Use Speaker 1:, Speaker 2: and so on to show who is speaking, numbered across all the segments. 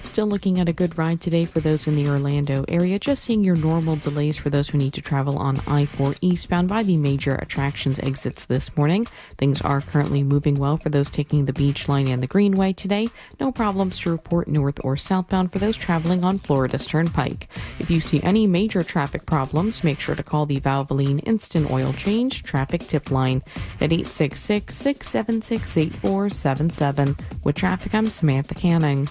Speaker 1: Still looking at a good ride today for those in the Orlando area. Just seeing your normal delays for those who need to travel on I-4 eastbound by the major attractions exits this morning. Things are currently moving well for those taking the Beach Line and the Greenway today. No problems to report north or southbound for those traveling on Florida's Turnpike. If you see any major traffic problems, make sure to call the Valvoline Instant Oil Change Traffic Tip Line at 866-676-8477. With traffic, I'm Samantha Canning.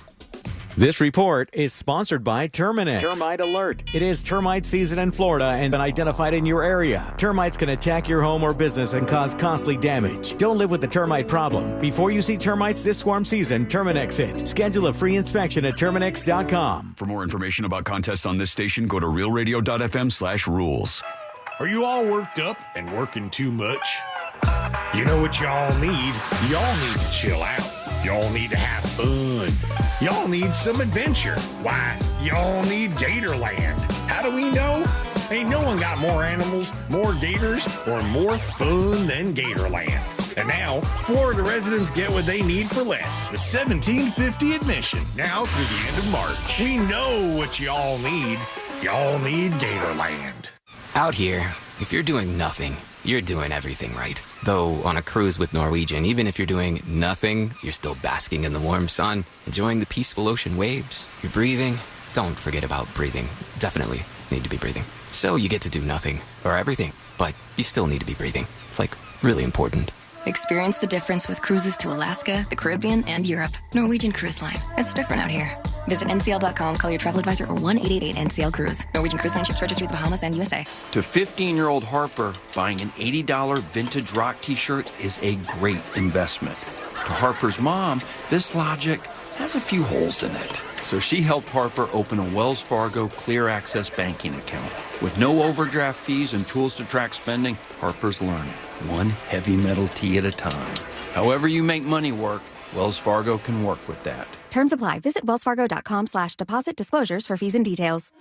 Speaker 2: This report is sponsored by Terminex.
Speaker 3: Termite alert.
Speaker 2: It is termite season in Florida and been identified in your area. Termites can attack your home or business and cause costly damage. Don't live with the termite problem. Before you see termites this swarm season, Terminex it. Schedule a free inspection at Terminex.com.
Speaker 4: For more information about contests on this station, go to realradio.fm/rules.
Speaker 5: Are you all worked up and working too much? You know what y'all need? Y'all need to chill out. Y'all need to have fun. Y'all need some adventure. Why, y'all need Gatorland. How do we know? Ain't no one got more animals, more gators, or more fun than Gatorland. And now, Florida residents get what they need for less. With $17.50 admission, now through the end of March. We know what y'all need. Y'all need Gatorland.
Speaker 6: Out here, if you're doing nothing, you're doing everything right. Though on a cruise with Norwegian, even if you're doing nothing, you're still basking in the warm sun, enjoying the peaceful ocean waves. You're breathing. Don't forget about breathing. Definitely need to be breathing. So you get to do nothing or everything, but you still need to be breathing. It's like really important.
Speaker 7: Experience the difference with cruises to Alaska, the Caribbean, and Europe. Norwegian Cruise Line. It's different out here. Visit ncl.com, call your travel advisor, or 1-888-NCL-CRUISE. Norwegian Cruise Line ships registry of the Bahamas and USA.
Speaker 8: To 15-year-old Harper, buying an $80 vintage rock t-shirt is a great investment. To Harper's mom, this logic has a few holes in it. So she helped Harper open a Wells Fargo Clear Access banking account. With no overdraft fees and tools to track spending, Harper's learning, one heavy metal tea at a time. However you make money work, Wells Fargo can work with that.
Speaker 9: Terms apply. Visit wellsfargo.com/deposit disclosures for fees and details.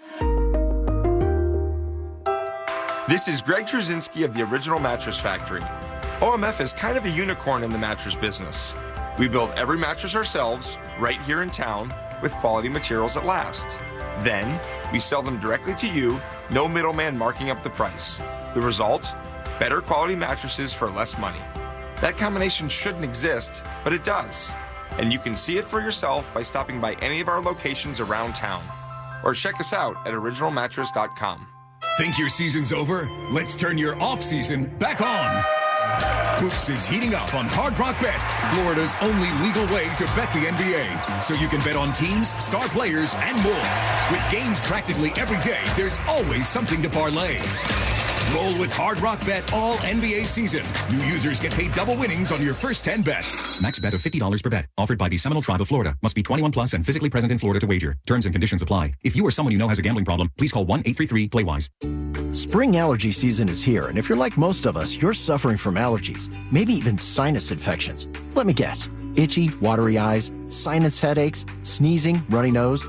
Speaker 10: This is Greg Truzinski of the Original Mattress Factory. OMF is kind of a unicorn in the mattress business. We build every mattress ourselves, right here in town, with quality materials that last. Then, we sell them directly to you, no middleman marking up the price. The result? Better quality mattresses for less money. That combination shouldn't exist, but it does. And you can see it for yourself by stopping by any of our locations around town. Or check us out at originalmattress.com.
Speaker 11: Think your season's over? Let's turn your off-season back on. Hoops is heating up on Hard Rock Bet, Florida's only legal way to bet the NBA. So you can bet on teams, star players, and more. With games practically every day, there's always something to parlay. Roll with Hard Rock Bet all NBA season. New users get paid double winnings on your first 10 bets.
Speaker 12: Max bet of $50 per bet. Offered by the Seminole Tribe of Florida. Must be 21 plus and physically present in Florida to wager. Terms and conditions apply. If you or someone you know has a gambling problem, please call 1-833-PLAY-WISE.
Speaker 13: Spring allergy season is here, and if you're like most of us, you're suffering from allergies, maybe even sinus infections. Let me guess. Itchy, watery eyes, sinus headaches, sneezing, runny nose.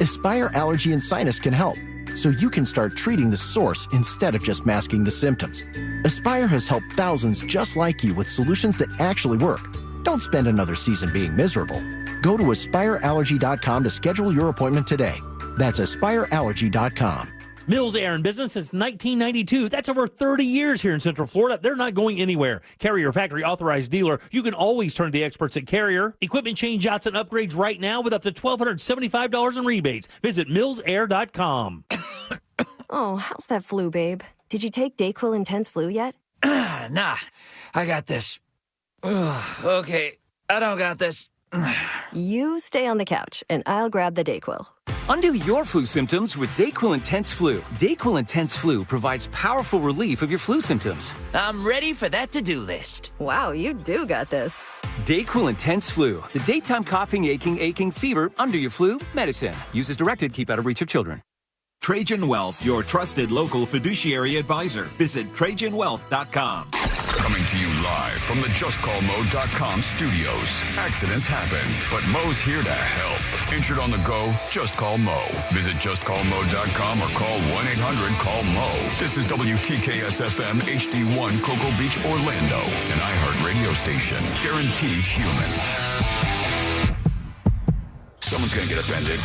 Speaker 13: Aspire Allergy and Sinus can help, so you can start treating the source instead of just masking the symptoms. Aspire has helped thousands just like you with solutions that actually work. Don't spend another season being miserable. Go to AspireAllergy.com to schedule your appointment today. That's AspireAllergy.com.
Speaker 14: Mills Air in business since 1992. That's over 30 years here in Central Florida. They're not going anywhere. Carrier factory authorized dealer. You can always turn to the experts at Carrier. Equipment change outs and upgrades right now with up to $1,275 in rebates. Visit millsair.com.
Speaker 15: Oh, how's that flu, babe? Did you take Dayquil Intense Flu yet?
Speaker 16: Nah, I got this. Okay, I don't got this.
Speaker 15: You stay on the couch, and I'll grab the Dayquil.
Speaker 17: Undo your flu symptoms with Dayquil Intense Flu. Dayquil Intense Flu provides powerful relief of your flu symptoms.
Speaker 16: I'm ready for that to-do list.
Speaker 15: Wow, you do got this.
Speaker 17: Dayquil Intense Flu. The daytime coughing, aching, fever, under your flu, medicine. Use as directed, keep out of reach of children.
Speaker 18: Trajan Wealth, your trusted local fiduciary advisor. Visit TrajanWealth.com.
Speaker 4: Coming to you live from the JustCallMo.com studios. Accidents happen, but Mo's here to help. Injured on the go? Just call Mo. Visit JustCallMo.com or call 1-800-CALL-MO. This is WTKS-FM HD1 Cocoa Beach, Orlando, an iHeart radio station. Guaranteed human. Someone's going to get offended.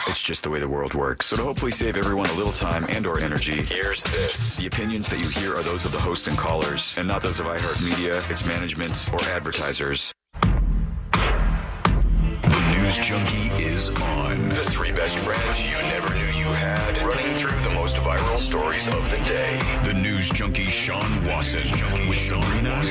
Speaker 4: It's just the way the world works. So to hopefully save everyone a little time and or energy, here's this. The opinions that you hear are those of the host and callers, and not those of iHeartMedia, its management, or advertisers. The News Junkie is on. The three best friends you never knew you had, running through the most viral stories of the day. The News Junkie Sean Wasson with Sabrina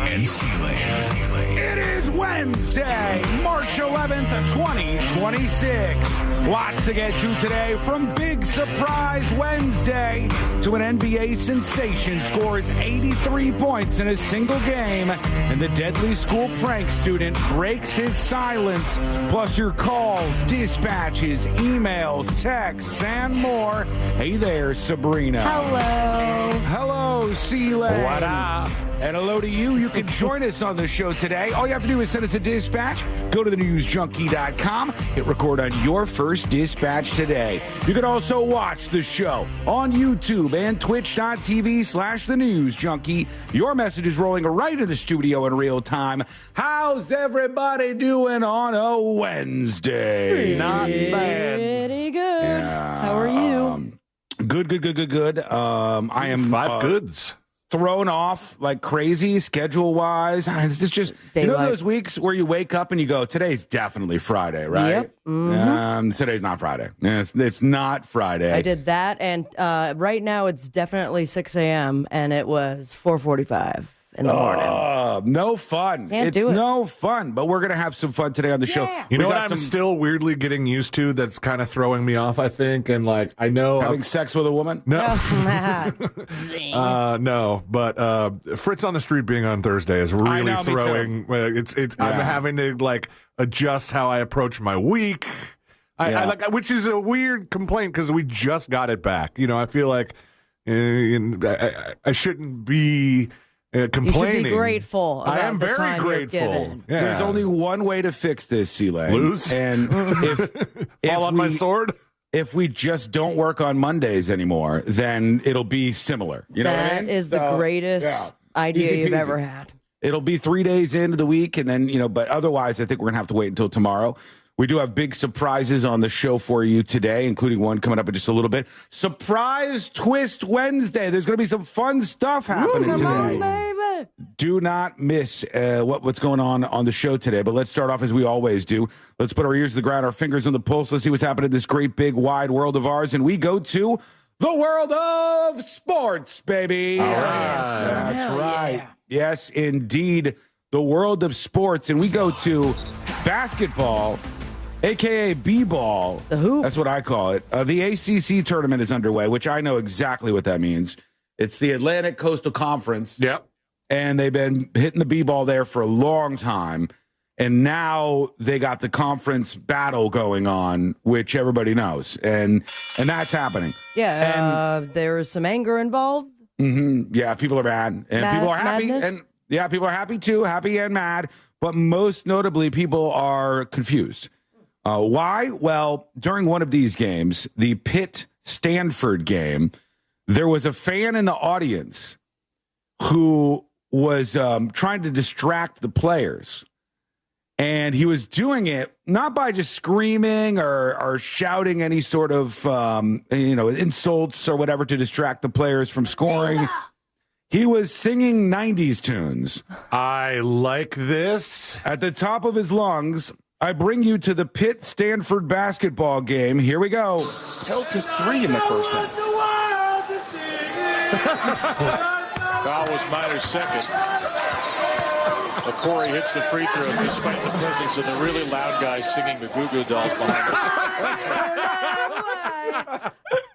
Speaker 4: and C-Lane.
Speaker 3: It is Wednesday, March 11th, 2026. Lots to get to today, from Big Surprise Wednesday to an NBA sensation scores 83 points in a single game, and the deadly school prank student breaks his silence, plus your calls, dispatches, emails, texts, and more. Hey there, Sabrina.
Speaker 15: Hello.
Speaker 3: Hello, C-Lane.
Speaker 14: What up?
Speaker 3: And hello to you. You can join us on the show today. All you have to do is send us a dispatch. Go to thenewsjunkie.com. Hit record on your first dispatch today. You can also watch the show on YouTube and twitch.tv/thenewsjunkie. Your message is rolling right in the studio in real time. How's everybody doing on a Wednesday?
Speaker 14: Not bad.
Speaker 15: Pretty good.
Speaker 3: Yeah.
Speaker 15: How are you?
Speaker 3: Good. I am
Speaker 19: five goods.
Speaker 3: Thrown off like crazy schedule-wise. It's just,
Speaker 15: Daylight.
Speaker 3: you know those weeks where you wake up and you go, today's definitely Friday, right?
Speaker 15: Yep. Mm-hmm.
Speaker 3: Today's not Friday. It's not Friday.
Speaker 15: I did that, and right now it's definitely 6 a.m., and it was 4:45 in the morning.
Speaker 3: No fun.
Speaker 15: Can't
Speaker 3: It's
Speaker 15: do it.
Speaker 3: no fun, but we're going to have some fun today on the show.
Speaker 19: You
Speaker 3: We
Speaker 19: know what
Speaker 3: got
Speaker 19: I'm still weirdly getting used to that's kind of throwing me off, I think? And, like, I know...
Speaker 3: having sex with a woman?
Speaker 19: No. No, but Fritz on the Street being on Thursday is really
Speaker 3: know, me
Speaker 19: throwing... I'm having to, like, adjust how I approach my week. I like, which is a weird complaint because we just got it back. You know, I feel like I shouldn't be... complaining.
Speaker 15: You should be grateful about
Speaker 3: I am
Speaker 15: the
Speaker 3: very
Speaker 15: time
Speaker 3: grateful.
Speaker 15: you're given.
Speaker 3: Yeah. There's only one way to fix this, C-Lane.
Speaker 19: Lose?
Speaker 3: And if
Speaker 19: Fall on my sword?
Speaker 3: If we just don't work on Mondays anymore, then it'll be similar. You know what I mean?
Speaker 15: That is the greatest idea
Speaker 3: Easy
Speaker 15: you've
Speaker 3: peasy.
Speaker 15: ever had.
Speaker 3: It'll be 3 days into the week, and then, but otherwise, I think we're going to have to wait until tomorrow. We do have big surprises on the show for you today, including one coming up in just a little bit. Surprise Twist Wednesday. There's going to be some fun stuff happening today.
Speaker 15: Come on, baby.
Speaker 3: Do not miss what's going on the show today. But let's start off as we always do. Let's put our ears to the ground, our fingers on the pulse. Let's see what's happening in this great, big, wide world of ours. And we go to the world of sports, baby. Yes, that's right.
Speaker 15: Yeah.
Speaker 3: Yes, indeed. The world of sports. And we go to basketball, a.k.a. b-ball.
Speaker 15: The hoop.
Speaker 3: That's what I call it. The ACC Tournament is underway, which I know exactly what that means. It's the Atlantic Coastal Conference.
Speaker 19: Yep.
Speaker 3: And they've been hitting the b-ball there for a long time. And now they got the conference battle going on, which everybody knows. And that's happening.
Speaker 15: Yeah, there is some anger involved.
Speaker 3: Mm-hmm. Yeah, people are mad. And people are happy.
Speaker 15: Madness?
Speaker 3: And yeah, people are happy too, happy and mad. But most notably, people are confused. Why? Well, during one of these games, the Pitt-Stanford game, there was a fan in the audience who was trying to distract the players. And he was doing it not by just screaming or shouting any sort of, insults or whatever to distract the players from scoring. He was singing 90s tunes.
Speaker 19: I like this.
Speaker 3: At the top of his lungs, I bring you to the Pitt-Stanford basketball game. Here we go.
Speaker 20: Held to 3 in the first half.
Speaker 21: Foul was Miner's second. But Corey hits the free throw despite the presence of the really loud guy singing the Goo Goo Dolls behind us.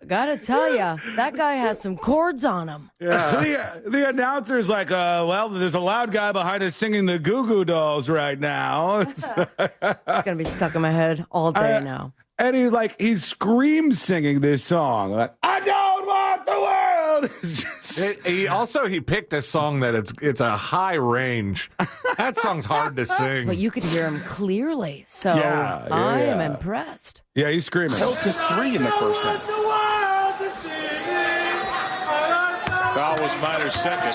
Speaker 15: Gotta tell you, that guy has some chords on him.
Speaker 3: Yeah. The announcer's like, well, there's a loud guy behind us singing the Goo Goo Dolls right now.
Speaker 15: It's gonna be stuck in my head all day now.
Speaker 3: And he screams singing this song. Like, I don't want the world.
Speaker 19: He picked a song that it's a high range. That song's hard to sing.
Speaker 15: But you could hear him clearly, so I am impressed.
Speaker 3: Yeah, he's screaming.
Speaker 20: Held to 3 in the first half.
Speaker 21: Foul was Miner's second.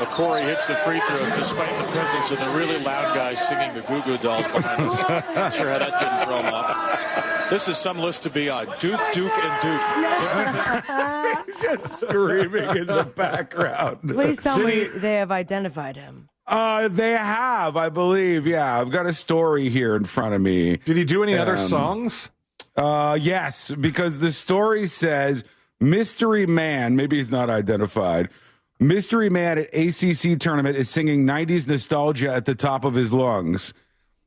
Speaker 21: Corey hits the free throw despite the presence of the really loud guys singing the Goo Goo Dolls behind us. Not sure how that didn't throw him off. This is some list to be on. Duke, and Duke.
Speaker 3: He's just screaming in the background.
Speaker 15: Please tell me they have identified him.
Speaker 3: They have, I believe. Yeah, I've got a story here in front of me.
Speaker 19: Did he do any other songs?
Speaker 3: Yes, because the story says Mystery Man, maybe he's not identified. Mystery Man at ACC Tournament is singing 90s nostalgia at the top of his lungs.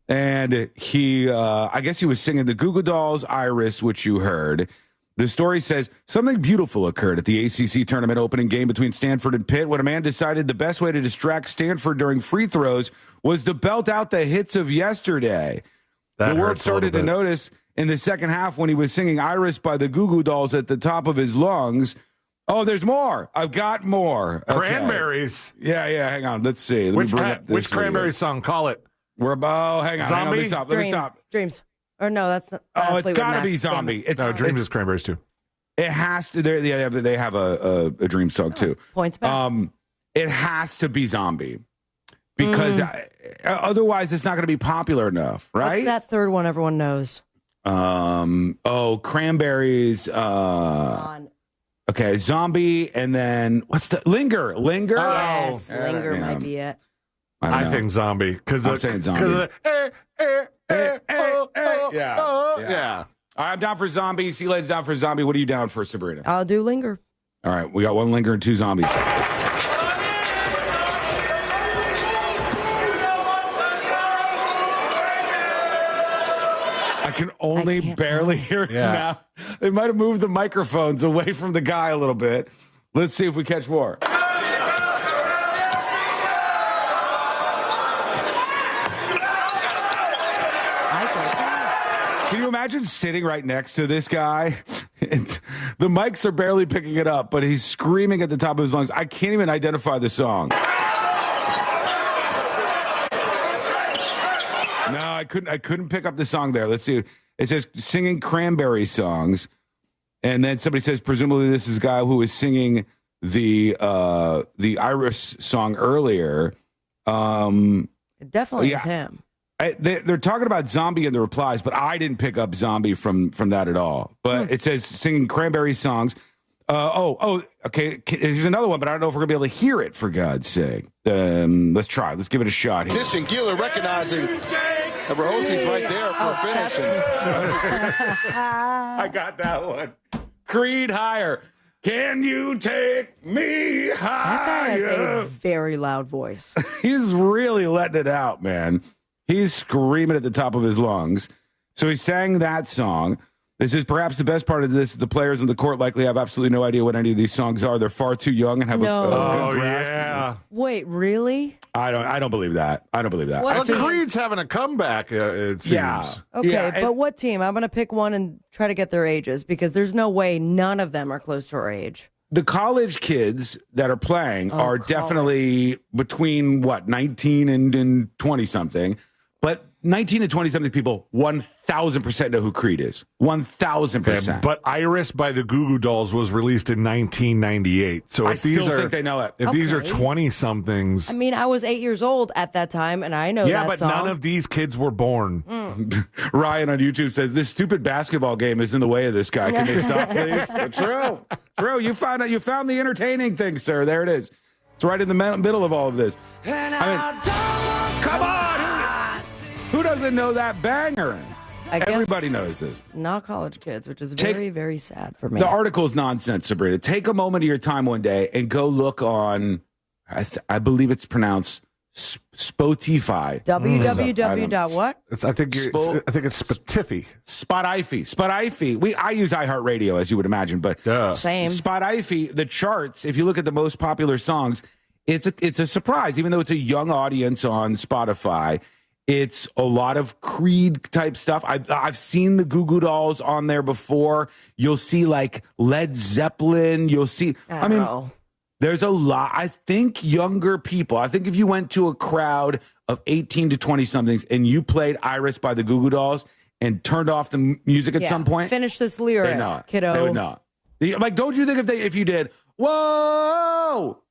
Speaker 3: And he, I guess he was singing the Goo Goo Dolls' Iris, which you heard. The story says, something beautiful occurred at the ACC Tournament opening game between Stanford and Pitt when a man decided the best way to distract Stanford during free throws was to belt out the hits of yesterday. The world started to notice in the second half when he was singing Iris by the Goo Goo Dolls at the top of his lungs. Oh, there's more. I've got more. Okay.
Speaker 19: Cranberries.
Speaker 3: Yeah, hang on. Let's see.
Speaker 19: Which Cranberries song? Call it.
Speaker 3: Hang on. Let me stop.
Speaker 15: Dreams. Or no, that's not.
Speaker 3: It's got to be Zombie.
Speaker 19: No, Dreams is Cranberries too.
Speaker 3: It has to. They have a Dream song too.
Speaker 15: Points back.
Speaker 3: It has to be Zombie because otherwise it's not going to be popular enough, right?
Speaker 15: What's that third one everyone knows?
Speaker 3: Cranberries. Okay, Zombie, and then what's the Linger?
Speaker 15: Yes, Linger might be it.
Speaker 19: I think Zombie because
Speaker 3: I'm saying Zombie. Yeah. All right, I'm down for Zombie. C-Lane's down for Zombie. What are you down for, Sabrina?
Speaker 15: I'll do Linger.
Speaker 3: All right, we got one Linger and two Zombies. I can only barely hear it now. They might have moved the microphones away from the guy a little bit. Let's see if we catch more. Can you imagine sitting right next to this guy? And the mics are barely picking it up, but he's screaming at the top of his lungs. I can't even identify the song. No, I couldn't pick up the song there. Let's see. It says singing Cranberry songs. And then somebody says, presumably this is a guy who was singing the Iris song earlier.
Speaker 15: It definitely is him.
Speaker 3: They're talking about Zombie in the replies, but I didn't pick up Zombie from that at all. But it says singing Cranberry songs. Okay. Here's another one, but I don't know if we're going to be able to hear it, for God's sake. Let's try. Let's give it a shot here.
Speaker 20: Position, Giller recognizing that Rahosi's right there for finishing.
Speaker 3: I got that one. Creed higher. Can you take me higher?
Speaker 15: That guy has a very loud voice.
Speaker 3: He's really letting it out, man. He's screaming at the top of his lungs. So he sang that song. This is perhaps the best part of this. The players on the court likely have absolutely no idea what any of these songs are. They're far too young and have a good grasp.
Speaker 19: Yeah.
Speaker 15: Wait, really?
Speaker 3: I don't believe that.
Speaker 19: Well, Creed's having a comeback, it seems.
Speaker 3: Yeah.
Speaker 15: Okay, but what team? I'm going to pick one and try to get their ages because there's no way none of them are close to our age.
Speaker 3: The college kids that are playing are definitely between, 19 and 20-something. But 19 to 20-something people 1,000% know who Creed is. 1,000%.
Speaker 19: But Iris by the Goo Goo Dolls was released in 1998. So
Speaker 3: I still think they know it.
Speaker 19: If these are 20-somethings.
Speaker 15: I mean, I was 8 years old at that time, and I know that song.
Speaker 19: None of these kids were born.
Speaker 3: Ryan on YouTube says, this stupid basketball game is in the way of this guy. Can they stop, please? True. You found the entertaining thing, sir. There it is. It's right in the middle of all of this. Come on! Who doesn't know that banger? Everybody knows this.
Speaker 15: Not college kids, which is very, very sad for me.
Speaker 3: The article's nonsense, Sabrina. Take a moment of your time one day and go look on, I believe it's pronounced Spotify.
Speaker 15: www.what?
Speaker 19: I think it's Spotify.
Speaker 3: Spotify. I use iHeartRadio, as you would imagine, but
Speaker 15: same.
Speaker 3: Spotify, the charts, if you look at the most popular songs, it's a surprise. Even though it's a young audience on Spotify, it's a lot of Creed type stuff. I've seen the Goo Goo Dolls on there before. You'll see like Led Zeppelin. You'll see. I mean, there's a lot. I think younger people. I think if you went to a crowd of 18 to 20 somethings and you played Iris by the Goo Goo Dolls and turned off the music at some point,
Speaker 15: finish this lyric,
Speaker 3: they know.
Speaker 15: kiddo.
Speaker 3: They would not. Like, don't you think if you did, whoa,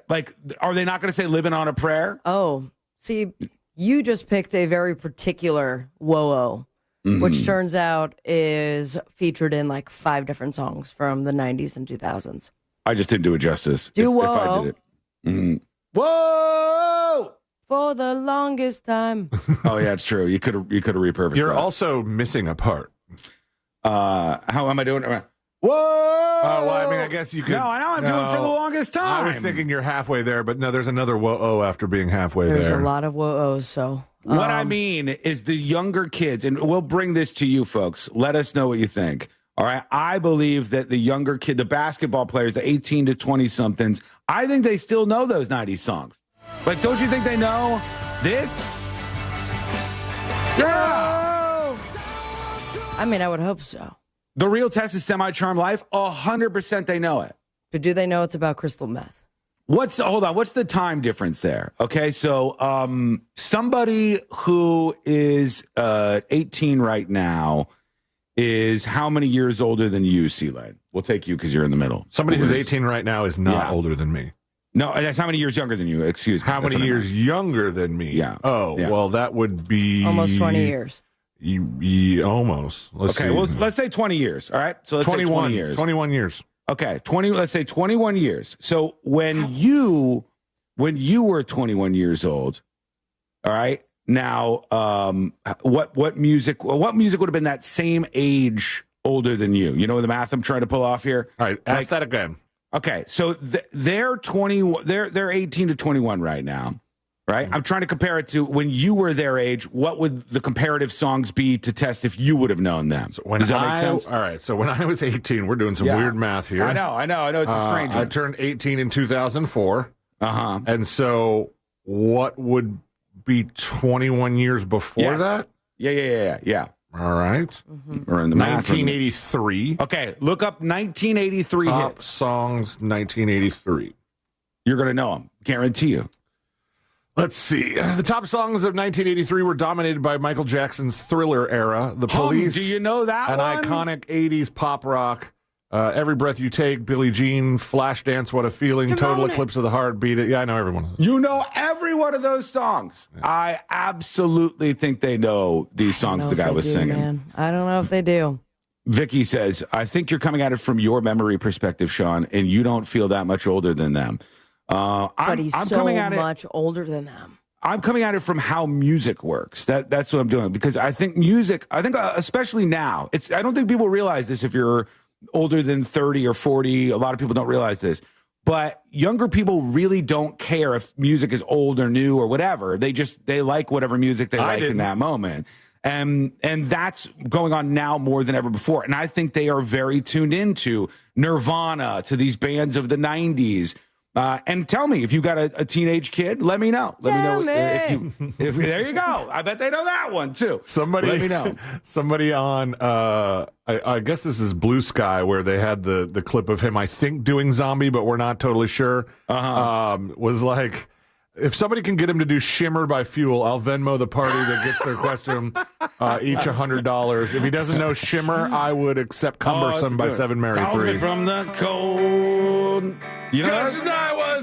Speaker 3: Like, are they not going to say "Living on a Prayer"?
Speaker 15: Oh, see, you just picked a very particular whoa-oh, which turns out is featured in like 5 different songs from the 90s and 2000s.
Speaker 3: I just didn't do it justice.
Speaker 15: Do
Speaker 3: if I did it. Whoa!
Speaker 15: For the longest time.
Speaker 3: Oh yeah, it's true. You could have repurposed.
Speaker 19: You're
Speaker 3: that.
Speaker 19: also missing a part.
Speaker 3: How am I doing it? Whoa!
Speaker 19: Oh, well, I mean, I guess you could.
Speaker 3: No, I know I'm doing it for the longest time.
Speaker 19: I was thinking you're halfway there, but no, there's another whoa-oh after being halfway
Speaker 15: There's
Speaker 19: there.
Speaker 15: a lot of whoa-ohs, so.
Speaker 3: What I mean is the younger kids, and we'll bring this to you folks. Let us know what you think. All right. I believe that the younger kid, the basketball players, the 18 to 20 somethings, I think they still know those 90s songs. Like, don't you think they know this? Yeah.
Speaker 15: I mean, I would hope so.
Speaker 3: The Real Test is Semi-Charmed Life. 100% they know it.
Speaker 15: But do they know it's about crystal meth?
Speaker 3: Hold on. What's the time difference there? Okay. So, somebody who is 18 right now is how many years older than you, C-Lane? We'll take you because you're in the middle.
Speaker 19: Somebody who's 18 right now is not older than me.
Speaker 3: No, that's how many years younger than you. Excuse me.
Speaker 19: How many years younger than me?
Speaker 3: Yeah.
Speaker 19: Oh,
Speaker 3: Yeah.
Speaker 19: well, that would be
Speaker 15: Almost 20 years.
Speaker 19: Almost. Let's see.
Speaker 3: Well, let's say 20 years. All right. So let's say 20 years.
Speaker 19: 21 years.
Speaker 3: Okay. Let's say 21 years. So when you were 21 years old, all right. Now, what music would have been that same age older than you? You know the math I'm trying to pull off here?
Speaker 19: All right. Ask that again.
Speaker 3: Okay. So they're 18 to 21 right now. Right. I'm trying to compare it to when you were their age. What would the comparative songs be to test if you would have known them?
Speaker 19: So
Speaker 3: Does that make sense?
Speaker 19: All right. So when I was 18, we're doing some weird math here.
Speaker 3: I know. It's a strange one.
Speaker 19: I turned 18 in 2004.
Speaker 3: Uh-huh.
Speaker 19: And so what would be 21 years before that?
Speaker 3: Yeah.
Speaker 19: All right.
Speaker 3: We're in the math.
Speaker 19: 1983.
Speaker 3: Okay. Look up 1983
Speaker 19: Top
Speaker 3: hits.
Speaker 19: songs 1983.
Speaker 3: You're going to know them. Guarantee you.
Speaker 19: Let's see. The top songs of 1983 were dominated by Michael Jackson's Thriller era, The Police.
Speaker 3: Do you know that
Speaker 19: an
Speaker 3: one?
Speaker 19: iconic 80s pop rock, Every Breath You Take, Billie Jean, Flashdance, What a Feeling, Total Eclipse of the Heart, Beat It. Yeah, I know every one of those.
Speaker 3: You know every one of those songs. Yeah. I absolutely think they know these songs the guy was singing.
Speaker 15: Man. I don't know if they do.
Speaker 3: Vicky says, I think you're coming at it from your memory perspective, Sean, and you don't feel that much older than them.
Speaker 15: But he's so much older than them.
Speaker 3: I'm coming at it from how music works. That's what I'm doing, because I think music, especially now, I don't think people realize this if you're older than 30 or 40. A lot of people don't realize this. But younger people really don't care if music is old or new or whatever. They like whatever music they like in that moment. And that's going on now more than ever before. And I think they are very tuned into Nirvana, to these bands of the 90s. And tell me, if you got a teenage kid, let me know. Let me know if there you go. I bet they know that one too. Let me know.
Speaker 19: Somebody on I guess this is Blue Sky, where they had the clip of him, I think, doing Zombie, but we're not totally sure. Was like, if somebody can get him to do Shimmer by Fuel, I'll Venmo the party that gets their question each $100. If he doesn't know Shimmer, I would accept Cumbersome by Seven Mary Three.
Speaker 3: From the cold.
Speaker 19: You know, just as I was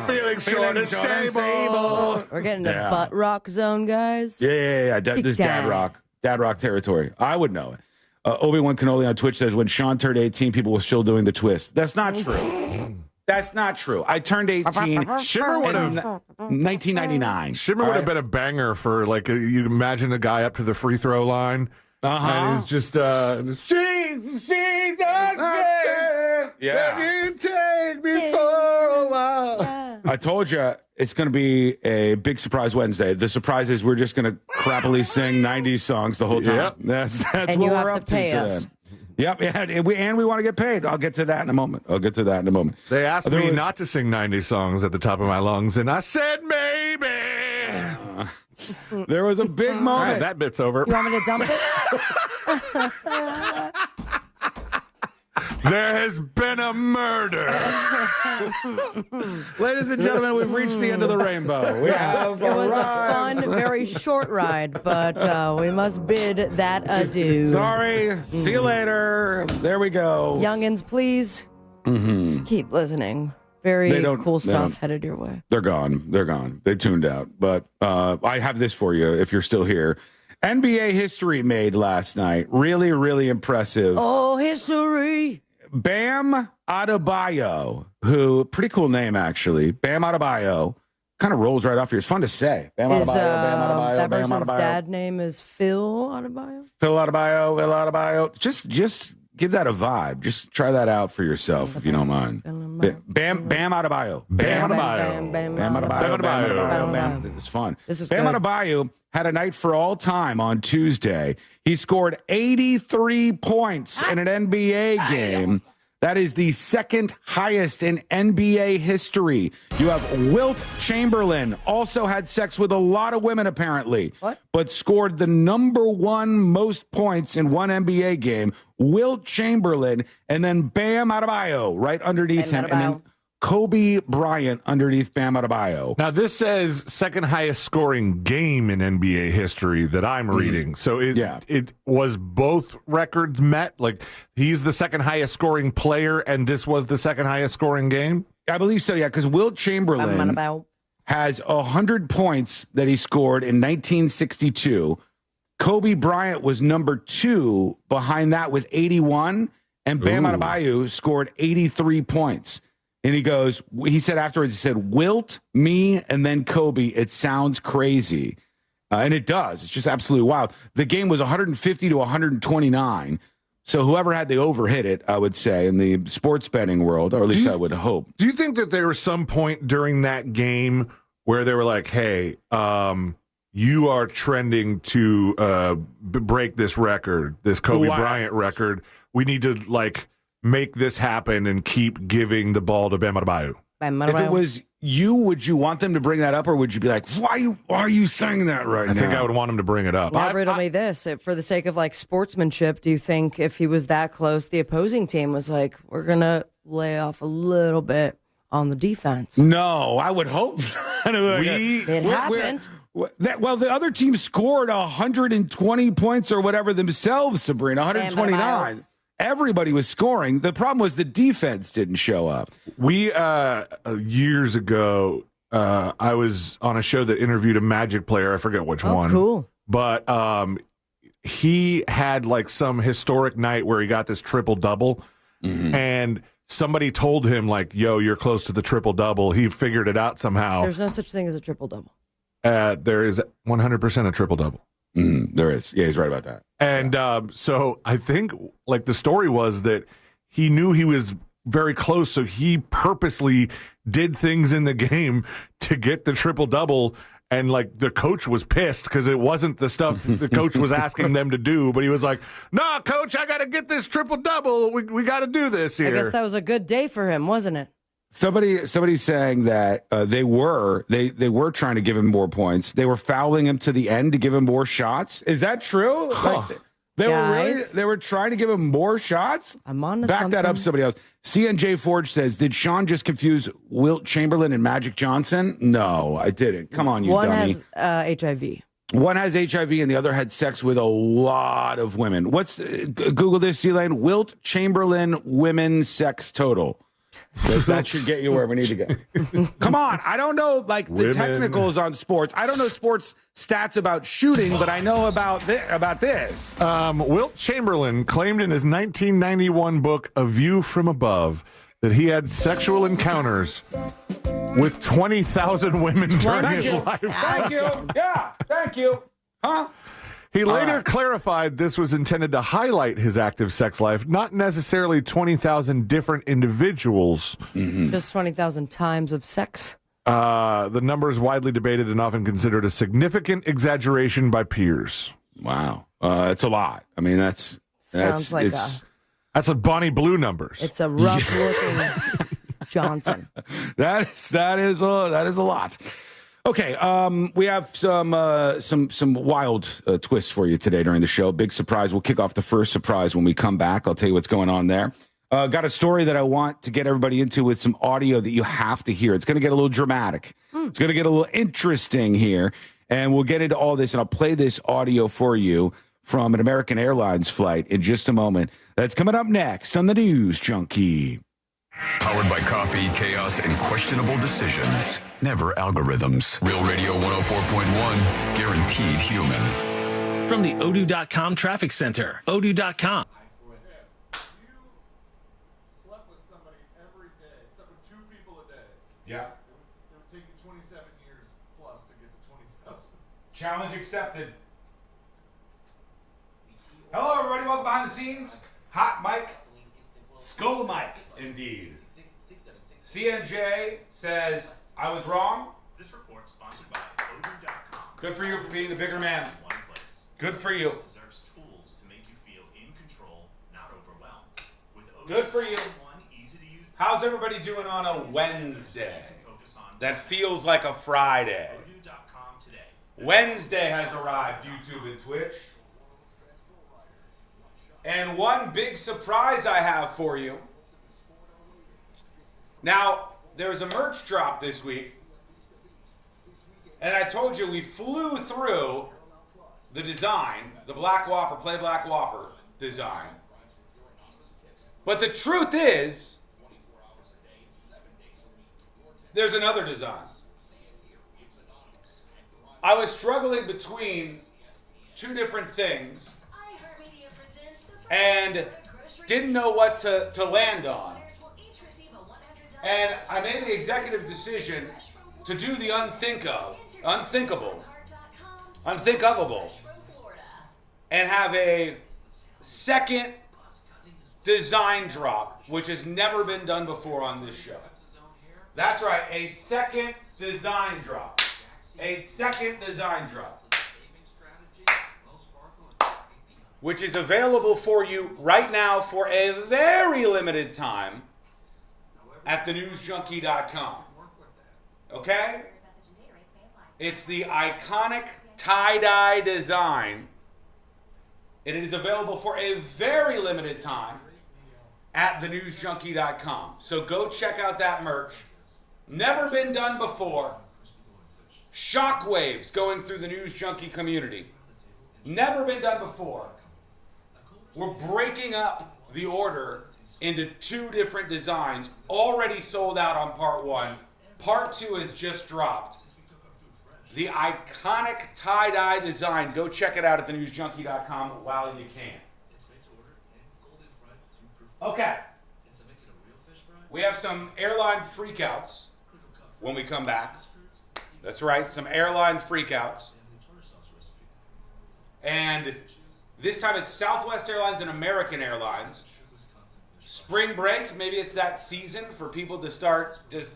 Speaker 19: feeling short and stable.
Speaker 15: We're getting the butt rock zone, guys.
Speaker 3: Yeah. This is dad rock territory. I would know it. Obi-Wan Cannoli on Twitch says, when Sean turned 18, people were still doing the twist. That's not true. That's not true. I turned 18.
Speaker 19: Shimmer would have
Speaker 3: 1999.
Speaker 19: Shimmer would have been a banger for, like, you imagine a guy up to the free throw line. And he's just she's
Speaker 3: yeah.
Speaker 19: Take me for a while.
Speaker 3: I told you it's going to be a big surprise Wednesday. The surprise is we're just going to crappily sing 90s songs the whole time.
Speaker 19: Yep.
Speaker 3: That's
Speaker 15: and
Speaker 3: what
Speaker 15: you
Speaker 3: we're
Speaker 15: have
Speaker 3: up
Speaker 15: to pay us.
Speaker 3: today. Yep, and we want to get paid. I'll get to that in a moment.
Speaker 19: They asked me not to sing 90s songs at the top of my lungs, and I said maybe.
Speaker 3: There was a big moment.
Speaker 19: All right, that bit's over.
Speaker 15: You want me to dump it?
Speaker 19: There has been a murder.
Speaker 3: Ladies and gentlemen, we've reached the end of the rainbow.
Speaker 15: It was a fun, very short ride, but we must bid that adieu.
Speaker 3: Sorry. See you later. There we go.
Speaker 15: Youngins, please just keep listening. Very cool stuff headed your way.
Speaker 3: They're gone. They're gone. They tuned out. But I have this for you if you're still here. NBA history made last night. Really, really impressive.
Speaker 15: Oh, history.
Speaker 3: Bam Adebayo, who, pretty cool name, actually. Bam Adebayo. Kind of rolls right off here. It's fun to say. Bam Adebayo, Bam Adebayo,
Speaker 15: that
Speaker 3: Bam
Speaker 15: person's
Speaker 3: Adebayo.
Speaker 15: dad name is Phil Adebayo?
Speaker 3: Phil Adebayo. Just give that a vibe. Just try that out for yourself if you don't mind. Bam Adebayo. Bam Adebayo. Bam Adebayo. It's fun. Bam Adebayo had a night for all time on Tuesday. He scored 83 points in an NBA game. That is the second highest in NBA history. You have Wilt Chamberlain, also had sex with a lot of women apparently, but scored the number one most points in one NBA game. Wilt Chamberlain, and then Bam Adebayo right underneath him, and then Kobe Bryant underneath Bam Adebayo.
Speaker 19: Now, this says second highest scoring game in NBA history that I'm reading. So it was both records met? Like, he's the second highest scoring player, and this was the second highest scoring game?
Speaker 3: I believe so, yeah, because Wilt Chamberlain has 100 points that he scored in 1962. Kobe Bryant was number 2 behind that with 81, and Bam Adebayo scored 83 points. And he said afterwards, he said, Wilt, me, and then Kobe. It sounds crazy. And it does. It's just absolutely wild. The game was 150 to 129. So whoever had the over hit it, I would say, in the sports betting world, or at least I would hope.
Speaker 19: Do you think that there was some point during that game where they were like, hey, you are trending to break this record, this Kobe Bryant record. We need to, make this happen and keep giving the ball to Bam Adebayo?
Speaker 3: If it was you, would you want them to bring that up, or would you be like, why are you saying that right now?
Speaker 19: I think I would want him to bring it up.
Speaker 15: Now, riddle me this. For the sake of sportsmanship, do you think if he was that close, the opposing team was like, we're going to lay off a little bit on the defense?
Speaker 3: No, I would hope
Speaker 15: it happened.
Speaker 3: The other team scored 120 points or whatever themselves, Sabrina, 129. Everybody was scoring. The problem was the defense didn't show up.
Speaker 19: We, years ago, I was on a show that interviewed a Magic player. I forget which one.
Speaker 15: Cool.
Speaker 19: But he had some historic night where he got this triple-double. Mm-hmm. And somebody told him, yo, you're close to the triple-double. He figured it out somehow.
Speaker 15: There's no such thing as a triple-double.
Speaker 19: There is 100% a triple-double.
Speaker 3: There is. Yeah, he's right about that.
Speaker 19: And so I think the story was that he knew he was very close, so he purposely did things in the game to get the triple-double, and the coach was pissed because it wasn't the stuff the coach was asking them to do, but he was like, nah, coach, I got to get this triple-double. We got to do this here.
Speaker 15: I guess that was a good day for him, wasn't it?
Speaker 3: Somebody's saying that they were trying to give him more points. They were fouling him to the end to give him more shots. Is that true? They were trying to give him more shots?
Speaker 15: I'm on to
Speaker 3: Back
Speaker 15: something.
Speaker 3: that up, somebody else. CNJ Forge says, did Sean just confuse Wilt Chamberlain and Magic Johnson? No, I didn't. Come on, you
Speaker 15: One
Speaker 3: dummy.
Speaker 15: has HIV.
Speaker 3: One has HIV and the other had sex with a lot of women. Google this, Elaine. Wilt Chamberlain women sex total. That should get you where we need to get. Come on. I don't know the technicals on sports. I don't know sports stats about shooting, but I know about this.
Speaker 19: Wilt Chamberlain claimed in his 1991 book, A View from Above, that he had sexual encounters with 20,000 women during his life.
Speaker 3: Thank you. Yeah, thank you. Huh?
Speaker 19: He later clarified this was intended to highlight his active sex life, not necessarily 20,000 different individuals.
Speaker 3: Mm-hmm.
Speaker 15: Just 20,000 times of sex.
Speaker 19: The number is widely debated and often considered a significant exaggeration by peers.
Speaker 3: Wow. It's a lot. I mean, that's
Speaker 19: a Bonnie Blue numbers.
Speaker 15: It's a rough-looking Johnson.
Speaker 3: That is a lot. Okay, we have some wild twists for you today during the show. Big surprise. We'll kick off the first surprise when we come back. I'll tell you what's going on there. Got a story that I want to get everybody into with some audio that you have to hear. It's going to get a little dramatic. It's going to get a little interesting here, and we'll get into all this, and I'll play this audio for you from an American Airlines flight in just a moment. That's coming up next on the News Junkie.
Speaker 4: Powered by coffee, chaos, and questionable decisions. Never algorithms. Real Radio 104.1. Guaranteed human.
Speaker 1: From the Odoo.com Traffic Center. Odoo.com.
Speaker 3: Yeah.
Speaker 19: It would take you 27 years plus to get to 20,000.
Speaker 3: Challenge accepted. Hello, everybody. Welcome behind the scenes. Hot mic. Skull mic, indeed. CNJ says, I was wrong.
Speaker 22: This report sponsored by Odoo.com.
Speaker 3: Good for you for being the bigger man. Good for you.
Speaker 22: Deserves tools to make you feel in control, not overwhelmed. With Odoo,
Speaker 3: Good for you.
Speaker 22: easy to use.
Speaker 3: How's everybody doing on a Wednesday? That feels like a Friday.
Speaker 22: Odoo.com today.
Speaker 3: Wednesday has arrived, YouTube and Twitch. And one big surprise I have for you. Now, there's a merch drop this week. And I told you we flew through the design, the Black Whopper, Play Black Whopper design. But the truth is, there's another design. I was struggling between two different things and didn't know what to land on. And I made the executive decision to do the unthinkable, and have a second design drop, which has never been done before on this show. That's right, a second design drop. A second design drop. Which is available for you right now for a very limited time at thenewsjunkie.com. Okay? It's the iconic tie-dye design. And it is available for a very limited time at thenewsjunkie.com. So go check out that merch. Never been done before. Shockwaves going through the News Junkie community. Never been done before. We're breaking up the order into two different designs. Already sold out on part one. Part two has just dropped. The iconic tie-dye design. Go check it out at thenewsjunkie.com while you can. Okay. We have some airline freakouts when we come back. That's right, some airline freakouts. And this time it's Southwest Airlines and American Airlines. Spring break, maybe it's that season for people to start just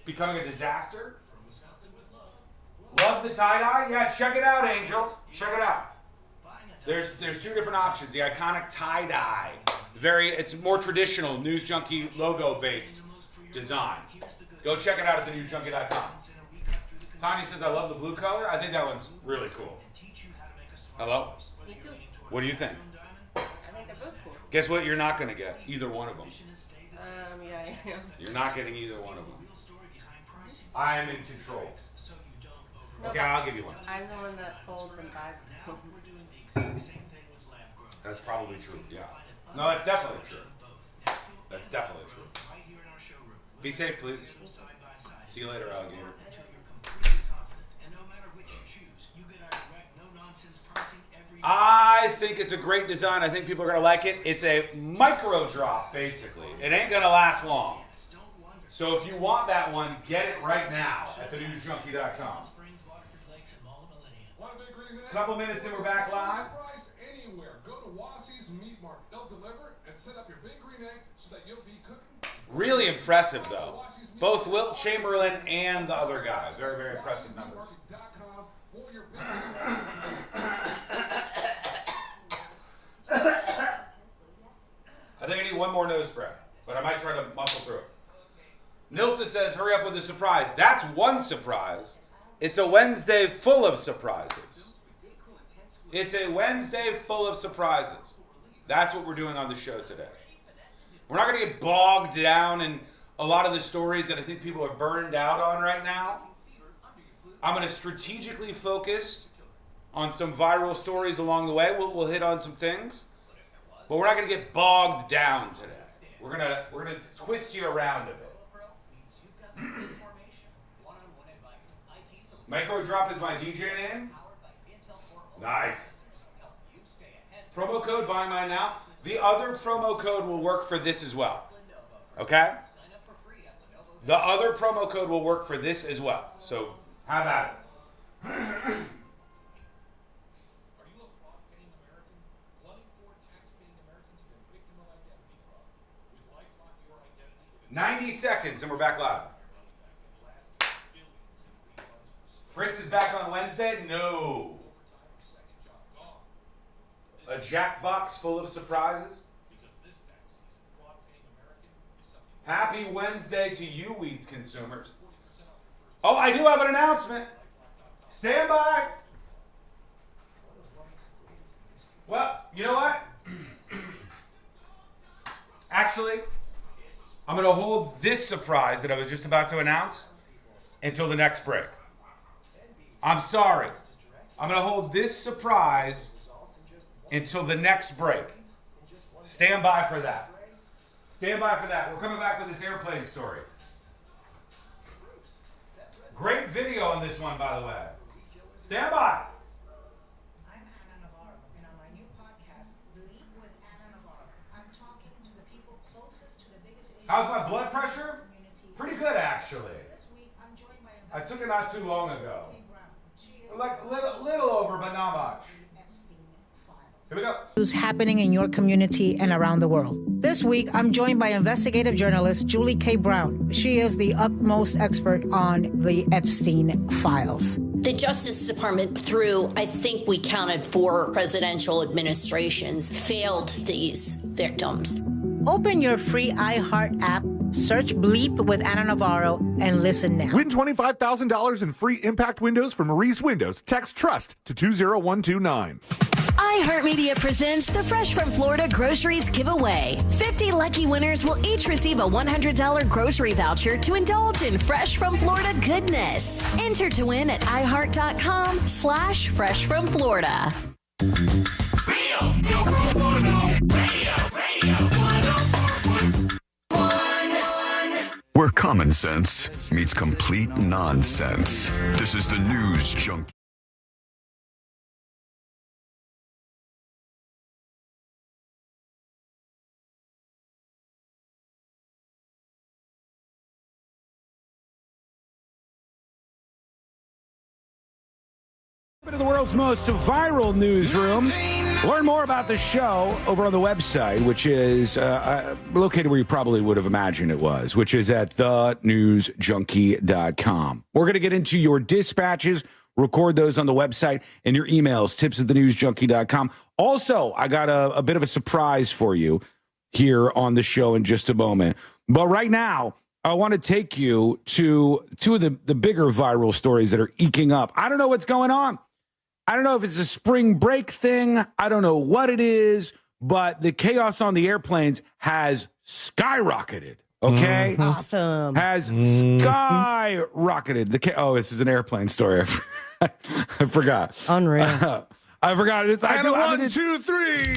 Speaker 3: becoming a disaster. Love the tie-dye? Yeah, check it out, Angel. Check it out. There's two different options. The iconic tie-dye. It's more traditional, News Junkie logo-based design. Go check it out at thenewsjunkie.com. Tanya says, I love the blue color. I think that one's really cool. Hello? What do you think?
Speaker 23: I think they're both cool.
Speaker 3: Guess what? You're not going to get either one of them.
Speaker 23: Yeah, I am.
Speaker 3: You're not getting either one of them. I am in control. Okay, I'll give you one.
Speaker 23: I'm the one that folds and bags.
Speaker 3: That's probably true, yeah. No, that's definitely true. That's definitely true. Be safe, please. See you later, alligator. I think it's a great design. I think people are going to like it. It's a micro drop, basically. It ain't going to last long. So if you want that one, get it right now at thenewsjunkie.com. Couple minutes and we're back live.
Speaker 24: Anywhere. Go to Wassie's Meat Market. They'll deliver and set up your big green egg so that you'll be cooking.
Speaker 3: Really impressive, though. Both Wilt Chamberlain and the other guy. Very, very impressive numbers. I think I need one more nose spray, but I might try to muscle through it. Nilsa says, hurry up with the surprise. That's one surprise. It's a Wednesday full of surprises. It's a Wednesday full of surprises. That's what we're doing on the show today. We're not going to get bogged down in a lot of the stories that I think people are burned out on right now. I'm going to strategically focus on some viral stories along the way. We'll hit on some things. But we're not going to get bogged down today. We're gonna twist you around a bit. Micro Drop is my DJ name. Nice. Promo code buy mine now. The other promo code will work for this as well. Okay? The other promo code will work for this as well. So have at it. $90 seconds and we're back live. Fritz is back on Wednesday? No. A Jackbox full of surprises? Happy Wednesday to you, weed consumers. Oh, I do have an announcement. Stand by. Well, you know what? Actually, I'm going to hold this surprise that I was just about to announce until the next break. I'm sorry. I'm going to hold this surprise until the next break. Stand by for that. Stand by for that. We're coming back with this airplane story. Great video on this one, by the way. Stand by.
Speaker 2: I'm Anna Navarro, and on my new podcast, Believe with Anna Navarro, I'm talking to the people closest to the biggest Asian
Speaker 3: How's my blood pressure? Pretty good, actually.
Speaker 2: This week, I'm joined by
Speaker 3: I took it not too long ago. Like little over, but not much. Here we go.
Speaker 2: What's happening in your community and around the world. This week, I'm joined by investigative journalist Julie K. Brown. She is the utmost expert on the Epstein files.
Speaker 5: The Justice Department, through, I think we counted 4 presidential administrations, failed these victims.
Speaker 2: Open your free iHeart app, search Bleep with Anna Navarro, and listen now.
Speaker 19: Win $25,000 in free impact windows from Maurice Windows. Text TRUST to 20129.
Speaker 6: iHeartMedia presents the Fresh from Florida Groceries Giveaway. 50 lucky winners will each receive a $100 grocery voucher to indulge in Fresh from Florida goodness. Enter to win at iHeart.com/freshfromflorida.
Speaker 4: Where common sense meets complete nonsense. This is the News Junkie.
Speaker 3: To the world's most viral newsroom. Learn more about the show over on the website, which is located where you probably would have imagined it was, which is at thenewsjunkie.com. We're going to get into your dispatches, record those on the website, and your emails, tips@thenewsjunkie.com. Also, I got a bit of a surprise for you here on the show in just a moment. But right now, I want to take you to two of the bigger viral stories that are eking up. I don't know what's going on. I don't know if it's a spring break thing. I don't know what it is, but the chaos on the airplanes has skyrocketed. Okay?
Speaker 15: Awesome.
Speaker 3: Has skyrocketed. This is an airplane story. I forgot.
Speaker 15: Unreal.
Speaker 3: I forgot. It's
Speaker 19: And 1, 2, 3.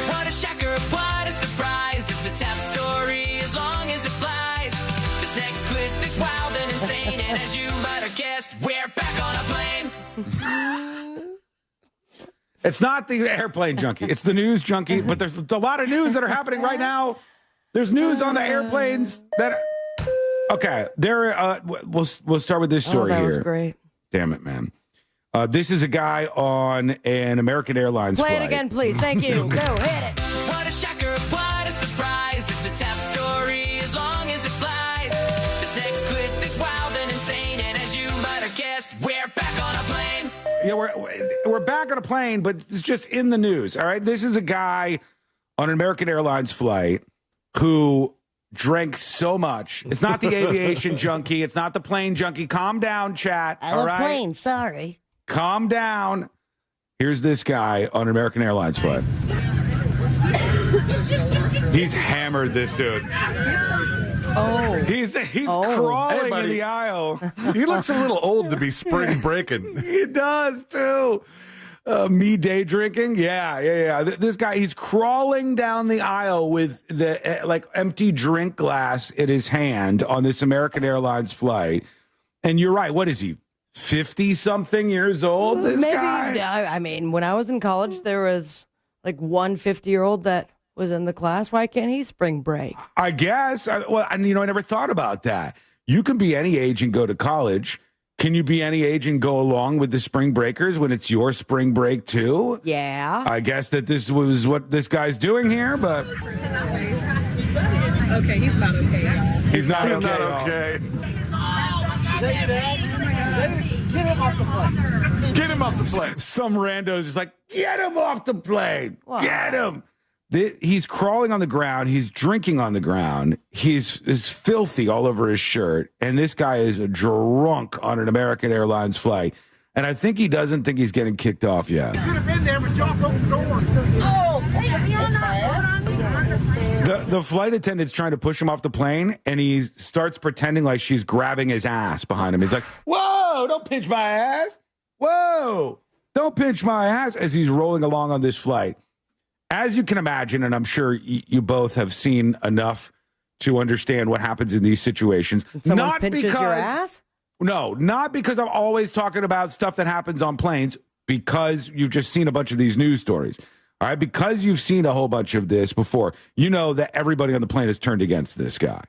Speaker 7: What a shocker, what a surprise. It's a tap story as long as it flies. This next clip is wild and insane. And as you might have guessed, we're back on a plane.
Speaker 3: It's not the airplane junkie. It's the news junkie. But there's a lot of news that are happening right now. There's news on the airplanes that. Okay, there. We'll start with this story
Speaker 15: that
Speaker 3: here.
Speaker 15: was great.
Speaker 3: Damn it, man. This is a guy on an American Airlines
Speaker 15: Play
Speaker 3: flight.
Speaker 15: it again, please. Thank you. Go, hit it.
Speaker 7: What a shocker, what a surprise. It's a tap story as long as it flies. This next clip is wild and insane. And as you might have guessed, we're back on a plane.
Speaker 3: Yeah, we're back on a plane, but it's just in the news. All right, this is a guy on an American Airlines flight who drank so much. It's not the aviation junkie. It's not the plane junkie. Calm down, chat.
Speaker 15: I
Speaker 3: all
Speaker 15: love
Speaker 3: right,
Speaker 15: planes. Sorry.
Speaker 3: calm down. Here's this guy on an American Airlines flight. He's hammered this dude.
Speaker 15: Oh.
Speaker 3: He's crawling
Speaker 19: Hey, buddy.
Speaker 3: in the aisle.
Speaker 19: He looks a little old to be spring breaking.
Speaker 3: He does too. Me day drinking? Yeah. This guy, he's crawling down the aisle with the empty drink glass in his hand on this American Airlines flight. And you're right. What is he? 50-something years old, this guy?
Speaker 15: I mean, when I was in college, there was like one 50-year-old that was in the class. Why can't he spring break?
Speaker 3: I guess. I never thought about that. You can be any age and go to college. Can you be any age and go along with the spring breakers when it's your spring break too?
Speaker 15: Yeah.
Speaker 3: I guess that this was what this guy's doing here, but...
Speaker 23: Okay, he's not okay, y'all.
Speaker 3: He's not okay.
Speaker 19: okay.
Speaker 23: Is that your dad? Get him off the plane.
Speaker 19: Get him off the plane.
Speaker 3: Some randos just like, get him off the plane.
Speaker 15: Wow.
Speaker 3: Get him. He's crawling on the ground. He's drinking on the ground. He's filthy all over his shirt. And this guy is drunk on an American Airlines flight. And I think he doesn't think he's getting kicked off yet.
Speaker 24: You could have been there, but y'all broke the doors. Oh,
Speaker 3: The flight attendant's trying to push him off the plane, and he starts pretending like she's grabbing his ass behind him. He's like, whoa, don't pinch my ass. Whoa, don't pinch my ass, as he's rolling along on this flight. As you can imagine, and I'm sure you both have seen enough to understand what happens in these situations.
Speaker 15: Someone pinches your ass?
Speaker 3: No, not because I'm always talking about stuff that happens on planes, because you've just seen a bunch of these news stories. All right, because you've seen a whole bunch of this before, you know that everybody on the plane has turned against this guy.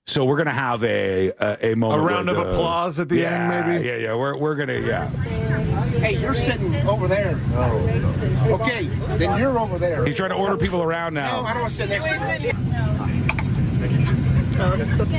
Speaker 3: So we're gonna have a moment,
Speaker 19: a round of applause at the end, maybe.
Speaker 3: Yeah. We're gonna.
Speaker 24: Hey, you're sitting over there. Oh. Okay, then you're over there.
Speaker 3: He's trying to order people around now.
Speaker 24: No, I don't want to sit next to you.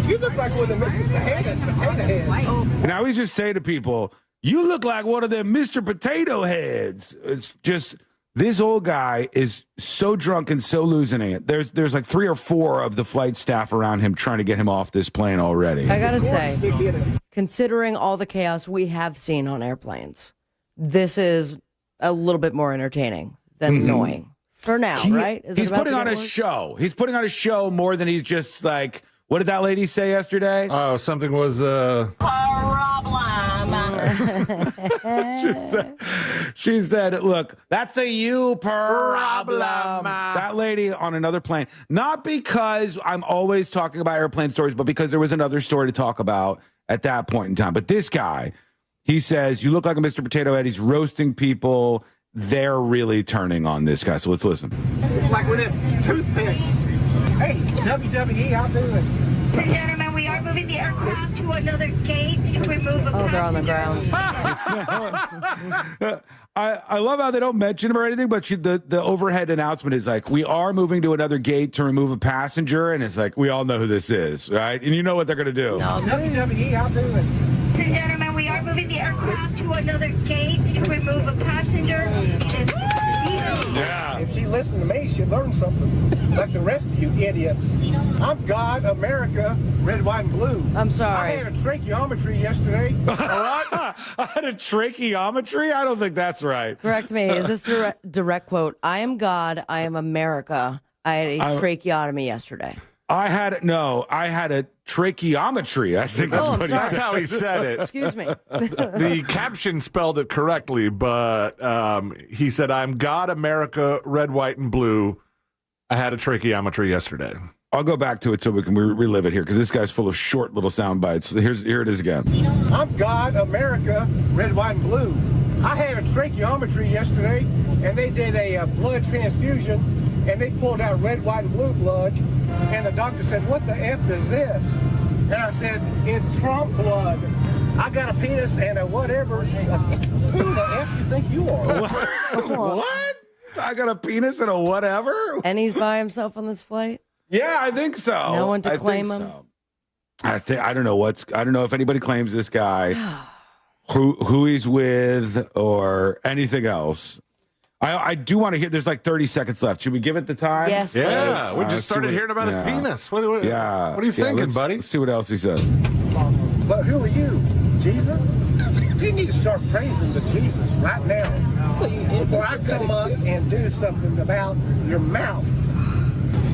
Speaker 24: You look like one of the Mr. Potato Heads.
Speaker 3: And I always just say to people, "You look like one of them Mr. Potato Heads." It's just. This old guy is so drunk and so losing it. There's like 3 or 4 of the flight staff around him trying to get him off this plane already.
Speaker 15: I gotta say, considering all the chaos we have seen on airplanes, this is a little bit more entertaining than annoying. For now, right?
Speaker 3: He's putting on a show. He's putting on a show more than he's just like, what did that lady say yesterday?
Speaker 19: Oh, something was...
Speaker 3: She said, look, that's a you problem. That lady on another plane. Not because I'm always talking about airplane stories, but because there was another story to talk about at that point in time. But this guy, he says, you look like a Mr. Potato Head. He's roasting people. They're really turning on this guy. So let's listen.
Speaker 24: It's like with them toothpicks. Hey, WWE, I'll do it.
Speaker 8: Gentlemen, we are moving the aircraft to another gate to remove a
Speaker 15: they're on the ground.
Speaker 3: I love how they don't mention him or anything, but the overhead announcement is like, we are moving to another gate to remove a passenger, and it's like, we all know who this is, right? And you know what they're going to do.
Speaker 24: No, WWE, I'll do it.
Speaker 8: Gentlemen, we are moving the aircraft to another gate to remove a passenger.
Speaker 3: Yeah.
Speaker 24: If she listened to me, she'd learn something. Like the rest of you idiots. I'm God, America, red, white, and blue.
Speaker 15: I'm sorry.
Speaker 24: I had a tracheometry yesterday.
Speaker 3: I had a tracheometry? I don't think that's right.
Speaker 15: Correct me. Is this a direct quote? I am God. I am America. I had a tracheotomy yesterday.
Speaker 3: I had a tracheometry. I think that's what he said.
Speaker 19: That's how he said it.
Speaker 15: Excuse me.
Speaker 19: The caption spelled it correctly, but he said, I'm God, America, red, white, and blue. I had a tracheometry yesterday.
Speaker 3: I'll go back to it so we can relive it here, because this guy's full of short little sound bites. Here it is again.
Speaker 24: I'm God, America, red, white, and blue. I had a tracheometry yesterday, and they did a blood transfusion, and they pulled out red, white, and blue blood, and the doctor said, what the F is this? And I said, it's Trump blood. I got a penis and a whatever. Who the F you think you are?
Speaker 3: What? I got a penis and a whatever?
Speaker 15: And he's by himself on this flight?
Speaker 3: Yeah, I think so.
Speaker 15: No one to claim him?
Speaker 3: So. I don't know if anybody claims this guy, who he's with, or anything else. I do want to hear. There's like 30 seconds left. Should we give it the time?
Speaker 15: Yes, please.
Speaker 19: Yeah, we just started hearing about his penis. What are you thinking, buddy?
Speaker 3: Let's see what else he says.
Speaker 24: But who are you? Jesus? You need to start praising the Jesus right now. Before I come up and do something about your mouth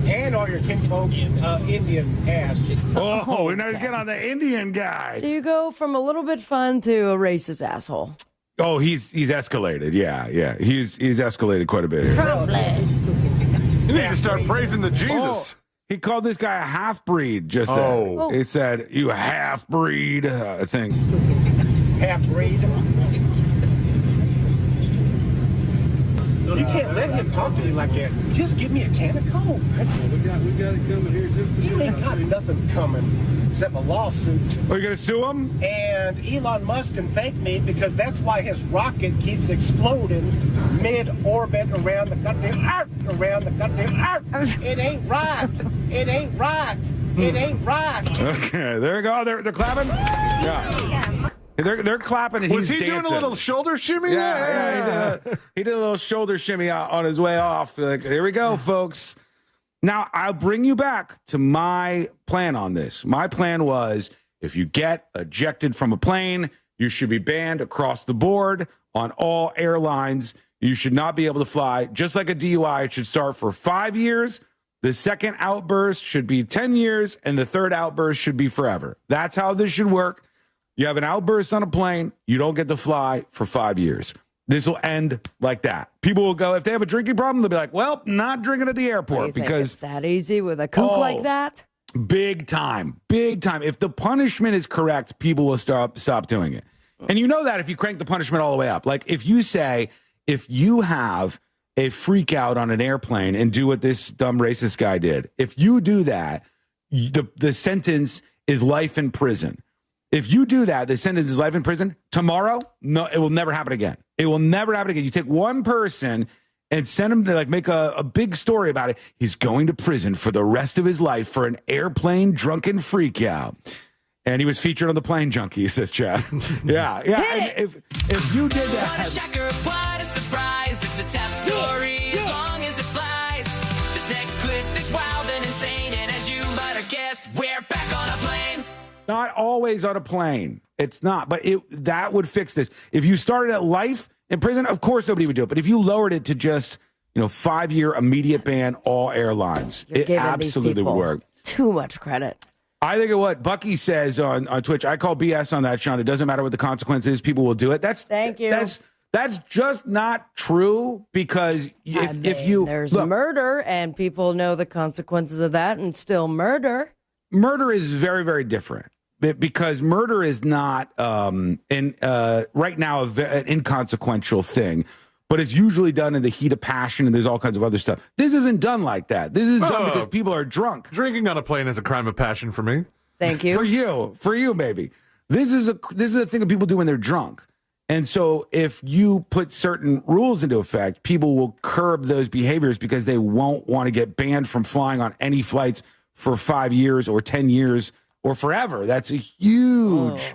Speaker 24: and all your kinfolk Indian ass.
Speaker 3: Oh, we're not getting on the Indian guy.
Speaker 15: So you go from a little bit fun to a racist asshole.
Speaker 3: Oh, he's escalated. Yeah. He's escalated quite a bit here.
Speaker 19: You need to start praising the Jesus.
Speaker 3: Oh, he called this guy a half-breed just
Speaker 19: Oh.
Speaker 3: then. He said, you half-breed, I think.
Speaker 24: Half-breed. You can't let him talk to you like that. Just give me a can of Coke.
Speaker 23: We got it coming here.
Speaker 24: You ain't got nothing coming except a lawsuit.
Speaker 3: Are you going to sue him?
Speaker 24: And Elon Musk can thank me because that's why his rocket keeps exploding mid-orbit around the country. Around the country. It ain't right. It ain't right. It ain't right.
Speaker 3: Okay, there you go. They're clapping? Yeah. They're clapping and
Speaker 19: Was
Speaker 3: he's
Speaker 19: he
Speaker 3: dancing.
Speaker 19: doing a little shoulder shimmy?
Speaker 3: Yeah, he did a little shoulder shimmy on his way off. Like, here we go, folks. Now, I'll bring you back to my plan on this. My plan was if you get ejected from a plane, you should be banned across the board on all airlines. You should not be able to fly. Just like a DUI, it should start for 5 years. The second outburst should be 10 years, and the third outburst should be forever. That's how this should work. You have an outburst on a plane, you don't get to fly for 5 years. This will end like that. People will go, if they have a drinking problem, they'll be like, well, not drinking at the airport because
Speaker 15: it's that easy with a kook like that?
Speaker 3: Big time. If the punishment is correct, people will stop doing it. And you know that if you crank the punishment all the way up. Like if you say, if you have a freak out on an airplane and do what this dumb racist guy did, if you do that, the sentence is life in prison. If you do that, the sentence is life in prison. Tomorrow, no, it will never happen again. It will never happen again. You take one person and send him to make a big story about it. He's going to prison for the rest of his life for an airplane drunken freak out. And he was featured on the Plane Junkie, says Chad. Yeah. And if you did that.
Speaker 7: What a shocker, what a surprise. It's a top story as long as it flies. This next clip is wild and insane. And as you might have guessed, we're back on a plane.
Speaker 3: Not always on a plane. It's not. But that would fix this. If you started at life in prison, of course nobody would do it. But if you lowered it to just 5-year immediate ban all airlines, it absolutely would work.
Speaker 15: Too much credit.
Speaker 3: I think of what Bucky says on Twitch. I call BS on that, Sean. It doesn't matter what the consequence is. People will do it.
Speaker 15: Thank you.
Speaker 3: That's just not true because
Speaker 15: there's murder and people know the consequences of that and still murder.
Speaker 3: Murder is very, very different because murder is not right now an inconsequential thing. But it's usually done in the heat of passion, and there's all kinds of other stuff. This isn't done like that. This is done because people are drunk.
Speaker 19: Drinking on a plane is a crime of passion for me.
Speaker 15: Thank you.
Speaker 3: For you, maybe. This is a thing that people do when they're drunk. And so if you put certain rules into effect, people will curb those behaviors because they won't want to get banned from flying on any flights for 5 years or 10 years or forever. That's a huge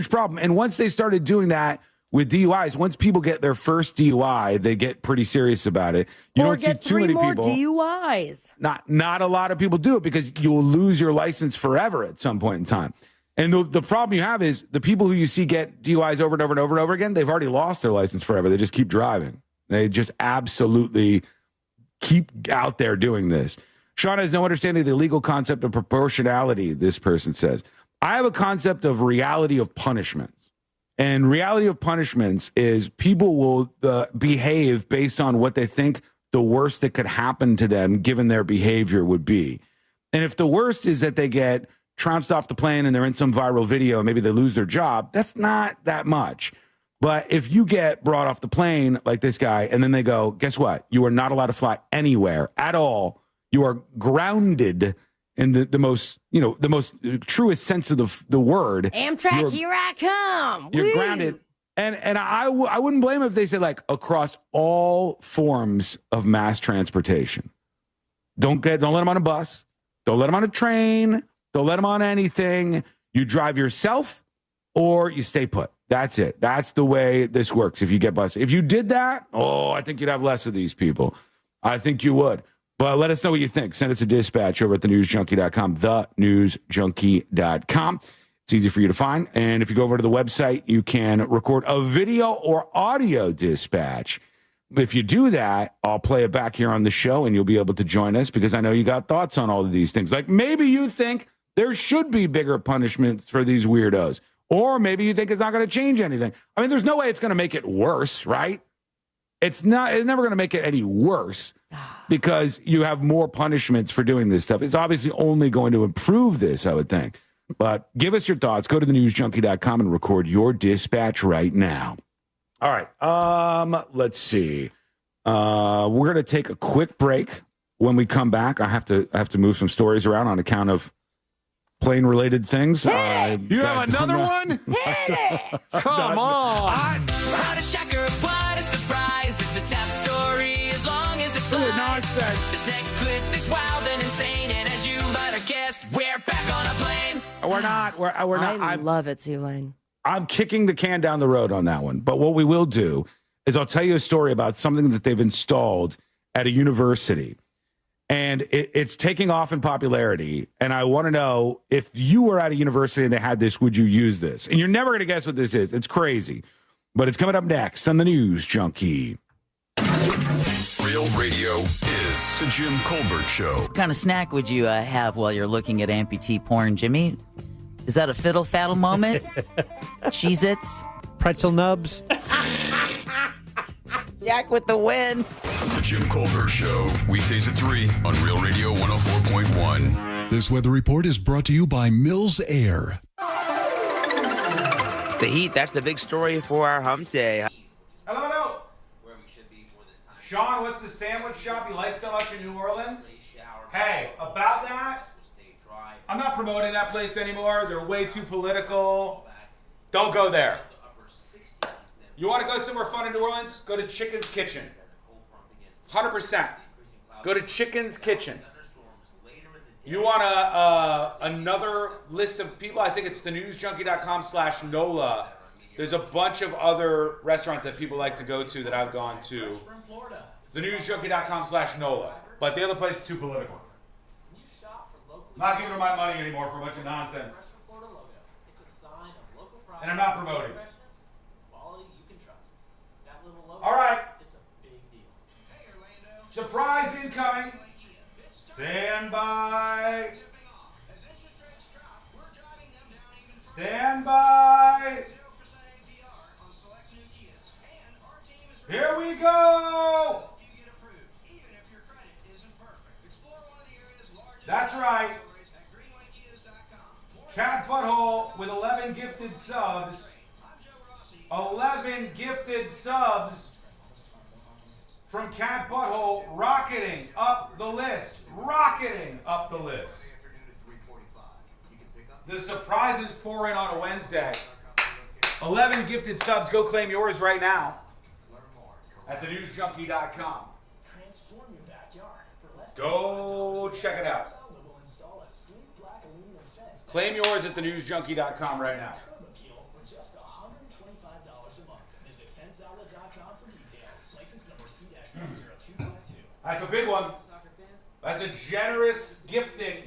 Speaker 3: problem. And once they started doing that, with DUIs, once people get their first DUI, they get pretty serious about it. You
Speaker 15: or
Speaker 3: don't
Speaker 15: get
Speaker 3: see too many
Speaker 15: more
Speaker 3: people.
Speaker 15: DUIs.
Speaker 3: Not a lot of people do it because you will lose your license forever at some point in time. And the problem you have is the people who you see get DUIs over and over and over and over again, they've already lost their license forever. They just keep driving. They just absolutely keep out there doing this. Sean has no understanding of the legal concept of proportionality, this person says. I have a concept of reality of punishment. And reality of punishments is people will behave based on what they think the worst that could happen to them given their behavior would be. And if the worst is that they get trounced off the plane and they're in some viral video and maybe they lose their job, that's not that much. But if you get brought off the plane like this guy and then they go, guess what? You are not allowed to fly anywhere at all. You are grounded in the most truest sense of the word.
Speaker 15: Amtrak, here I come.
Speaker 3: You're
Speaker 15: Woo.
Speaker 3: grounded. And I wouldn't blame them if they said, across all forms of mass transportation. Don't let them on a bus. Don't let them on a train. Don't let them on anything. You drive yourself or you stay put. That's it. That's the way this works if you get busted. If you did that, I think you'd have less of these people. I think you would. But let us know what you think. Send us a dispatch over at thenewsjunkie.com, thenewsjunkie.com. It's easy for you to find. And if you go over to the website, you can record a video or audio dispatch. If you do that, I'll play it back here on the show, and you'll be able to join us because I know you got thoughts on all of these things. Like maybe you think there should be bigger punishments for these weirdos. Or maybe you think it's not going to change anything. I mean, there's no way it's going to make it worse, right? It's never going to make it any worse because you have more punishments for doing this stuff. It's obviously only going to improve this, I would think. But give us your thoughts. Go to thenewsjunkie.com and record your dispatch right now. All right. Let's see. We're going to take a quick break. When we come back, I have to move some stories around on account of plane-related things.
Speaker 19: You have another one? Come on.
Speaker 7: What a shocker, what a surprise. It's a top story as long as it flies. This next clip is wild and insane. And as you might have guessed, we're back on a plane.
Speaker 3: We're not.
Speaker 15: I love it, Tulane.
Speaker 3: I'm kicking the can down the road on that one. But what we will do is I'll tell you a story about something that they've installed at a university. And it's taking off in popularity. And I want to know, if you were at a university and they had this, would you use this? And you're never going to guess what this is. It's crazy. But it's coming up next on the News Junkie.
Speaker 4: Real radio is the Jim Colbert Show.
Speaker 9: What kind of snack would you have while you're looking at amputee porn, Jimmy? Is that a fiddle-faddle moment? Cheez-Its?
Speaker 14: Pretzel nubs?
Speaker 9: Jack with the win.
Speaker 4: The Jim Colbert Show, weekdays at 3 on Real Radio 104.1.
Speaker 10: This weather report is brought to you by Mills Air.
Speaker 11: The heat, that's the big story for our hump day.
Speaker 3: Hello. Sean, what's the sandwich shop you like so much in New Orleans? Hey, about that, I'm not promoting that place anymore. They're way too political. Don't go there. You want to go somewhere fun in New Orleans? Go to Chicken's Kitchen. 100%. Go to Chicken's Kitchen. You want another list of people? I think it's thenewsjunkie.com/NOLA. There's a bunch of other restaurants that people like to go to that I've gone to. Thenewsjunkie.com/NOLA. But the other place is too political. I'm not giving her my money anymore for a bunch of nonsense. And I'm not promoting. All right. Surprise incoming. Stand by. Stand by. Here we go. That's right. Cat Butthole with 11 gifted subs. 11 gifted subs from Cat Butthole, rocketing up the list. Rocketing up the list. The surprises pour in on a Wednesday. 11 gifted subs. Go claim yours right now at thenewsjunkie.com. Go check it out. Claim yours at thenewsjunkie.com right now. That's a big one. That's a generous gifting.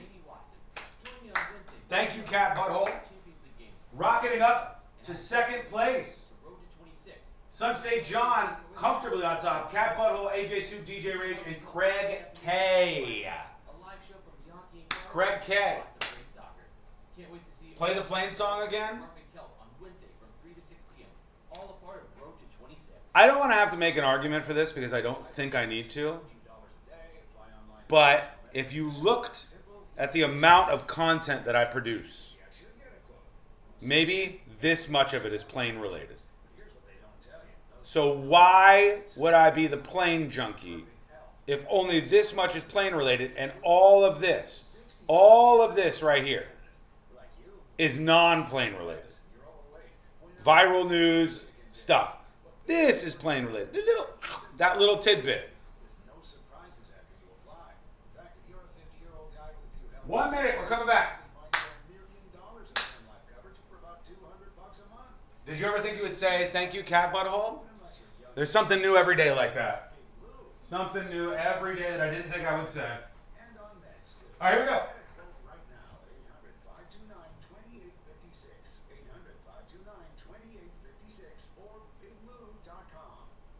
Speaker 3: Thank you, Cat Butthole. Rocketing up to second place. Some say John comfortably on top. Cat Butthole, AJ Soup, DJ Rage, and Craig K. Craig K. Play the plane song again. I don't want to have to make an argument for this because I don't think I need to. But if you looked at the amount of content that I produce, maybe this much of it is plane related. So why would I be the plane junkie if only this much is plane related and all of this right here is non-plane related? Viral news stuff. This is plane related. That little tidbit. 1 minute, we're coming back. Did you ever think you would say, thank you, Cat Butthole? There's something new every day like that. Something new every day that I didn't think I would say. All right, here we go.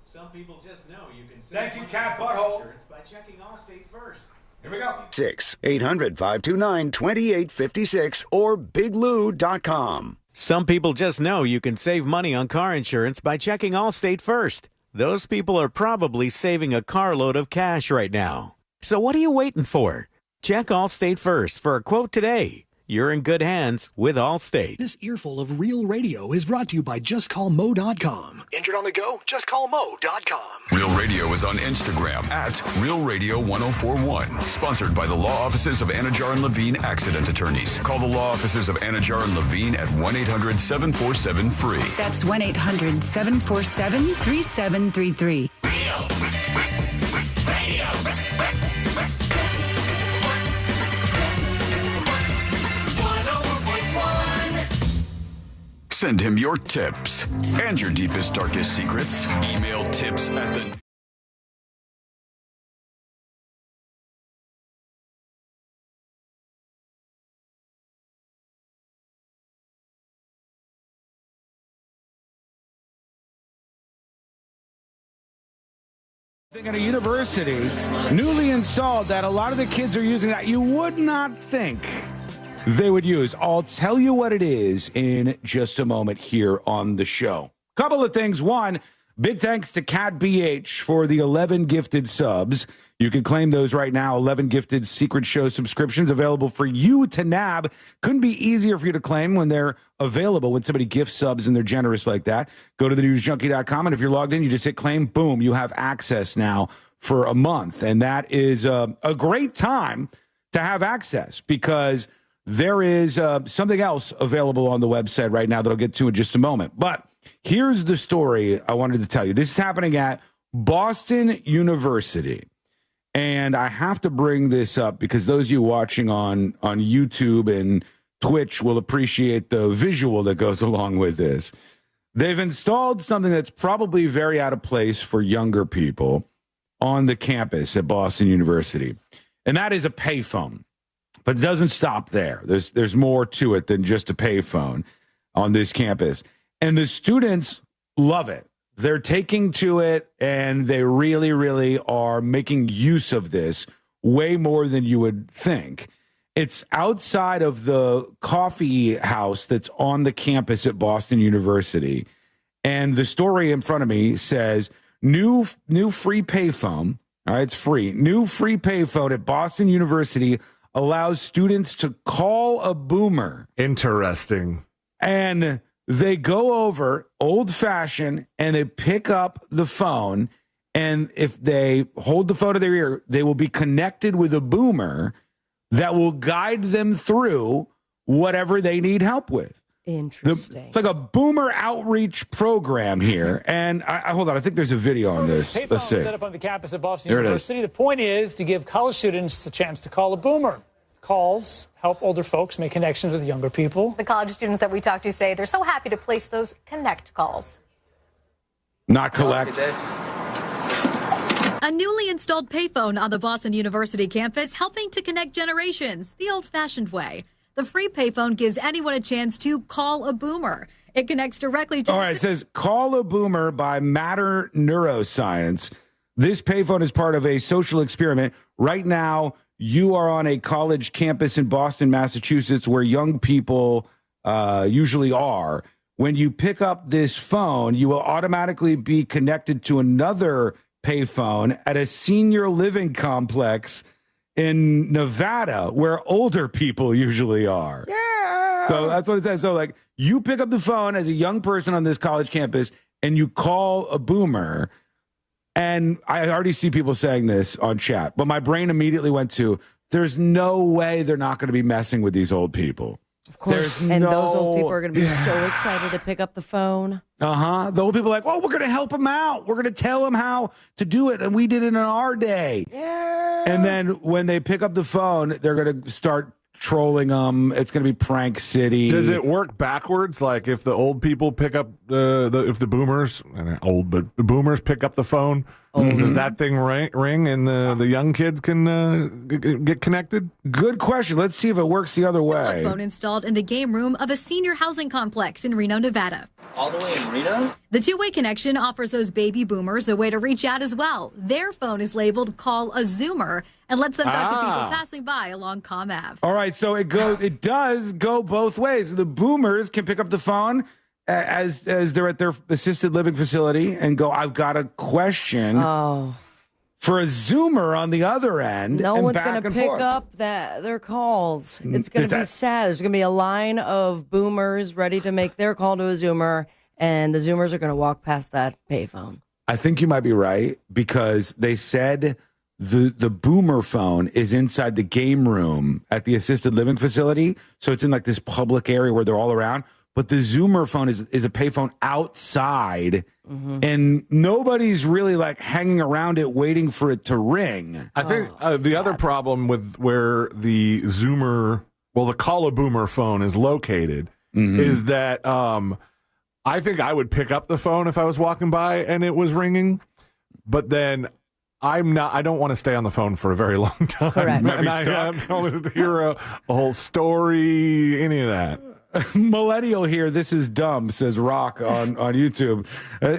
Speaker 22: Some people just know you can
Speaker 3: Thank you, Cat Butthole.
Speaker 22: by checking Allstate first.
Speaker 3: Here we go.
Speaker 12: 800-529-2856 or biglou.com.
Speaker 13: Some people just know you can save money on car insurance by checking Allstate first. Those people are probably saving a carload of cash right now. So what are you waiting for? Check Allstate first for a quote today. You're in good hands with Allstate.
Speaker 16: This earful of real radio is brought to you by JustCallMo.com. Injured on the go? JustCallMo.com.
Speaker 4: Real Radio is on Instagram at Real Radio 1041. Sponsored by the law offices of Anajar and Levine Accident Attorneys. Call the law offices of Anajar and Levine at 1-800-747-FREE.
Speaker 17: That's 1-800-747-3733.
Speaker 4: Send him your tips and your deepest, darkest secrets. Email tips at the...
Speaker 3: At a university, newly installed, that a lot of the kids are using that you would not think they would use. I'll tell you what it is in just a moment here on the show. Couple of things. One, big thanks to Cat BH for the 11 gifted subs. You can claim those right now. 11 gifted Secret Show subscriptions available for you to nab. Couldn't be easier for you to claim when they're available, when somebody gifts subs and they're generous like that. Go to thenewsjunkie.com, and if you're logged in, you just hit claim. Boom, you have access now for a month. And that is a great time to have access, because there is something else available on the website right now that I'll get to in just a moment. But here's the story I wanted to tell you. This is happening at Boston University. And I have to bring this up because those of you watching on YouTube and Twitch will appreciate the visual that goes along with this. They've installed something that's probably very out of place for younger people on the campus at Boston University. And that is a payphone. But it doesn't stop there. There's more to it than just a payphone on this campus. And the students love it. They're taking to it, and they really, really are making use of this way more than you would think. It's outside of the coffee house that's on the campus at Boston University. And the story in front of me says, new free payphone. All right, it's free. New free payphone at Boston University allows students to call a boomer.
Speaker 19: Interesting.
Speaker 3: And they go over old-fashioned, and they pick up the phone, and if they hold the phone to their ear, they will be connected with a boomer that will guide them through whatever they need help with.
Speaker 15: Interesting.
Speaker 3: It's like a boomer outreach program here. And I hold on, I think there's a video on this. Let's see.
Speaker 25: Set up on the campus of Boston
Speaker 3: There
Speaker 25: University. The point is to give college students a chance to call a boomer. Calls help older folks make connections with younger people.
Speaker 26: The college students that we talked to say they're so happy to place those connect calls.
Speaker 3: Not collect.
Speaker 27: A newly installed payphone on the Boston University campus, helping to connect generations the old-fashioned way. The free payphone gives anyone a chance to call a boomer. It connects directly to...
Speaker 3: All right, it says, call a boomer by Matter Neuroscience. This payphone is part of a social experiment. Right now, you are on a college campus in Boston, Massachusetts, where young people usually are. When you pick up this phone, you will automatically be connected to another payphone at a senior living complex in Nevada, where older people usually are. Yeah. So that's what it says. So, like, you pick up the phone as a young person on this college campus, and you call a boomer. And I already see people saying this on chat, but my brain immediately went to, there's no way they're not going to be messing with these old people.
Speaker 15: Of course. Those old people are going to be so excited to pick up the phone.
Speaker 3: Uh-huh. The old people are like, well, we're going to help them out. We're going to tell them how to do it. And we did it in our day. Yeah. And then when they pick up the phone, they're going to start trolling them. It's going to be prank city.
Speaker 19: Does it work backwards? Like if the old people pick up if the boomers, old, but the boomers pick up the phone, does that thing ring and the young kids can get connected?
Speaker 3: Good question. Let's see if it works the other way.
Speaker 27: Phone installed in the game room of a senior housing complex in Reno, Nevada.
Speaker 28: All the way in Reno?
Speaker 27: The two-way connection offers those baby boomers a way to reach out as well. Their phone is labeled Call a Zoomer and lets them talk to people passing by along Com Ave.
Speaker 3: All right, so it does go both ways. The boomers can pick up the phone as they're at their assisted living facility and go, I've got a question for a Zoomer on the other end.
Speaker 15: No one's going to pick up their calls. It's going to be sad. There's going to be a line of boomers ready to make their call to a Zoomer, and the Zoomers are going to walk past that payphone.
Speaker 3: I think you might be right, because they said the boomer phone is inside the game room at the assisted living facility. So it's in like this public area where they're all around. But the Zoomer phone is a payphone outside, and nobody's really like hanging around it waiting for it to ring.
Speaker 19: I think the other problem with where the Zoomer, the Call a Boomer phone is located is that I think I would pick up the phone if I was walking by and it was ringing, but then I don't want to stay on the phone for a very long time.
Speaker 15: Correct.
Speaker 19: And I don't want to hear a whole story, any of that.
Speaker 3: Millennial here, this is dumb, says Rock on YouTube.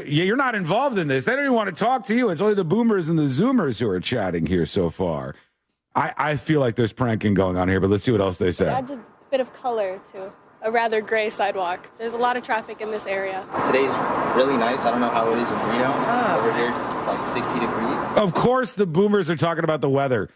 Speaker 3: You're not involved in this. They don't even want to talk to you. It's only the boomers and the Zoomers who are chatting here so far. I feel like there's pranking going on here, but let's see what else they say.
Speaker 1: It adds a bit of color to a rather gray sidewalk. There's a lot of traffic in this area.
Speaker 2: Today's really nice. I don't know how it is in Reno. Over here it's like 60 degrees.
Speaker 3: Of course the boomers are talking about the weather.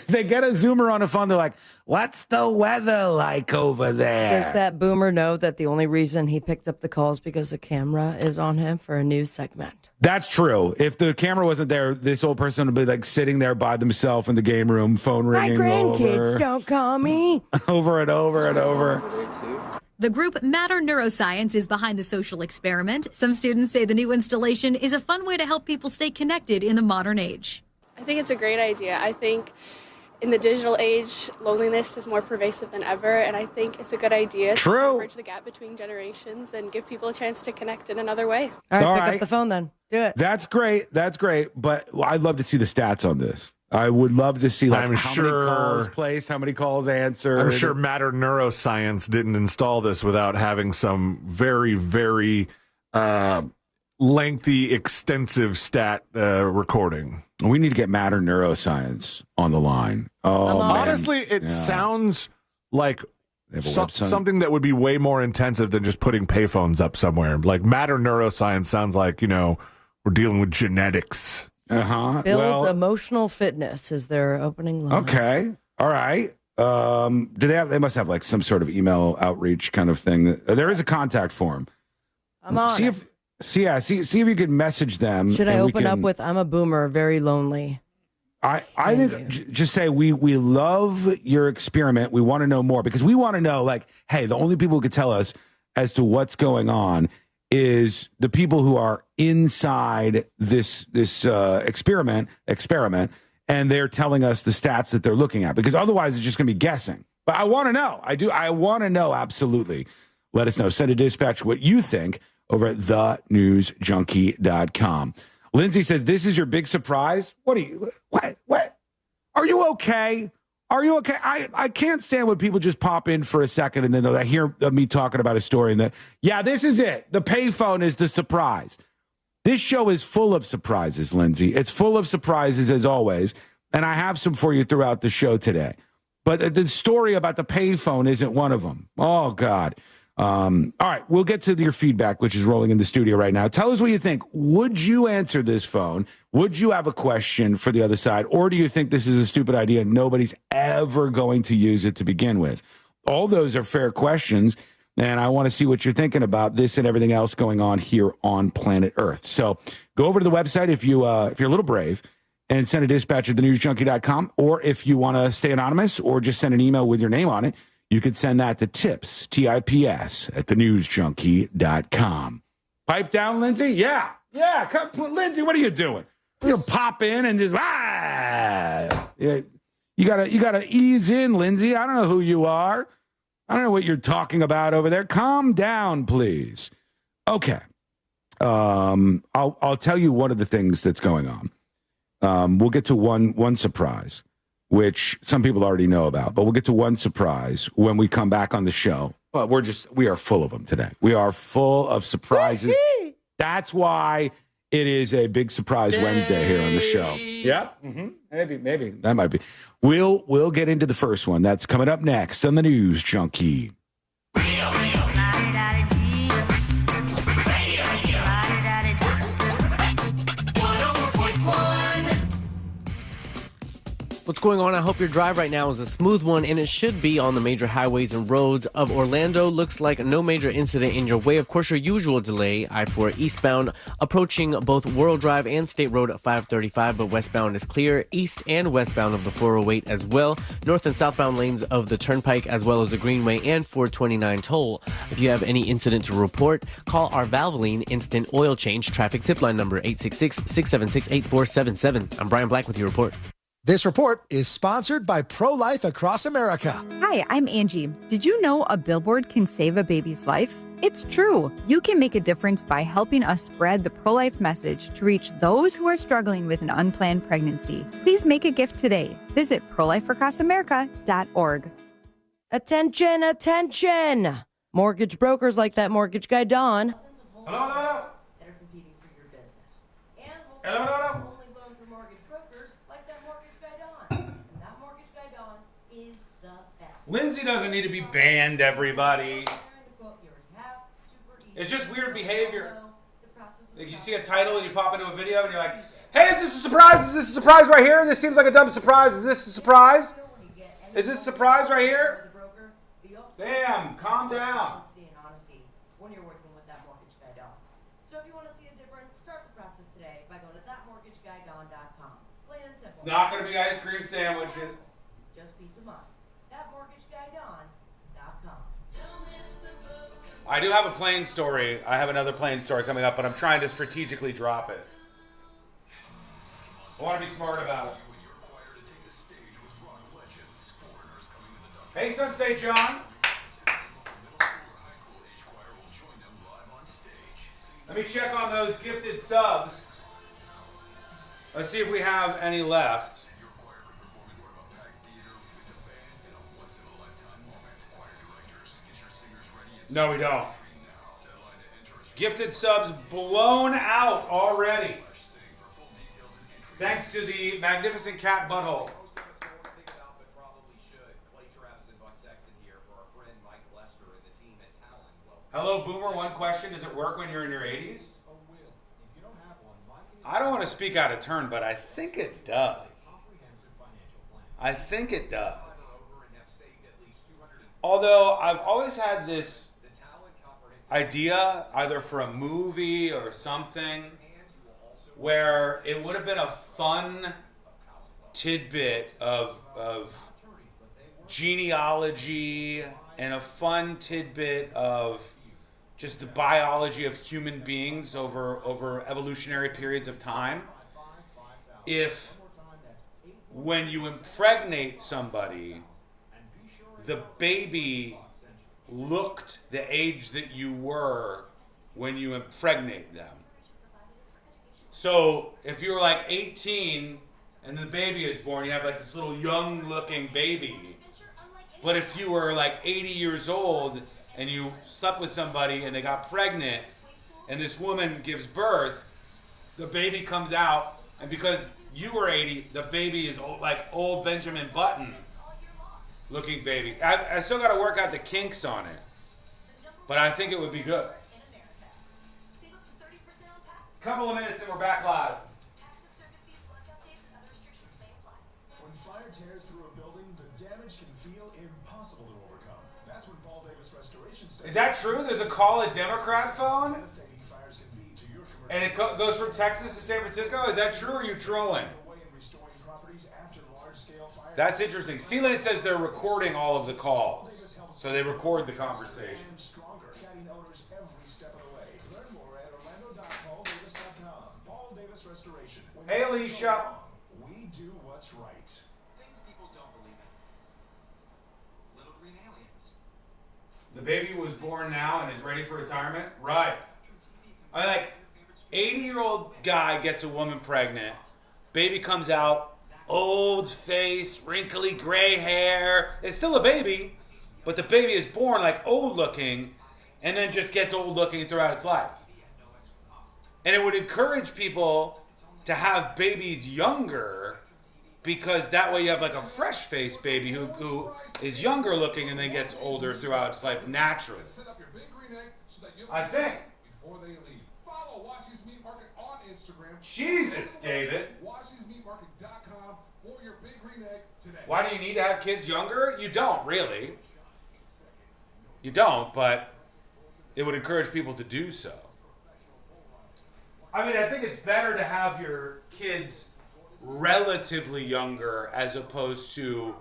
Speaker 3: They get a Zoomer on the phone. They're like, what's the weather like over there?
Speaker 15: Does that boomer know that the only reason he picked up the call is because the camera is on him for a news segment?
Speaker 3: That's true. If the camera wasn't there, this old person would be like sitting there by themselves in the game room, phone ringing.
Speaker 15: My grandkids don't call me.
Speaker 3: Over and over and over.
Speaker 27: The group Matter Neuroscience is behind the social experiment. Some students say the new installation is a fun way to help people stay connected in the modern age.
Speaker 1: I think it's a great idea. I think in the digital age, loneliness is more pervasive than ever, and I think it's a good idea to bridge the gap between generations and give people a chance to connect in another way.
Speaker 15: All right, pick up the phone then. Do it.
Speaker 3: That's great. That's great. But I'd love to see the stats on this. I would love to see many calls placed, how many calls answered.
Speaker 19: I'm sure Matter Neuroscience didn't install this without having some very, very lengthy, extensive stat recording.
Speaker 3: We need to get Matter Neuroscience on the line. Oh, man.
Speaker 19: Honestly, it sounds like something that would be way more intensive than just putting payphones up somewhere. Like Matter Neuroscience sounds like, we're dealing with genetics.
Speaker 15: Build emotional fitness is their opening line.
Speaker 3: Okay. All right. Do they must have like some sort of email outreach kind of thing. There is a contact form.
Speaker 15: I'm on
Speaker 3: see if you could message them.
Speaker 15: Should I open up with, I'm a boomer, very lonely?
Speaker 3: I think just say we love your experiment. We want to know more, because we want to know, like, hey, the only people who could tell us as to what's going on is the people who are inside this experiment, and they're telling us the stats that they're looking at, because otherwise it's just going to be guessing. But I want to know. I want to know, absolutely. Let us know. Send a dispatch what you think over at thenewsjunkie.com. Lindsay says, this is your big surprise? What? Are you okay? Are you okay? I can't stand when people just pop in for a second and then they'll hear me talking about a story and this is it. The payphone is the surprise. This show is full of surprises, Lindsay. It's full of surprises as always. And I have some for you throughout the show today. But the story about the payphone isn't one of them. Oh, God. All right, we'll get to your feedback, which is rolling in the studio right now. Tell us what you think. Would you answer this phone? Would you have a question for the other side? Or do you think this is a stupid idea and nobody's ever going to use it to begin with? All those are fair questions, and I want to see what you're thinking about this and everything else going on here on planet Earth. So go over to the website if you're a little brave and send a dispatch at thenewsjunkie.com, or if you want to stay anonymous or just send an email with your name on it, you could send that to tips, T-I-P-S, at thenewsjunkie.com. Pipe down, Lindsay? Yeah. Come, Lindsay, what are you doing? You're pop in and just, Yeah. You gotta ease in, Lindsay. I don't know who you are. I don't know what you're talking about over there. Calm down, please. Okay. I'll tell you one of the things that's going on. We'll get to one surprise, which some people already know about, but we'll get to one surprise when we come back on the show. But we are full of them today. We are full of surprises. That's why it is a big surprise Wednesday here on the show. Yep. Maybe. That might be. We'll get into the first one. That's coming up next on the News Junkie.
Speaker 5: What's going on? I hope your drive right now is a smooth one, and it should be on the major highways and roads of Orlando. Looks like no major incident in your way. Of course, your usual delay, I-4 eastbound, approaching both World Drive and State Road at 535, but westbound is clear. East and westbound of the 408 as well. North and southbound lanes of the Turnpike, as well as the Greenway and 429 toll. If you have any incident to report, call our Valvoline Instant Oil Change traffic tip line number 866-676-8477. I'm Brian Black with your report.
Speaker 6: This report is sponsored by Pro-Life Across America.
Speaker 8: Hi, I'm Angie. Did you know a billboard can save a baby's life? It's true. You can make a difference by helping us spread the pro-life message to reach those who are struggling with an unplanned pregnancy. Please make a gift today. Visit prolifeacrossamerica.org.
Speaker 15: Attention, attention! Mortgage brokers like that mortgage guy, Don.
Speaker 3: Hello.
Speaker 15: That are competing for your business. And
Speaker 3: Hello.
Speaker 15: only loan through mortgage brokers like that mortgage guy, Don. And that mortgage guy, Don, is the best.
Speaker 3: Lindsay doesn't need to be banned, everybody. It's just weird behavior. Like you see a title and you pop into a video and you're like, hey, is this a surprise? Is this a surprise right here? This seems like a dumb surprise. Is this a surprise? Is this a surprise right here? Bam, calm down.
Speaker 15: When you're working with that mortgage guy, Don. So if you want to see a difference, start the process today by going to thatmortgageguyDon.com. Plain and simple.
Speaker 3: It's not going to be ice cream sandwiches.
Speaker 15: Just peace of mind. ThatmortgageguyDon.com.
Speaker 3: I do have a plane story. I have another plane story coming up, but I'm trying to strategically drop it. I want to be smart about it. Hey, Sunday, John. Let me check on those gifted subs. Let's see if we have any left. No, we don't. Gifted subs blown out already. Thanks to the magnificent cat butthole. Hello, Boomer. One question. Does it work when you're in your 80s? I don't want to speak out of turn, but I think it does. I think it does. Although I've always had this idea, either for a movie or something, where it would have been a fun tidbit of genealogy and a fun tidbit of just the biology of human beings over evolutionary periods of time. If when you impregnate somebody, the baby looked the age that you were when you impregnate them. So if you were like 18 and the baby is born, you have like this little young looking baby. But if you were like 80 years old and you slept with somebody and they got pregnant and this woman gives birth, the baby comes out, and because you were 80, the baby is old, like old Benjamin Button looking baby. I still got to work out the kinks on it, but I think it would be good. Couple of minutes and we're back live.
Speaker 16: When fire tears through a building, the damage can feel impossible to overcome. That's when Paul Davis Restoration
Speaker 3: Is that true? There's a call a Democrat phone? And it goes from Texas to San Francisco? Is that true, or are you trolling? That's interesting. Sealand says they're recording all of the calls. So they record the conversation. Hey, Alicia.
Speaker 16: We do what's right.
Speaker 22: Things people don't believe in. Little green aliens.
Speaker 3: The baby was born now and is ready for retirement? Right. I like 80-year-old guy gets a woman pregnant. Baby comes out, old face, wrinkly gray hair. It's still a baby, but the baby is born like old looking and then just gets old looking throughout its life. And it would encourage people to have babies younger, because that way you have like a fresh-faced baby who is younger looking and then gets older throughout its life naturally. I think.
Speaker 7: Before they leave, follow Washi's Meat Market on Instagram.
Speaker 3: Jesus, David.
Speaker 7: Washi'sMeatMarket.com for your big green egg today.
Speaker 3: Why do you need to have kids younger? You don't, really. You don't, but it would encourage people to do so. I mean, I think it's better to have your kids relatively younger as opposed to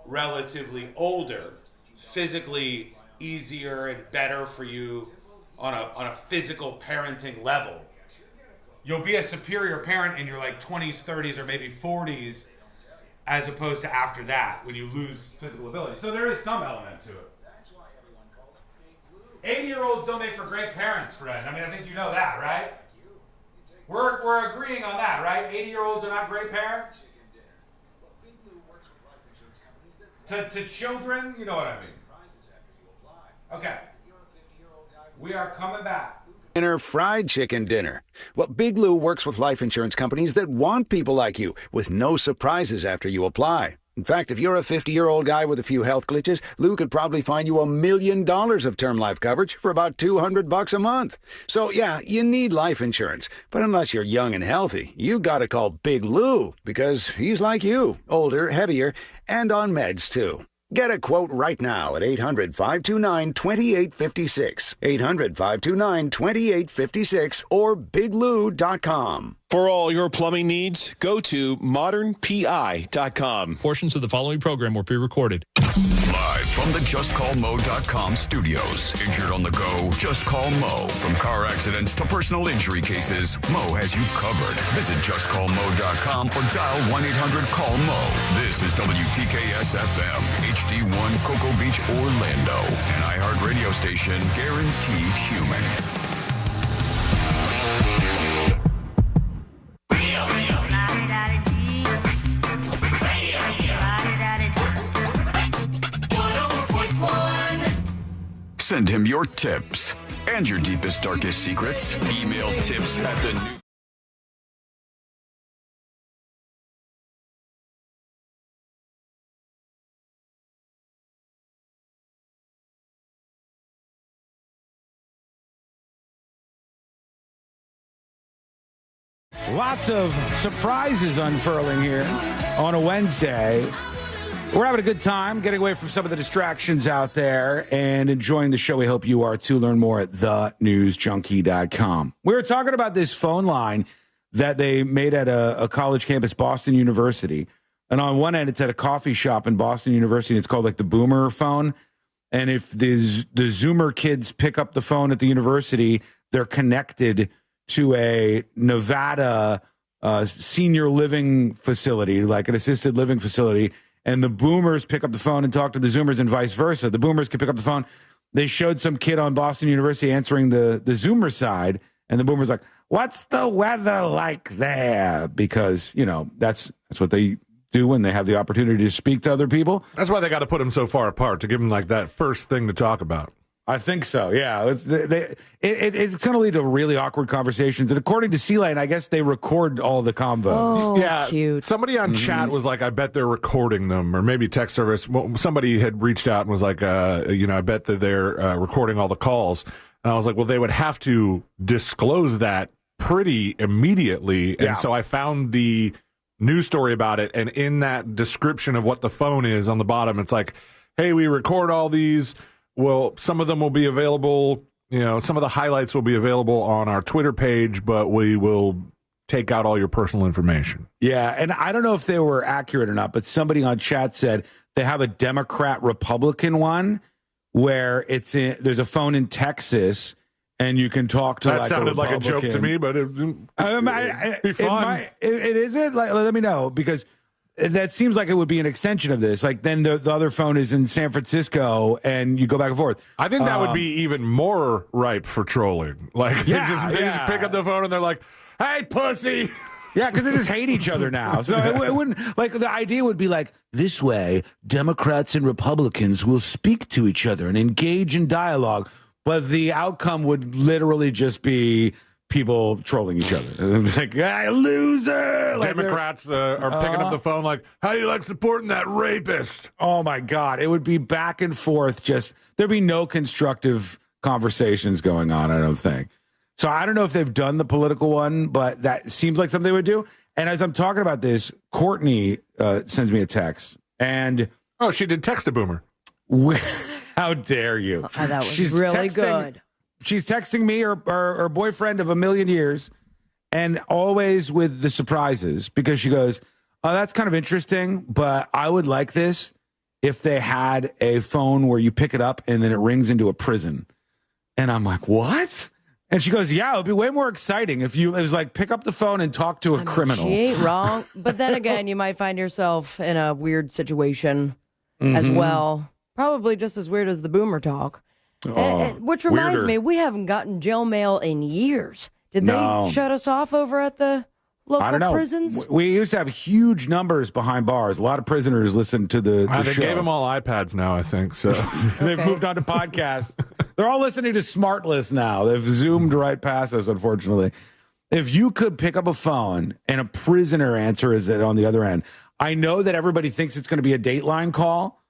Speaker 3: relatively older. Physically easier and better for you on a physical parenting level. You'll be a superior parent in your like 20s, 30s, or maybe 40s, as opposed to after that when you lose physical ability. So there is some element to it. 80-year-olds don't make for great parents, Fred. I mean, I think you know that, right? We're agreeing on that, right? 80-year-olds are not great parents? To children, you know what I mean. Okay. We are coming back.
Speaker 12: Dinner, fried chicken dinner. Well, Big Lou works with life insurance companies that want people like you, with no surprises after you apply. In fact, if you're a 50-year-old guy with a few health glitches, Lou could probably find you $1 million of term life coverage for about $200 a month. So, yeah, you need life insurance. But unless you're young and healthy, you gotta call Big Lou, because he's like you, older, heavier, and on meds, too. Get a quote right now at 800-529-2856. 800-529-2856 or biglou.com.
Speaker 17: For all your plumbing needs, go to modernpi.com.
Speaker 18: Portions of the following program were pre-recorded.
Speaker 4: Live from the JustCallMo.com studios. Injured on the go? Just call Mo. From car accidents to personal injury cases, Mo has you covered. Visit JustCallMo.com or dial 1-800-CALL-MO. This is WTKS-FM, HD1 Cocoa Beach, Orlando. An iHeart radio station guaranteed human. Send him your tips and your deepest, darkest secrets. Email tips at the new.
Speaker 3: Lots of surprises unfurling here on a Wednesday. We're having a good time getting away from some of the distractions out there and enjoying the show. We hope you are too. Learn more at thenewsjunkie.com. We were talking about this phone line that they made at a college campus, Boston University. And on one end, it's at a coffee shop in Boston University. And it's called like the Boomer phone. And if the Zoomer kids pick up the phone at the university, they're connected to a Nevada senior living facility, like an assisted living facility. And the Boomers pick up the phone and talk to the Zoomers and vice versa. The Boomers can pick up the phone. They showed some kid on Boston University answering the Zoomer side. And the Boomer's like, what's the weather like there? Because, you know, that's what they do when they have the opportunity to speak to other people.
Speaker 19: That's why they got to put them so far apart, to give them like that first thing to talk about.
Speaker 3: I think so, yeah. It's going to lead to really awkward conversations. And according to C-Lane, I guess they record all the convos.
Speaker 15: Oh,
Speaker 19: yeah,
Speaker 15: cute.
Speaker 19: Somebody on chat was like, I bet they're recording them, or maybe text service. Well, somebody had reached out and was like, I bet that they're recording all the calls. And I was like, well, they would have to disclose that pretty immediately.
Speaker 3: Yeah.
Speaker 19: And so I found the news story about it. And in that description of what the phone is on the bottom, it's like, hey, we record all these. Well, some of them will be available, some of the highlights will be available on our Twitter page, but we will take out all your personal information.
Speaker 3: Yeah, and I don't know if they were accurate or not, but somebody on chat said they have a Democrat-Republican one where there's a phone in Texas and you can talk to
Speaker 19: that
Speaker 3: like
Speaker 19: sounded
Speaker 3: a
Speaker 19: like a joke to me, but it'd be fun.
Speaker 3: It is it? Like, let me know, because that seems like it would be an extension of this. Like, then the other phone is in San Francisco, and you go back and forth.
Speaker 19: I think that would be even more ripe for trolling. Like, they just pick up the phone and they're like, "Hey, pussy."
Speaker 3: Yeah, because they just hate each other now. So it wouldn't, like, the idea would be like, this way, Democrats and Republicans will speak to each other and engage in dialogue. But the outcome would literally just be people trolling each other. It's like, loser. Like
Speaker 19: Democrats are picking up the phone like, how do you like supporting that rapist?
Speaker 3: Oh, my God. It would be back and forth. There'd be no constructive conversations going on, I don't think. So I don't know if they've done the political one, but that seems like something they would do. And as I'm talking about this, Courtney sends me a text. And
Speaker 19: she did text a boomer.
Speaker 3: How dare you?
Speaker 15: That was really good.
Speaker 3: She's texting me her boyfriend of a million years, and always with the surprises, because she goes, oh, that's kind of interesting, but I would like this if they had a phone where you pick it up and then it rings into a prison. And I'm like, what? And she goes, yeah, it would be way more exciting if it was like pick up the phone and talk to a criminal.
Speaker 15: She ain't wrong. But then again, you might find yourself in a weird situation as well. Probably just as weird as the boomer talk. Which reminds me, we haven't gotten jail mail in years. Did they shut us off over at the local
Speaker 3: I don't know.
Speaker 15: prisons?
Speaker 3: We used to have huge numbers behind bars. A lot of prisoners listen to the
Speaker 19: They
Speaker 3: show.
Speaker 19: gave them all iPads now, I think. So
Speaker 3: They've moved on to podcasts. They're all listening to Smartlist now. They've zoomed right past us, unfortunately. If you could pick up a phone and a prisoner answers it on the other end, I know that everybody thinks it's going to be a Dateline call,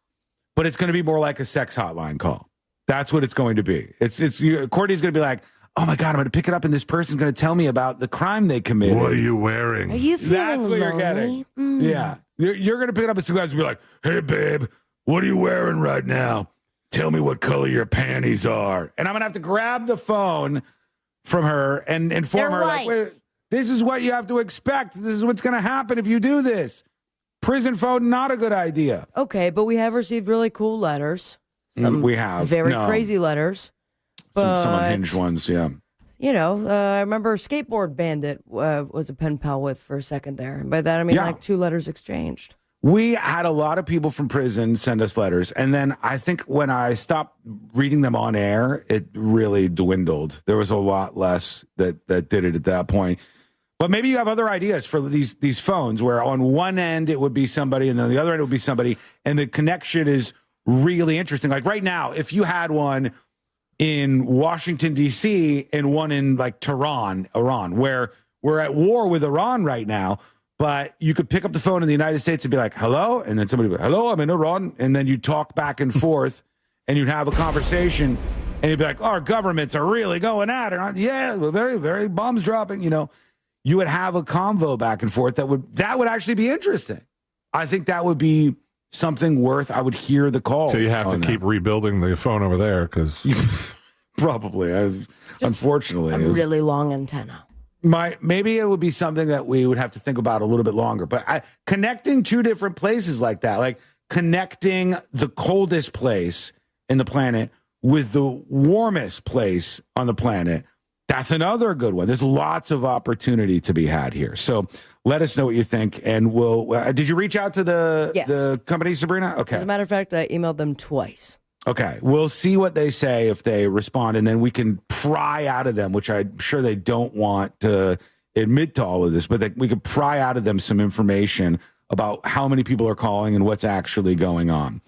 Speaker 3: but it's going to be more like a sex hotline call. That's what it's going to be. Courtney's going to be like, oh my God, I'm going to pick it up and this person's going to tell me about the crime they committed.
Speaker 19: What are you wearing?
Speaker 15: Are you feeling
Speaker 3: That's what you're getting. Yeah. You're going to pick it up and some guys will be like, hey, babe, what are you wearing right now? Tell me what color your panties are. And I'm going to have to grab the phone from her and inform her, like, wait, this is what you have to expect. This is what's going to happen if you do this. Prison phone, not a good idea.
Speaker 15: Okay, but we have received really cool letters.
Speaker 3: We have.
Speaker 15: Very crazy letters.
Speaker 3: Some unhinged ones, yeah.
Speaker 15: You know, I remember Skateboard Bandit was a pen pal with for a second there. By that, I mean like 2 letters exchanged.
Speaker 3: We had a lot of people from prison send us letters. And then I think when I stopped reading them on air, it really dwindled. There was a lot less that did it at that point. But maybe you have other ideas for these phones where on one end it would be somebody and then on the other end it would be somebody. And the connection is really interesting. Like right now, if you had one in Washington, D.C. and one in like Tehran, Iran, where we're at war with Iran right now, but you could pick up the phone in the United States and be like, hello, and then somebody would be, hello, I'm in Iran, and then you talk back and forth, and you'd have a conversation, and you'd be like, our governments are really going at it. Yeah, very, very bombs dropping, you know. You would have a convo back and forth that would actually be interesting. I think that would be something worth. I would hear the call.
Speaker 19: So you have to keep rebuilding the phone over there because
Speaker 3: probably, unfortunately,
Speaker 15: a really long antenna.
Speaker 3: Maybe it would be something that we would have to think about a little bit longer. But connecting 2 different places like that, like connecting the coldest place in the planet with the warmest place on the planet. That's another good one. There's lots of opportunity to be had here. So let us know what you think. And we'll. Did you reach out to the company, Sabrina? Okay.
Speaker 15: As a matter of fact, I emailed them twice.
Speaker 3: Okay. We'll see what they say if they respond, and then we can pry out of them, which I'm sure they don't want to admit to all of this, but we could pry out of them some information about how many people are calling and what's actually going on.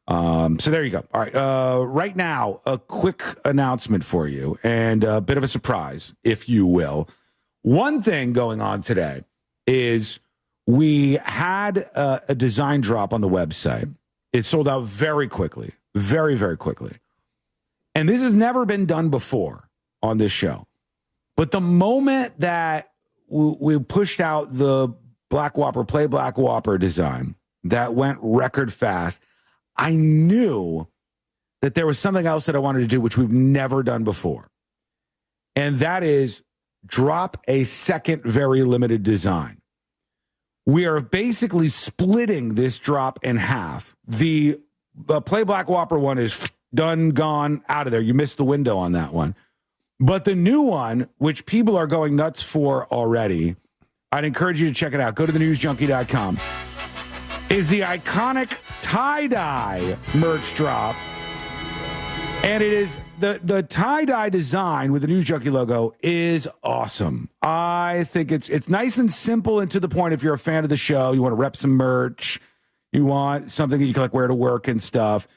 Speaker 3: So there you go. All right. Right now, a quick announcement for you and a bit of a surprise, if you will. One thing going on today is we had a design drop on the website. It sold out very quickly, very, very quickly. And this has never been done before on this show. But the moment that we pushed out the Black Whopper, Play Black Whopper design that went record fast, I knew that there was something else that I wanted to do, which we've never done before. And that is drop a second very limited design. We are basically splitting this drop in half. The Play Black Whopper one is done, gone, out of there. You missed the window on that one. But the new one, which people are going nuts for already, I'd encourage you to check it out. Go to thenewsjunkie.com. Is the iconic tie-dye merch drop. And it is the tie-dye design with the News Junkie logo is awesome. I think it's nice and simple and to the point. If you're a fan of the show, you want to rep some merch, you want something that you can like wear to work and stuff.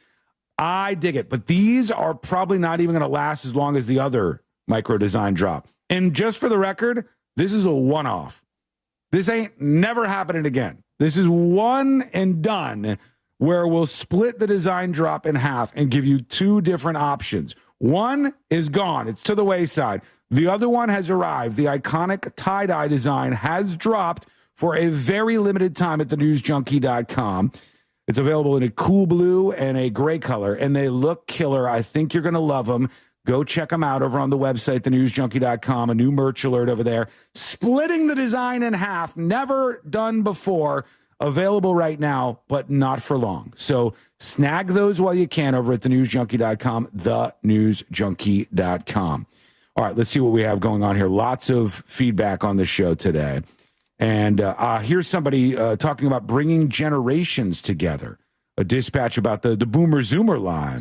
Speaker 3: I dig it. But these are probably not even going to last as long as the other micro design drop. And just for the record, this is a one-off. This ain't never happening again. This is one and done where we'll split the design drop in half and give you two different options. One is gone. It's to the wayside. The other one has arrived. The iconic tie-dye design has dropped for a very limited time at thenewsjunkie.com. It's available in a cool blue and a gray color, and they look killer. I think you're going to love them. Go check them out over on the website, thenewsjunkie.com. A new merch alert over there. Splitting the design in half. Never done before. Available right now, but not for long. So snag those while you can over at thenewsjunkie.com, thenewsjunkie.com. All right, let's see what we have going on here. Lots of feedback on the show today. And here's somebody talking about bringing generations together. A dispatch about the Boomer Zoomer line.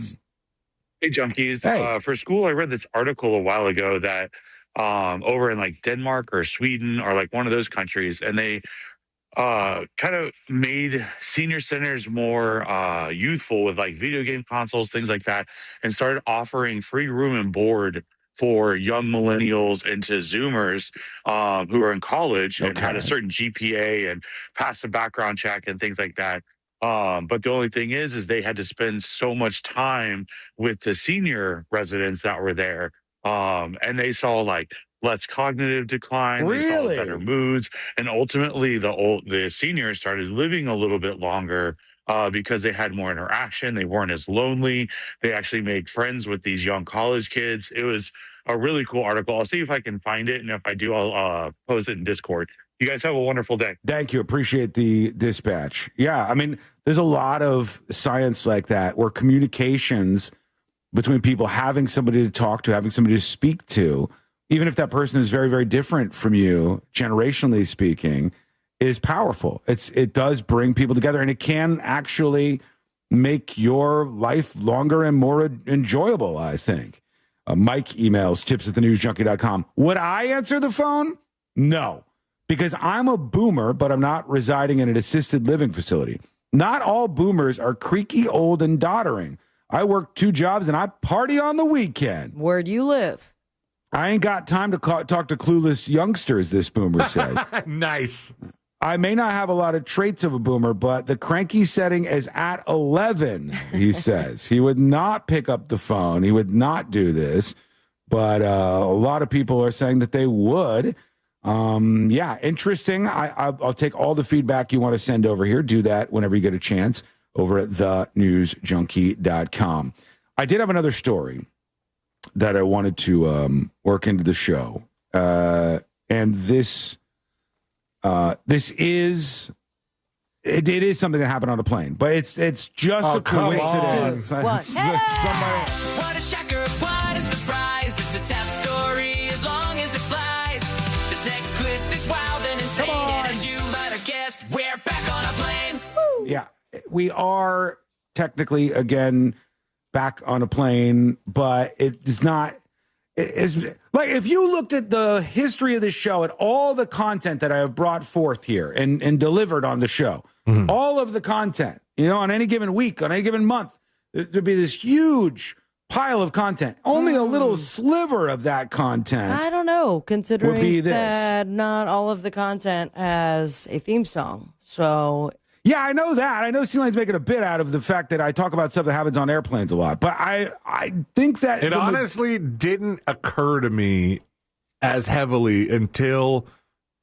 Speaker 9: Hey, Junkies.
Speaker 3: Hey.
Speaker 9: For school, I read this article a while ago that over in like Denmark or Sweden or like one of those countries, and they kind of made senior centers more youthful with like video game consoles, things like that, and started offering free room and board for young millennials and to Zoomers who are in college and had a certain GPA and passed a background check and things like that. But the only thing is they had to spend so much time with the senior residents that were there. And they saw like less cognitive decline, they saw better moods, and ultimately the seniors started living a little bit longer because they had more interaction. They weren't as lonely. They actually made friends with these young college kids. It was a really cool article. I'll see if I can find it, and if I do, I'll post it in Discord. You guys have a wonderful day.
Speaker 3: Thank you. Appreciate the dispatch. Yeah, I mean, there's a lot of science like that where communications between people, having somebody to talk to, having somebody to speak to, even if that person is very, very different from you, generationally speaking, is powerful. It does bring people together, and it can actually make your life longer and more enjoyable, I think. Mike emails tips@thenewsjunkie.com. Would I answer the phone? No, because I'm a boomer, but I'm not residing in an assisted living facility. Not all boomers are creaky, old, and doddering. I work 2 jobs, and I party on the weekend.
Speaker 15: Where do you live?
Speaker 3: I ain't got time to talk to clueless youngsters, this boomer says.
Speaker 19: Nice.
Speaker 3: I may not have a lot of traits of a boomer, but the cranky setting is at 11, he says. He would not pick up the phone. He would not do this. But a lot of people are saying that they would. Yeah, interesting. I'll take all the feedback you want to send over here. Do that whenever you get a chance over at thenewsjunkie.com. I did have another story that I wanted to work into the show. And this is something that happened on a plane, but it's just a coincidence.
Speaker 10: What a shocker, what a surprise. It's a tap story as long as it flies. This next clip is wild and insane, and as you might have guessed, we're back on a plane.
Speaker 3: Yeah, we are technically, again, back on a plane, but it is not. It's like if you looked at the history of this show and all the content that I have brought forth here and delivered on the show, all of the content, on any given week, on any given month, there'd be this huge pile of content. Only a little sliver of that content.
Speaker 15: I don't know, considering that not all of the content has a theme song. So
Speaker 3: yeah, I know that. I know C-Lane's making a bit out of the fact that I talk about stuff that happens on airplanes a lot. But I think that
Speaker 19: it honestly didn't occur to me as heavily until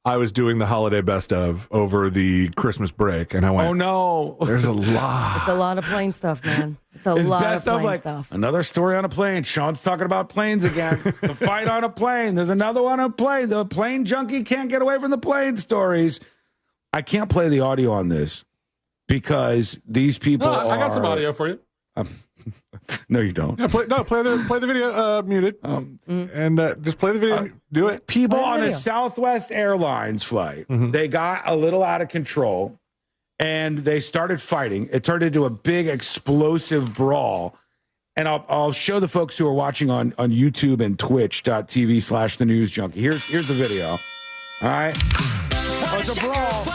Speaker 19: I was doing the holiday best of over the Christmas break. And I went,
Speaker 3: oh, no.
Speaker 19: There's a lot.
Speaker 15: It's a lot of plane stuff, man. It's a lot of plane stuff.
Speaker 3: Another story on a plane. Sean's talking about planes again. The fight on a plane. There's another one on a plane. The plane junkie can't get away from the plane stories. I can't play the audio on this. Because these people
Speaker 19: I got some audio for you.
Speaker 3: No, you don't.
Speaker 19: Yeah, play the video muted. And just play the video. Do it.
Speaker 3: People on a Southwest Airlines flight, they got a little out of control, and they started fighting. It turned into a big explosive brawl. And I'll show the folks who are watching on YouTube and twitch.tv/thenewsjunkie. Here's the video. All right. It's a brawl.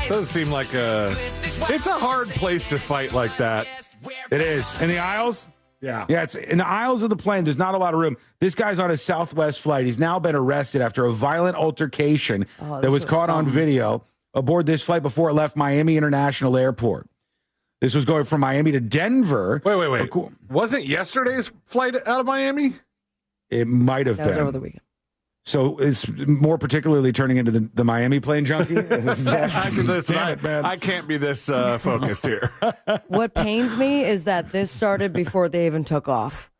Speaker 19: Doesn't seem like it's a hard place to fight like that.
Speaker 3: It is. In the aisles? Yeah, it's in the aisles of the plane. There's not a lot of room. This guy's on a Southwest flight. He's now been arrested after a violent altercation that was caught on video aboard this flight before it left Miami International Airport. This was going from Miami to Denver.
Speaker 19: Wait. Wasn't yesterday's flight out of Miami?
Speaker 3: It might have been.
Speaker 15: That was over the weekend.
Speaker 3: So it's more particularly turning into the Miami plane junkie? Damn
Speaker 19: it, man. I can't be this focused here.
Speaker 15: What pains me is that this started before they even took off.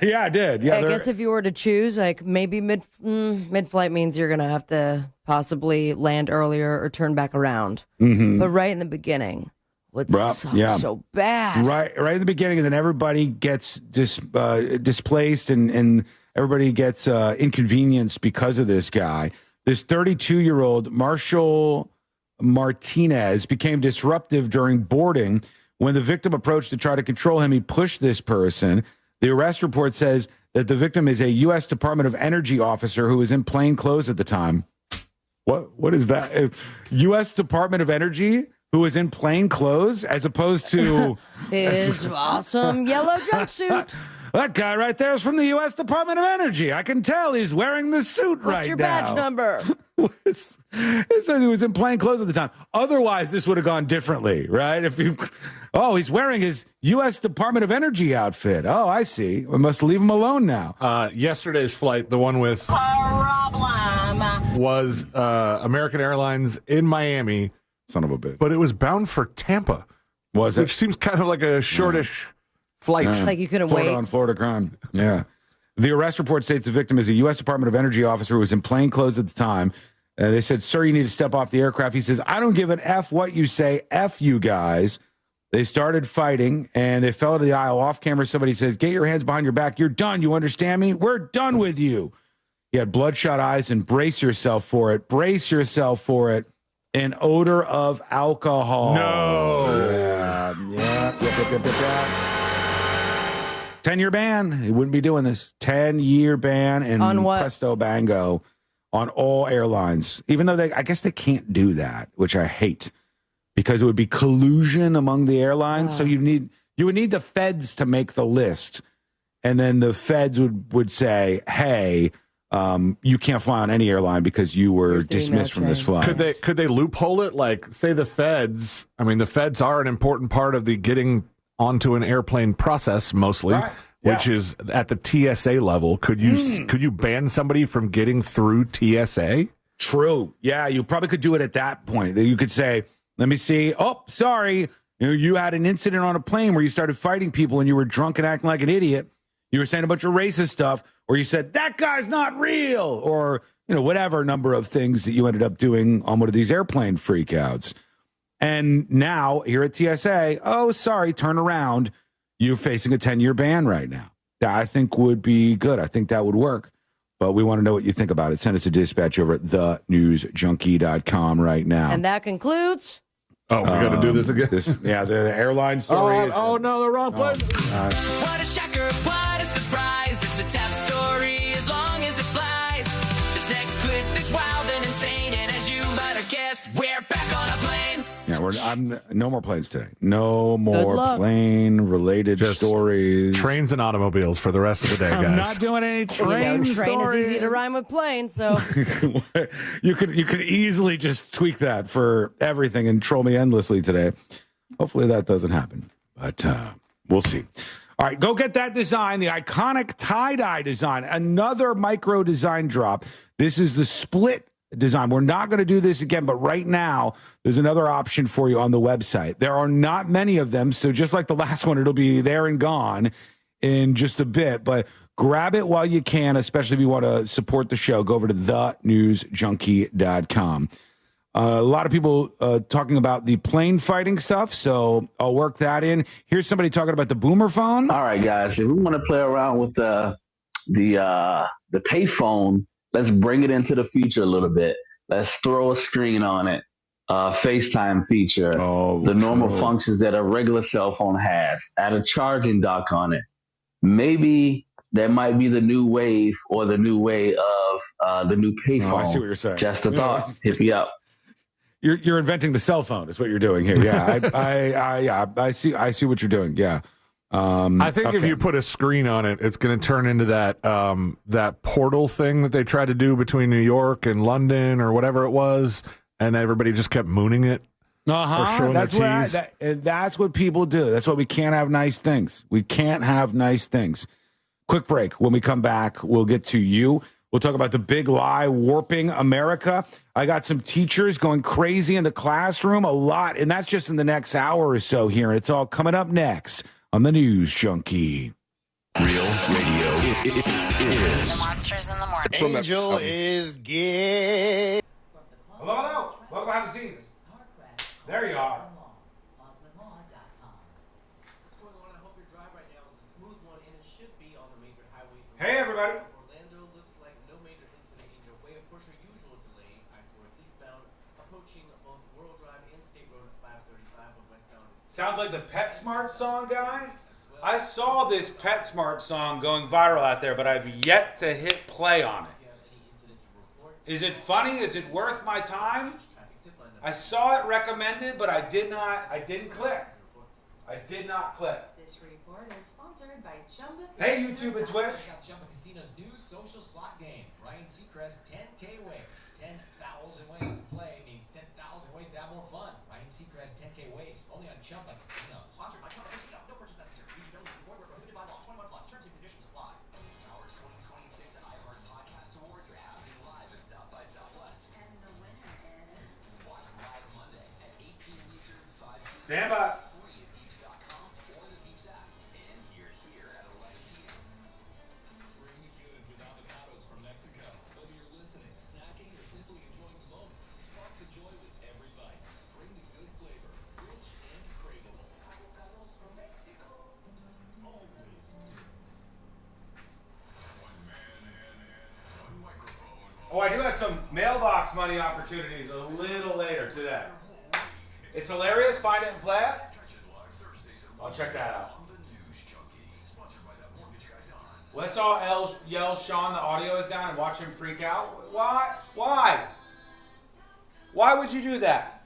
Speaker 3: Yeah, I did. Yeah,
Speaker 15: I guess if you were to choose, like maybe mid-flight means you're going to have to possibly land earlier or turn back around.
Speaker 3: Mm-hmm.
Speaker 15: But right in the beginning, what's so bad?
Speaker 3: Right in the beginning, and then everybody gets displaced and everybody gets inconvenienced because of this guy. This 32-year-old Marshall Martinez became disruptive during boarding. When the victim approached to try to control him, he pushed this person. The arrest report says that the victim is a U.S. Department of Energy officer who was in plain clothes at the time. What is that? U.S. Department of Energy who was in plain clothes as opposed to
Speaker 15: his awesome yellow jumpsuit.
Speaker 3: That guy right there is from the U.S. Department of Energy. I can tell he's wearing the suit right now.
Speaker 15: What's your badge number?
Speaker 3: It says he was in plain clothes at the time. Otherwise, this would have gone differently, right? He's wearing his U.S. Department of Energy outfit. Oh, I see. We must leave him alone now.
Speaker 19: Yesterday's flight, the one with was American Airlines in Miami.
Speaker 3: Son of a bitch.
Speaker 19: But it was bound for Tampa.
Speaker 3: Was it?
Speaker 19: Which seems kind of like a shortish flight.
Speaker 15: Yeah. Like you couldn't
Speaker 3: Florida
Speaker 15: wait.
Speaker 3: on Florida crime. Yeah. The arrest report states the victim is a U.S. Department of Energy officer who was in plain clothes at the time. They said, sir, you need to step off the aircraft. He says, I don't give an F what you say. F you guys. They started fighting, and they fell into the aisle. Off camera, somebody says, get your hands behind your back. You're done. You understand me? We're done with you. He had bloodshot eyes, and brace yourself for it. Brace yourself for it. An odor of alcohol.
Speaker 19: No.
Speaker 3: Yeah. 10-year ban. He wouldn't be doing this. 10-year ban and
Speaker 15: on what?
Speaker 3: Presto Bango on all airlines. Even though I guess they can't do that, which I hate, because it would be collusion among the airlines. So you would need the feds to make the list, and then the feds would say, hey, you can't fly on any airline because you were dismissed from this flight.
Speaker 19: Could they loophole it? Like, say the feds. I mean, the feds are an important part of the getting onto an airplane process, mostly, right. Which is at the TSA level. Could you ban somebody from getting through TSA?
Speaker 3: True. Yeah, you probably could do it at that point. You could say, let me see. Oh, sorry. You had an incident on a plane where you started fighting people and you were drunk and acting like an idiot. You were saying a bunch of racist stuff, or you said, that guy's not real, or, whatever number of things that you ended up doing on one of these airplane freakouts. And now, here at TSA, oh, sorry, turn around. You're facing a 10-year ban right now. That I think would be good. I think that would work. But we want to know what you think about it. Send us a dispatch over at thenewsjunkie.com right now.
Speaker 15: And that concludes...
Speaker 19: Oh, we got to do this again?
Speaker 3: The airline story.
Speaker 19: No, the wrong place.
Speaker 10: What a shocker, what a surprise. It's a tap story as long as it flies. This next clip is wild and insane. And as you might have guessed, we're back on a plane.
Speaker 3: Yeah, no more planes today. No more plane-related stories.
Speaker 19: Trains and automobiles for the rest of the day, guys.
Speaker 3: I'm not doing any train stories.
Speaker 15: Train is easy to rhyme with plane, so...
Speaker 3: You could easily just tweak that for everything and troll me endlessly today. Hopefully that doesn't happen, but we'll see. All right, go get that design, the iconic tie-dye design, another micro design drop. This is the split design. We're not going to do this again, but right now there's another option for you on the website. There are not many of them, so just like the last one, it'll be there and gone in just a bit, but grab it while you can, especially if you want to support the show. Go over to thenewsjunkie.com. A lot of people talking about the plane fighting stuff, so I'll work that in. Here's somebody talking about the boomer phone.
Speaker 11: All right, guys, if we want to play around with the payphone, let's bring it into the future a little bit. Let's throw a screen on it, FaceTime feature, the normal functions that a regular cell phone has, add a charging dock on it. Maybe that might be the new wave or the new way of the new payphone.
Speaker 3: I see what you're saying.
Speaker 11: Just a thought. Hit me up.
Speaker 3: You're inventing the cell phone is what you're doing here. Yeah, I see what you're doing. Yeah.
Speaker 19: I think if you put a screen on it, it's going to turn into that portal thing that they tried to do between New York and London or whatever it was, and everybody just kept mooning it.
Speaker 3: That's what people do. That's why we can't have nice things. We can't have nice things. Quick break. When we come back, we'll get to you. We'll talk about the big lie warping America. I got some teachers going crazy in the classroom, a lot, and that's just in the next hour or so here. And it's all coming up next on the News Junkie.
Speaker 4: Real radio is.
Speaker 13: Monsters in the morning.
Speaker 14: Angel is gay.
Speaker 3: Hello, hello. Welcome behind the scenes. There you are. Hey, everybody.
Speaker 5: Orlando looks like no major incident in your way. Of course, your usual delay. I-4 eastbound, approaching both World Drive and State Road at 535 on westbound.
Speaker 3: Sounds like the PetSmart song guy. I saw this PetSmart song going viral out there, but I've yet to hit play on it. Is it funny? Is it worth my time? I saw it recommended, but I didn't click. I did not click.
Speaker 20: This report is sponsored by Chumba.
Speaker 3: Hey, YouTube and Twitch.
Speaker 21: Check out Chumba Casino's new social slot game. Ryan Seacrest 10K ways. 10,000 ways to play means 10,000 ways to have more fun. Ryan Seacrest 10K ways only on Chumba Casino. Sponsored by Chumba Casino. No purchase necessary. Eligibility before we're prohibited by law. 21 plus. Terms and conditions apply.
Speaker 10: Our 2026 iHeart Podcast Awards are happening live at South by Southwest.
Speaker 20: And the winner is...
Speaker 10: Watch live Monday at 8 p.m. Eastern, 5 p.m.
Speaker 3: Stand by.
Speaker 10: Free at Veeps.com or the Veeps app. And here at 11 p.m.
Speaker 16: Bring the good with avocados from Mexico. Whether you're listening, snacking, or simply enjoying the moment, spark the joy with every bite. Bring the good flavor, rich and craveable. Avocados from Mexico. Always good.
Speaker 7: One man and one microphone.
Speaker 3: Oh, I do have some mailbox money opportunities a little later today. It's hilarious. Find it and play it. I'll check that out. Let's all yell Sean, the audio is down, and watch him freak out. Why? Why? Why would you do that?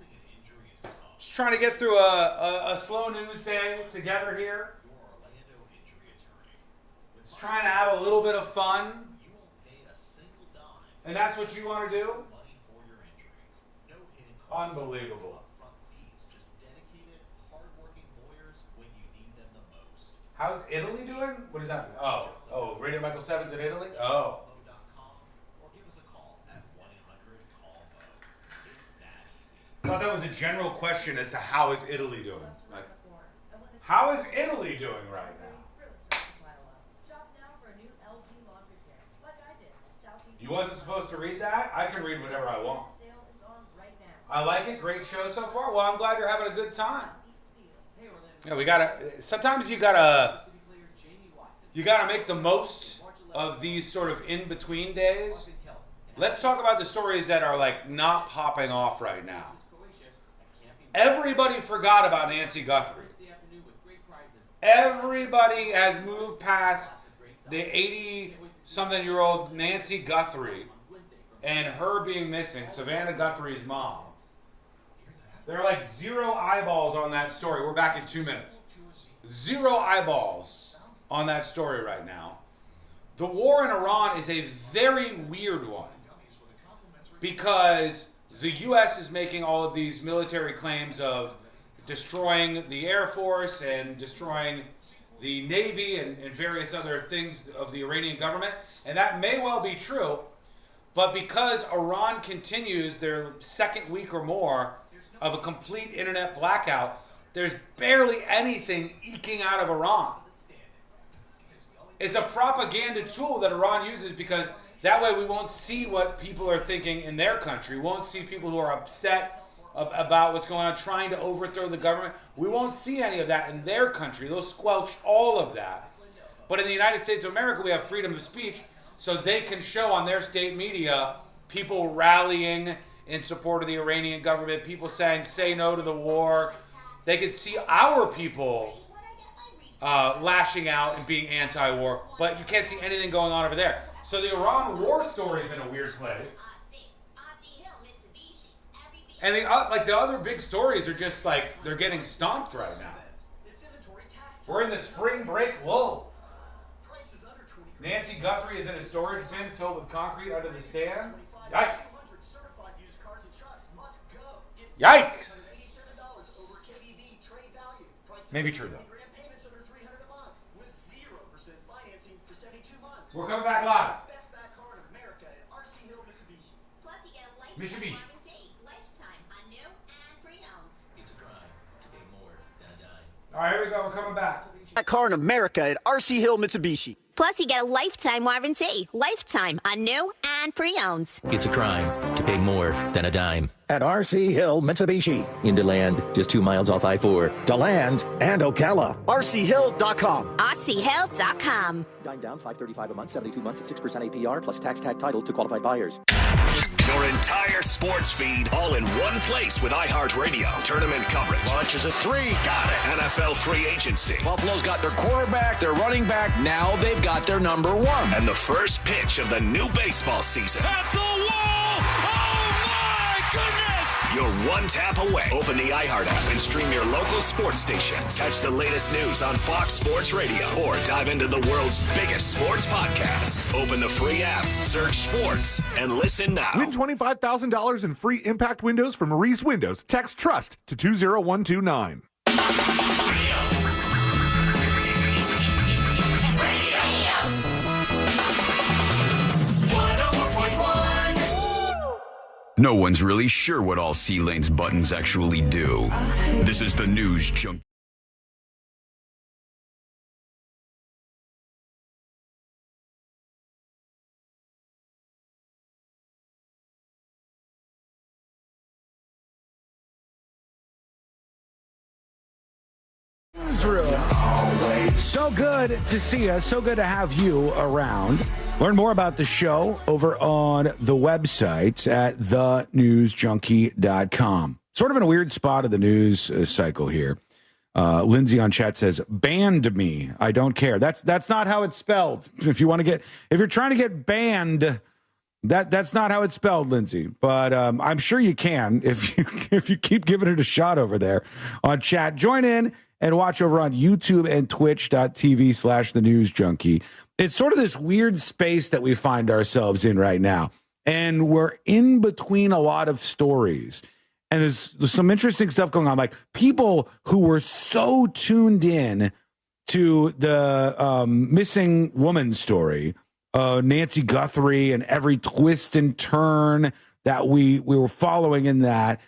Speaker 3: Just trying to get through a slow news day together here. Just trying to have a little bit of fun. And that's what you want to do? Unbelievable. How's Italy doing? What does that mean? Oh, Radio Michael 7's in Italy? Oh. I thought that was a general question as to how is Italy doing? Like, how is Italy doing right now? You wasn't supposed to read that? I can read whatever I want. I like it. Great show so far. Well, I'm glad you're having a good time. Yeah, sometimes you gotta make the most of these sort of in-between days. Let's talk about the stories that are like not popping off right now. Everybody forgot about Nancy Guthrie. Everybody has moved past the 80-something-year-old Nancy Guthrie and her being missing, Savannah Guthrie's mom. There are like 0 eyeballs on that story. We're back in 2 minutes. 0 eyeballs on that story right now. The war in Iran is a very weird one because the U.S. is making all of these military claims of destroying the Air Force and destroying the Navy and various other things of the Iranian government. And that may well be true, but because Iran continues their second week or more of a complete internet blackout, there's barely anything eking out of Iran. It's a propaganda tool that Iran uses because that way we won't see what people are thinking in their country. We won't see people who are upset about what's going on, trying to overthrow the government. We won't see any of that in their country. They'll squelch all of that. But in the United States of America, we have freedom of speech, so they can show on their state media people rallying in support of the Iranian government, people saying, say no to the war. They could see our people lashing out and being anti-war, but you can't see anything going on over there. So the Iran war story is in a weird place. And the other big stories are just like, they're getting stomped right now. We're in the spring break lull. Nancy Guthrie is in a storage bin filled with concrete under the stand. Yikes. Yikes. Maybe true, though. We're coming back live. Mitsubishi. All right, here we go. We're coming back.
Speaker 2: That car in America at RC Hill Mitsubishi.
Speaker 13: Plus, you get a lifetime warranty. Lifetime on new and pre-owned.
Speaker 23: It's a crime to pay more than a dime.
Speaker 24: At RC Hill Mitsubishi.
Speaker 23: In DeLand, just 2 miles off I-4.
Speaker 24: DeLand and Ocala.
Speaker 2: RCHill.com.
Speaker 13: RCHill.com.
Speaker 24: Dime down, $535 a month, 72 months at 6% APR, plus tax tag title to qualified buyers.
Speaker 25: Your entire sports feed all in one place with iHeartRadio. Tournament coverage.
Speaker 14: Launches a three. Got it.
Speaker 25: NFL free agency.
Speaker 14: Buffalo's got their quarterback, their running back. Now they've got their number one.
Speaker 25: And the first pitch of the new baseball season.
Speaker 10: At the wall! Oh, my goodness!
Speaker 25: You're one tap away. Open the iHeart app and stream your local sports stations. Catch the latest news on Fox Sports Radio or dive into the world's biggest sports podcasts. Open the free app, search sports, and listen now.
Speaker 19: Win $25,000 in free impact windows from Reese Windows. Text TRUST to 20129.
Speaker 4: No one's really sure what all C-Lane's buttons actually do. This is the News Junk.
Speaker 3: So good to see you. So good to have you around. Learn more about the show over on the website at thenewsjunkie.com. Sort of in a weird spot of the news cycle here. Lindsay on chat says, "Banned me. I don't care." That's not how it's spelled. If you're trying to get banned, that's not how it's spelled, Lindsay. But I'm sure you can if you keep giving it a shot over there on chat. Join in and watch over on YouTube and twitch.tv/thenewsjunkie. It's sort of this weird space that we find ourselves in right now. And we're in between a lot of stories. And there's some interesting stuff going on. Like people who were so tuned in to the missing woman story, Nancy Guthrie, and every twist and turn that we were following in that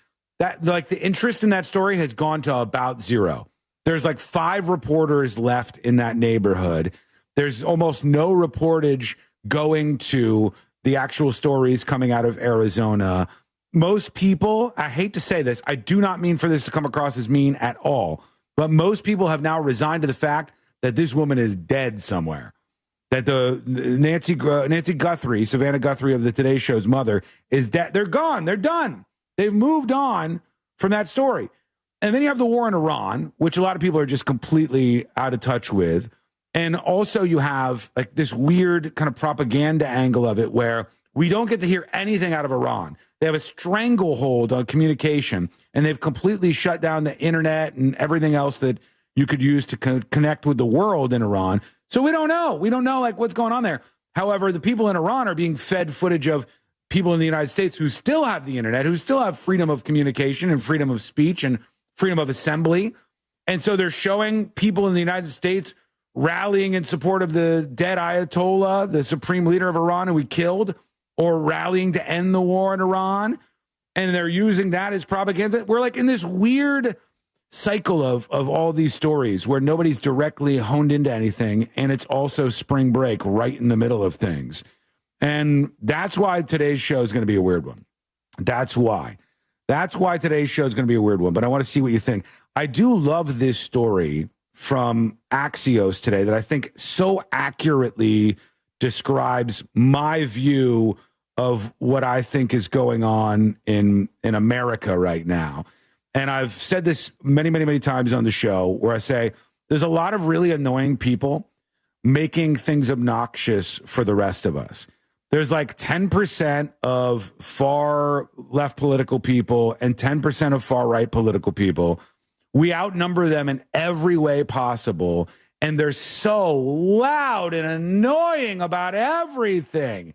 Speaker 3: like the interest in that story has gone to about zero. There's like 5 reporters left in that neighborhood. There's almost no reportage going to the actual stories coming out of Arizona. Most people, I hate to say this, I do not mean for this to come across as mean at all, but most people have now resigned to the fact that this woman is dead somewhere. That the Nancy Guthrie, Savannah Guthrie of the Today Show's mother, is dead. They're gone. They're done. They've moved on from that story. And then you have the war in Iran, which a lot of people are just completely out of touch with. And also you have like this weird kind of propaganda angle of it where we don't get to hear anything out of Iran. They have a stranglehold on communication, and they've completely shut down the internet and everything else that you could use to connect with the world in Iran. So we don't know. We don't know like what's going on there. However, the people in Iran are being fed footage of people in the United States who still have the internet, who still have freedom of communication and freedom of speech and freedom of assembly. And so they're showing people in the United States rallying in support of the dead Ayatollah, the supreme leader of Iran who we killed, or rallying to end the war in Iran. And they're using that as propaganda. We're like in this weird cycle of all these stories where nobody's directly honed into anything. And it's also spring break right in the middle of things. And that's why today's show is going to be a weird one. That's why today's show is going to be a weird one. But I want to see what you think. I do love this story from Axios today that I think so accurately describes my view of what I think is going on in America right now. And I've said this many, many, many times on the show where I say there's a lot of really annoying people making things obnoxious for the rest of us. There's like 10% of far left political people and 10% of far right political people We outnumber them in every way possible, and they're so loud and annoying about everything.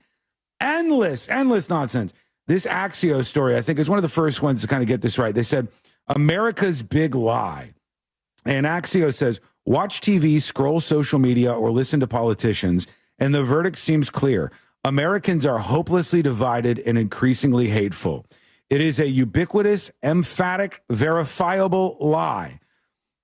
Speaker 3: Endless nonsense. This Axios story, I think, is one of the first ones to kind of get this right. They said, America's big lie. And Axios says, watch TV, scroll social media, or listen to politicians, and the verdict seems clear. Americans are hopelessly divided and increasingly hateful. It is a ubiquitous, emphatic, verifiable lie.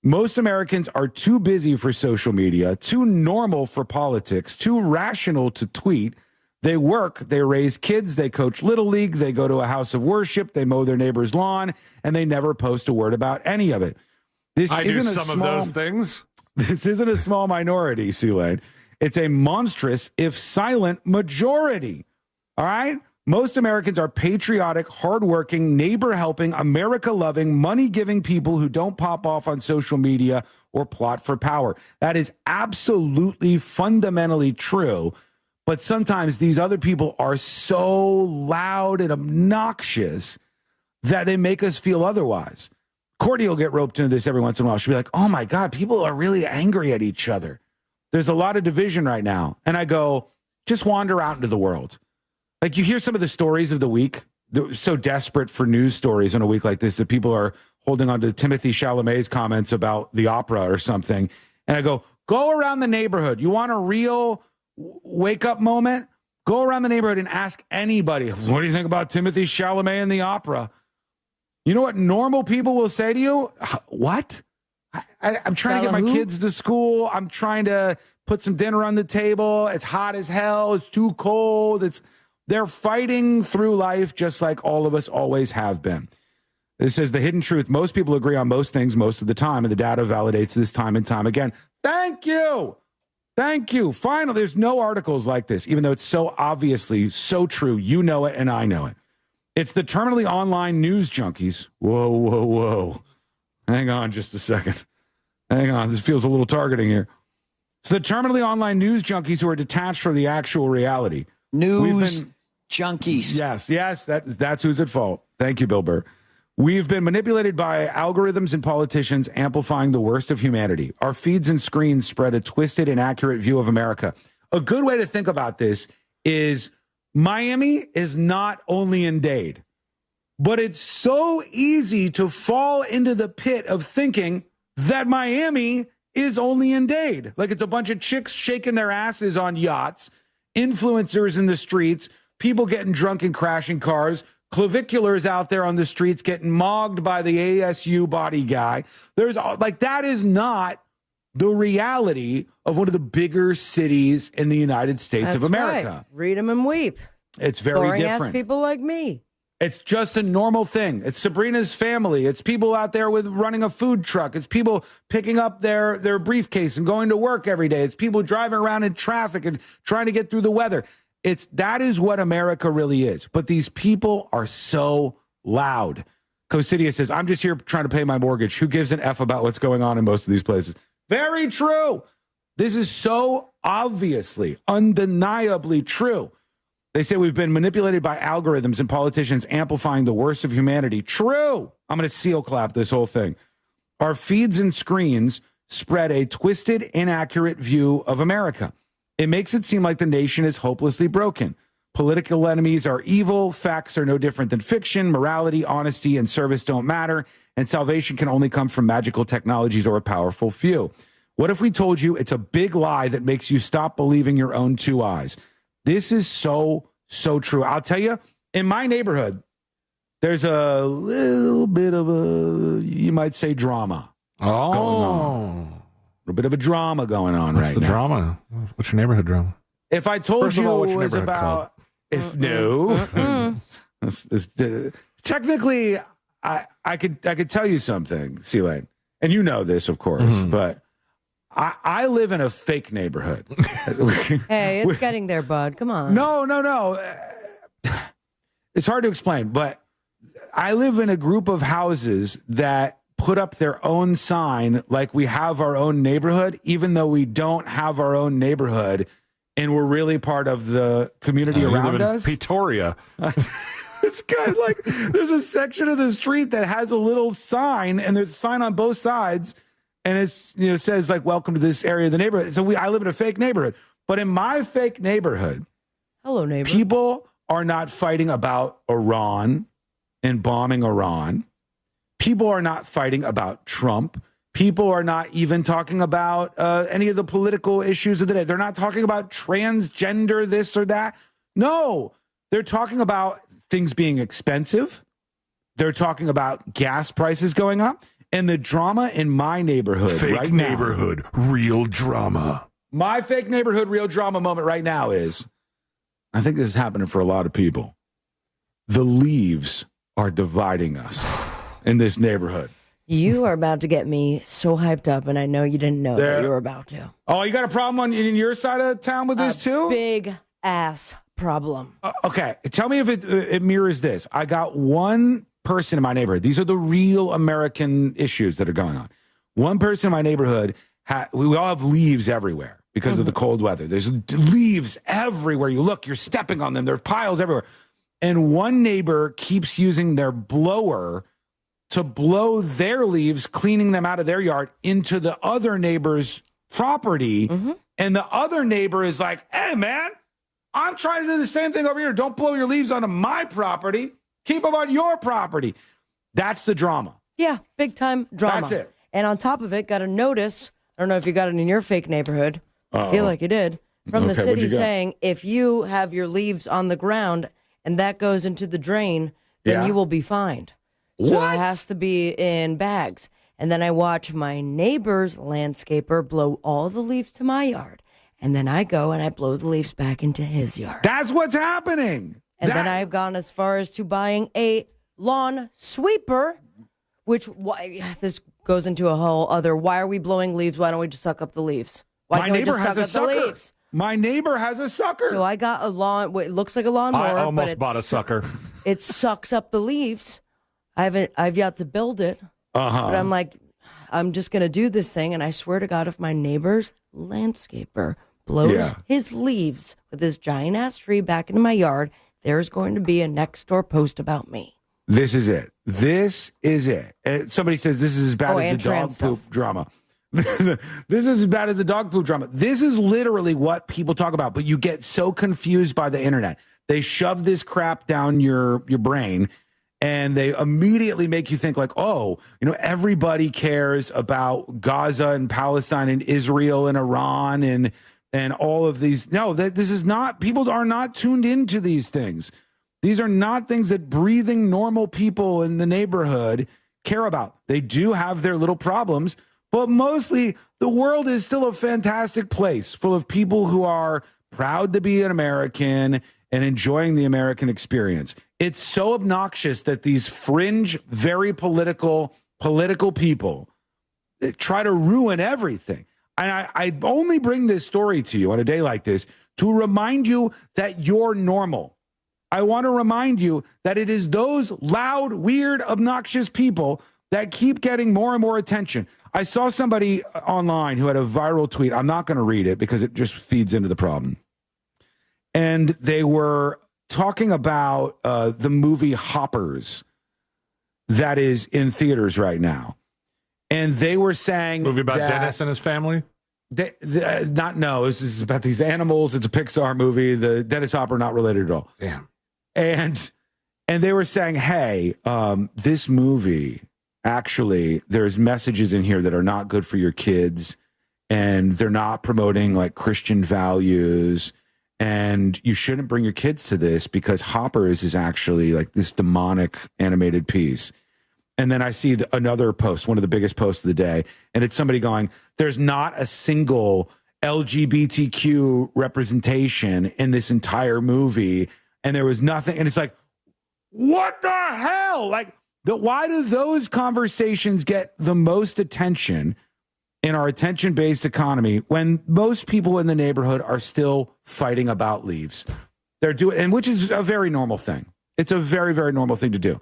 Speaker 3: Most Americans are too busy for social media, too normal for politics, too rational to tweet. They work, they raise kids, they coach Little League, they go to a house of worship, they mow their neighbor's lawn, and they never post a word about any of it.
Speaker 19: I do some of those things.
Speaker 3: This isn't a small minority, C-Lane. It's a monstrous, if silent, majority. All right? Most Americans are patriotic, hardworking, neighbor-helping, America-loving, money-giving people who don't pop off on social media or plot for power. That is absolutely fundamentally true, but sometimes these other people are so loud and obnoxious that they make us feel otherwise. Courtney will get roped into this every once in a while. She'll be like, oh, my God, people are really angry at each other. There's a lot of division right now. And I go, just wander out into the world. Like, you hear some of the stories of the week. They're so desperate for news stories in a week like this that people are holding on to Timothy Chalamet's comments about the opera or something. And I go around the neighborhood. You want a real wake-up moment? Go around the neighborhood and ask anybody, what do you think about Timothy Chalamet and the opera? You know what normal people will say to you? What? I'm trying to get my kids to school. I'm trying to put some dinner on the table. It's hot as hell. It's too cold. They're fighting through life just like all of us always have been. This says the hidden truth. Most people agree on most things most of the time, and the data validates this time and time again. Thank you. Thank you. Finally, there's no articles like this, even though it's so obviously so true. You know it, and I know it. It's the terminally online news junkies. Whoa. Hang on just a second. Hang on. This feels a little targeting here. It's the terminally online news junkies who are detached from the actual reality.
Speaker 1: News junkies.
Speaker 3: Yes, that's who's at fault. Thank you, Bill Burr. We've been manipulated by algorithms and politicians amplifying the worst of humanity. Our feeds and screens spread a twisted, inaccurate view of America. A good way to think about this is Miami is not only in Dade, but it's so easy to fall into the pit of thinking that Miami is only in Dade. Like it's a bunch of chicks shaking their asses on yachts, influencers in the streets, people getting drunk and crashing cars, claviculars out there on the streets getting mogged by the ASU body guy. That is not the reality of one of the bigger cities in the United States of America.
Speaker 15: Right. Read them and weep.
Speaker 3: It's very
Speaker 15: Boring
Speaker 3: different.
Speaker 15: Ass people like me.
Speaker 3: It's just a normal thing. It's Sabrina's family. It's people out there running a food truck. It's people picking up their briefcase and going to work every day. It's people driving around in traffic and trying to get through the weather. That is what America really is. But these people are so loud. Cosidia says, I'm just here trying to pay my mortgage. Who gives an F about what's going on in most of these places? Very true. This is so obviously, undeniably true. They say we've been manipulated by algorithms and politicians amplifying the worst of humanity. True. I'm going to seal clap this whole thing. Our feeds and screens spread a twisted, inaccurate view of America. It makes it seem like the nation is hopelessly broken. Political enemies are evil. Facts are no different than fiction. Morality, honesty, and service don't matter. And salvation can only come from magical technologies or a powerful few. What if we told you it's a big lie that makes you stop believing your own two eyes? This is so true. I'll tell you, in my neighborhood, there's a little bit of you might say, drama. Going on. A bit of a drama going on right now.
Speaker 19: What's the drama? What's your neighborhood drama?
Speaker 3: If I told you it was about... Technically, I could tell you something, C-Lane. And you know this, of course, but I live in a fake neighborhood.
Speaker 15: Hey, it's getting there, bud. Come on.
Speaker 3: No. It's hard to explain, but I live in a group of houses that put up their own sign like we have our own neighborhood, even though we don't have our own neighborhood, and we're really part of the community around us.
Speaker 19: Pretoria.
Speaker 3: It's good. Like, there's a section of the street that has a little sign, and there's a sign on both sides, and it's, you know, says like, welcome to this area of the neighborhood. So I live in a fake neighborhood. But in my fake neighborhood,
Speaker 15: hello, neighbor,
Speaker 3: people are not fighting about Iran and bombing Iran. People are not fighting about Trump. People are not even talking about any of the political issues of the day. They're not talking about transgender, this or that. No, they're talking about things being expensive. They're talking about gas prices going up. And the drama in my neighborhood
Speaker 19: fake
Speaker 3: right now,
Speaker 19: neighborhood, real drama.
Speaker 3: My fake neighborhood, real drama moment right now is, I think this is happening for a lot of people. The leaves are dividing us in this neighborhood.
Speaker 15: You are about to get me so hyped up, and I know you didn't know that you were about to.
Speaker 3: Oh, you got a problem in your side of town with this too?
Speaker 15: Big ass problem.
Speaker 3: Okay, tell me if it mirrors this. I got one person in my neighborhood. These are the real American issues that are going on. One person in my neighborhood, we all have leaves everywhere because of the cold weather. There's leaves everywhere. You look, you're stepping on them. There are piles everywhere. And one neighbor keeps using their blower to blow their leaves, cleaning them out of their yard, into the other neighbor's property. And the other neighbor is like, hey, man, I'm trying to do the same thing over here. Don't blow your leaves onto my property. Keep them on your property. That's the drama.
Speaker 15: Yeah, big time drama.
Speaker 3: That's it.
Speaker 15: And on top of it, got a notice. I don't know if you got it in your fake neighborhood. I feel like you did. From the city saying, if you have your leaves on the ground and that goes into the drain, then you will be fined. So it has to be in bags. And then I watch my neighbor's landscaper blow all the leaves to my yard. And then I go and I blow the leaves back into his yard.
Speaker 3: That's what's happening.
Speaker 15: And then I've gone as far as to buying a lawn sweeper, which this goes into a whole other, why are we blowing leaves? Why don't we just suck up the leaves? Why
Speaker 3: My
Speaker 15: can't we
Speaker 3: neighbor
Speaker 15: just
Speaker 3: has
Speaker 15: suck
Speaker 3: a
Speaker 15: up
Speaker 3: sucker.
Speaker 15: the leaves?
Speaker 3: My neighbor has a sucker.
Speaker 15: So I got a lawn, it looks like a lawnmower.
Speaker 19: I almost
Speaker 15: but
Speaker 19: bought a sucker.
Speaker 15: It sucks up the leaves. I've yet to build it. But I'm like, I'm just going to do this thing. And I swear to God, if my neighbor's landscaper blows his leaves with his giant ass tree back into my yard, there's going to be a next door post about me.
Speaker 3: This is it. This is it. Somebody says this is as bad as the dog poop drama. This is as bad as the dog poop drama. This is literally what people talk about, but you get so confused by the internet. They shove this crap down your brain, and they immediately make you think like, oh, you know, everybody cares about Gaza and Palestine and Israel and Iran and all of these. No, this is not, people are not tuned into these things. These are not things that breathing normal people in the neighborhood care about. They do have their little problems, but mostly the world is still a fantastic place full of people who are proud to be an American and enjoying the American experience. It's so obnoxious that these fringe, very political people try to ruin everything. And I only bring this story to you on a day like this to remind you that you're normal. I want to remind you that it is those loud, weird, obnoxious people that keep getting more and more attention. I saw somebody online who had a viral tweet. I'm not going to read it because it just feeds into the problem. And they were talking about the movie Hoppers that is in theaters right now. And they were saying
Speaker 19: movie about Dennis and his family?
Speaker 3: This is about these animals. It's a Pixar movie. The Dennis Hopper, not related at all.
Speaker 19: Damn.
Speaker 3: And they were saying, hey, this movie, actually, there's messages in here that are not good for your kids, and they're not promoting like Christian values, and you shouldn't bring your kids to this because Hoppers is actually like this demonic animated piece. And then I see another post, one of the biggest posts of the day, and it's somebody going, there's not a single LGBTQ representation in this entire movie, and there was nothing. And it's like, what the hell? Like, why do those conversations get the most attention in our attention-based economy when most people in the neighborhood are still fighting about leaves? They're doing, and which is a very normal thing. It's a very, very normal thing to do.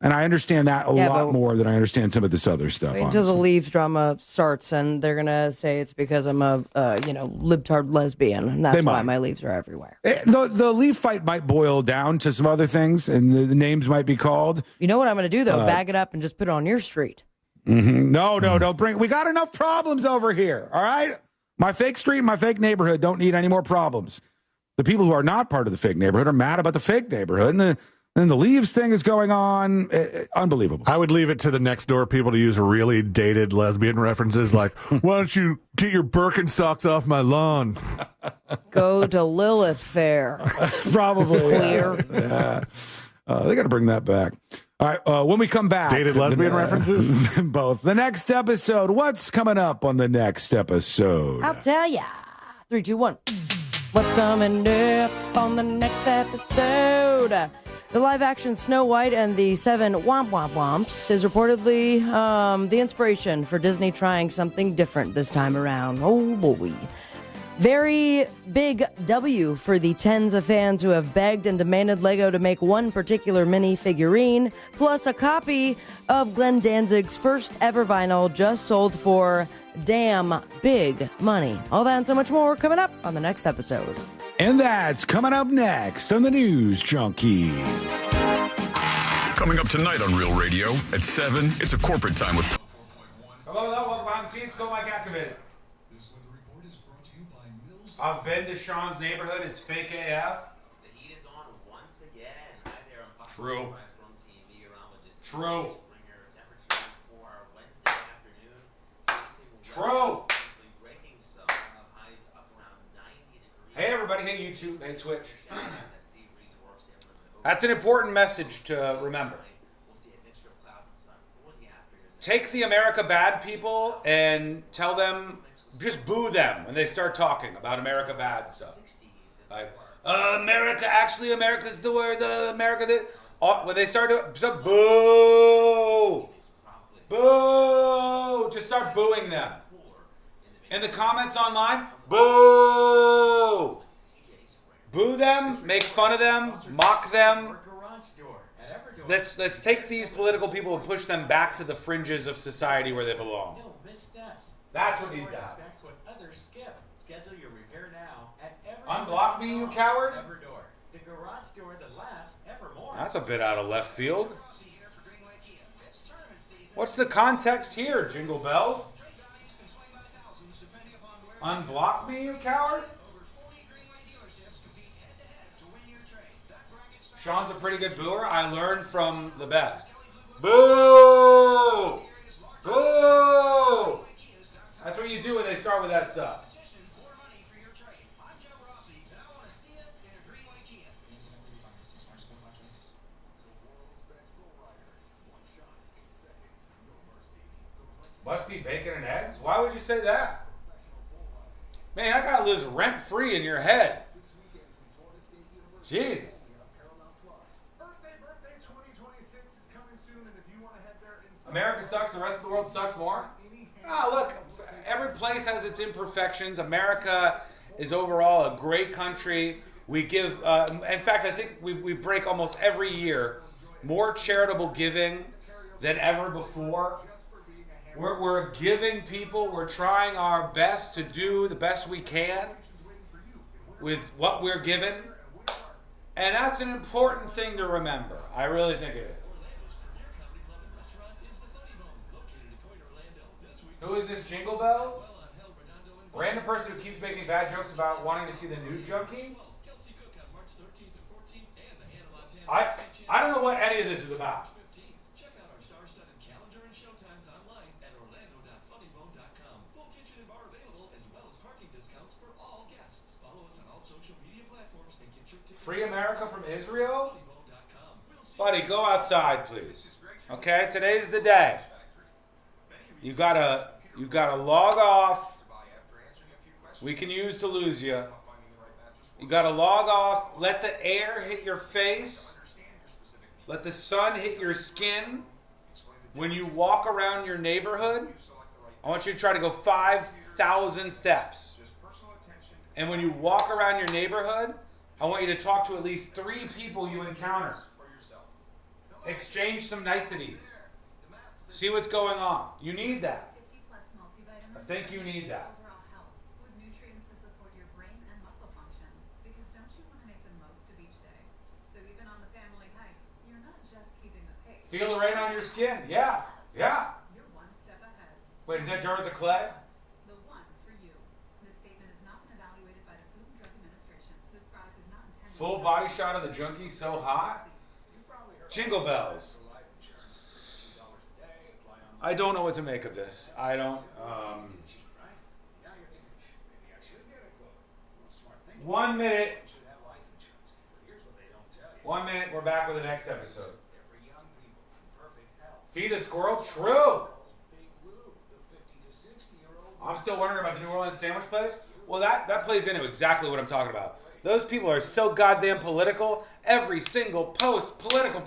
Speaker 3: And I understand that a lot more than I understand some of this other stuff.
Speaker 15: Wait until the Leaves drama starts, and they're gonna say it's because I'm a libtard lesbian, and that's why my Leaves are everywhere.
Speaker 3: The Leaf fight might boil down to some other things, and the names might be called.
Speaker 15: You know what I'm gonna do though? Bag it up and just put it on your street.
Speaker 3: No, don't bring. We got enough problems over here. All right, my fake street, my fake neighborhood don't need any more problems. The people who are not part of the fake neighborhood are mad about the fake neighborhood, and the Leaves thing is going on. Unbelievable.
Speaker 19: I would leave it to the next door people to use really dated lesbian references like, why don't you get your Birkenstocks off my lawn?
Speaker 15: Go to Lilith Fair.
Speaker 3: Probably.
Speaker 15: Queer.
Speaker 3: Yeah. They got to bring that back. All right, when we come back.
Speaker 19: Dated lesbian references?
Speaker 3: Both. The next episode. What's coming up on the next episode?
Speaker 15: I'll tell ya. 3, 2, 1. What's coming up on the next episode? The live-action Snow White and the 7 Womp Womp Womps is reportedly the inspiration for Disney trying something different this time around. Oh, boy. Very big W for the tens of fans who have begged and demanded LEGO to make one particular mini figurine, plus a copy of Glenn Danzig's first ever vinyl just sold for damn big money. All that and so much more coming up on the next episode.
Speaker 3: And that's coming up next on the News Junkie.
Speaker 4: Coming up tonight on Real Radio at 7, it's a corporate time with...
Speaker 3: Hello, welcome behind the scenes. Go Mike activated. I've been to Sean's neighborhood. It's fake AF.
Speaker 6: The heat is on once again. Hi there, I'm Fox
Speaker 3: True.
Speaker 6: TV meteorologist.
Speaker 3: True.
Speaker 6: Bring your temperatures for Wednesday afternoon.
Speaker 3: True.
Speaker 6: Breaking some highs up around 90 degrees.
Speaker 3: Hey, everybody. Hey, YouTube. Hey, Twitch. That's an important message to remember. Take the America bad people and tell them, just boo them when they start talking about America bad stuff. Like, America, actually, America's the word, the America that... when they start doing... So boo! Boo! Just start booing them. In the comments online, boo! Boo them, make fun of them, mock them. Let's take these political people and push them back to the fringes of society where they belong. That's what he's at.
Speaker 21: Schedule your repair now at
Speaker 3: Unblock me, you coward.
Speaker 21: Everdoor, the garage door that lasts evermore.
Speaker 3: That's a bit out of left field. What's the context here, Jingle Bells? Unblock me, you coward. Sean's a pretty good booer. I learned from the best. Boo! Boo! That's what you do when they start with that stuff. Must be bacon and eggs? Why would you say that? Man, that guy lives rent-free in your head. Jesus. America sucks, the rest of the world sucks more? Look, every place has its imperfections. America is overall a great country. We give, in fact, I think we break almost every year more charitable giving than ever before. We're giving people. We're trying our best to do the best we can with what we're given. And that's an important thing to remember. I really think it is. Who is this Jingle Bell? Random person who keeps making bad jokes about wanting to see the News Junkie? I don't know what any of this is about.
Speaker 16: Check out our star-studded calendar and showtimes online at orlando.funnybone.com. Full kitchen and bar available, as well as parking discounts for all guests. Follow us on all social media platforms and get your tickets.
Speaker 3: Free America from Israel? Buddy, go outside, please. Okay, today's the day. You gotta log off. We can use to lose you. You gotta log off. Let the air hit your face. Let the sun hit your skin. When you walk around your neighborhood, I want you to try to go 5,000 steps. And when you walk around your neighborhood, I want you to talk to at least 3 people you encounter. Exchange some niceties. See what's going on. You need that. I think you need that. Feel the rain on your skin. Yeah. Yeah.
Speaker 20: You're one step ahead.
Speaker 3: Wait, is that jars of clay?
Speaker 20: The one for you. This statement has not been evaluated by the Food and Drug Administration. This product is not intended.
Speaker 3: Full body shot of the junkie so hot. Jingle bells. I don't know what to make of this. I don't. 1 minute. 1 minute. We're back with the next episode. Feed a squirrel? True. I'm still wondering about the New Orleans sandwich place. Well, that plays into exactly what I'm talking about. Those people are so goddamn political. Every single post, political.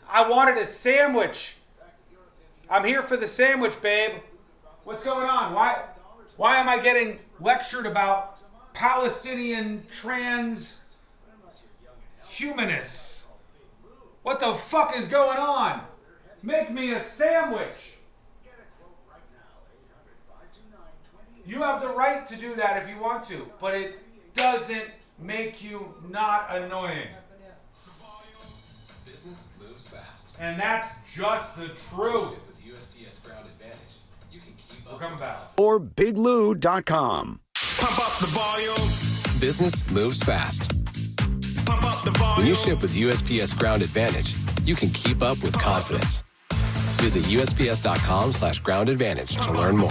Speaker 3: I wanted a sandwich. I'm here for the sandwich, babe. What's going on? Why am I getting lectured about Palestinian trans humanists? What the fuck is going on? Make me a sandwich. You have the right to do that if you want to, but it doesn't make you not annoying.
Speaker 16: Business moves fast.
Speaker 3: And that's just the truth.
Speaker 16: With USPS Ground Advantage, you can keep up.
Speaker 3: We'll come back.
Speaker 2: Or biglou.com.
Speaker 10: Pump up the volume.
Speaker 14: Business moves fast.
Speaker 10: Pump up the volume.
Speaker 14: When you ship with USPS Ground Advantage, you can keep up with confidence. Visit USPS.com/Ground Advantage to learn more.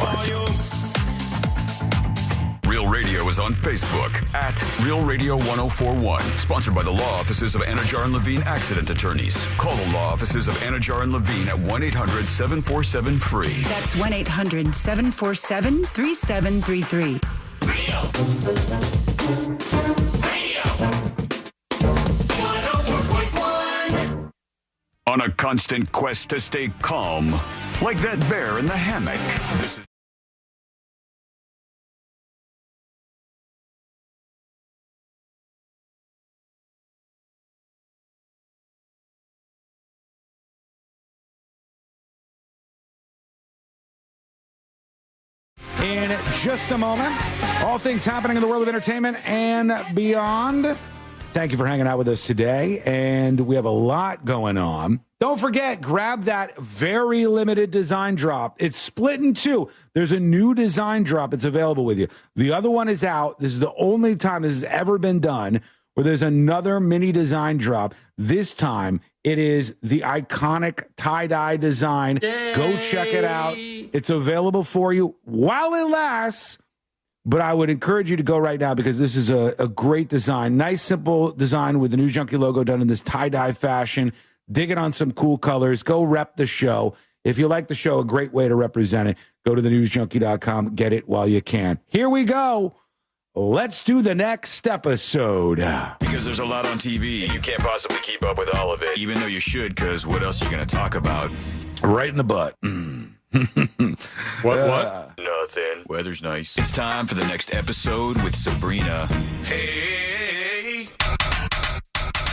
Speaker 4: Real Radio is on Facebook at Real Radio 1041. Sponsored by the law offices of Anajar and Levine Accident Attorneys. Call the law offices of Anajar and Levine at 1-800-747-FREE.
Speaker 8: That's 1-800-747-3733.
Speaker 4: On a constant quest to stay calm, like that bear in the hammock. This is
Speaker 3: in just a moment. All things happening in the world of entertainment and beyond. Thank you for hanging out with us today, and we have a lot going on. Don't forget, grab that very limited design drop. It's split in two. There's a new design drop that's available with you. The other one is out. This is the only time this has ever been done where there's another mini design drop. This time, it is the iconic tie-dye design. Yay! Go check it out. It's available for you while it lasts. But I would encourage you to go right now because this is a great design. Nice, simple design with the News Junkie logo done in this tie-dye fashion. Dig it on some cool colors. Go rep the show. If you like the show, a great way to represent it. Go to thenewsjunkie.com. Get it while you can. Here we go. Let's do the next episode.
Speaker 4: because there's a lot on TV and you can't possibly keep up with all of it, even though you should, because what else are you going to talk about?
Speaker 3: Right in the butt.
Speaker 19: What?
Speaker 4: Nothing. Weather's nice. It's time for the next episode with Sabrina.
Speaker 10: Hey,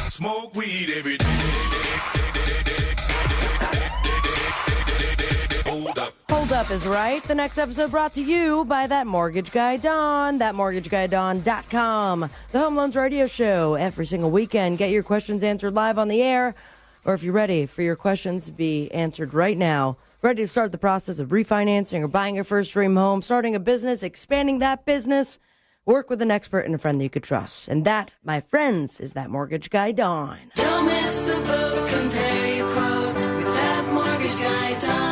Speaker 10: smoke weed every day.
Speaker 15: Hold up is right. The next episode brought to you by That Mortgage Guy Don, thatmortgageguydawn.com. The Home Loans Radio Show every single weekend. Get your questions answered live on the air, or if you're ready for your questions to be answered right now, ready to start the process of refinancing or buying your first dream home, starting a business, expanding that business, work with an expert and a friend that you could trust. And that, my friends, is That Mortgage Guy Don.
Speaker 10: Don't miss the boat. Compare your quote with That Mortgage Guy Don.com.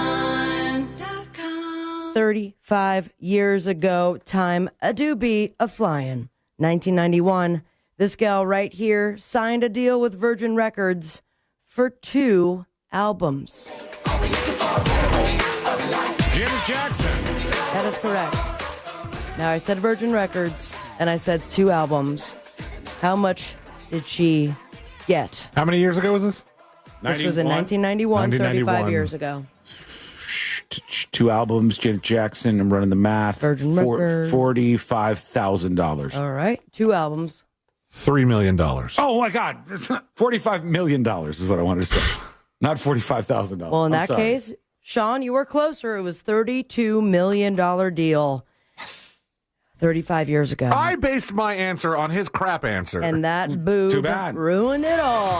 Speaker 15: 35 years ago, time a doobie a flying. 1991, this gal right here signed a deal with Virgin Records for 2 albums.
Speaker 3: Janet Jackson.
Speaker 15: That is correct. Now, I said Virgin Records, and I said 2 albums. How much did she get?
Speaker 19: How many years ago was this?
Speaker 15: This was in 1991, 35 years ago.
Speaker 3: 2 albums, Janet Jackson. I'm running the math.
Speaker 15: Virgin Records.
Speaker 3: $45,000.
Speaker 15: All right, 2 albums.
Speaker 19: $3 million.
Speaker 3: Oh, my God. It's not $45 million is what I wanted to say. Not $45,000.
Speaker 15: Well, in that case, Sean, you were closer. It was $32 million deal.
Speaker 3: Yes.
Speaker 15: 35 years ago.
Speaker 19: I based my answer on his crap answer.
Speaker 15: And that boob
Speaker 3: Too bad.
Speaker 15: ruined it all.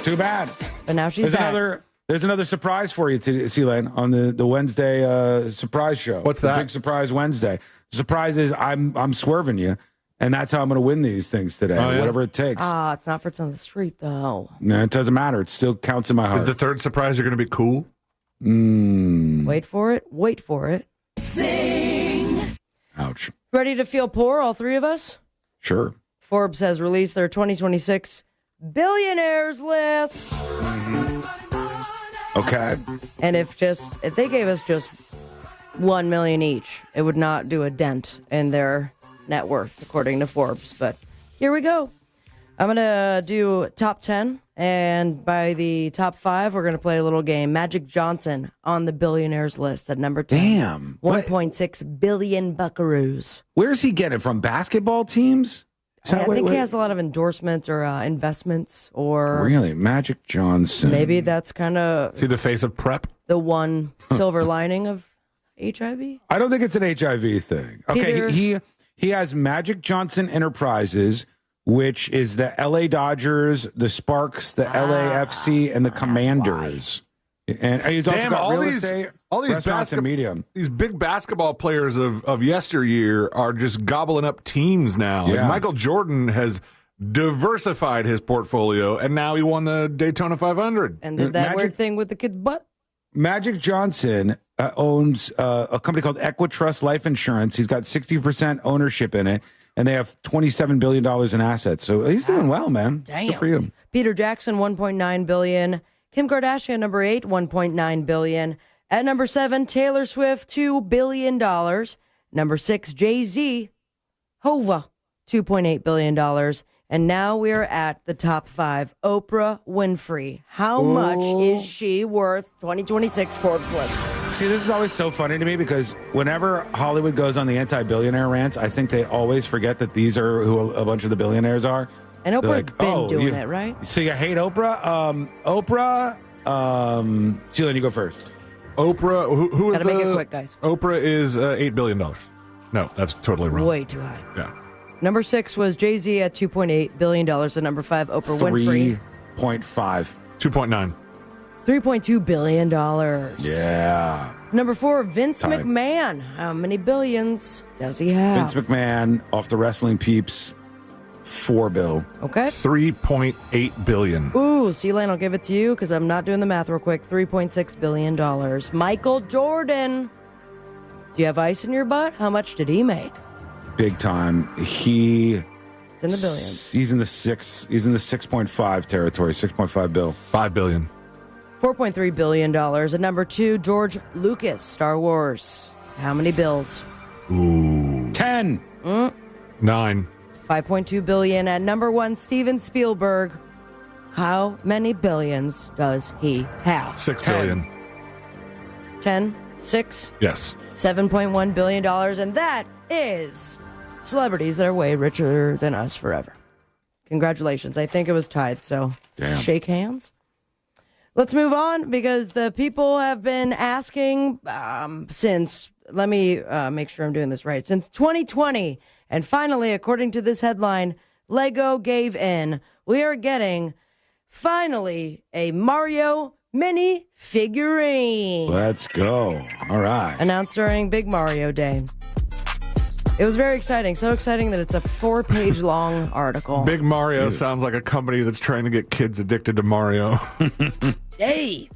Speaker 3: Too bad.
Speaker 15: But now she's back.
Speaker 3: There's another surprise for you, Sealand, on the Wednesday surprise show.
Speaker 19: What's that?
Speaker 3: Big surprise Wednesday. The surprise is I'm swerving you, and that's how I'm going to win these things today, whatever it takes.
Speaker 15: It's not for it's on the street, though.
Speaker 3: No, it doesn't matter. It still counts in my heart.
Speaker 19: Is the third surprise you're going to be cool?
Speaker 15: Wait for it. Wait for it.
Speaker 13: Sing.
Speaker 3: Ouch.
Speaker 15: Ready to feel poor, all three of us?
Speaker 3: Sure.
Speaker 15: Forbes has released their 2026 billionaires list.
Speaker 3: Okay.
Speaker 15: And if they gave us just $1 million each, it would not do a dent in their net worth, according to Forbes. But here we go. I'm going to do top 10, and by the top 5, we're going to play a little game. Magic Johnson on the billionaires list at number 10.
Speaker 3: Damn.
Speaker 15: 1.6 billion buckaroos.
Speaker 3: Where's he getting it from? Basketball teams?
Speaker 15: I think he has a lot of endorsements or investments or...
Speaker 3: Really? Magic Johnson.
Speaker 15: Maybe that's kind of...
Speaker 19: Is he the face of prep?
Speaker 15: The one silver lining of HIV?
Speaker 3: I don't think it's an HIV thing. Okay, he has Magic Johnson Enterprises, which is the LA Dodgers, the Sparks, the LAFC, and the Commanders. And he's also got real estate, restaurants, and media.
Speaker 19: These big basketball players of yesteryear are just gobbling up teams now.
Speaker 3: Yeah.
Speaker 19: Like Michael Jordan has diversified his portfolio, and now he won the Daytona 500.
Speaker 15: And did that weird thing with the kid's butt?
Speaker 3: Magic Johnson owns a company called Equitrust Life Insurance. He's got 60% ownership in it, and they have $27 billion in assets. So he's doing well, man.
Speaker 15: Damn.
Speaker 3: Good for you.
Speaker 15: Peter Jackson, $1.9 billion. Kim Kardashian, number 8, $1.9 billion. At number 7, Taylor Swift, $2 billion. Number 6, Jay-Z, Hova, $2.8 billion. And now we're at the top 5, Oprah Winfrey. How much is she worth? 2026 Forbes list.
Speaker 3: See, this is always so funny to me because whenever Hollywood goes on the anti-billionaire rants, I think they always forget that these are who a bunch of the billionaires are.
Speaker 15: And Oprah's been doing it, right?
Speaker 3: So you hate Oprah? Jillian, you go first.
Speaker 19: Oprah, who is
Speaker 15: Gotta make it quick, guys.
Speaker 19: Oprah is $8 billion. No, that's totally wrong.
Speaker 15: Way too high.
Speaker 19: Yeah.
Speaker 15: Number 6 was Jay-Z at $2.8 billion. And number 5, Oprah Winfrey.
Speaker 3: 3.5.
Speaker 19: 2.9.
Speaker 15: $3.2 billion.
Speaker 3: Yeah.
Speaker 15: Number 4, Vince
Speaker 3: Tied.
Speaker 15: McMahon. How many billions does he have?
Speaker 3: Vince McMahon, off the wrestling peeps, $4 billion.
Speaker 15: Okay.
Speaker 19: 3.8 billion.
Speaker 15: Ooh, C-Lane, I'll give it to you because I'm not doing the math real quick. $3.6 billion. Michael Jordan. Do you have ice in your butt? How much did he make?
Speaker 3: Big time.
Speaker 15: It's in the billions.
Speaker 3: He's in the 6.5 territory, 6.5 bill.
Speaker 19: 5 billion.
Speaker 15: $4.3 billion. At number 2, George Lucas, Star Wars. How many bills?
Speaker 19: Ooh.
Speaker 3: 10.
Speaker 19: 9.
Speaker 15: $5.2 billion. At number 1, Steven Spielberg. How many billions does he have?
Speaker 19: 6 billion.
Speaker 15: 10, 6,
Speaker 19: Yes.
Speaker 15: $7.1 billion. And that is celebrities that are way richer than us forever. Congratulations. I think it was tied, so shake hands. Let's move on because the people have been asking since, let me make sure I'm doing this right, since 2020. And finally, according to this headline, Lego gave in. We are getting, finally, a Mario mini figurine.
Speaker 3: Let's go. All right.
Speaker 15: Announced during Big Mario Day. It was very exciting. So exciting that it's a 4-page long article.
Speaker 19: Big Mario sounds like a company that's trying to get kids addicted to Mario.
Speaker 15: Hey!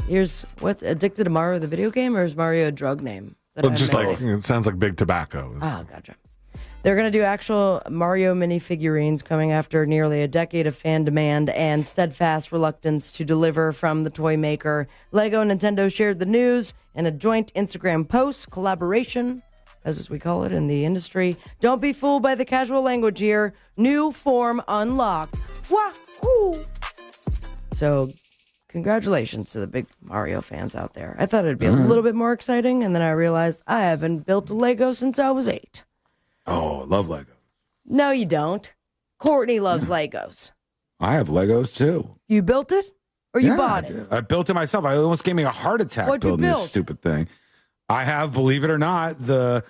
Speaker 15: Here's what, Addicted to Mario, the video game, or is Mario a drug name?
Speaker 19: Well, just like, it sounds like Big Tobacco.
Speaker 15: Oh, gotcha. They're going to do actual Mario mini figurines coming after nearly a decade of fan demand and steadfast reluctance to deliver from the toy maker. Lego and Nintendo shared the news in a joint Instagram post, collaboration, as we call it in the industry. Don't be fooled by the casual language here. New form unlocked. Wahoo! So, congratulations to the big Mario fans out there. I thought it'd be a little bit more exciting, and then I realized I haven't built a Lego since I was 8.
Speaker 3: Oh, love Lego.
Speaker 15: No, you don't. Of Courtney loves Legos.
Speaker 3: I have Legos too.
Speaker 15: You built it or you bought it?
Speaker 3: I built it myself. I almost gave me a heart attack
Speaker 15: What'd you
Speaker 3: building this
Speaker 15: build?
Speaker 3: stupid thing. I have, believe it or not, the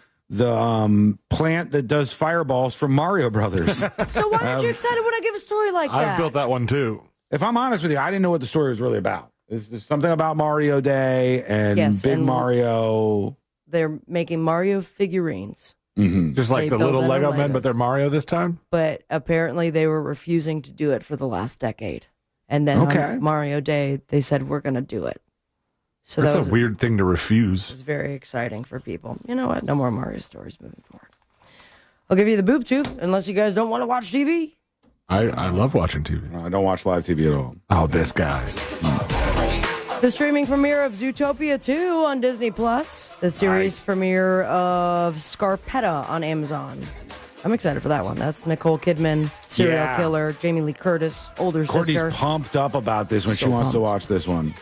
Speaker 3: plant that does fireballs from Mario Brothers.
Speaker 15: So why aren't you excited when I give a story like that?
Speaker 19: I've built that one too.
Speaker 3: If I'm honest with you, I didn't know what the story was really about. There's something about Mario Day and Big Mario.
Speaker 15: They're making Mario figurines.
Speaker 3: Mm-hmm.
Speaker 19: Just like
Speaker 15: They
Speaker 19: the
Speaker 15: build
Speaker 19: little
Speaker 15: them in
Speaker 19: Lego men,
Speaker 15: Legos.
Speaker 19: but they're Mario this time?
Speaker 15: But apparently they were refusing to do it for the last decade. And then on Mario Day, they said, we're going to do it. So
Speaker 19: That's
Speaker 15: that was
Speaker 19: a weird thing to refuse.
Speaker 15: It was very exciting for people. You know what? No more Mario stories moving forward. I'll give you the boob tube, unless you guys don't want to watch TV.
Speaker 19: I love watching TV.
Speaker 3: I don't watch live TV at all.
Speaker 19: Oh, this guy.
Speaker 15: The streaming premiere of Zootopia 2 on Disney+. The series premiere of Scarpetta on Amazon. I'm excited for that one. That's Nicole Kidman, serial killer, Jamie Lee Curtis, older
Speaker 3: Courtney's
Speaker 15: sister.
Speaker 3: pumped up about this when
Speaker 15: So
Speaker 3: she wants to
Speaker 15: pumped.
Speaker 3: watch this one.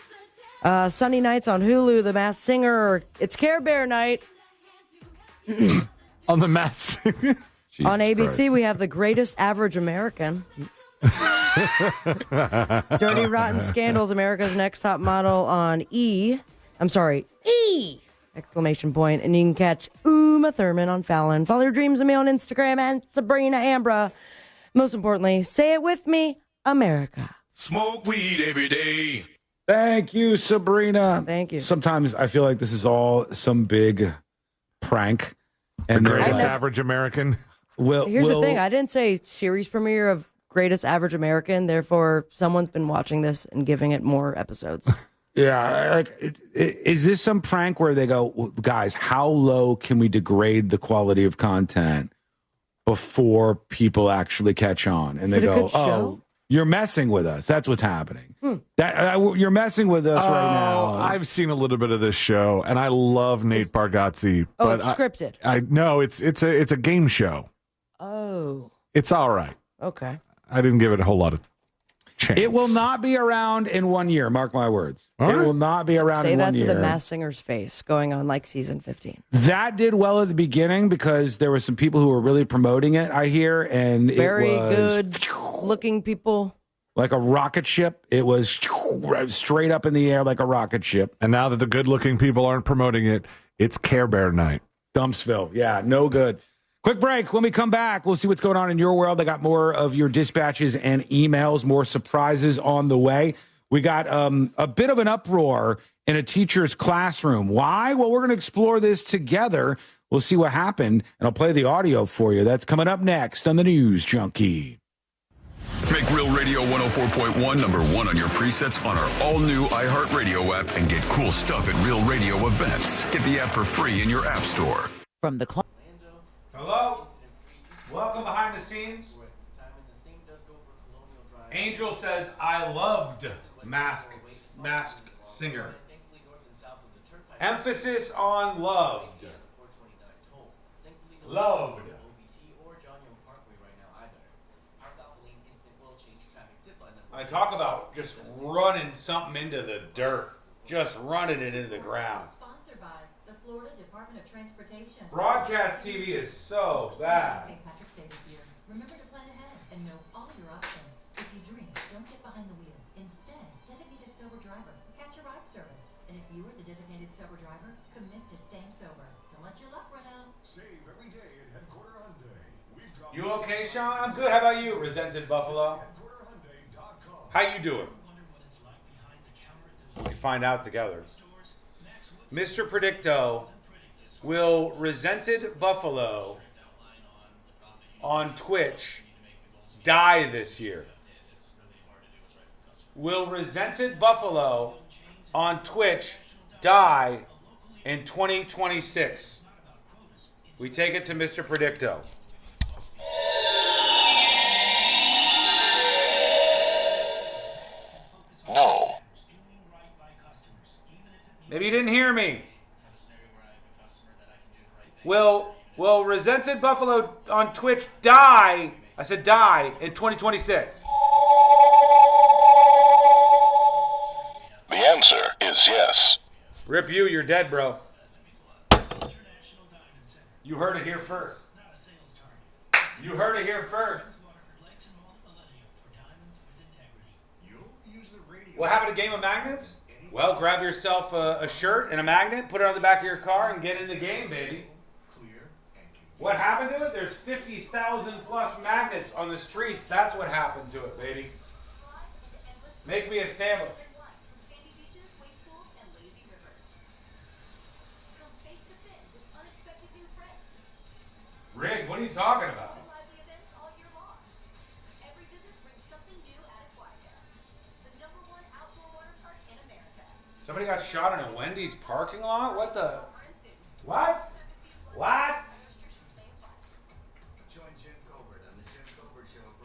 Speaker 15: Sunday nights on Hulu, The Masked Singer. It's Care Bear night.
Speaker 19: On The Masked Singer?
Speaker 15: On ABC, we have The Greatest Average American. Dirty Rotten Scandals, America's Next Top Model on E! Exclamation point. And you can catch Uma Thurman on Fallon. Follow your dreams of me on Instagram and Sabrina Ambra. Most importantly, say it with me, America.
Speaker 4: Smoke weed every day.
Speaker 3: Thank you, Sabrina.
Speaker 15: Thank you.
Speaker 3: Sometimes I feel like this is all some big prank. And
Speaker 19: The
Speaker 3: they're
Speaker 19: greatest
Speaker 3: like,
Speaker 19: average American.
Speaker 15: Here's the thing. I didn't say series premiere of Greatest Average American. Therefore, someone's been watching this and giving it more episodes.
Speaker 3: Yeah, like, is this some prank where they go, guys, how low can we degrade the quality of content before people actually catch on? And
Speaker 15: Is
Speaker 3: they
Speaker 15: it a
Speaker 3: go,
Speaker 15: good show?
Speaker 3: you're messing with us. That's what's happening. You're messing with us right now.
Speaker 19: I've seen a little bit of this show, and I love Nate Bargatze.
Speaker 15: Oh,
Speaker 19: but
Speaker 15: it's scripted.
Speaker 19: I know it's a game show.
Speaker 15: Oh,
Speaker 19: It's all right.
Speaker 15: okay.
Speaker 19: I didn't give it a whole lot of chance.
Speaker 3: It will not be around in 1 year. Mark my words.
Speaker 19: All
Speaker 3: It
Speaker 19: right.
Speaker 3: will not be around
Speaker 15: Say
Speaker 3: in
Speaker 15: that
Speaker 3: 1
Speaker 15: to
Speaker 3: year.
Speaker 15: the Masked Singer's face, going on like season 15.
Speaker 3: That did well at the beginning because there were some people who were really promoting it, I hear, and
Speaker 15: Very
Speaker 3: it was
Speaker 15: good looking people.
Speaker 3: like a rocket ship. It was straight up in the air like a rocket ship.
Speaker 19: And now that the good-looking people aren't promoting it, it's Care Bear night.
Speaker 3: Dumpsville. Yeah, no good. Quick break. When we come back, we'll see what's going on in your world. I got more of your dispatches and emails, more surprises on the way. We got a bit of an uproar in a teacher's classroom. Why? Well, we're going to explore this together. We'll see what happened, and I'll play the audio for you. That's coming up next on the News Junkie.
Speaker 4: Make Real Radio 104.1 number one on your presets on our all-new iHeartRadio app and get cool stuff at Real Radio events. Get the app for free in your app store.
Speaker 1: From the
Speaker 3: Hello? Welcome behind the scenes. Angel says, I loved Masked Singer. Emphasis on loved. Loved. I talk about just running something into the dirt. Just running it into the ground.
Speaker 20: Sponsored by the Florida Department of Transportation.
Speaker 3: Broadcast TV is so bad.
Speaker 20: St. Patrick's Day this year. Remember to plan ahead and know all your options. If you drink, don't get behind the wheel. Instead, designate a sober driver. Catch a ride service. And if you are the designated sober driver, commit to staying sober. Don't let your luck run out.
Speaker 7: Save every day at Headquarter Hyundai. We've dropped
Speaker 3: You okay, Sean? I'm good. How about you, Resented Buffalo? How you doing? We can find out together. Mr. Predicto, will Resented Buffalo on Twitch die this year? Will Resented Buffalo on Twitch die in 2026? We take it to Mr. Predicto.
Speaker 4: No.
Speaker 3: Maybe you didn't hear me. Will Resented Buffalo on Twitch die? I said die in 2026.
Speaker 4: The answer is yes.
Speaker 3: Rip you, you're dead, bro. You heard it here first. You heard it here first. What happened to Game of Magnets? Well, grab yourself a shirt and a magnet, put it on the back of your car, and get in the game, baby. What happened to it? There's 50,000 plus magnets on the streets. That's what happened to it, baby. Make me a sandwich. Riggs, what are you talking about? Somebody got shot in a Wendy's parking lot? What the? What? What?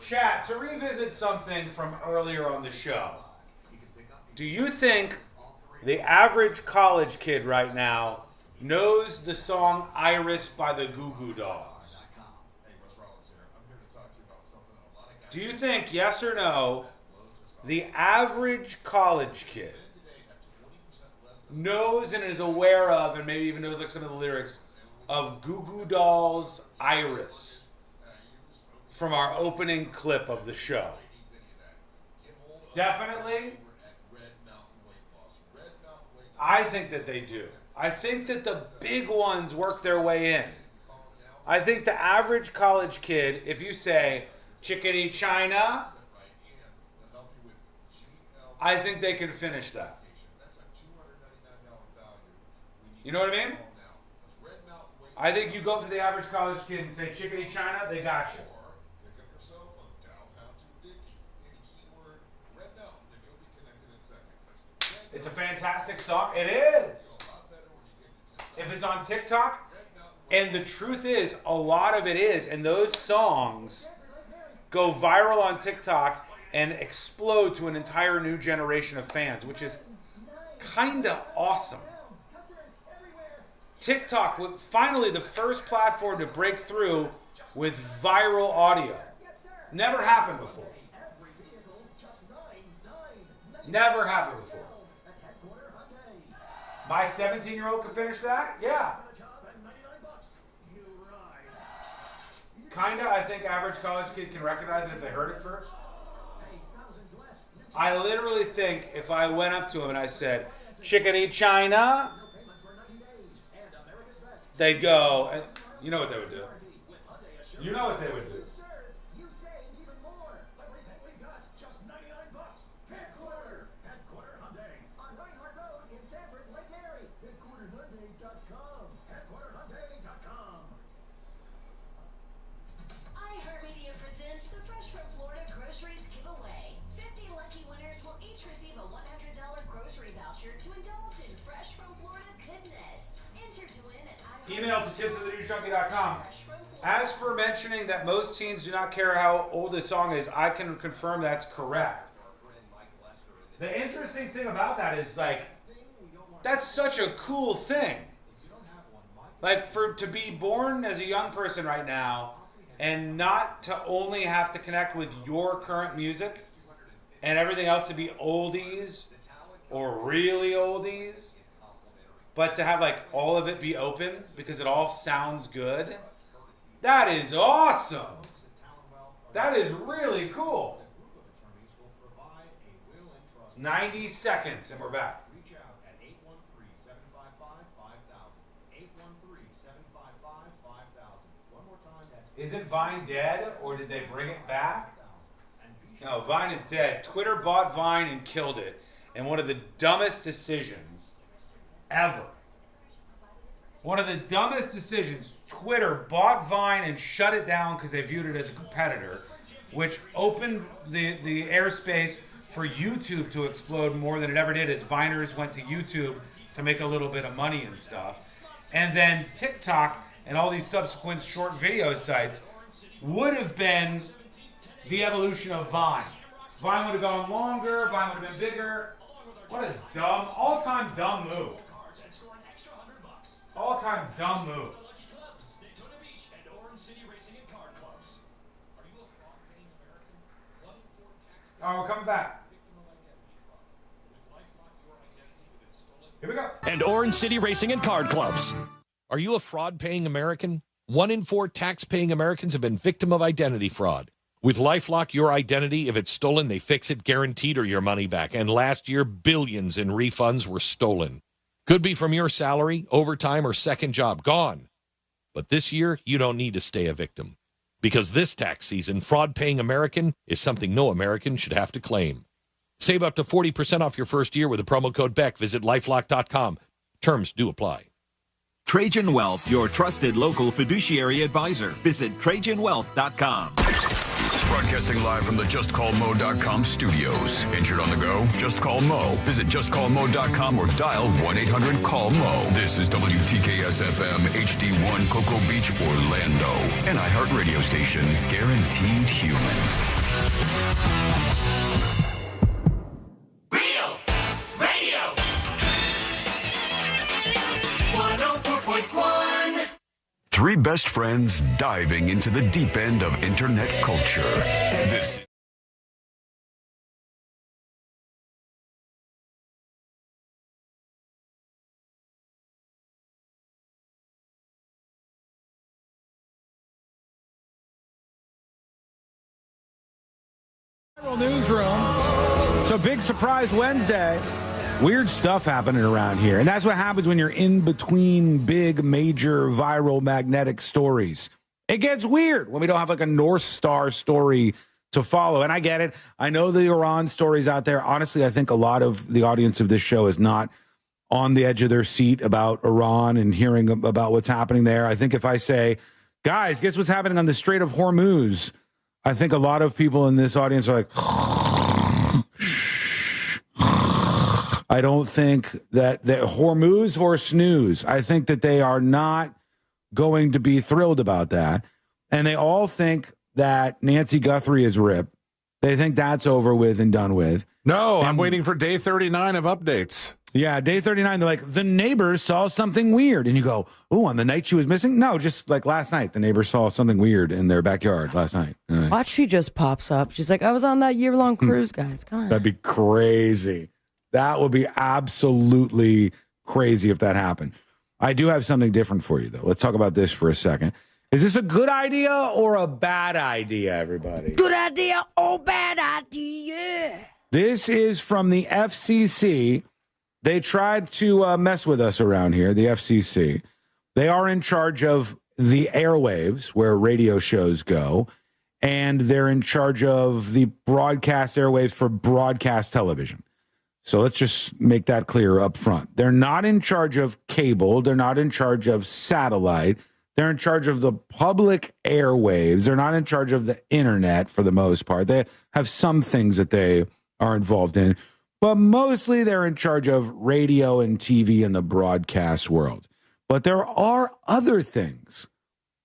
Speaker 3: Chat, to revisit something from earlier on the show. Do you think the average college kid right now knows the song Iris by the Goo Goo Dolls? Do you think, yes or no, the average college kid knows and is aware of, and maybe even knows like some of the lyrics of Goo Goo Dolls' Iris from our opening clip of the show? Definitely. I think that they do. I think that the big ones work their way in. I think the average college kid, if you say, Chickadee China, I think they can finish that. You know what I mean? I think you go to the average college kid and say, Chickadee China, they got you. It's a fantastic song. It is. If it's on TikTok, and the truth is, a lot of it is, and those songs go viral on TikTok and explode to an entire new generation of fans, which is kind of awesome. TikTok was finally the first platform to break through with viral audio. Never happened before. Never happened before. My 17-year-old could finish that? Yeah. Kinda, I think average college kid can recognize it if they heard it first. I literally think if I went up to him and I said, Chickadee China, they'd go, and you know what they would do. You know what they would do. Email to tipsofthenewsjunkie.com. As for mentioning that most teens do not care how old a song is, I can confirm that's correct. The interesting thing about that is, like, that's such a cool thing. Like, to be born as a young person right now and not to only have to connect with your current music and everything else to be oldies or really oldies, but to have like all of it be open because it all sounds good. That is awesome. That is really cool. 90 seconds and we're back. Isn't Vine dead or did they bring it back? No, Vine is dead. Twitter bought Vine and killed it. And one of the dumbest decisions ever. One of the dumbest decisions. Twitter bought Vine and shut it down because they viewed it as a competitor, which opened the airspace for YouTube to explode more than it ever did as Viners went to YouTube to make a little bit of money and stuff. And then TikTok and all these subsequent short video sites would have been the evolution of Vine. Vine would have gone longer, Vine would have been bigger. What a dumb, all-time dumb move. All-time dumb move. Oh, we're coming back. Here we go.
Speaker 8: And Orange City Racing and Card Clubs. Are you a fraud-paying American? 1 in 4 tax-paying Americans have been victim of identity fraud. With LifeLock, your identity, if it's stolen, they fix it guaranteed or your money back. And last year, billions in refunds were stolen. Could be from your salary, overtime, or second job. Gone. But this year, you don't need to stay a victim. Because this tax season, fraud-paying American is something no American should have to claim. Save up to 40% off your first year with the promo code BECK. Visit LifeLock.com. Terms do apply.
Speaker 9: Trajan Wealth, your trusted local fiduciary advisor. Visit TrajanWealth.com.
Speaker 4: Broadcasting live from the JustCallMo.com studios. Injured on the go? Just call Mo. Visit JustCallMo.com or dial 1-800-CALL-MO. This is WTKS-FM HD1 Cocoa Beach, Orlando. An iHeartRadio station. Guaranteed human.
Speaker 10: Real Radio 104.1.
Speaker 4: Three best friends diving into the deep end of internet culture. This
Speaker 3: Viral Newsroom. So big surprise Wednesday. Weird stuff happening around here. And that's what happens when you're in between big, major, viral, magnetic stories. It gets weird when we don't have like a North Star story to follow. And I get it. I know the Iran stories out there. Honestly, I think a lot of the audience of this show is not on the edge of their seat about Iran and hearing about what's happening there. I think if I say, guys, guess what's happening on the Strait of Hormuz? I think a lot of people in this audience are like, I don't think that Hormuz or snooze. I think that they are not going to be thrilled about that. And they all think that Nancy Guthrie is ripped. They think that's over with and done with.
Speaker 19: No, I'm waiting for day 39 of updates.
Speaker 3: Yeah, day 39, they're like, the neighbors saw something weird. And you go, oh, on the night she was missing? No, just like last night, the neighbors saw something weird in their backyard last night.
Speaker 15: Watch, she just pops up. She's like, I was on that year-long cruise, guys. Come on.
Speaker 3: That'd be crazy. That would be absolutely crazy if that happened. I do have something different for you, though. Let's talk about this for a second. Is this a good idea or a bad idea, everybody?
Speaker 15: Good idea or bad idea?
Speaker 3: This is from the FCC. They tried to mess with us around here, the FCC. They are in charge of the airwaves where radio shows go, and they're in charge of the broadcast airwaves for broadcast television. So let's just make that clear up front. They're not in charge of cable. They're not in charge of satellite. They're in charge of the public airwaves. They're not in charge of the internet for the most part. They have some things that they are involved in, but mostly they're in charge of radio and TV in the broadcast world. But there are other things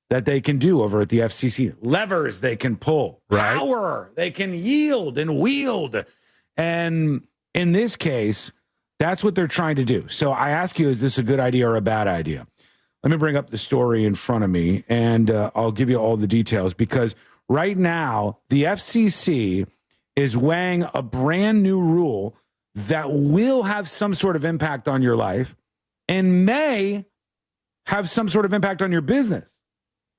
Speaker 3: that they can do over at the FCC. Levers they can pull, right? Power they can yield and wield. And in this case, that's what they're trying to do. So I ask you, is this a good idea or a bad idea? Let me bring up the story in front of me, and I'll give you all the details, because right now the FCC is weighing a brand new rule that will have some sort of impact on your life and may have some sort of impact on your business.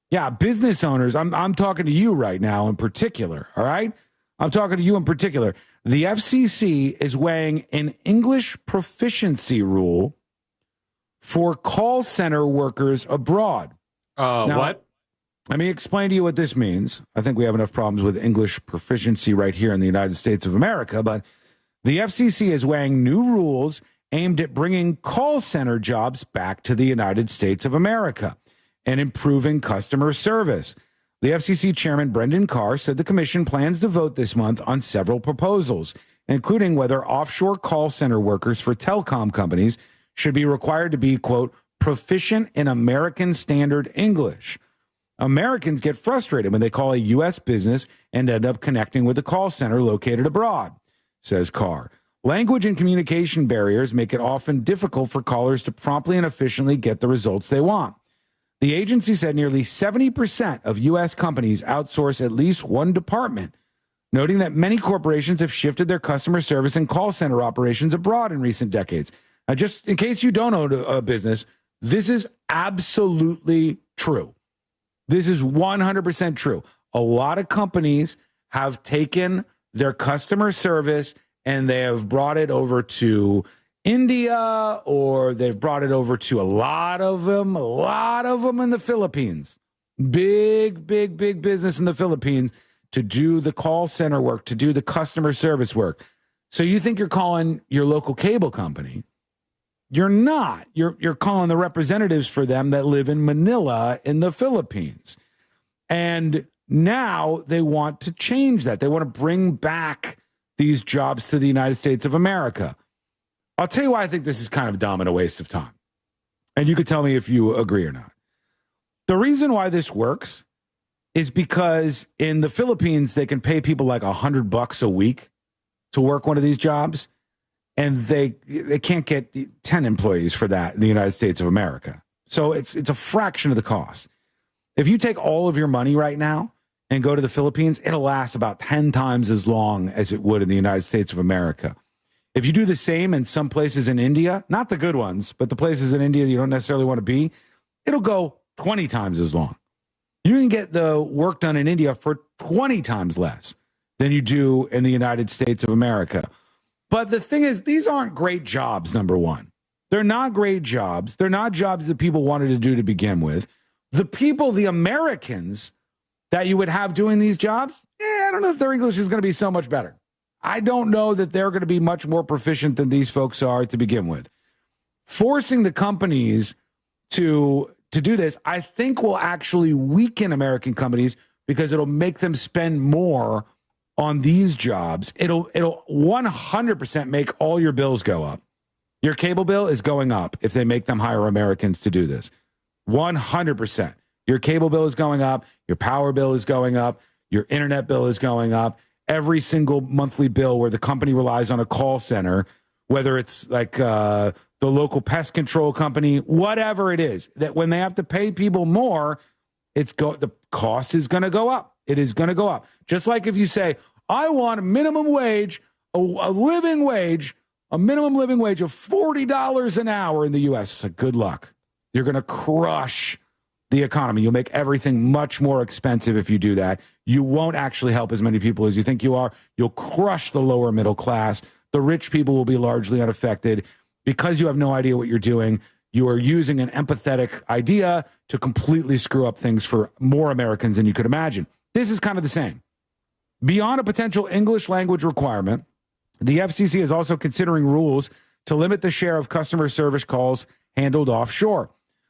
Speaker 3: Yeah, business owners, I'm talking to you right now in particular, all right? I'm talking to you in particular. The FCC is weighing an English proficiency rule for call center workers abroad. Now,
Speaker 19: what?
Speaker 3: Let me explain to you what this means. I think we have enough problems with English proficiency right here in the United States of America, but the FCC is weighing new rules aimed at bringing call center jobs back to the United States of America and improving customer service. The FCC chairman, Brendan Carr, said the commission plans to vote this month on several proposals, including whether offshore call center workers for telecom companies should be required to be, quote, proficient in American Standard English. Americans get frustrated when they call a U.S. business and end up connecting with a call center located abroad, says Carr. Language and communication barriers make it often difficult for callers to promptly and efficiently get the results they want. The agency said nearly 70% of U.S. companies outsource at least one department, noting that many corporations have shifted their customer service and call center operations abroad in recent decades. Now, just in case you don't own a business, this is absolutely true. This is 100% true. A lot of companies have taken their customer service and they have brought it over to India, or they've brought it over to a lot of them in the Philippines. Big business in the Philippines to do the call center work, to do the customer service work. So you think you're calling your local cable company. You're not. You're calling the representatives for them that live in Manila in the Philippines. And now they want to change that. They want to bring back these jobs to the United States of America. I'll tell you why I think this is kind of dumb and a waste of time. And you could tell me if you agree or not. The reason why this works is because in the Philippines, they can pay people like $100 a week to work one of these jobs. And they can't get 10 employees for that in the United States of America. So it's a fraction of the cost. If you take all of your money right now and go to the Philippines, it'll last about 10 times as long as it would in the United States of America. If you do the same in some places in India, not the good ones, but the places in India you don't necessarily want to be, it'll go 20 times as long. You can get the work done in India for 20 times less than you do in the United States of America. But the thing is, these aren't great jobs, number one. They're not great jobs. They're not jobs that people wanted to do to begin with. The people, the Americans that you would have doing these jobs, I don't know if their English is going to be so much better. I don't know that they're going to be much more proficient than these folks are to begin with. Forcing the companies to do this, I think will actually weaken American companies because it'll make them spend more on these jobs. It'll 100% make all your bills go up. Your cable bill is going up if they make them hire Americans to do this. 100%. Your cable bill is going up. Your power bill is going up. Your internet bill is going up. Every single monthly bill where the company relies on a call center, whether it's like the local pest control company, whatever it is, that when they have to pay people more, the cost is going to go up. It is going to go up. Just like if you say, I want a minimum wage, a living wage, a minimum living wage of $40 an hour in the U.S. It's like, good luck. You're going to crush the economy. You'll make everything much more expensive if you do that. You won't actually help as many people as you think you are. You'll crush the lower middle class. The rich people will be largely unaffected. Because you have no idea what you're doing, you are using an empathetic idea to completely screw up things for more Americans than you could imagine. This is kind of the same. Beyond a potential English language requirement, the FCC is also considering rules to limit the share of customer service calls handled offshore.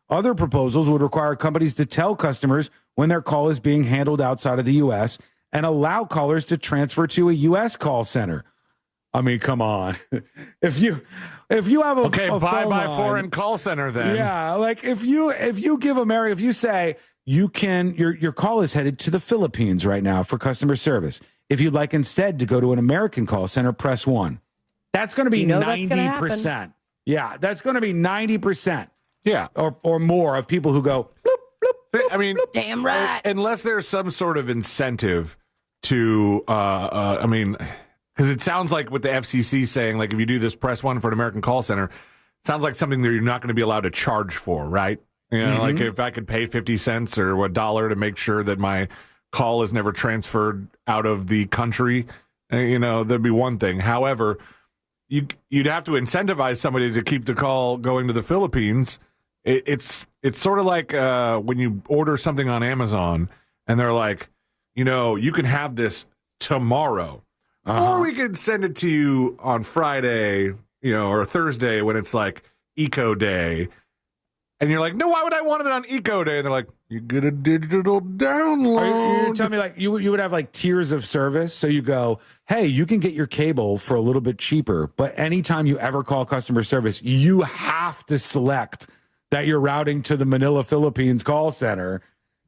Speaker 3: Other proposals would require companies to tell customers when their call is being handled outside of the U.S. and allow callers to transfer to a U.S. call center. I mean, come on. If you have a
Speaker 19: bye
Speaker 3: phone
Speaker 19: foreign call center then.
Speaker 3: Yeah, like if you give America, if you say you can, your call is headed to the Philippines right now for customer service. If you'd like instead to go to an American call center, press 1. That's going to be 90%. Yeah, that's going to be 90%.
Speaker 19: Yeah,
Speaker 3: or more of people who go, bloop, bloop, bloop,
Speaker 19: I mean,
Speaker 15: bloop. Damn right.
Speaker 19: Unless there's some sort of incentive to, I mean, because it sounds like with the FCC saying, like, if you do this, press 1 for an American call center, it sounds like something that you're not going to be allowed to charge for, right? You know, like if I could pay 50 cents or $1 to make sure that my call is never transferred out of the country, you know, that'd be one thing. However, you'd have to incentivize somebody to keep the call going to the Philippines. It's sort of like when you order something on Amazon and they're like, you know, you can have this tomorrow, or we can send it to you on Friday, you know, or Thursday when it's like Eco Day. And you're like, no, why would I want it on Eco Day? And they're like, you get a digital download.
Speaker 3: You're telling me like you would have like tiers of service. So you go, hey, you can get your cable for a little bit cheaper, but anytime you ever call customer service, you have to select that you're routing to the Manila, Philippines call center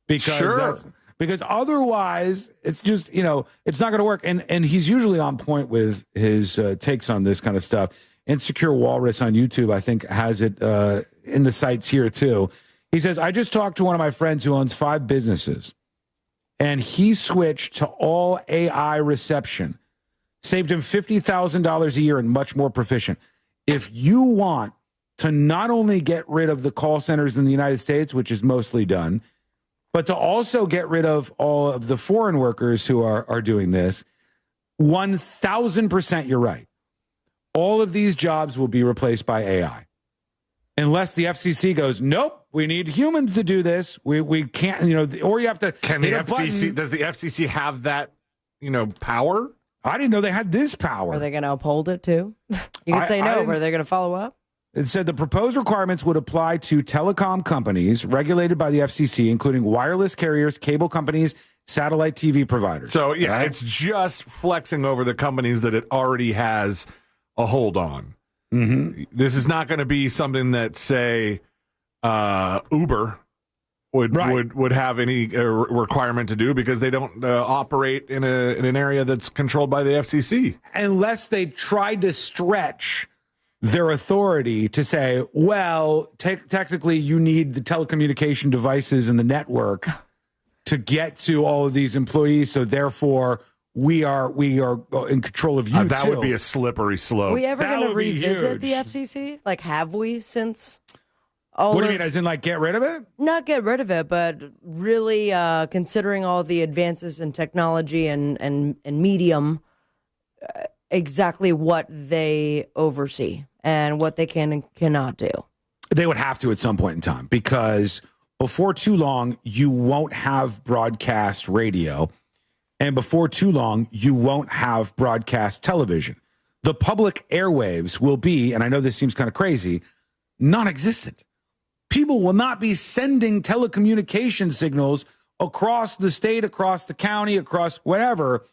Speaker 3: because otherwise it's just, you know, it's not going to work. And he's usually on point with his takes on this kind of stuff. Insecure Walrus on YouTube, I think, has it in the sites here too. He says, I just talked to one of my friends who owns 5 businesses, and he switched to all AI reception. Saved him $50,000 a year and much more proficient. If you want to not only get rid of the call centers in the United States, which is mostly done, But to also get rid of all of the foreign workers who are doing this, 1,000% you're right. All of these jobs will be replaced by AI. Unless the FCC goes, nope, we need humans to do this. We can't, or you have to.
Speaker 19: Can the FCC, does the FCC have that, power?
Speaker 3: I didn't know they had this power.
Speaker 15: Are they going to uphold it too? You could say no, but are they going to follow up?
Speaker 3: It said the proposed requirements would apply to telecom companies regulated by the FCC, including wireless carriers, cable companies, satellite TV providers.
Speaker 19: So, yeah, right? It's just flexing over the companies that it already has a hold on.
Speaker 3: Mm-hmm.
Speaker 19: This is not going to be something that, say, Uber would have any requirement to do because they don't operate in an area that's controlled by the FCC.
Speaker 3: Unless they tried to stretch their authority to say, well, technically you need the telecommunication devices and the network to get to all of these employees, so therefore we are in control of you.
Speaker 19: That would be a slippery slope.
Speaker 15: Are we ever going to revisit the FCC? Like, have we since all
Speaker 3: What do you mean, as in, like, get rid of it?
Speaker 15: Not get rid of it, but really considering all the advances in technology and medium, exactly what they oversee and what they can and cannot do.
Speaker 3: They would have to at some point in time, because before too long, you won't have broadcast radio. And before too long, you won't have broadcast television. The public airwaves will be, and I know this seems kind of crazy, non-existent. People will not be sending telecommunication signals across the state, across the county, across whatever,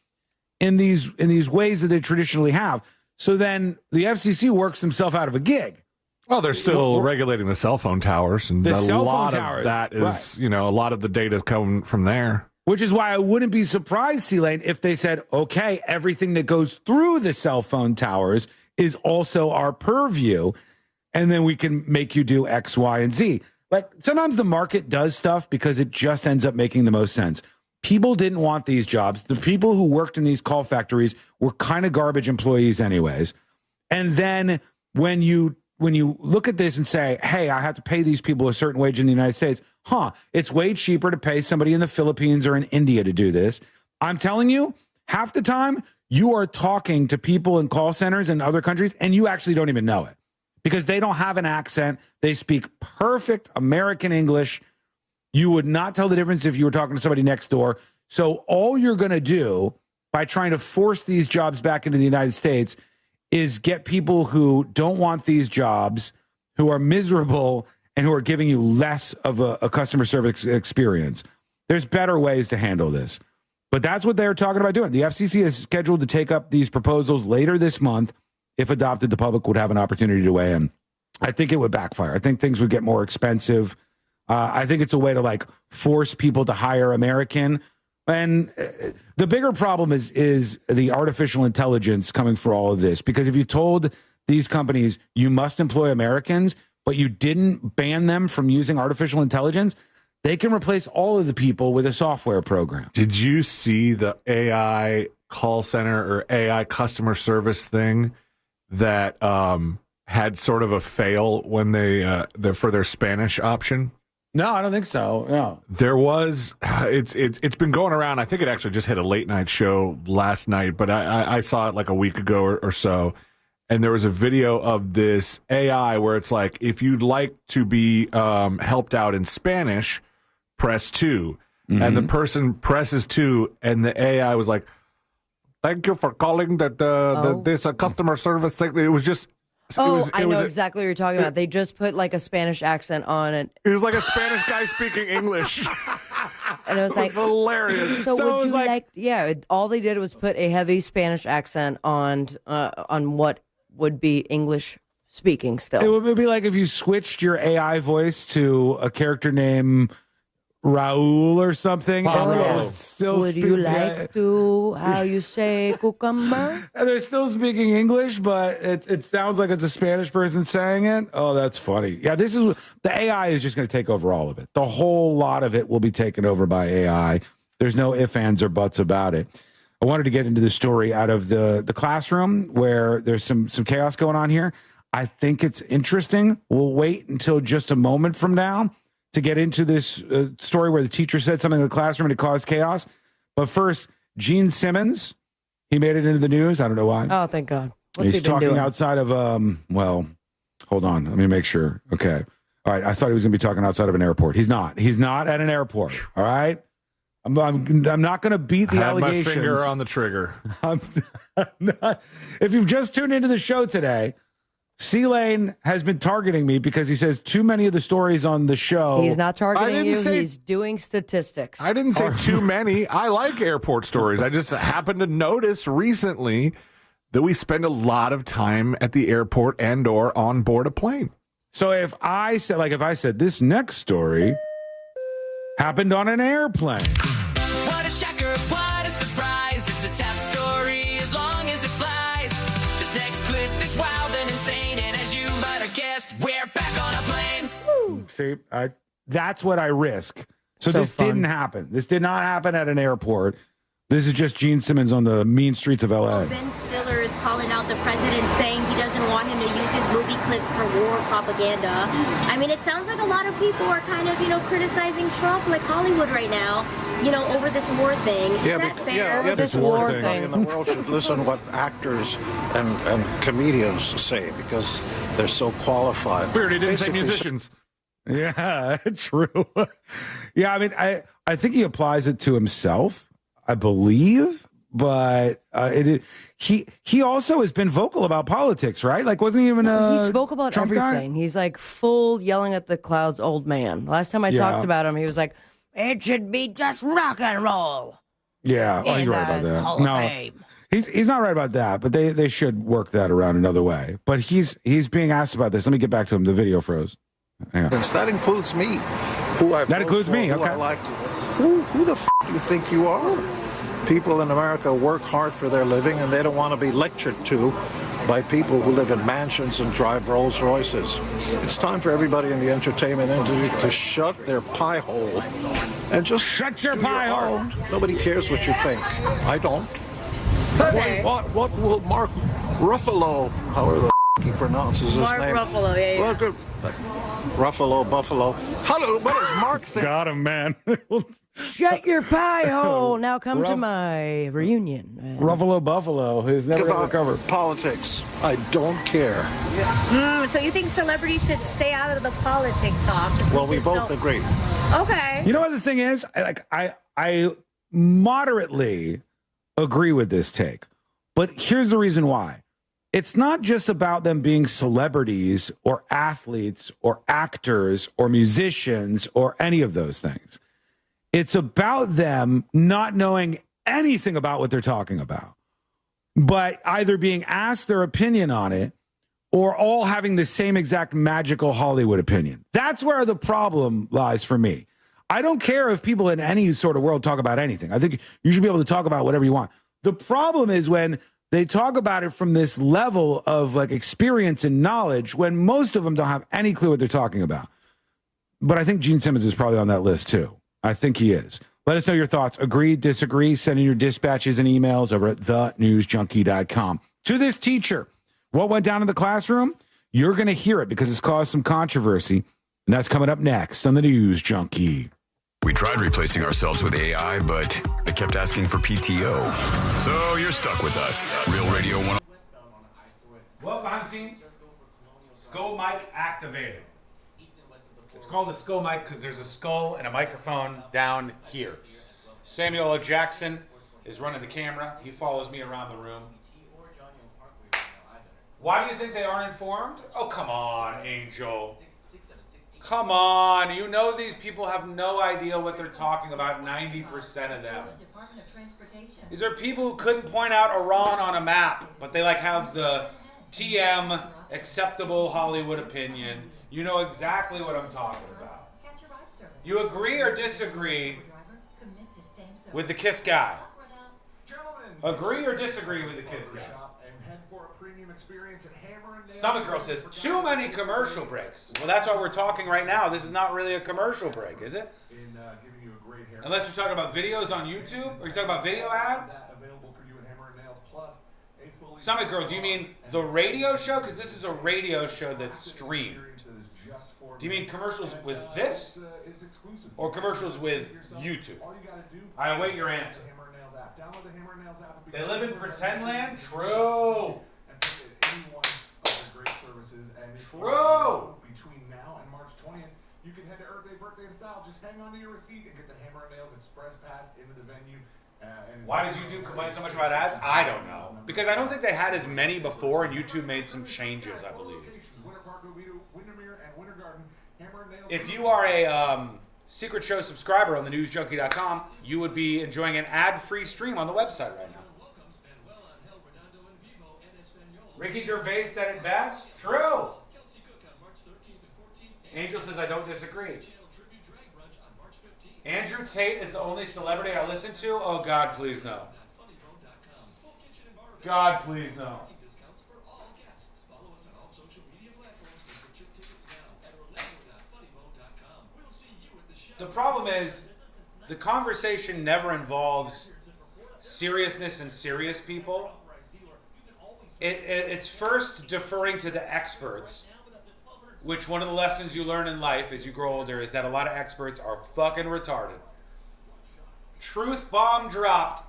Speaker 3: in these ways that they traditionally have. So then the FCC works themselves out of a gig.
Speaker 19: Well, they're still regulating the cell phone towers, and a lot of that is, a lot of the data is coming from there.
Speaker 3: Which is why I wouldn't be surprised, C-Lane, if they said, okay, everything that goes through the cell phone towers is also our purview, and then we can make you do X, Y, and Z. Like, sometimes the market does stuff because it just ends up making the most sense. People didn't want these jobs. The people who worked in these call factories were kind of garbage employees anyways. And then when you look at this and say, hey, I have to pay these people a certain wage in the United States, it's way cheaper to pay somebody in the Philippines or in India to do this. I'm telling you, half the time you are talking to people in call centers in other countries and you actually don't even know it because they don't have an accent. They speak perfect American English. You would not tell the difference if you were talking to somebody next door. So all you're going to do by trying to force these jobs back into the United States is get people who don't want these jobs, who are miserable, and who are giving you less of a customer service experience. There's better ways to handle this. But that's what they're talking about doing. The FCC is scheduled to take up these proposals later this month. If adopted, the public would have an opportunity to weigh in. I think it would backfire. I think things would get more expensive. I think it's a way to force people to hire American. And the bigger problem is the artificial intelligence coming for all of this. Because if you told these companies you must employ Americans, but you didn't ban them from using artificial intelligence, they can replace all of the people with a software program.
Speaker 19: Did you see the AI call center or AI customer service thing that had sort of a fail when they for their Spanish option?
Speaker 3: No, I don't think so. No.
Speaker 19: There was, it's been going around. I think it actually just hit a late night show last night, but I saw it like a week ago or so. And there was a video of this AI where it's like, if you'd like to be helped out in Spanish, press 2. Mm-hmm. And the person presses 2, and the AI was like, thank you for calling this customer service thing. It was just...
Speaker 15: I know exactly what you're talking about. They just put a Spanish accent on it.
Speaker 19: It was like a Spanish guy speaking English.
Speaker 15: And it was
Speaker 19: hilarious.
Speaker 15: So would you like... Yeah, all they did was put a heavy Spanish accent on what would be English speaking still.
Speaker 3: It would be like if you switched your AI voice to a character named Raul or something.
Speaker 15: Would you like to, how you say cucumber?
Speaker 3: And they're still speaking English, but it sounds like it's a Spanish person saying it. Oh, that's funny. Yeah, the AI is just going to take over all of it. The whole lot of it will be taken over by AI. There's no ifs, ands, or buts about it. I wanted to get into the story out of the classroom where there's some chaos going on here. I think it's interesting. We'll wait until just a moment from now to get into this story where the teacher said something in the classroom and it caused chaos. But first, Gene Simmons, he made it into the news. I don't know why.
Speaker 15: Oh, thank God. What's
Speaker 3: He's
Speaker 15: he been
Speaker 3: talking
Speaker 15: doing?
Speaker 3: outside of, well, hold on. Let me make sure. Okay. All right. I thought he was going to be talking outside of an airport. He's not. He's not at an airport. All right. I'm not going to beat the
Speaker 19: I had
Speaker 3: allegations.
Speaker 19: my finger on the trigger.
Speaker 3: I'm not. If you've just tuned into the show today, C-Lane has been targeting me because he says too many of the stories on the show.
Speaker 15: He's not targeting you. He's doing statistics.
Speaker 19: I didn't say too many. I like airport stories. I just happened to notice recently that we spend a lot of time at the airport and or on board a plane.
Speaker 3: So if I said this next story happened on an airplane.
Speaker 10: What a shocker, what a surprise. It's a tap story as long as it flies. This next clip is wild and insane, and as you might have guessed, we're back on a plane.
Speaker 3: See, that's what I risk. So this
Speaker 15: fun.
Speaker 3: didn't happen. This did not happen at an airport. This is just Gene Simmons on the mean streets of L.A.
Speaker 11: Ben Stiller is calling out the president, saying he doesn't want him to use his movie clips for war propaganda. I mean, it sounds like a lot of people are kind of, criticizing Trump, like Hollywood right now, over this war thing. Is that fair?
Speaker 15: This war thing.
Speaker 12: And the world should listen to what actors and comedians say because they're so qualified.
Speaker 19: We already didn't say musicians.
Speaker 3: Yeah, true. Yeah, I mean, I think he applies it to himself, I believe, but he also has been vocal about politics, right? Like, wasn't he even
Speaker 15: he's vocal about
Speaker 3: Trump
Speaker 15: everything.
Speaker 3: Guy?
Speaker 15: He's like full yelling at the clouds old man. Last time I talked about him, he was like, it should be just rock and roll.
Speaker 3: Yeah, he's right about that.
Speaker 15: Hall of Fame.
Speaker 3: He's not right about that, but they should work that around another way. But he's being asked about this. Let me get back to him. The video froze. Hang on.
Speaker 12: That includes me. Who I
Speaker 3: That includes me.
Speaker 12: who
Speaker 3: Okay.
Speaker 12: I like. Who the f*** do you think you are? People in America work hard for their living, and they don't want to be lectured to by people who live in mansions and drive Rolls Royces. It's time for everybody in the entertainment industry to shut their pie hole and just
Speaker 3: shut your
Speaker 12: do
Speaker 3: pie hole.
Speaker 12: art. Nobody cares what you think. I don't.
Speaker 11: Okay.
Speaker 12: What will Mark Ruffalo, however the f*** he pronounces his
Speaker 11: Mark
Speaker 12: name?
Speaker 11: Ruffalo, yeah.
Speaker 12: Well, good. Ruffalo, Buffalo. What does Mark think?
Speaker 3: Got him, man.
Speaker 15: Shut your pie hole. Now come to my reunion.
Speaker 3: Ruffalo Buffalo, who's never going to recover.
Speaker 12: Politics. I don't care.
Speaker 11: So you think celebrities should stay out of the politic talk?
Speaker 12: Well, we both agree.
Speaker 11: Okay.
Speaker 3: You know what the thing is? I moderately agree with this take, but here's the reason why. It's not just about them being celebrities or athletes or actors or musicians or any of those things. It's about them not knowing anything about what they're talking about, but either being asked their opinion on it or all having the same exact magical Hollywood opinion. That's where the problem lies for me. I don't care if people in any sort of world talk about anything. I think you should be able to talk about whatever you want. The problem is when they talk about it from this level of like experience and knowledge when most of them don't have any clue what they're talking about. But I think Gene Simmons is probably on that list too. I think he is. Let us know your thoughts. Agree, disagree. Send in your dispatches and emails over at thenewsjunkie.com. To this teacher, what went down in the classroom? You're going to hear it because it's caused some controversy. And that's coming up next on the News Junkie.
Speaker 4: We tried replacing ourselves with AI, but it kept asking for PTO. So you're stuck with us. Real Radio 1.
Speaker 3: Well, behind the scenes, Skull mic activated. It's called a skull mic because there's a skull and a microphone down here. Samuel L. Jackson is running the camera. He follows me around the room. Why do you think they aren't informed? Oh, come on, Angel. Come on. You know these people have no idea what they're talking about, 90% of them. These are people who couldn't point out Iran on a map, but they have the TM acceptable Hollywood opinion. You know exactly what I'm talking about. You agree or disagree with the KISS guy? Agree or disagree with the KISS guy? Summit Girl says, too many commercial breaks. Well, that's why we're talking right now. This is not really a commercial break, is it? Unless you're talking about videos on YouTube? Or you're talking about video ads? Summit Girl, do you mean the radio show? Because this is a radio show that's streamed. Do you mean commercials with this?
Speaker 7: It's exclusive.
Speaker 3: Or commercials with YouTube?
Speaker 7: All you gotta do.
Speaker 3: I await your answer.
Speaker 7: Hammer and Nails app. Download the Hammer and Nails app.
Speaker 3: They live in pretend land? True.
Speaker 7: And pick any one of their great services. And
Speaker 3: True.
Speaker 7: Between now and March 20th, you can head to Earth Day Birthday in Style. Just hang on to your receipt and get the Hammer and Nails Express Pass into the venue.
Speaker 3: Why does YouTube complain so much about ads? I don't know. Because I don't think they had as many before, and YouTube made some changes, I believe.
Speaker 7: Winter Park, Windermere, and Winter Garden. Hammer and Nails.
Speaker 3: If you are a Secret Show subscriber on thenewsjunkie.com, you would be enjoying an ad-free stream on the website right now. Ricky Gervais said it best. True. Angel says I don't disagree. Andrew Tate is the only celebrity I listen to? Oh, God, please no. God, please no. The problem is, the conversation never involves seriousness and serious people. It's first deferring to the experts, which one of the lessons you learn in life as you grow older is that a lot of experts are fucking retarded. Truth bomb dropped.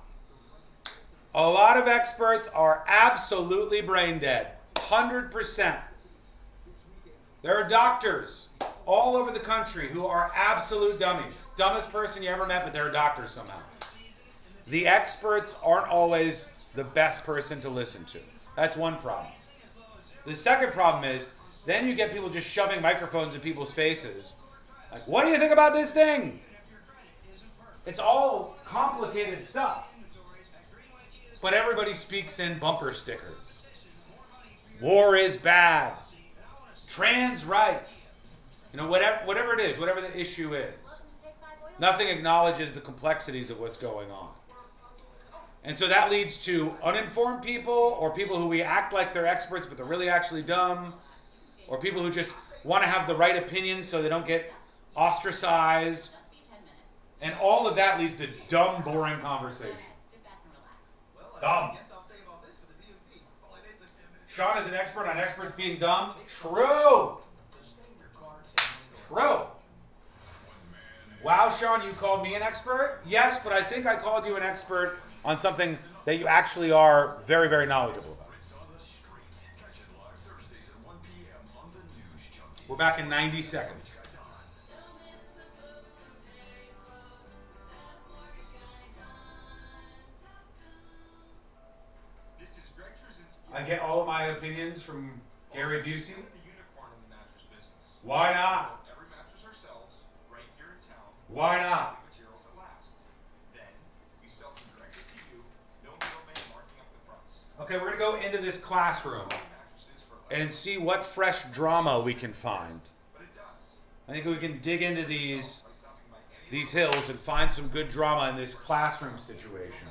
Speaker 3: A lot of experts are absolutely brain dead. 100%. There are doctors all over the country who are absolute dummies. Dumbest person you ever met, but they're a doctor somehow. The experts aren't always the best person to listen to. That's one problem. The second problem is, then you get people just shoving microphones in people's faces. Like, what do you think about this thing? It's all complicated stuff. But everybody speaks in bumper stickers. War is bad. Trans rights. You know, whatever it is, whatever the issue is. Nothing acknowledges the complexities of what's going on. And so that leads to uninformed people, or people who we act like they're experts but they're really actually dumb, or people who just want to have the right opinion so they don't get ostracized. And all of that leads to dumb, boring conversation. Dumb. Sean is an expert on experts being dumb. True. True. Wow, Sean, you called me an expert? Yes, but I think I called you an expert on something that you actually are very, very knowledgeable about. We're back in 90 seconds. I get all of my opinions from Gary Busey. Why not? Why not? Okay, we're going to go into this classroom and see what fresh drama we can find. I think we can dig into these hills and find some good drama in this classroom situation.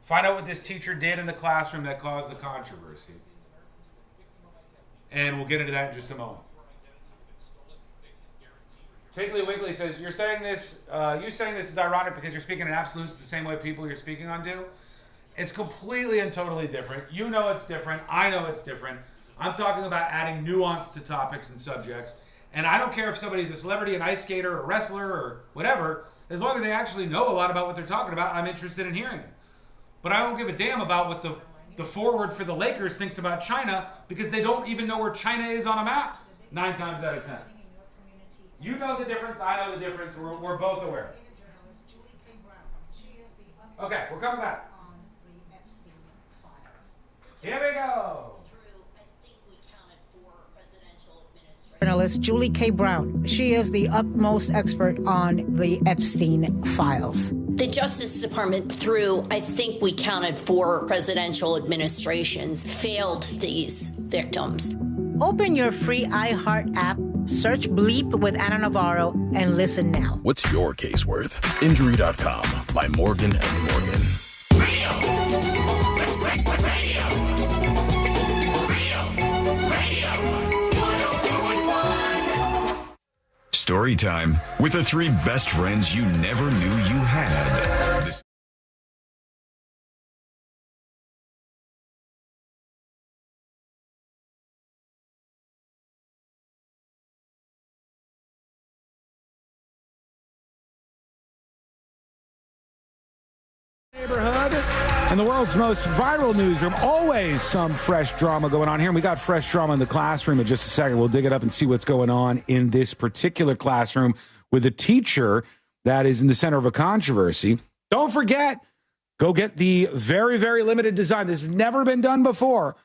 Speaker 3: Find out what this teacher did in the classroom that caused the controversy. And we'll get into that in just a moment. Tiggly Wiggly says, you saying this is ironic because you're speaking in absolutes the same way people you're speaking on do. It's completely and totally different. You know it's different. I know it's different. I'm talking about adding nuance to topics and subjects. And I don't care if somebody's a celebrity, an ice skater, a wrestler, or whatever. As long as they actually know a lot about what they're talking about, I'm interested in hearing it. But I don't give a damn about what the forward for the Lakers thinks about China, because they don't even know where China is on a map 9 times out of 10. You know the difference. I know the difference. We're both aware. Okay, we're coming back. Here we go.
Speaker 5: Journalist Julie K. Brown. She is the utmost expert on the Epstein files.
Speaker 13: The Justice Department, through, I think we counted 4 presidential administrations, failed these victims.
Speaker 5: Open your free iHeart app, search Bleep with Anna Navarro, and listen now.
Speaker 17: What's your case worth? Injury.com by Morgan & Morgan.
Speaker 4: Story time with the 3 best friends you never knew you had.
Speaker 3: Neighborhood. In the world's most viral newsroom, always some fresh drama going on here. And we got fresh drama in the classroom in just a second. We'll dig it up and see what's going on in this particular classroom with a teacher that is in the center of a controversy. Don't forget, go get the very, very limited design. This has never been done before.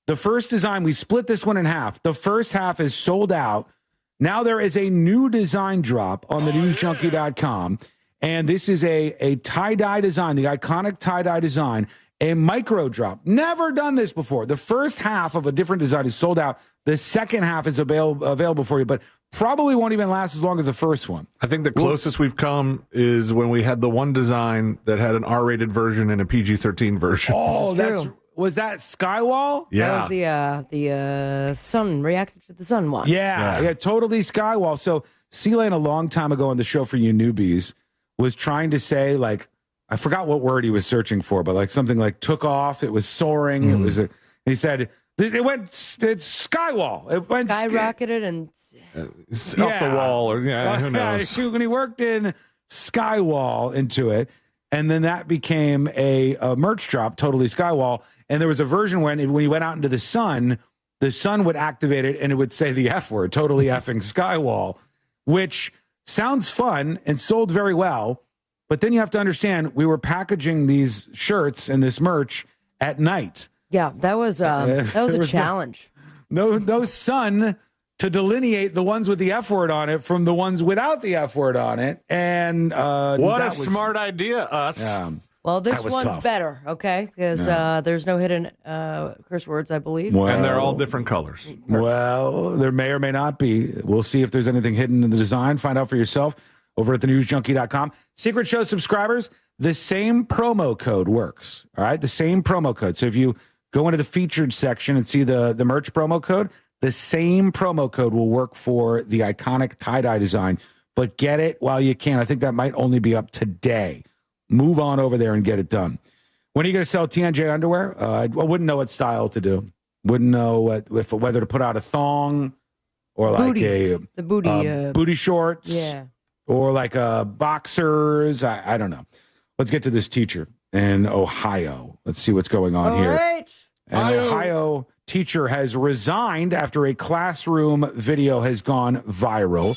Speaker 3: The first design, we split this one in half. The first half is sold out. Now there is a new design drop on the newsjunkie.com. And this is a tie-dye design, the iconic tie-dye design, a micro drop. Never done this before. The first half of a different design is sold out. The second half is available for you, but probably won't even last as long as the first one.
Speaker 19: I think the closest we've come is when we had the one design that had an R-rated version and a PG-13 version.
Speaker 3: Oh, was that Skywall?
Speaker 19: Yeah.
Speaker 15: That was the sun reacted to the sun one.
Speaker 3: Yeah, totally Skywall. So C-Lane a long time ago on the show for you newbies was trying to say, like, I forgot what word he was searching for, but like something like took off. It was soaring. It was. He said it's Skywall. It went
Speaker 15: skyrocketed and
Speaker 19: off the wall, or who knows?
Speaker 3: When he worked in Skywall into it, and then that became a merch drop, totally Skywall. And there was a version when you went out into the sun would activate it and it would say the F word, totally effing Skywall, which sounds fun and sold very well, but then you have to understand we were packaging these shirts and this merch at night.
Speaker 15: Yeah, that was a challenge.
Speaker 3: No sun to delineate the ones with the F word on it from the ones without the F word on it. And
Speaker 19: what a smart idea, us.
Speaker 15: Well, this one's tough. Better, okay? Because there's no hidden curse words, I believe.
Speaker 19: Well, and they're all different colors.
Speaker 3: Well, there may or may not be. We'll see if there's anything hidden in the design. Find out for yourself over at thenewsjunkie.com. Secret Show subscribers, the same promo code works, all right? The same promo code. So if you go into the featured section and see the merch promo code, the same promo code will work for the iconic tie-dye design. But get it while you can. I think that might only be up today. Move on over there and get it done. When are you going to sell TNJ underwear? I wouldn't know what style to do. Wouldn't know whether to put out a thong or like
Speaker 15: the
Speaker 3: booty shorts.
Speaker 15: Yeah.
Speaker 3: Or like boxers. I don't know. Let's get to this teacher in Ohio. Let's see what's going on here.
Speaker 15: Right.
Speaker 3: An Ohio teacher has resigned after a classroom video has gone viral.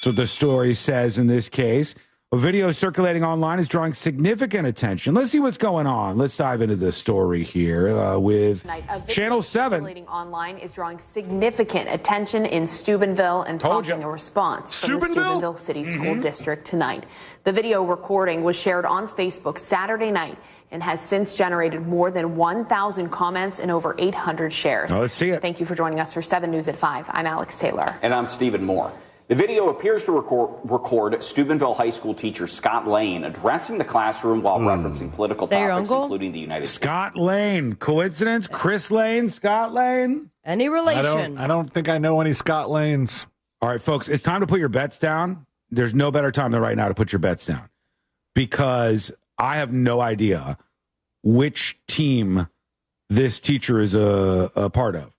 Speaker 3: So the story says in this case, a video circulating online is drawing significant attention. Let's see what's going on. Let's dive into the story here with Channel 7.
Speaker 18: Circulating online is drawing significant attention in Steubenville and prompting a response from the Steubenville City School District tonight. The video recording was shared on Facebook Saturday night and has since generated more than 1,000 comments and over 800 shares.
Speaker 3: Let's see it.
Speaker 18: Thank you for joining us for 7 News at 5. I'm Alex Taylor.
Speaker 22: And I'm Stephen Moore. The video appears to record Steubenville High School teacher Scott Lane addressing the classroom while referencing political topics, including the United States.
Speaker 3: Scott Lane. Coincidence? Chris Lane? Scott Lane?
Speaker 15: Any relation?
Speaker 19: I don't think I know any Scott Lanes.
Speaker 3: All right, folks, it's time to put your bets down. There's no better time than right now to put your bets down because I have no idea which team this teacher is a part of.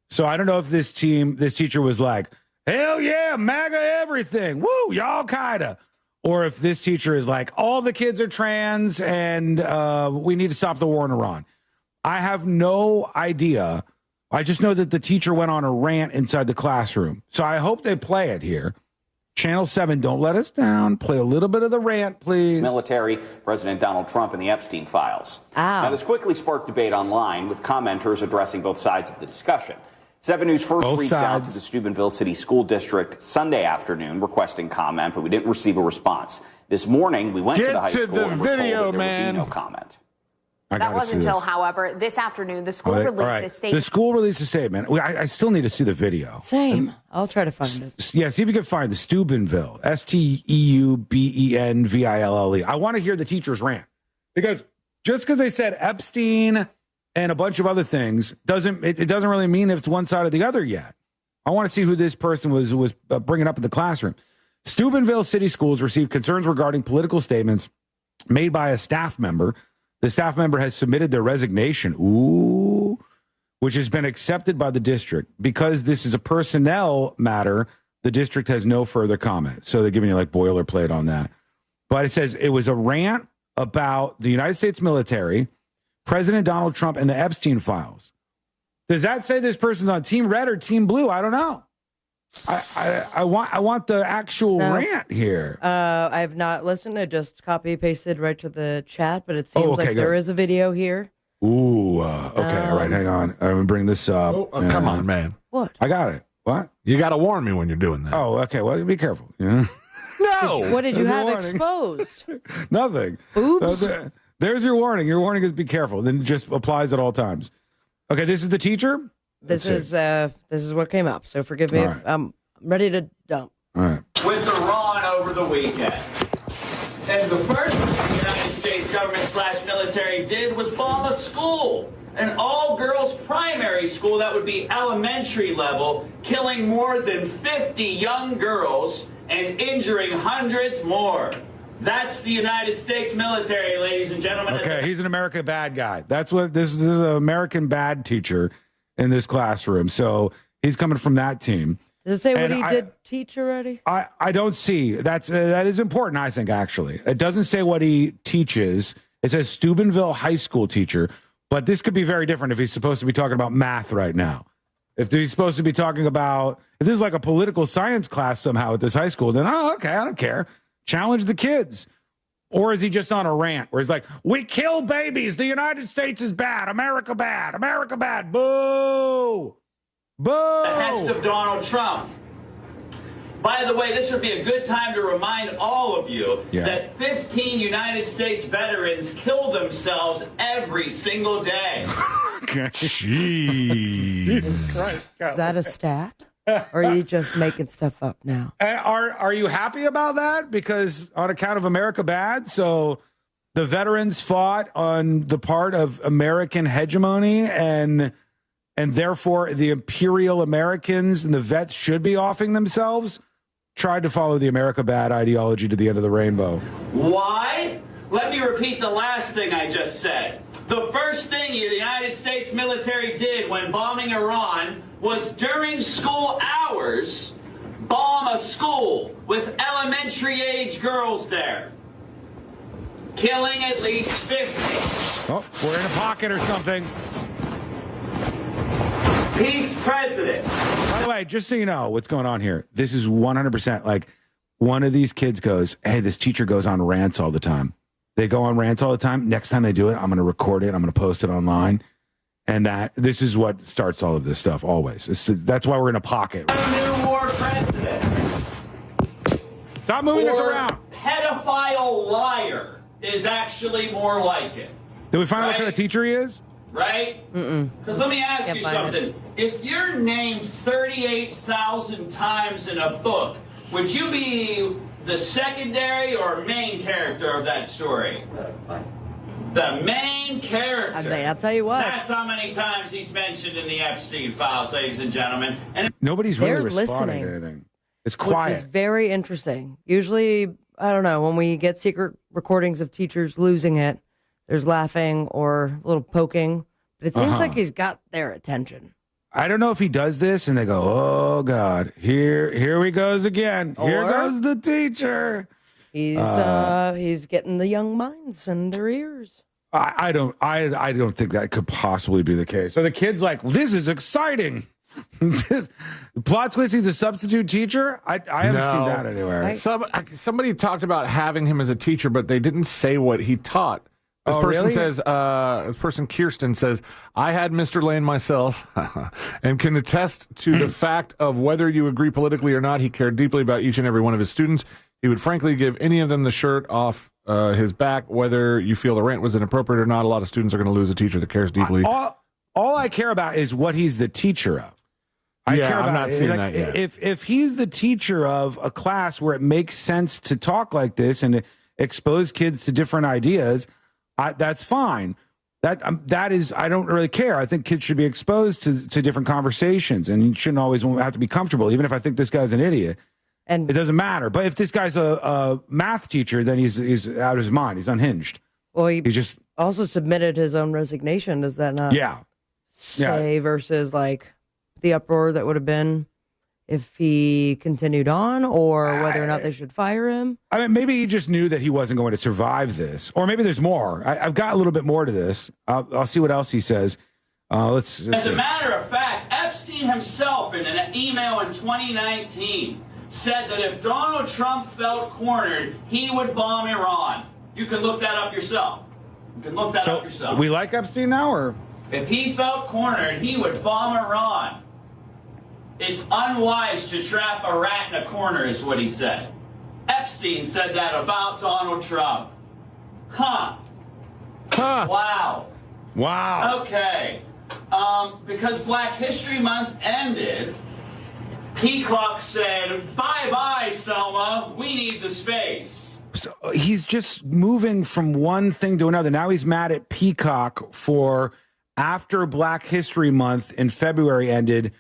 Speaker 3: So I don't know if this teacher was like, hell yeah, MAGA everything. Woo, y'all kinda. Or if this teacher is like, all the kids are trans and we need to stop the war in Iran. I have no idea. I just know that the teacher went on a rant inside the classroom. So I hope they play it here. Channel 7, don't let us down. Play a little bit of the rant, please.
Speaker 22: Military, President Donald Trump, and the Epstein files. Now, this quickly sparked debate online with commenters addressing both sides of the discussion. 7 News first reached out to the Steubenville City School District Sunday afternoon requesting comment, but we didn't receive a response. This morning, we went to the high school and were told that there would be no comment.
Speaker 18: That wasn't until, however, this afternoon, the school released a statement.
Speaker 3: The school released a statement. I still need to see the video.
Speaker 15: Same. I'll try to find it.
Speaker 3: Yeah, see if you can find the Steubenville, Steubenville. I want to hear the teacher's rant. Because just because they said Epstein and a bunch of other things doesn't really mean if it's one side or the other yet. I want to see who this person was bringing up in the classroom. Steubenville City Schools received concerns regarding political statements made by a staff member. The staff member has submitted their resignation, which has been accepted by the district. Because this is a personnel matter, the district has no further comment. So they're giving you like boilerplate on that. But it says it was a rant about the United States military, President Donald Trump, and the Epstein files. Does that say this person's on Team Red or Team Blue? I don't know. I want the actual rant here.
Speaker 15: I have not listened. I just copy pasted right to the chat, but it seems like there is a video here.
Speaker 3: Ooh, okay, all right, hang on. I'm gonna bring this up.
Speaker 19: Come on, man.
Speaker 15: What?
Speaker 3: I got it. What?
Speaker 19: You got to warn me when you're doing that.
Speaker 3: Oh, okay. Well, be careful. Yeah.
Speaker 19: No.
Speaker 15: What did you
Speaker 3: There's a
Speaker 15: have
Speaker 3: warning.
Speaker 15: exposed?
Speaker 3: Nothing.
Speaker 15: Oops.
Speaker 3: There's your warning. Your warning is be careful. Then it just applies at all times. Okay, this is the teacher.
Speaker 15: This is what came up. So forgive me if I'm ready to dump.
Speaker 3: All right.
Speaker 6: With Iran over the weekend. And the first thing the United States government/military did was bomb a school, an all-girls primary school that would be elementary level, killing more than 50 young girls and injuring hundreds more. That's the United States military, ladies and gentlemen.
Speaker 3: Okay, he's an America bad guy. That's what this is an American bad teacher in this classroom. So he's coming from that team.
Speaker 15: Does it say what he did teach already?
Speaker 3: I don't see. That is important, I think, actually. It doesn't say what he teaches. It says Steubenville High School teacher, but this could be very different if he's supposed to be talking about math right now. If he's supposed to be talking about, if this is like a political science class somehow at this high school, then, okay, I don't care. Challenge the kids. Or is he just on a rant where he's like, we kill babies. The United States is bad. America bad. America bad. Boo. Boo.
Speaker 6: Behest of Donald Trump. By the way, this would be a good time to remind all of you that 15 United States veterans kill themselves every single day.
Speaker 3: Jeez.
Speaker 15: Is that a stat? Or are you just making stuff up now?
Speaker 3: Are you happy about that? Because on account of America bad, so the veterans fought on the part of American hegemony and therefore the imperial Americans and the vets should be offing themselves, tried to follow the America bad ideology to the end of the rainbow.
Speaker 6: Why? Let me repeat the last thing I just said. The first thing the United States military did when bombing Iran was during school hours, bomb a school with elementary age girls there, killing at least 50.
Speaker 3: Oh, we're in a pocket or something.
Speaker 6: Peace president.
Speaker 3: By the way, just so you know what's going on here, this is 100% like one of these kids goes, hey, this teacher goes on rants all the time. They go on rants all the time. Next time they do it, I'm going to record it. I'm going to post it online. And this is what starts all of this stuff always. That's why we're in a pocket.
Speaker 6: New war president.
Speaker 3: Stop moving us around.
Speaker 6: Pedophile liar is actually more like it.
Speaker 3: Did we find out what kind of teacher he is?
Speaker 6: Right? Because let me ask you something. If you're named 38,000 times in a book, would you be the secondary or main character of that story? The main character.
Speaker 15: I mean, I'll tell you what.
Speaker 6: That's how many times he's mentioned in the Epstein files, ladies and gentlemen. And
Speaker 3: nobody's really responding
Speaker 15: listening
Speaker 3: to anything. It's quiet.
Speaker 15: Which is very interesting. Usually, I don't know, when we get secret recordings of teachers losing it, there's laughing or a little poking. But it seems like he's got their attention.
Speaker 3: I don't know if he does this and they go, oh, God, here he goes again. Here goes the teacher.
Speaker 15: He's getting the young minds in their ears.
Speaker 3: I don't think that could possibly be the case. So the kid's like, this is exciting. Plot twist, he's a substitute teacher? I haven't seen that anywhere.
Speaker 19: Somebody talked about having him as a teacher, but they didn't say what he taught. This person
Speaker 3: really?
Speaker 19: says, this person, Kirsten, says, I had Mr. Lane myself and can attest to the fact of whether you agree politically or not, he cared deeply about each and every one of his students. He would frankly give any of them the shirt off his back, whether you feel the rant was inappropriate or not. A lot of students are going to lose a teacher that cares deeply.
Speaker 3: All I care about is what he's the teacher of. I care about
Speaker 19: I'm not seeing that yet.
Speaker 3: If he's the teacher of a class where it makes sense to talk like this and to expose kids to different ideas, that's fine. That is, I don't really care. I think kids should be exposed to different conversations, and you shouldn't always have to be comfortable, even if I think this guy's an idiot. And it doesn't matter. But if this guy's a math teacher, then he's out of his mind. He's unhinged.
Speaker 15: Well, he just also submitted his own resignation. Does that not?
Speaker 3: Yeah.
Speaker 15: Say versus like the uproar that would have been if he continued on or whether or not they should fire him.
Speaker 3: I mean, maybe he just knew that he wasn't going to survive this. Or maybe there's more. I've got a little bit more to this. I'll see what else he says. Let's
Speaker 6: As
Speaker 3: see.
Speaker 6: a matter of fact, Epstein himself in an email in 2019 said that if Donald Trump felt cornered, he would bomb Iran. You can look that up yourself. You can look that up yourself.
Speaker 3: We like Epstein now, or?
Speaker 6: If he felt cornered, he would bomb Iran. It's unwise to trap a rat in a corner, is what he said. Epstein said that about Donald Trump. Huh. Wow.
Speaker 3: Wow.
Speaker 6: Okay. Because Black History Month ended, Peacock said, bye-bye, Selma. We need the space.
Speaker 3: So he's just moving from one thing to another. Now he's mad at Peacock for, after Black History Month in February ended,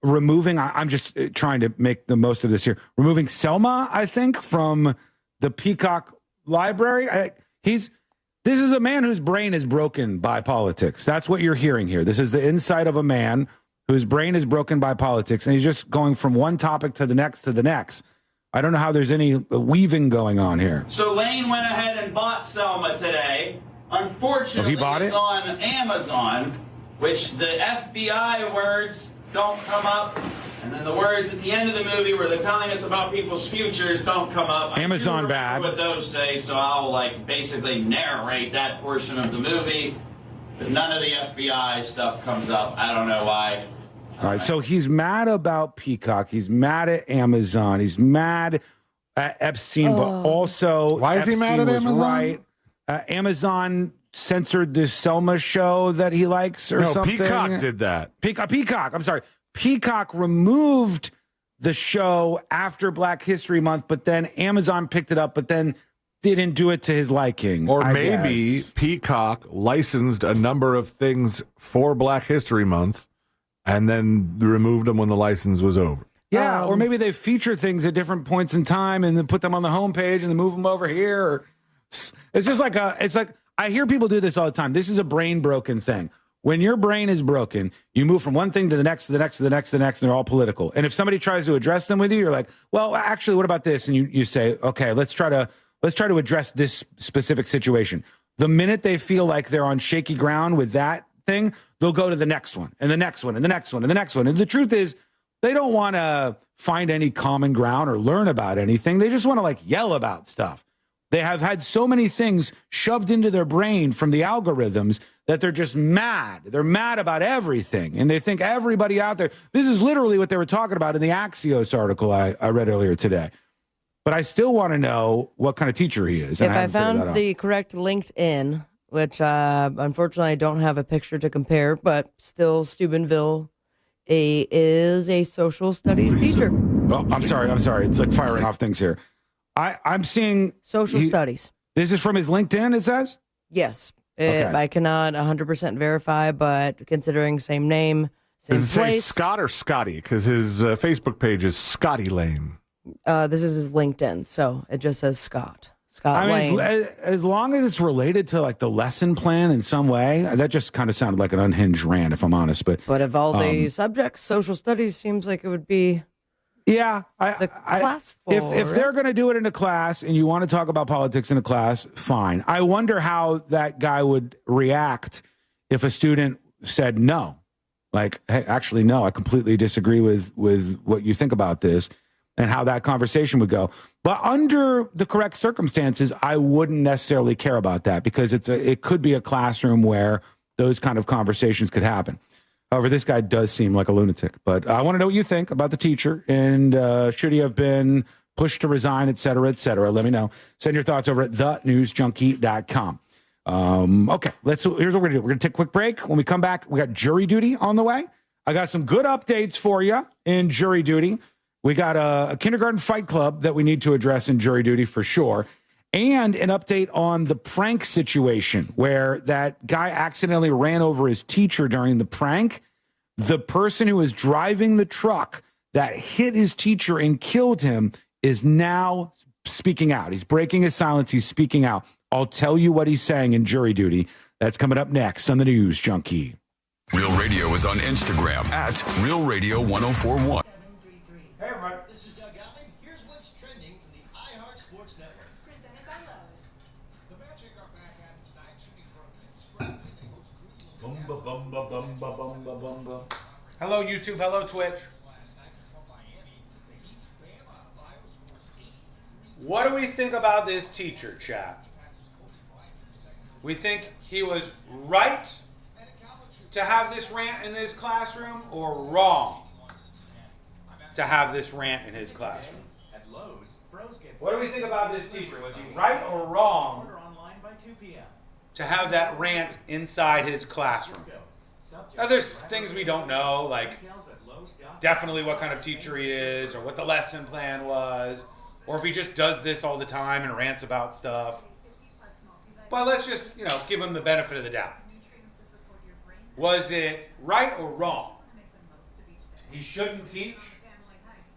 Speaker 3: removing, I'm just trying to make the most of this here, removing Selma, I think, from the Peacock library. This is a man whose brain is broken by politics. That's what you're hearing here. This is the insight of a man whose brain is broken by politics, and he's just going from one topic to the next to the next. I don't know how there's any weaving going on here.
Speaker 6: So Lane went ahead and bought Selma today. Unfortunately,
Speaker 3: he bought
Speaker 6: it's
Speaker 3: it?
Speaker 6: on Amazon, which the FBI words don't come up, and then the words at the end of the movie where they're telling us about people's futures don't come up.
Speaker 3: Amazon bad.
Speaker 6: What those say, so I'll basically narrate that portion of the movie, but none of the FBI stuff comes up. I don't know why.
Speaker 3: All right, so he's mad about Peacock. He's mad at Amazon. He's mad at Epstein, but also
Speaker 19: why is he mad at
Speaker 3: was
Speaker 19: Amazon?
Speaker 3: Right. Amazon censored the Selma show that he likes or something.
Speaker 19: Peacock did that.
Speaker 3: Peacock, I'm sorry. Peacock removed the show after Black History Month, but then Amazon picked it up, but then didn't do it to his liking.
Speaker 19: Or
Speaker 3: I
Speaker 19: maybe
Speaker 3: guess.
Speaker 19: Peacock licensed a number of things for Black History Month and then removed them when the license was over.
Speaker 3: Yeah, or maybe they feature things at different points in time and then put them on the homepage and then move them over here. Or, it's just like I hear people do this all the time. This is a brain broken thing. When your brain is broken, you move from one thing to the next, to the next, to the next, to the next, and they're all political. And if somebody tries to address them with you, you're like, well, actually, what about this? And you say, okay, let's try to address this specific situation. The minute they feel like they're on shaky ground with that thing, they'll go to the next one and the next one and the next one and the next one. And the truth is, they don't want to find any common ground or learn about anything. They just want to yell about stuff. They have had so many things shoved into their brain from the algorithms that they're just mad. They're mad about everything. And they think everybody out there, this is literally what they were talking about in the Axios article I read earlier today. But I still want to know what kind of teacher he is.
Speaker 15: If I found the correct LinkedIn, which unfortunately I don't have a picture to compare, but still Steubenville is a social studies teacher.
Speaker 3: Oh, I'm sorry. It's like firing off things here. I'm seeing
Speaker 15: social studies.
Speaker 3: This is from his LinkedIn, it says?
Speaker 15: Yes.
Speaker 3: Okay.
Speaker 15: I cannot 100% verify, but considering same name, same
Speaker 19: Does it say
Speaker 15: place.
Speaker 19: Scott or Scotty? Because his Facebook page is Scotty Lane.
Speaker 15: This is his LinkedIn, so it just says Scott. Scott Lane.
Speaker 3: As long as it's related to the lesson plan in some way, that just kind of sounded like an unhinged rant, if I'm honest. But
Speaker 15: of all the subjects, social studies seems like it would be.
Speaker 3: Yeah,
Speaker 15: the class for
Speaker 3: if they're going to do it in a class and you want to talk about politics in a class, fine. I wonder how that guy would react if a student said no, hey, actually no, I completely disagree with what you think about this, and how that conversation would go. But under the correct circumstances, I wouldn't necessarily care about that because it could be a classroom where those kind of conversations could happen. However, this guy does seem like a lunatic. But I want to know what you think about the teacher, and should he have been pushed to resign, et cetera, et cetera. Let me know. Send your thoughts over at thenewsjunkie.com. Okay, here's what we're going to do. We're going to take a quick break. When we come back, we got jury duty on the way. I got some good updates for you in jury duty. We got a kindergarten fight club that we need to address in jury duty for sure. And an update on the prank situation where that guy accidentally ran over his teacher during the prank. The person who was driving the truck that hit his teacher and killed him is now speaking out. He's breaking his silence. He's speaking out. I'll tell you what he's saying in jury duty. That's coming up next on the News Junkie.
Speaker 4: Real Radio is on Instagram at Real Radio 1041.
Speaker 10: Sports Network. Presented by Lowe's.
Speaker 7: The Magic are back at it tonight, shooting from Stratton. They host
Speaker 3: Bumba, bumba, bumba, bumba, bumba. Hello, YouTube. Hello, Twitch. What do we think about this teacher, chat? We think he was right to have this rant in his classroom, or wrong to have this rant in his classroom? What do we think about this teacher? Was he right or wrong to have that rant inside his classroom? Now, there's things we don't know, like definitely what kind of teacher he is, or what the lesson plan was, or if he just does this all the time and rants about stuff. But let's just, give him the benefit of the doubt. Was it right or wrong? He shouldn't teach,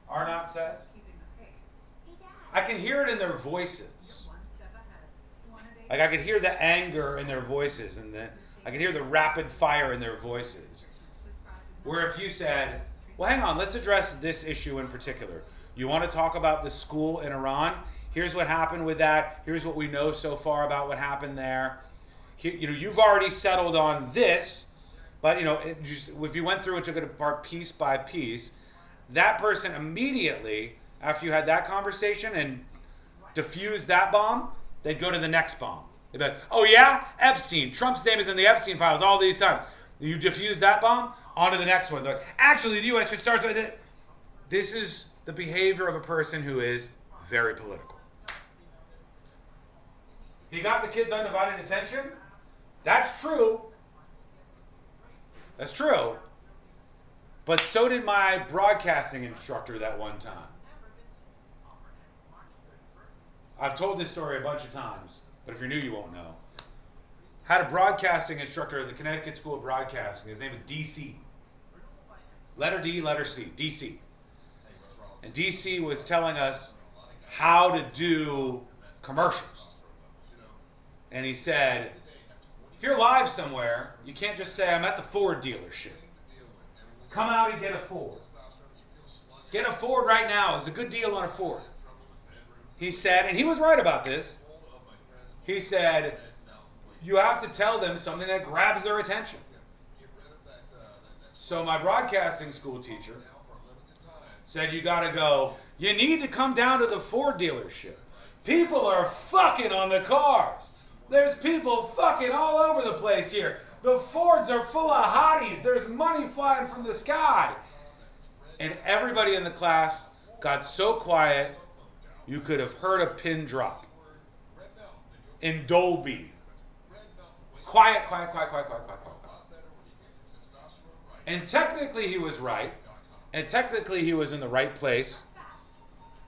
Speaker 3: Arnott says. I can hear it in their voices. Like, I could hear the anger in their voices, and I could hear the rapid fire in their voices. Where if you said, well, hang on, let's address this issue in particular. You want to talk about the school in Iran? Here's what happened with that. Here's what we know so far about what happened there. You've already settled on this, but if you went through and took it apart piece by piece, that person immediately, after you had that conversation and diffused that bomb, they'd go to the next bomb. They'd be like, oh yeah, Epstein. Trump's name is in the Epstein files all these times. You diffuse that bomb, on to the next one. They're like, actually, the U.S. just starts with it. This is the behavior of a person who is very political. He got the kids' undivided attention. That's true. That's true. But so did my broadcasting instructor that one time. I've told this story a bunch of times, but if you're new, you won't know. Had a broadcasting instructor at the Connecticut School of Broadcasting. His name is DC. Letter D, letter C, DC. And DC was telling us how to do commercials. And he said, if you're live somewhere, you can't just say, I'm at the Ford dealership. Come out and get a Ford. Get a Ford right now. It's a good deal on a Ford. He said, and he was right about this, he said, you have to tell them something that grabs their attention. So my broadcasting school teacher said, you got to go, you need to come down to the Ford dealership. People are fucking on the cars. There's people fucking all over the place here. The Fords are full of hotties. There's money flying from the sky. And everybody in the class got so quiet, you could have heard a pin drop. In Dolby. Quiet. And technically he was right. And technically he was in the right place.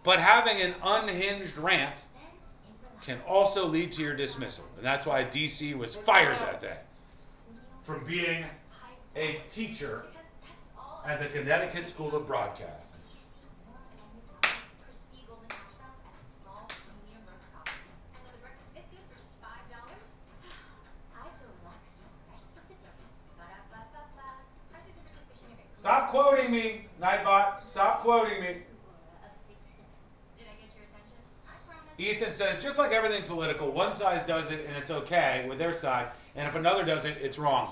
Speaker 3: But having an unhinged rant can also lead to your dismissal. And that's why DC was fired that day from being a teacher at the Connecticut School of Broadcasting. Stop quoting me, Nightbot. Stop quoting me. Ethan says, just like everything political, one side does it and it's okay with their side, and if another does it, it's wrong.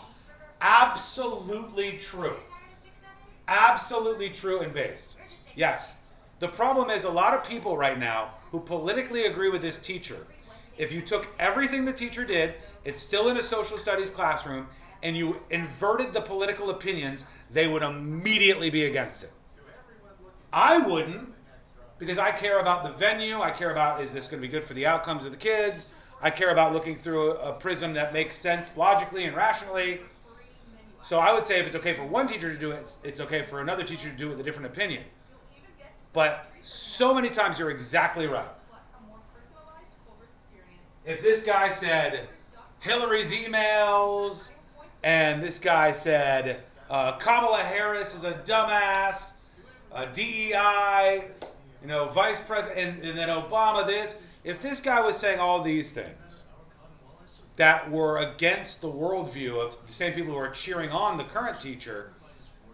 Speaker 3: Absolutely true. Absolutely true and based. Yes. The problem is a lot of people right now who politically agree with this teacher, if you took everything the teacher did, it's still in a social studies classroom, and you inverted the political opinions, they would immediately be against it. I wouldn't, because I care about the venue. I care about, is this going to be good for the outcomes of the kids? I care about looking through a prism that makes sense logically and rationally. So I would say if it's okay for one teacher to do it, it's okay for another teacher to do it with a different opinion. But so many times you're exactly right. If this guy said Hillary's emails, and this guy said Kamala Harris is a dumbass, DEI, vice president, and then Obama this. If this guy was saying all these things that were against the worldview of the same people who are cheering on the current teacher,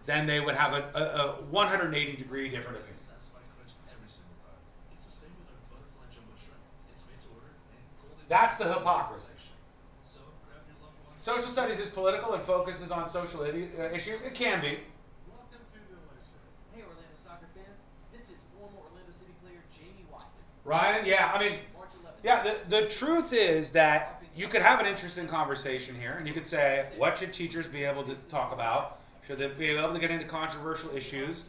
Speaker 3: then they would have a 180-degree different opinion. That's the hypocrisy. Social studies is political and focuses on social issues. It can be.
Speaker 16: Hey, Orlando soccer fans. This is former Orlando City player Jamie Watson.
Speaker 3: Ryan, yeah, I mean, yeah, the truth is that you could have an interesting conversation here, and you could say, what should teachers be able to talk about? Should they be able to get into controversial issues?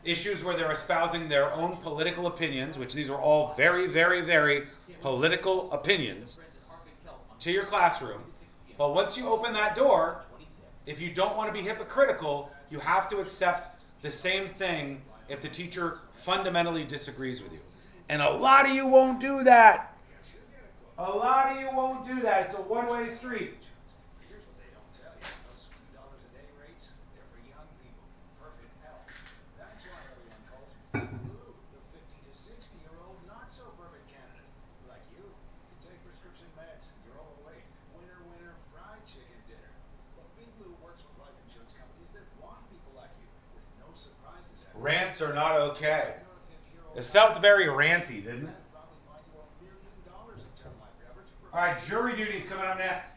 Speaker 3: Issues where they're espousing their own political opinions, which these are all very, very, very political opinions, to your classroom. But once you open that door, if you don't want to be hypocritical, you have to accept the same thing if the teacher fundamentally disagrees with you. And a lot of you won't do that. A lot of you won't do that. It's a one-way street. Rants are not okay. It felt very ranty, didn't it? All right, jury duty's coming up next.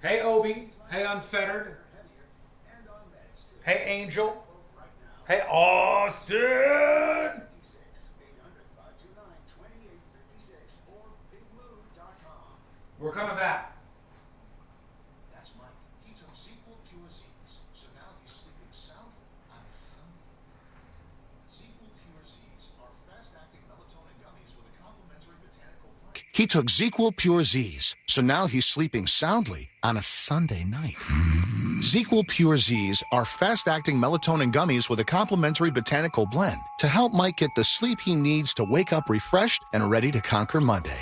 Speaker 3: Hey, Obi. Hey, Unfettered. Hey, Angel. Hey, Austin. We're coming back.
Speaker 21: He took ZQL Pure Z's, so now he's sleeping soundly on a Sunday night. ZQL Pure Z's are fast-acting melatonin gummies with a complementary botanical blend to help Mike get the sleep he needs to wake up refreshed and ready to conquer Monday.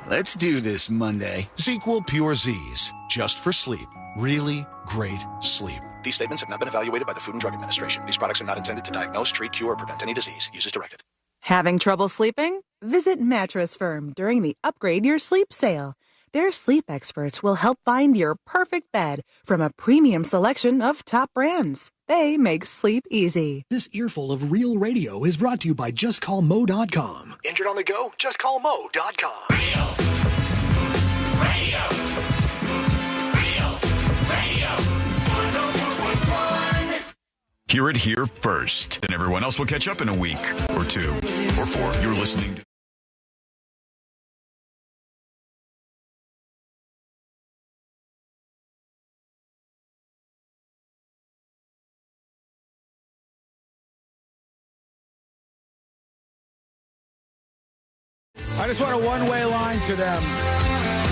Speaker 1: Let's do this Monday.
Speaker 21: ZQL Pure Z's, just for sleep. Really great sleep. These statements have not been evaluated by the Food and Drug Administration. These products are not intended to diagnose, treat, cure, or prevent any disease. Use as directed.
Speaker 23: Having trouble sleeping? Visit Mattress Firm during the Upgrade Your Sleep sale. Their sleep experts will help find your perfect bed from a premium selection of top brands. They make sleep easy.
Speaker 24: This earful of real radio is brought to you by JustCallMo.com.
Speaker 21: Injured on the go? JustCallMo.com.
Speaker 4: Hear it here first. Then everyone else will catch up in a week or two or four. You're listening to...
Speaker 3: I just want a one-way line to them.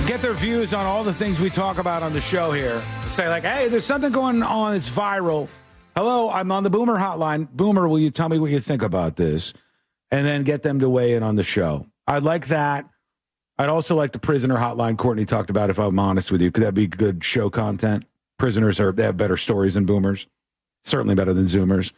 Speaker 3: Get their views on all the things we talk about on the show here. Say like, hey, there's something going on that's viral. Hello, I'm on the Boomer hotline. Boomer, will you tell me what you think about this? And then get them to weigh in on the show. I'd like that. I'd also like the prisoner hotline Courtney talked about, if I'm honest with you. Could that be good show content? Prisoners they have better stories than boomers. Certainly better than Zoomers.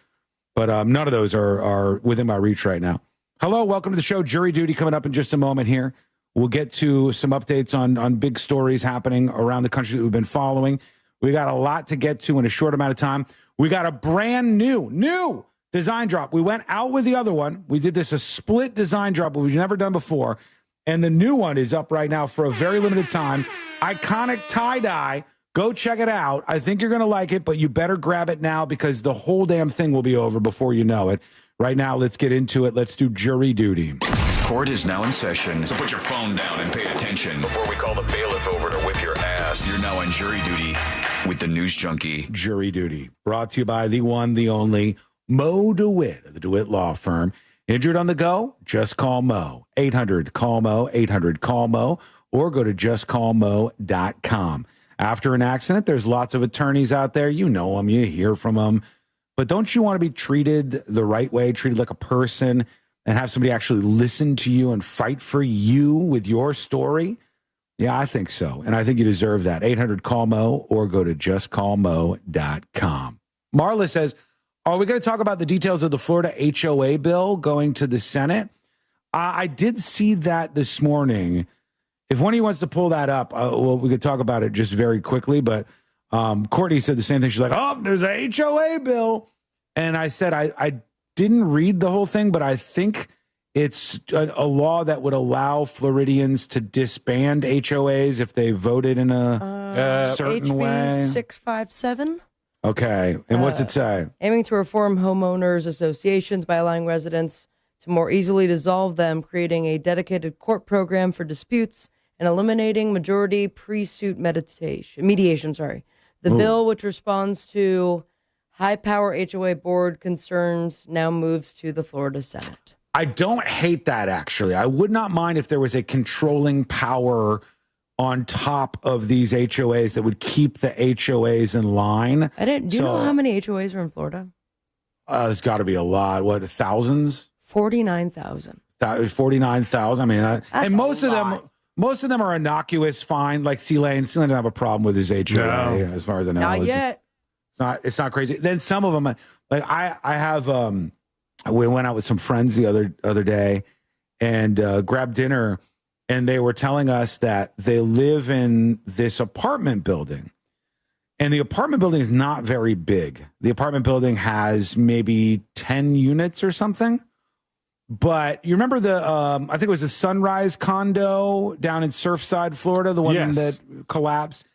Speaker 3: But none of those are within my reach right now. Hello, welcome to the show. Jury duty coming up in just a moment here. We'll get to some updates on big stories happening around the country that we've been following. We got a lot to get to in a short amount of time. We got a brand new design drop. We went out with the other one. We did a split design drop, which we've never done before. And the new one is up right now for a very limited time. Iconic tie-dye. Go check it out. I think you're going to like it, but you better grab it now because the whole damn thing will be over before you know it. Right now, let's get into it. Let's do jury duty.
Speaker 4: Court is now in session, so put your phone down and pay attention before we call the bailiff over to whip your ass. You're now on jury duty with the News Junkie.
Speaker 3: Jury duty, brought to you by the one, the only, Mo DeWitt of the DeWitt Law Firm. Injured on the go? Just call Mo. 800-CALL-MO, 800-CALL-MO, or go to justcallmo.com. After an accident, there's lots of attorneys out there. You know them, you hear from them. But don't you want to be treated the right way, treated like a person, and have somebody actually listen to you and fight for you with your story? Yeah, I think so. And I think you deserve that. 800-CALL-MO or go to justcallmo.com. Marla says, are we going to talk about the details of the Florida HOA bill going to the Senate? I did see that this morning. If one of you wants to pull that up, well, we could talk about it just very quickly. But Courtney said the same thing. She's like, oh, there's a HOA bill. And I said, I didn't read the whole thing, but I think it's a law that would allow Floridians to disband HOAs if they voted in a certain
Speaker 15: HB
Speaker 3: way.
Speaker 15: 657.
Speaker 3: Okay. And what's it say?
Speaker 15: Aiming to reform homeowners associations by allowing residents to more easily dissolve them, creating a dedicated court program for disputes, and eliminating majority pre-suit mediation. The bill, which responds to high-power HOA board concerns, now moves to the Florida Senate.
Speaker 3: I don't hate that, actually. I would not mind if there was a controlling power on top of these HOAs that would keep the HOAs in line.
Speaker 15: Do you know how many HOAs are in Florida?
Speaker 3: There's got to be a lot. What, thousands?
Speaker 15: 49,000.
Speaker 3: 49,000. I mean, and most of them are innocuous, fine. Like C-Lane. C-Lane doesn't have a problem with his HOA, as far as I know.
Speaker 15: Not yet.
Speaker 3: It's not crazy. Then some of them, like I have, we went out with some friends the other day and grabbed dinner, and they were telling us that they live in this apartment building. And the apartment building is not very big. The apartment building has maybe 10 units or something. But you remember I think it was the Sunrise condo down in Surfside, Florida, the one that collapsed.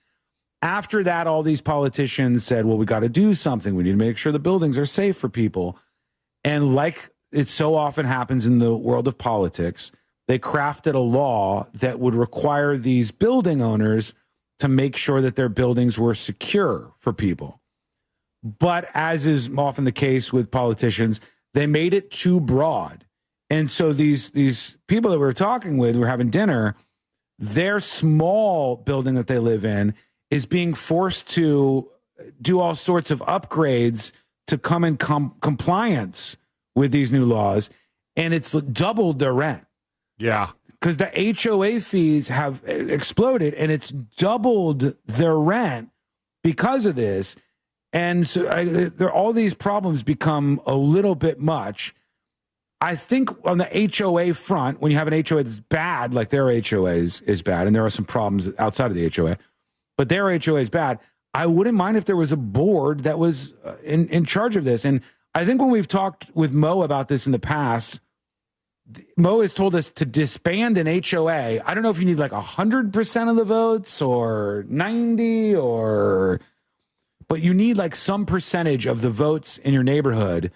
Speaker 3: After that, all these politicians said, well, we got to do something. We need to make sure the buildings are safe for people. And like it so often happens in the world of politics, they crafted a law that would require these building owners to make sure that their buildings were secure for people. But as is often the case with politicians, they made it too broad. And so these people that we were talking with, we were having dinner, their small building that they live in is being forced to do all sorts of upgrades to come in compliance with these new laws. And it's doubled their rent.
Speaker 19: Yeah.
Speaker 3: Because the HOA fees have exploded, and it's doubled their rent because of this. And so all these problems become a little bit much. I think on the HOA front, when you have an HOA that's bad, like their HOA is bad, and there are some problems outside of the HOA, but their HOA is bad, I wouldn't mind if there was a board that was in charge of this. And I think when we've talked with Mo about this in the past, Mo has told us to disband an HOA. I don't know if you need like 100% of the votes or 90 but you need like some percentage of the votes in your neighborhood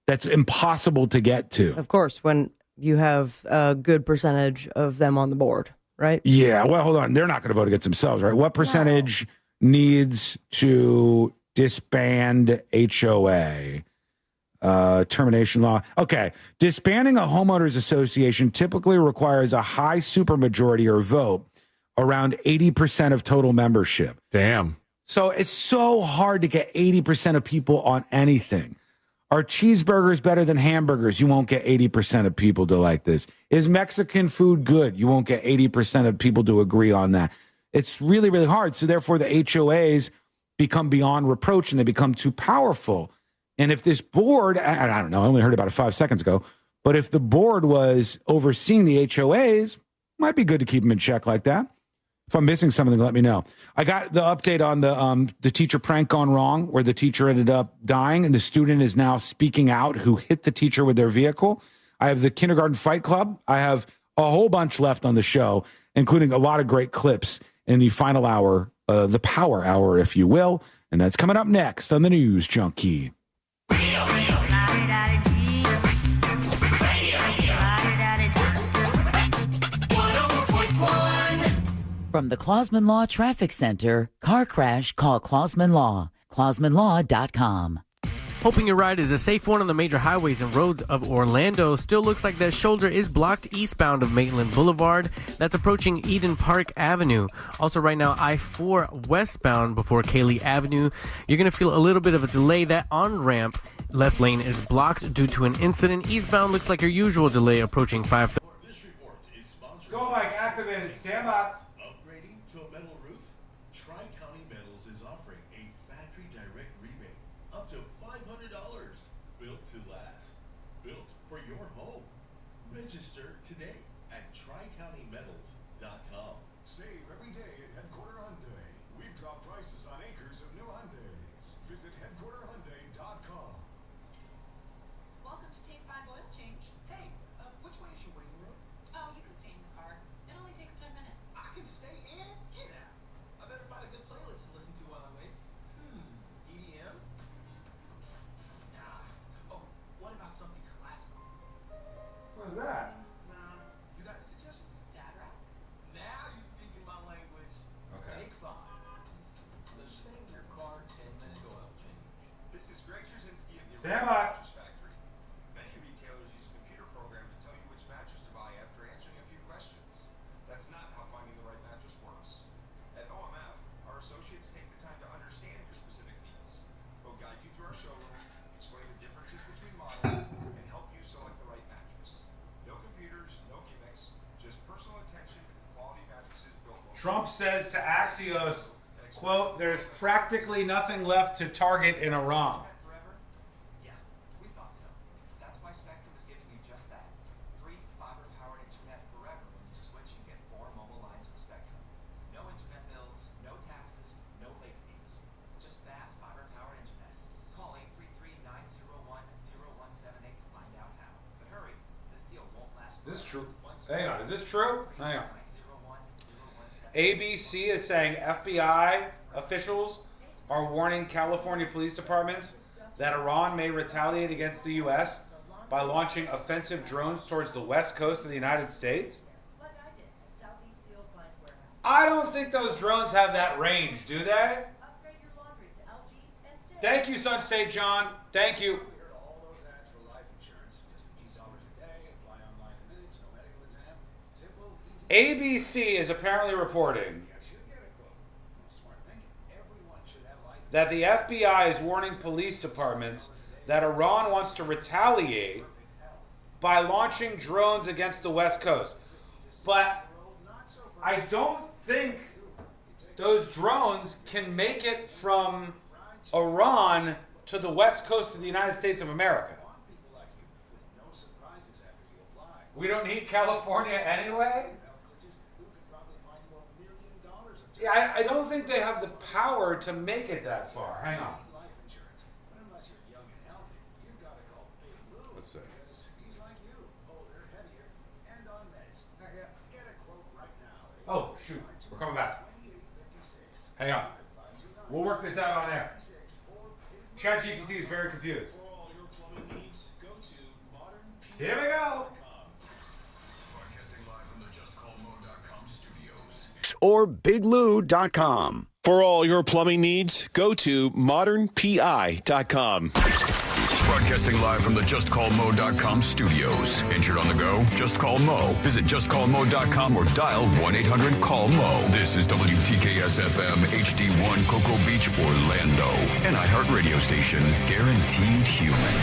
Speaker 3: that's impossible to get to.
Speaker 15: Of course, when you have a good percentage of them on the board, right?
Speaker 3: Yeah, well, hold on. They're not going to vote against themselves, right? What percentage needs to disband HOA? Termination law. Okay. Disbanding a homeowners association typically requires a high supermajority or vote, around 80% of total membership.
Speaker 19: Damn.
Speaker 3: So it's so hard to get 80% of people on anything. Are cheeseburgers better than hamburgers? You won't get 80% of people to like this. Is Mexican food good? You won't get 80% of people to agree on that. It's really, really hard. So therefore the HOAs become beyond reproach and they become too powerful. And if this board, I don't know, I only heard about it 5 seconds ago, but if the board was overseeing the HOAs, might be good to keep them in check like that. If I'm missing something, let me know. I got the update on the teacher prank gone wrong, where the teacher ended up dying, and the student is now speaking out who hit the teacher with their vehicle. I have the Kindergarten Fight Club. I have a whole bunch left on the show, including a lot of great clips in the final hour, the power hour, if you will. And that's coming up next on the News Junkie.
Speaker 2: From the Clausman Law Traffic Center, car crash, call Clausman Law. ClausmanLaw.com.
Speaker 16: Hoping your ride is a safe one on the major highways and roads of Orlando. Still looks like that shoulder is blocked eastbound of Maitland Boulevard. That's approaching Eden Park Avenue. Also right now, I-4 westbound before Cayley Avenue. You're going to feel a little bit of a delay. That on-ramp left lane is blocked due to an incident. Eastbound looks like your usual delay approaching 5.
Speaker 3: Go Mike, activated. Stand up.
Speaker 8: Upgrading to a metal roof? Tri-County Metals is offering a factory direct rebate up to $500. Built to last. Built for your home. Register today at TriCountyMetals.com.
Speaker 7: Save every day at Headquarter Hyundai. We've dropped prices on acres of new Hyundais. Visit HeadquarterHyundai.com.
Speaker 18: Welcome to
Speaker 3: Trump says to Axios, quote, there's practically nothing left to target in Iran.
Speaker 9: Yeah, we thought so. That's why Spectrum is giving you just that. Free fiber-powered internet forever. When you switch, you get 4 mobile lines from Spectrum. No internet bills, no taxes, no late fees. Just fast fiber-powered internet. Call 833-901-0178 to find out how. But hurry, this deal won't last forever.
Speaker 3: Is this true? Hang on, is this true? Hang on. ABC is saying FBI officials are warning California police departments that Iran may retaliate against the U.S. by launching offensive drones towards the west coast of the United States. I don't think those drones have that range, do they? Thank you, Sun State John. Thank you. ABC is apparently reporting that the FBI is warning police departments that Iran wants to retaliate by launching drones against the West Coast. But I don't think those drones can make it from Iran to the West Coast of the United States of America. We don't need California anyway? Yeah, I don't think they have the power to make it that far. Hang on. Let's see. Oh, shoot. We're coming back. Hang on. We'll work this out on air. ChatGPT is very confused. Here we go.
Speaker 1: Or biglou.com.
Speaker 12: For all your plumbing needs, go to modernpi.com.
Speaker 4: Broadcasting live from the JustCallMo.com studios. Injured on the go? Just call Mo. Visit JustCallMo.com or dial 1-800-CALL-MO. This is WTKS-FM HD1 Cocoa Beach, Orlando. An iHeartRadio station. Guaranteed human.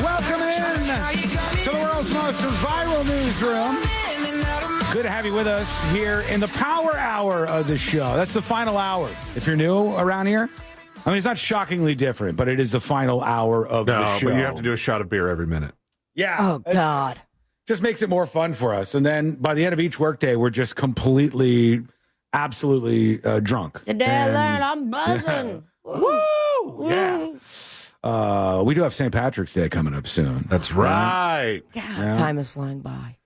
Speaker 3: Welcome in to the world's most viral newsroom. Good to have you with us here in the power hour of the show. That's the final hour. If you're new around here, I mean, it's not shockingly different, but it is the final hour of the show.
Speaker 19: But you have to do a shot of beer every minute.
Speaker 3: Yeah.
Speaker 15: Oh, God.
Speaker 3: Just makes it more fun for us. And then by the end of each workday, we're just completely, absolutely drunk.
Speaker 15: Today, I'm buzzing.
Speaker 3: Woo! Yeah. We do have St. Patrick's Day coming up soon.
Speaker 19: That's right.
Speaker 15: God, time is flying by.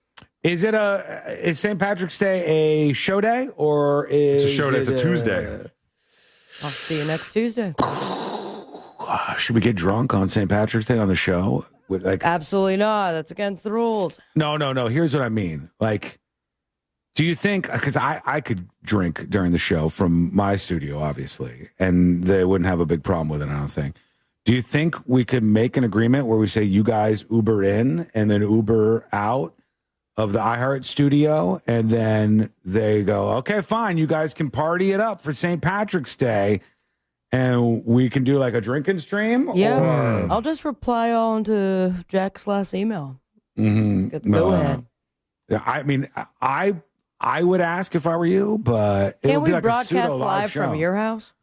Speaker 3: Is St. Patrick's Day a show day or is
Speaker 19: it's a show day? It's a Tuesday.
Speaker 15: I'll see you next Tuesday.
Speaker 3: Should we get drunk on St. Patrick's Day on the show?
Speaker 15: Absolutely not. That's against the rules.
Speaker 3: No. Here's what I mean. Do you think, because I could drink during the show from my studio, obviously, and they wouldn't have a big problem with it, I don't think. Do you think we could make an agreement where we say you guys Uber in and then Uber out of the iHeart studio, and then they go, okay, fine, you guys can party it up for St. Patrick's Day, and we can do like a drinking stream?
Speaker 15: Yeah,
Speaker 3: or...
Speaker 15: I'll just reply on to Jack's last email.
Speaker 3: Mm-hmm.
Speaker 15: Get the go ahead.
Speaker 3: Yeah, I mean, I would ask if I were you, but it
Speaker 15: Can
Speaker 3: would be
Speaker 15: we
Speaker 3: like
Speaker 15: broadcast
Speaker 3: a
Speaker 15: live from your house?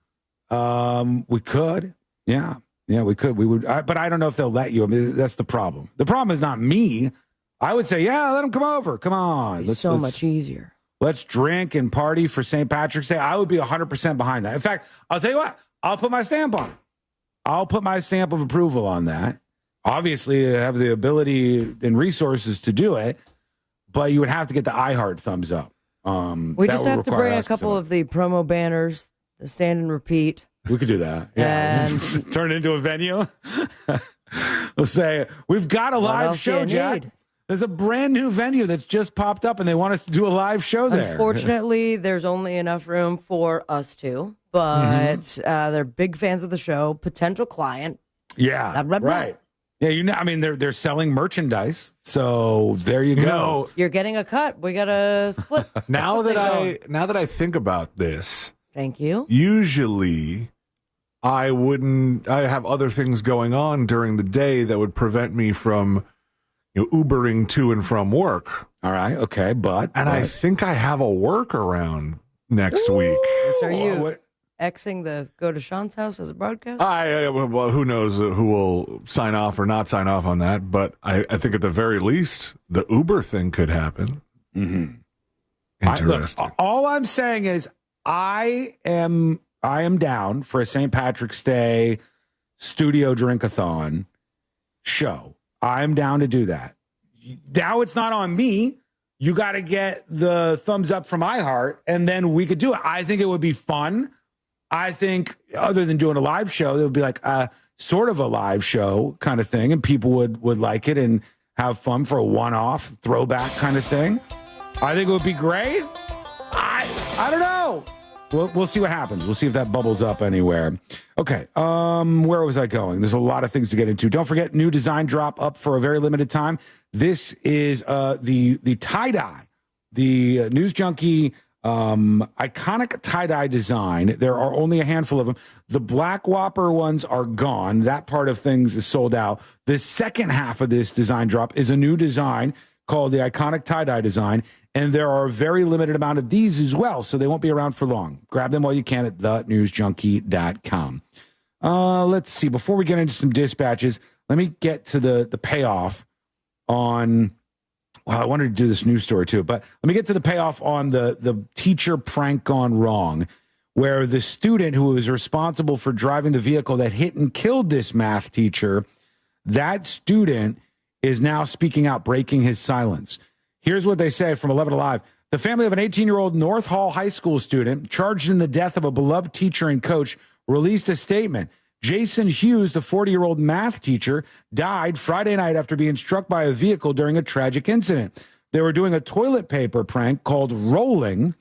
Speaker 3: We could. Yeah, we could. We would, but I don't know if they'll let you. I mean, that's the problem. The problem is not me. I would say, yeah, let them come over. Come on.
Speaker 15: It's so much easier.
Speaker 3: Let's drink and party for St. Patrick's Day. I would be 100% behind that. In fact, I'll tell you what. I'll put my stamp on it. I'll put my stamp of approval on that. Obviously, I have the ability and resources to do it, but you would have to get the iHeart thumbs up.
Speaker 15: We just have to bring a couple of the promo banners, the stand and repeat.
Speaker 3: We could do that. Yeah. Turn it into a venue. We'll say, we've got a live show, Jack. There's a brand new venue that's just popped up, and they want us to do a live show there.
Speaker 15: Unfortunately, there's only enough room for us two, but they're big fans of the show. Potential client.
Speaker 3: Yeah,
Speaker 15: blah, blah, blah.
Speaker 3: right. Yeah, I mean, they're selling merchandise, so there you go.
Speaker 15: You're getting a cut. We got a split.
Speaker 19: Now that I think about this,
Speaker 15: thank you.
Speaker 19: Usually, I have other things going on during the day that would prevent me from Ubering to and from work.
Speaker 3: All right, okay, but
Speaker 19: I think I have a workaround next week.
Speaker 15: So are you Xing the go to Sean's house as a broadcast?
Speaker 19: Well, who knows who will sign off or not sign off on that, but I think at the very least, the Uber thing could happen.
Speaker 3: Mm-hmm.
Speaker 19: Interesting.
Speaker 3: All I'm saying is I am down for a St. Patrick's Day studio drink-a-thon show. I'm down to do that. Now it's not on me. You got to get the thumbs up from iHeart, and then we could do it. I think it would be fun. I think other than doing a live show, it would be like a sort of a live show kind of thing, and people would like it and have fun for a one-off throwback kind of thing. I think it would be great. I don't know. We'll see what happens. We'll see if that bubbles up anywhere. Okay, where was I going? There's a lot of things to get into. Don't forget, new design drop up for a very limited time. This is the tie-dye, the News Junkie iconic tie-dye design. There are only a handful of them. The Black Whopper ones are gone. That part of things is sold out. The second half of this design drop is a new design called the iconic tie-dye design, and there are a very limited amount of these as well, so they won't be around for long. Grab them while you can at thenewsjunkie.com. Let's see. Before we get into some dispatches, let me get to the payoff on... Well, I wanted to do this news story too, but let me get to the payoff on the teacher prank gone wrong, where the student who was responsible for driving the vehicle that hit and killed this math teacher, that student is now speaking out, breaking his silence. Here's what they say from 11 Alive. The family of an 18-year-old North Hall High School student charged in the death of a beloved teacher and coach released a statement. Jason Hughes, the 40-year-old math teacher, died Friday night after being struck by a vehicle during a tragic incident. They were doing a toilet paper prank called rolling,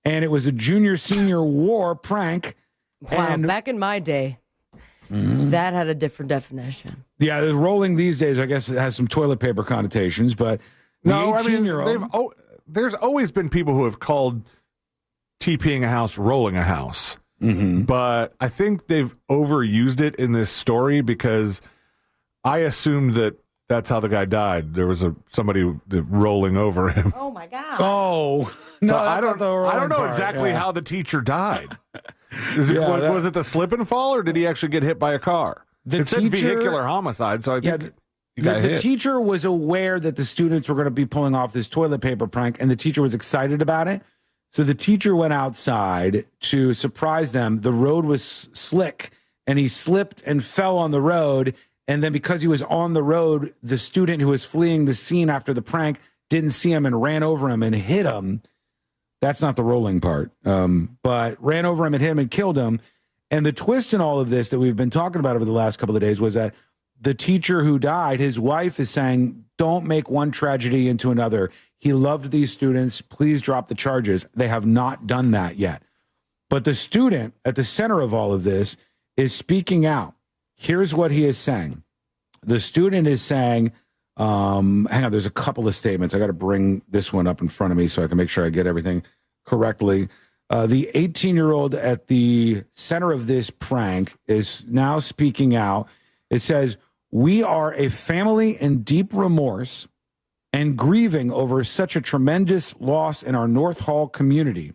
Speaker 3: and it was a junior-senior war prank.
Speaker 15: Wow,
Speaker 3: and
Speaker 15: back in my day, that had a different definition.
Speaker 3: Yeah, the rolling these days, I guess, it has some toilet paper connotations, but the 18-year-old...
Speaker 19: there's always been people who have called TPing a house rolling a house.
Speaker 3: Mm-hmm.
Speaker 19: But I think they've overused it in this story because I assumed that that's how the guy died. There was somebody rolling over him.
Speaker 15: Oh my God!
Speaker 3: Oh, no,
Speaker 19: so I don't know exactly how the teacher died. Was it the slip and fall, or did he actually get hit by a car? It said vehicular homicide, so I think
Speaker 3: the teacher was aware that the students were going to be pulling off this toilet paper prank, and the teacher was excited about it. So the teacher went outside to surprise them. The road was slick, and he slipped and fell on the road. And then because he was on the road, the student who was fleeing the scene after the prank didn't see him and ran over him and hit him. That's not the rolling part, but ran over him and hit him and killed him. And the twist in all of this that we've been talking about over the last couple of days was that the teacher who died, his wife is saying, don't make one tragedy into another. He loved these students. Please drop the charges. They have not done that yet. But the student at the center of all of this is speaking out. Here's what he is saying. The student is saying, hang on, there's a couple of statements. I got to bring this one up in front of me so I can make sure I get everything correctly. The 18-year-old at the center of this prank is now speaking out. It says, we are a family in deep remorse and grieving over such a tremendous loss in our North Hall community.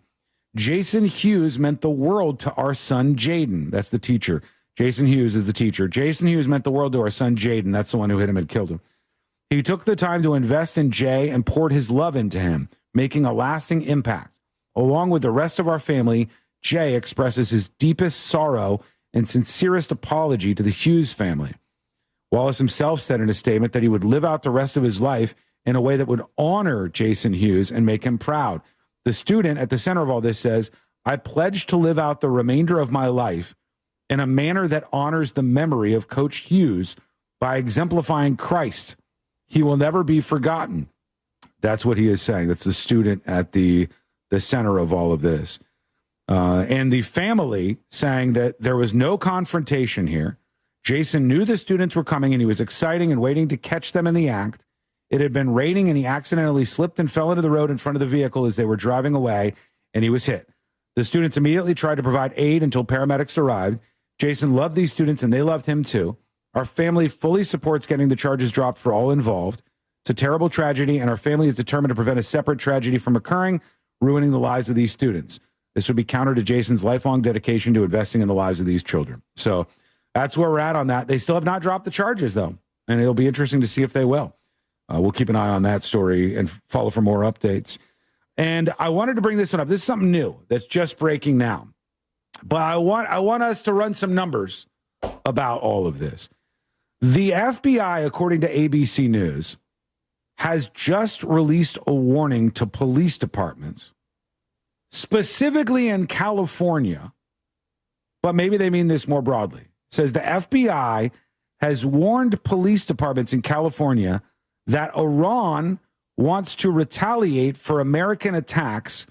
Speaker 3: Jason Hughes meant the world to our son, Jaden. That's the teacher. Jason Hughes is the teacher. Jason Hughes meant the world to our son, Jaden. That's the one who hit him and killed him. He took the time to invest in Jay and poured his love into him, making a lasting impact. Along with the rest of our family, Jay expresses his deepest sorrow and sincerest apology to the Hughes family. Wallace himself said in a statement that he would live out the rest of his life in a way that would honor Jason Hughes and make him proud. The student at the center of all this says, I pledge to live out the remainder of my life in a manner that honors the memory of Coach Hughes by exemplifying Christ. He will never be forgotten. That's what he is saying. That's the student at the center of all of this. And the family saying that there was no confrontation here. Jason knew the students were coming, and he was exciting and waiting to catch them in the act. It had been raining, and he accidentally slipped and fell into the road in front of the vehicle as they were driving away, and he was hit. The students immediately tried to provide aid until paramedics arrived. Jason loved these students, and they loved him too. Our family fully supports getting the charges dropped for all involved. It's a terrible tragedy, and our family is determined to prevent a separate tragedy from occurring, ruining the lives of these students. This would be counter to Jason's lifelong dedication to investing in the lives of these children. So that's where we're at on that. They still have not dropped the charges, though, and it'll be interesting to see if they will. We'll keep an eye on that story and follow for more updates. And I wanted to bring this one up. This is something new that's just breaking now. But I want us to run some numbers about all of this. The FBI, according to ABC News, has just released a warning to police departments, specifically in California, but maybe they mean this more broadly. It says the FBI has warned police departments in California that Iran wants to retaliate for American attacks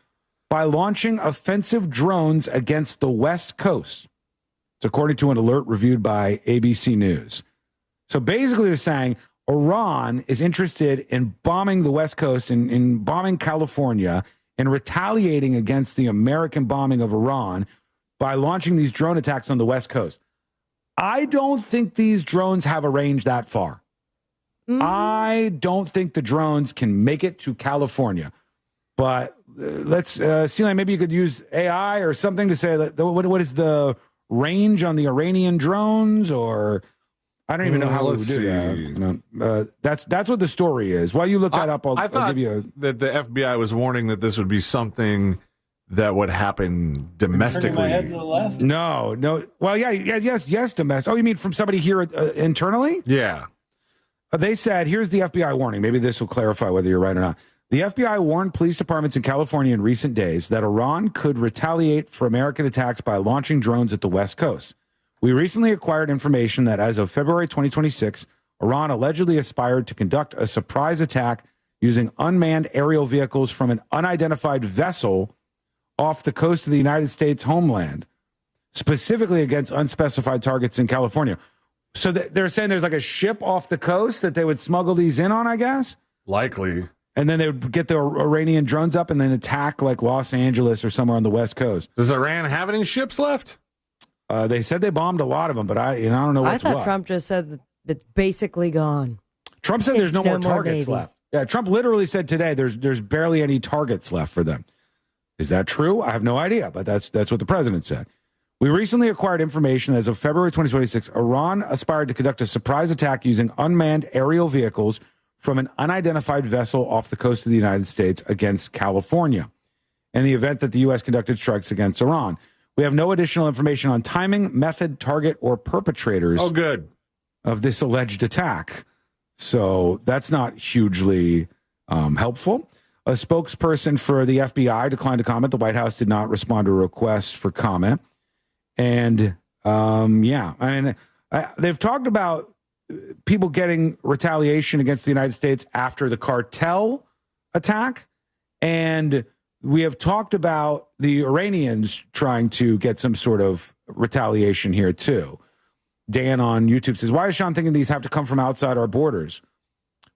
Speaker 3: by launching offensive drones against the West Coast. It's according to an alert reviewed by ABC News. So basically they're saying Iran is interested in bombing the West Coast and in bombing California and retaliating against the American bombing of Iran by launching these drone attacks on the West Coast. I don't think these drones have a range that far. I don't think the drones can make it to California. But let's see, like maybe you could use AI or something to say that what is the range on the Iranian drones, or I don't even know how we would do that. That's what the story is. While you look that up, I'll give you
Speaker 19: that the FBI was warning that this would be something that would happen domestically.
Speaker 11: My head to the left.
Speaker 3: No. Well, yes, domestic. Oh, you mean from somebody here internally?
Speaker 19: Yeah.
Speaker 3: They said, here's the FBI warning. Maybe this will clarify whether you're right or not. The FBI warned police departments in California in recent days that Iran could retaliate for American attacks by launching drones at the West Coast. We recently acquired information that as of February 2026, Iran allegedly aspired to conduct a surprise attack using unmanned aerial vehicles from an unidentified vessel off the coast of the United States homeland, specifically against unspecified targets in California. So they're saying there's like a ship off the coast that they would smuggle these in on, I guess?
Speaker 19: Likely.
Speaker 3: And then they would get the Iranian drones up and then attack like Los Angeles or somewhere on the West Coast.
Speaker 19: Does Iran have any ships left?
Speaker 3: They said they bombed a lot of them, but I don't know what's what.
Speaker 15: I thought Trump just said that it's basically gone.
Speaker 3: Trump said there's no more targets left. Yeah, Trump literally said today there's barely any targets left for them. Is that true? I have no idea, but that's what the president said. We recently acquired information that as of February 2026, Iran aspired to conduct a surprise attack using unmanned aerial vehicles from an unidentified vessel off the coast of the United States against California, in the event that the U.S. conducted strikes against Iran. We have no additional information on timing, method, target, or perpetrators of this alleged attack. So that's not hugely helpful. A spokesperson for the FBI declined to comment. The White House did not respond to a request for comment. And, they've talked about people getting retaliation against the United States after the cartel attack. And we have talked about the Iranians trying to get some sort of retaliation here, too. Dan on YouTube says, why is Sean thinking these have to come from outside our borders?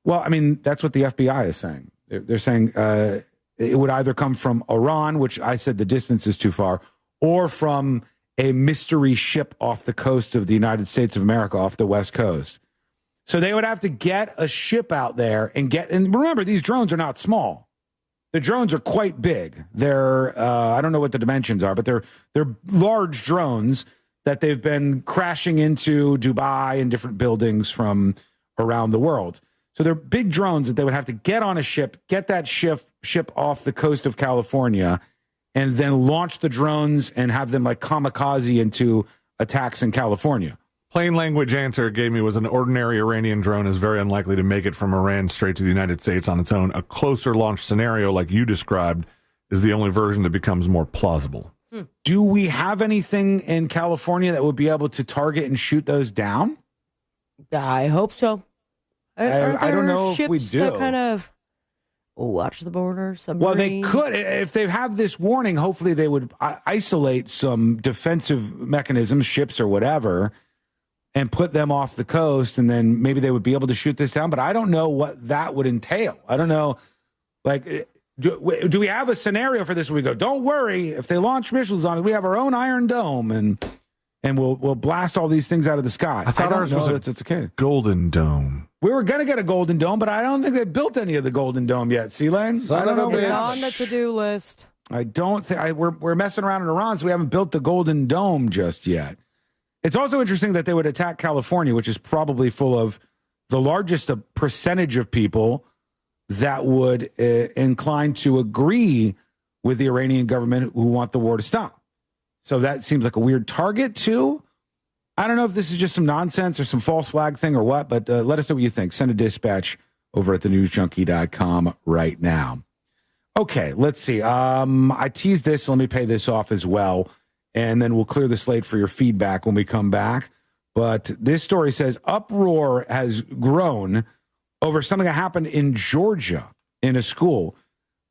Speaker 3: Well, I mean, that's what the FBI is saying. They're saying it would either come from Iran, which I said the distance is too far, or from a mystery ship off the coast of the United States of America, off the West Coast. So they would have to get a ship out there and remember, these drones are not small. The drones are quite big. They're, I don't know what the dimensions are, but they're large drones that they've been crashing into Dubai and different buildings from around the world. So they're big drones that they would have to get on a ship, get that ship off the coast of California, and then launch the drones and have them like kamikaze into attacks in California.
Speaker 19: Plain language answer it gave me was an ordinary Iranian drone is very unlikely to make it from Iran straight to the United States on its own. A closer launch scenario like you described is the only version that becomes more plausible.
Speaker 3: Do we have anything in California that would be able to target and shoot those down?
Speaker 15: I hope so.
Speaker 3: I don't know if we do.
Speaker 15: That kind of watch the border. Submarines.
Speaker 3: Well, they could. If they have this warning, hopefully they would isolate some defensive mechanisms, ships or whatever, and put them off the coast, and then maybe they would be able to shoot this down. But I don't know what that would entail. I don't know. Like, do we have a scenario for this where we go, don't worry, if they launch missiles on it, we have our own Iron Dome, and we'll blast all these things out of the sky.
Speaker 19: I thought ours was a Golden Dome.
Speaker 3: We were going to get a Golden Dome, but I don't think they built any of the Golden Dome yet. C-Lane? I don't know.
Speaker 15: It's on the to-do list.
Speaker 3: I don't think we're messing around in Iran, so we haven't built the Golden Dome just yet. It's also interesting that they would attack California, which is probably full of the largest percentage of people that would incline to agree with the Iranian government who want the war to stop. So that seems like a weird target, too. I don't know if this is just some nonsense or some false flag thing or what, but let us know what you think. Send a dispatch over at thenewsjunkie.com right now. Okay, let's see. I teased this, so let me pay this off as well, and then we'll clear the slate for your feedback when we come back. But this story says uproar has grown over something that happened in Georgia in a school.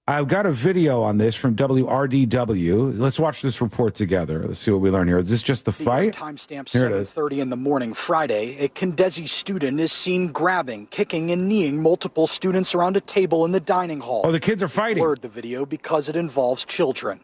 Speaker 3: I've got a video on this from WRDW. Let's watch this report together. Let's see what we learn here. Is this just the fight?
Speaker 11: Timestamp 7:30 in the morning Friday. A Kendesi student is seen grabbing, kicking, and kneeing multiple students around a table in the dining hall.
Speaker 3: Oh, the kids are fighting.
Speaker 11: Blurred the video because it involves children.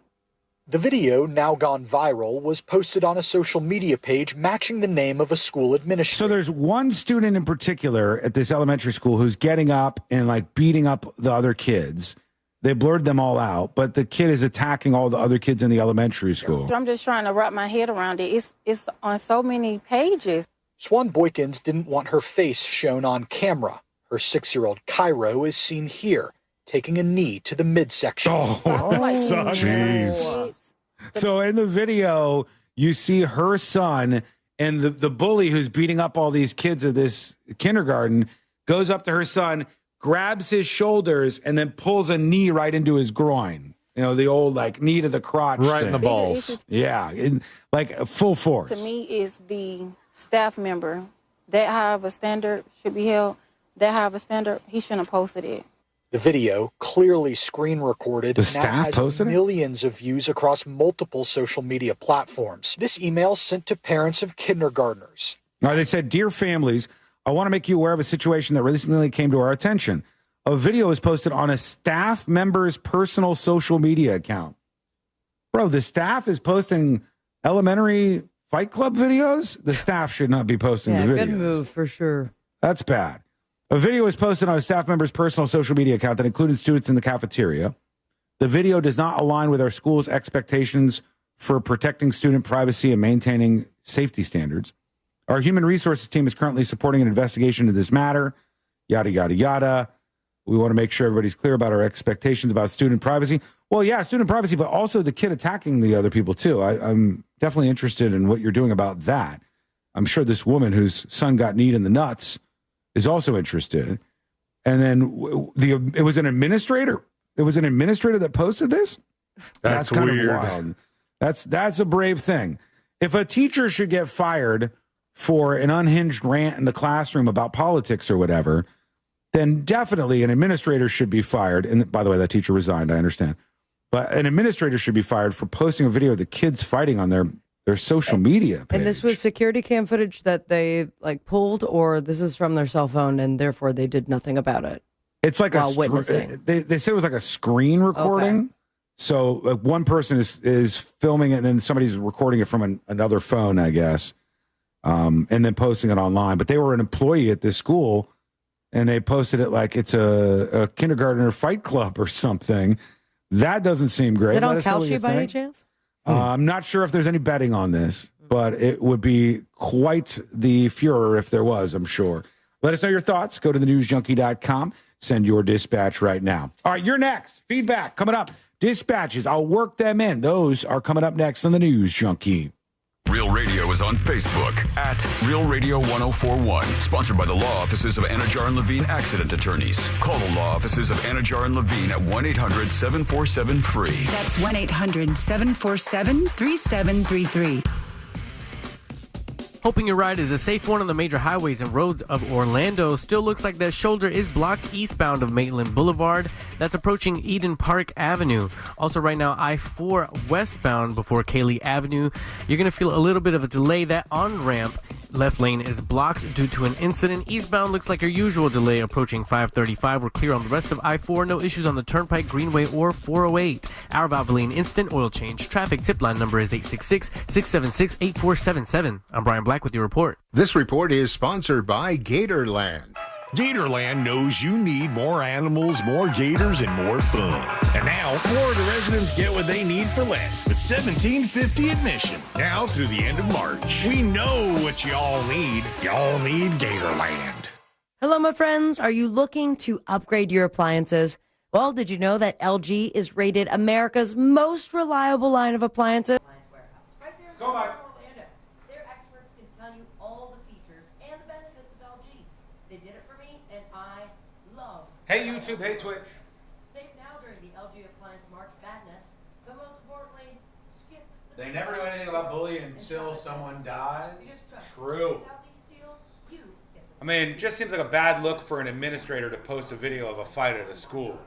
Speaker 11: The video, now gone viral, was posted on a social media page matching the name of a school administrator.
Speaker 3: So there's one student in particular at this elementary school who's getting up and like beating up the other kids. They blurred them all out, but the kid is attacking all the other kids in the elementary school.
Speaker 13: I'm just trying to wrap my head around it. It's on so many pages.
Speaker 11: Swan Boykins didn't want her face shown on camera. Her 6-year-old Cairo is seen here, taking a knee to the midsection.
Speaker 3: Oh, sucks. Jeez. So in the video, you see her son and the bully who's beating up all these kids at this kindergarten goes up to her son, grabs his shoulders, and then pulls a knee right into his groin. You know, the old, like, knee to the crotch
Speaker 19: right
Speaker 3: thing.
Speaker 19: in the balls.
Speaker 3: Yeah, like full force.
Speaker 13: To me, is the staff member. That have a standard should be held. That have a standard, he shouldn't have posted it.
Speaker 11: The video, clearly screen recorded, now has millions of views across multiple social media platforms. This email sent to parents of kindergartners.
Speaker 3: Now, they said, "Dear families, I want to make you aware of a situation that recently came to our attention. A video is posted on a staff member's personal social media account." Bro, the staff is posting elementary Fight Club videos? The staff should not be posting the videos.
Speaker 15: Good move for sure.
Speaker 3: That's bad. A video was posted on a staff member's personal social media account that included students in the cafeteria. The video does not align with our school's expectations for protecting student privacy and maintaining safety standards. Our human resources team is currently supporting an investigation into this matter. Yada, yada, yada. We want to make sure everybody's clear about our expectations about student privacy. Well, yeah, student privacy, but also the kid attacking the other people, too. I'm definitely interested in what you're doing about that. I'm sure this woman whose son got kneed in the nuts is also interested. And then it was an administrator. It was an administrator that posted this? That's kind weird. Of wild. That's a brave thing. If a teacher should get fired for an unhinged rant in the classroom about politics or whatever, then definitely an administrator should be fired. And by the way, that teacher resigned, I understand. But an administrator should be fired for posting a video of the kids fighting on their social media page.
Speaker 15: And this was security cam footage that they like pulled, or this is from their cell phone and therefore they did nothing about it?
Speaker 3: It's like
Speaker 15: witnessing.
Speaker 3: They said it was like a screen recording. Okay. So one person is filming it and then somebody's recording it from another phone, I guess, and then posting it online. But they were an employee at this school, and they posted it like it's a kindergartner fight club or something. That doesn't seem great.
Speaker 15: Is it on Kalshi by any chance?
Speaker 3: I'm not sure if there's any betting on this, but it would be quite the furor if there was, I'm sure. Let us know your thoughts. Go to thenewsjunkie.com. Send your dispatch right now. All right, you're next. Feedback coming up. Dispatches, I'll work them in. Those are coming up next on the News Junkie.
Speaker 4: Real Radio is on Facebook at Real Radio 1041. Sponsored by the law offices of Anajar and Levine Accident Attorneys. Call the law offices of Anajar and Levine at 1-800-747-FREE.
Speaker 14: That's 1-800-747-3733.
Speaker 16: Hoping your ride is a safe one on the major highways and roads of Orlando. Still looks like that shoulder is blocked eastbound of Maitland Boulevard. That's approaching Eden Park Avenue. Also right now, I-4 westbound before Cayley Avenue. You're going to feel a little bit of a delay. That on-ramp left lane is blocked due to an incident. Eastbound looks like your usual delay approaching 535. We're clear on the rest of I-4. No issues on the Turnpike, Greenway, or 408. Our Valvoline instant oil change. Traffic tip line number is 866-676-8477. I'm Brian Black with your report.
Speaker 5: This report is sponsored by Gatorland. Gatorland knows you need more animals, more gators, and more fun. And now, Florida residents get what they need for less with $17.50 admission. Now through the end of March. We know what y'all need. Y'all need Gatorland.
Speaker 15: Hello, my friends. Are you looking to upgrade your appliances? Well, did you know that LG is rated America's most reliable line of appliances?
Speaker 3: Go back.
Speaker 15: Their experts can tell you all the features and the benefits of LG. They did it for me, and I love.
Speaker 3: Hey YouTube, hey Twitch.
Speaker 15: Save now during the LG Appliance March Madness. But most importantly, skip.
Speaker 3: They never do anything about bullying until someone dies. True. I mean, it just seems like a bad look for an administrator to post a video of a fight at a school.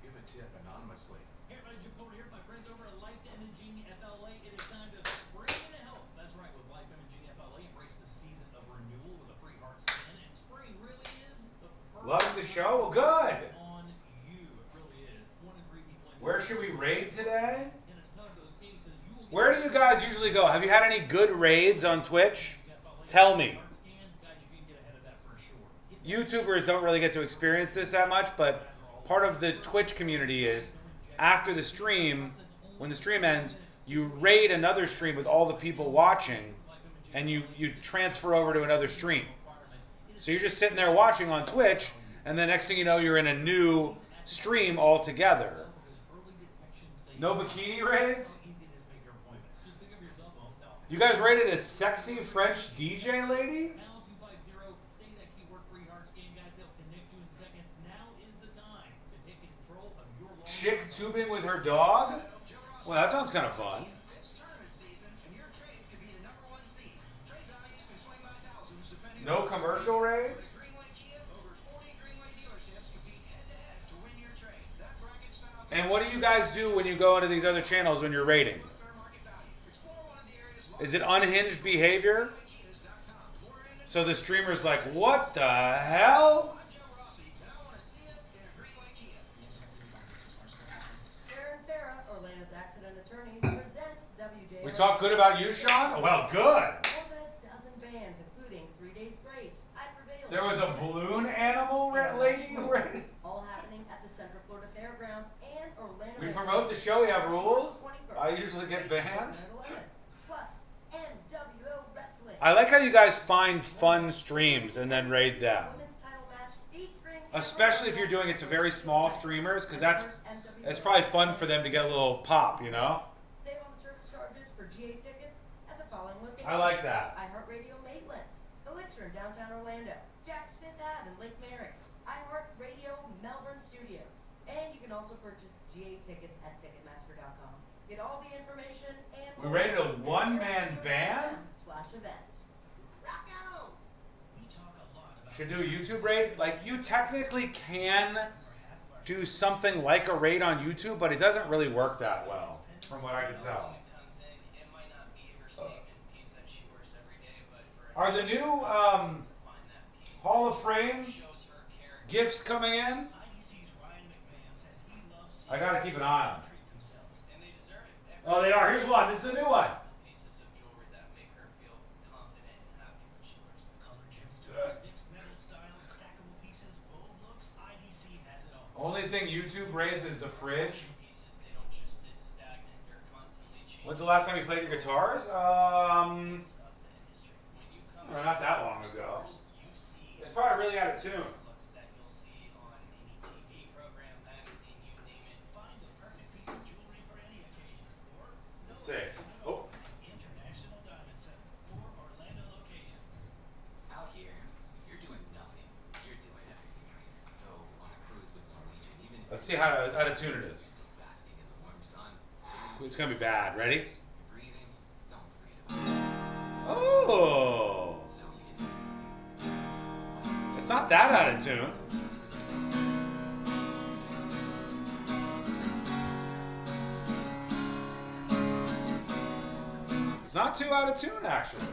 Speaker 7: Give a tip anonymously.
Speaker 14: Hey, everybody, Jim Cole here. My friends over at Life Imaging FLA. It is time to spring into health. That's right, with Life Imaging FLA, embrace the season of renewal with a free heart scan. And spring really is the perfect
Speaker 3: Love the show? Well, good.
Speaker 14: on you. It really is. 1 in 3 people in
Speaker 3: Where should we raid today?
Speaker 14: in a ton of those cases, you will
Speaker 3: Where do you guys usually go? Have you had any good raids on Twitch? Tell me. YouTubers don't really get to experience this that much, but part of the Twitch community is after the stream, when the stream ends, you raid another stream with all the people watching, and you transfer over to another stream. So you're just sitting there watching on Twitch, and the next thing you know, you're in a new stream altogether. No bikini raids? You guys rated a sexy French DJ lady? Chick tubing with her dog? Well, that sounds kind of fun. No commercial raids? And what do you guys do when you go into these other channels when you're raiding? Is it unhinged behavior? So the streamer's like, what the hell? We talk good about you, Sean? Well, good. There was a balloon animal lady.
Speaker 15: All happening at the Central Florida Fairgrounds and Orlando.
Speaker 3: We promote the show. We have rules. I usually get banned.
Speaker 15: Plus NWO Wrestling.
Speaker 3: I like how you guys find fun streams and then raid them. Especially if you're doing it to very small streamers, because it's probably fun for them to get a little pop, you know?
Speaker 15: Save on the service charges for GA tickets at the following locations.
Speaker 3: I like that.
Speaker 15: iHeartRadio Maitland, Elixir in downtown Orlando, Jack's Fifth Ave in Lake Merrick, iHeartRadio Melbourne Studios. And you can also purchase GA tickets at Ticketmaster.com. Get all the information and
Speaker 3: We rated a one-man band?
Speaker 15: /events. Rock out!
Speaker 3: Should do a YouTube raid. Like, you technically can do something like a raid on YouTube, but it doesn't really work that well, from what I can tell. Are the new Hall of Fame gifts coming in? I gotta keep an eye on them. Oh, they are. Here's one. This is a new one. Only thing YouTube raids is the fridge. When's the last time you played your guitars? Not that long ago. It's probably really out of tune. Let's see. Oh.
Speaker 17: Out here, if you're doing nothing, you're doing everything right. Go on a cruise with Norwegian, even if
Speaker 3: Let's see how to tune it is.
Speaker 17: basking in the warm sun.
Speaker 3: It's gonna be bad. Ready?
Speaker 17: Breathing, don't forget about it.
Speaker 3: Oh. not that out of tune. It's not too out of tune, actually.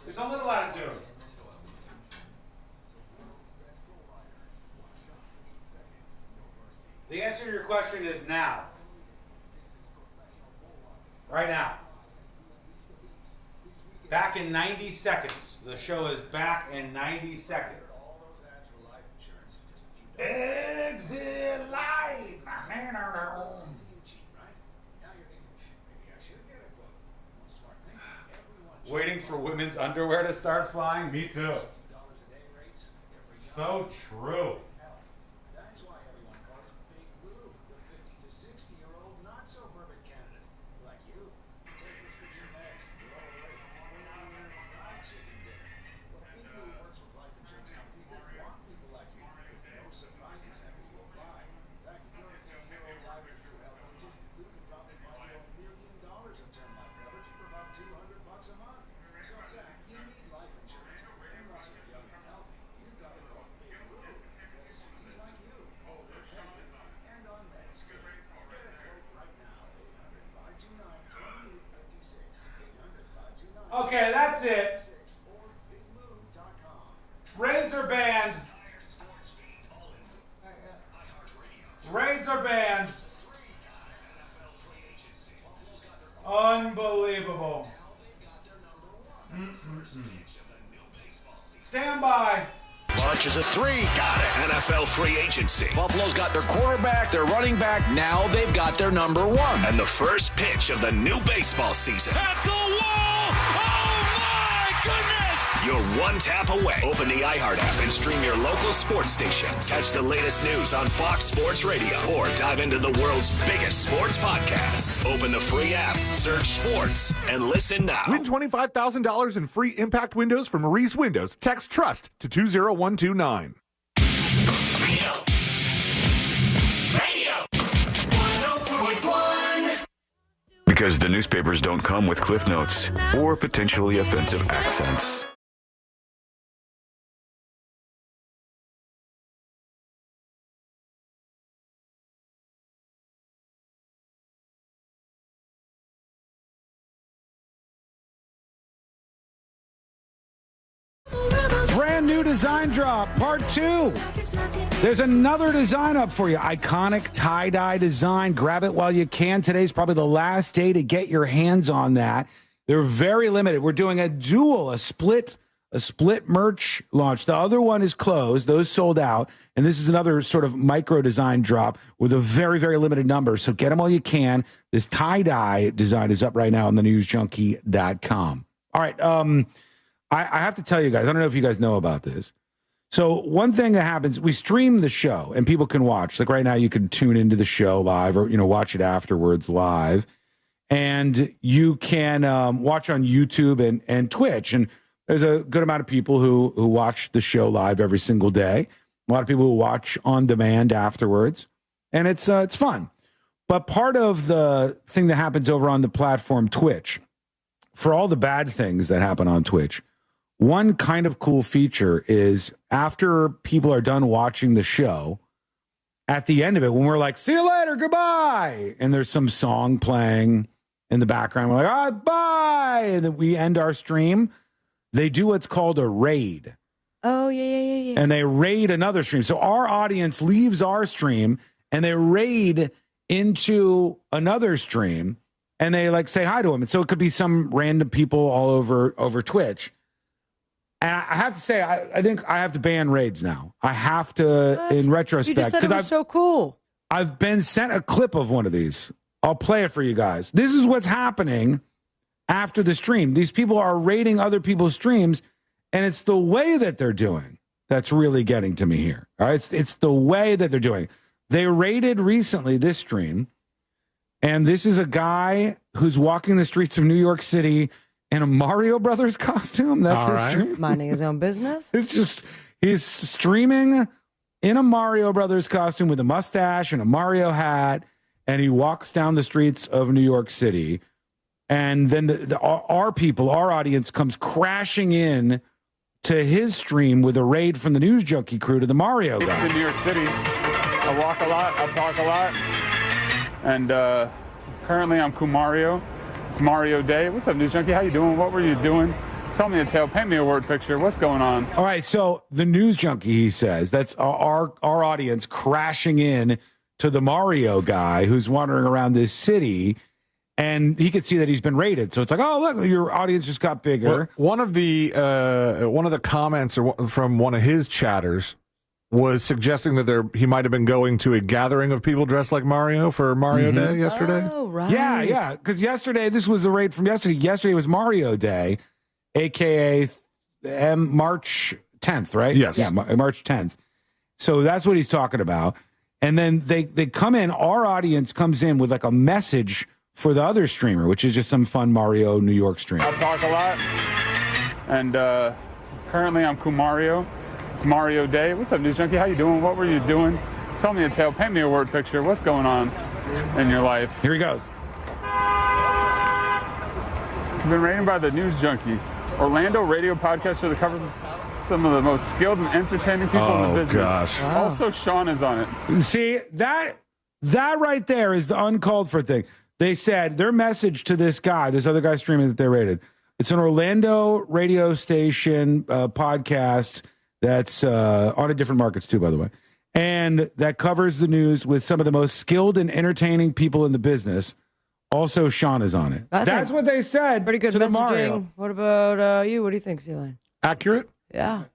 Speaker 3: It's a little out of tune. The answer to your question is now. Right now. Back in 90 seconds. The show is back in 90 seconds. Exit light. Waiting for women's underwear to start flying? Me too. So true.
Speaker 8: That's why everyone calls Big Lou the 50 to 60-year-old not so perfect candidate. Like you. Take prescription meds. You're overweight. Fried chicken dinner. Well, Big Lou works with life insurance companies that want people like you with no surprises after you apply. In fact, if you're a 50-year-old life through health coaches, Lou can probably find you $1 million of term life coverage for about $200 a month. So yeah, you need life insurance. Unless you're young and healthy, you've got to call Big Lou because he's like you, overpaid and on meds too. Get a quote right now, 800-529-2856. 800-529.
Speaker 3: Okay, that's it.
Speaker 8: Or BigLou.com.
Speaker 3: Raids are banned. Raids are banned. Unbelievable. Stand by.
Speaker 5: Launches a three. Got it.
Speaker 6: NFL free agency. Buffalo's got their quarterback, their running back. Now they've got their number one. And the first pitch of the new baseball season. At the wall! Oh, my goodness! You're one tap away. Open the iHeart app and stream your local sports stations. Catch the latest news on Fox Sports Radio or dive into the world's biggest sports podcasts. Open the free app, search sports, and listen now.
Speaker 19: Win $25,000 in free impact windows from Reese Windows. Text TRUST to 20129.
Speaker 4: Because the newspapers don't come with cliff notes or potentially offensive accents.
Speaker 3: Brand new design drop, part 2. There's another design up for you. Iconic tie-dye design. Grab it while you can. Today's probably the last day to get your hands on that. They're very limited. We're doing a split merch launch. The other one is closed. Those sold out. And this is another sort of micro design drop with a very, very limited number. So get them while you can. This tie-dye design is up right now on thenewsjunkie.com. All right. I have to tell you guys, I don't know if you guys know about this. So one thing that happens, we stream the show and people can watch. Like right now, you can tune into the show live or, watch it afterwards live. And you can watch on YouTube and Twitch. And there's a good amount of people who watch the show live every single day. A lot of people who watch on demand afterwards. And it's fun. But part of the thing that happens over on the platform Twitch, for all the bad things that happen on Twitch, one kind of cool feature is after people are done watching the show, at the end of it, when we're like, see you later, goodbye, and there's some song playing in the background, we're like, all right, bye, and then we end our stream, they do what's called a raid.
Speaker 15: Oh, yeah.
Speaker 3: And they raid another stream. So our audience leaves our stream, and they raid into another stream, and they like say hi to them. And so it could be some random people all over Twitch. And I have to say, I think I have to ban raids now. I have to, in retrospect.
Speaker 15: You just said it was so cool.
Speaker 3: I've been sent a clip of one of these. I'll play it for you guys. This is what's happening after the stream. These people are raiding other people's streams, and it's the way that they're doing that's really getting to me here. All right, it's the way that they're doing. They raided recently this stream, and this is a guy who's walking the streets of New York City in a Mario Brothers costume. That's his stream.
Speaker 15: Minding his own business.
Speaker 3: It's just, he's streaming in a Mario Brothers costume with a mustache and a Mario hat, and he walks down the streets of New York City. And then our people, our audience, comes crashing in to his stream with a raid from the News Junkie crew to the Mario guy.
Speaker 10: In New York City, I walk a lot, I talk a lot, and currently I'm Kumario. It's Mario Day. What's up, News Junkie? How you doing? What were you doing? Tell me a tale. Paint me a word picture. What's going on?
Speaker 3: All right, so the News Junkie, he says, that's our audience crashing in to the Mario guy who's wandering around this city. And he could see that he's been raided, so it's like, oh, look, your audience just got bigger.
Speaker 19: Well, one of the comments from one of his chatters was suggesting that he might have been going to a gathering of people dressed like Mario for Mario Day yesterday.
Speaker 15: Oh, right.
Speaker 3: Yeah, because yesterday, this was the raid from yesterday. Yesterday was Mario Day, a.k.a. March 10th, right?
Speaker 19: Yes.
Speaker 3: Yeah, March 10th. So that's what he's talking about. And then they come in, our audience comes in with like a message for the other streamer, which is just some fun Mario New York stream.
Speaker 10: I talk a lot, and currently I'm Kumario. It's Mario Day. What's up, News Junkie? How you doing? What were you doing? Tell me a tale. Paint me a word picture. What's going on in your life?
Speaker 3: Here he goes.
Speaker 10: I've been rated by the News Junkie. Orlando radio podcast show that covers some of the most skilled and entertaining people in the business.
Speaker 19: Gosh.
Speaker 10: Wow. Also, Sean is on it.
Speaker 3: See, that right there is the uncalled for thing. They said their message to this guy, this other guy streaming that they rated. It's an Orlando radio station podcast that's on a different markets too, by the way, and that covers the news with some of the most skilled and entertaining people in the business. Also, Sean is on it. That's what they said.
Speaker 15: Pretty good
Speaker 3: to
Speaker 15: messaging.
Speaker 3: the Mario.
Speaker 15: What about you? What do you think, Celine?
Speaker 19: Accurate?
Speaker 15: Yeah.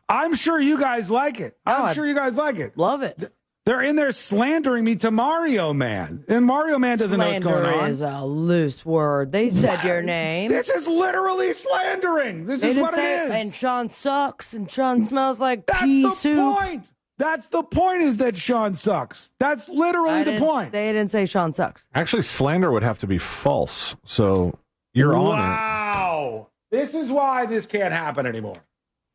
Speaker 3: I'm sure you guys like it. I'm sure you guys like it.
Speaker 15: Love it.
Speaker 3: They're in there slandering me to Mario Man. And Mario Man doesn't know what's going on.
Speaker 15: Slander is a loose word. They said your name.
Speaker 3: This is literally slandering. This is what it is.
Speaker 15: And Sean sucks, and Sean smells like
Speaker 3: That's
Speaker 15: pea
Speaker 3: the
Speaker 15: soup.
Speaker 3: point. That's the point, is that Sean sucks. That's literally the point.
Speaker 15: They didn't say Sean sucks.
Speaker 19: Actually, slander would have to be false. So you're on it.
Speaker 3: Wow. This is why this can't happen anymore.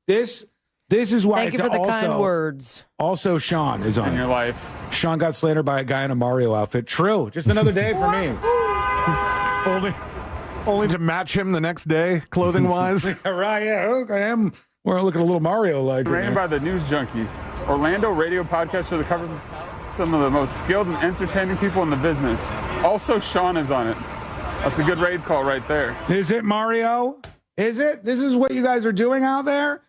Speaker 3: This is why.
Speaker 15: Thank you for the kind words.
Speaker 3: Also, Sean is on
Speaker 10: in your life.
Speaker 3: Sean got slandered by a guy in a Mario outfit. True. Just another day for me.
Speaker 19: Only to match him the next day, clothing-wise.
Speaker 3: Right, yeah. Okay, I am. We're looking a little Mario-like.
Speaker 10: Rated by the News Junkie. Orlando radio podcast show that covers some of the most skilled and entertaining people in the business. Also, Sean is on it. That's a good raid call right there.
Speaker 3: Is it, Mario? Is it? This is what you guys are doing out there?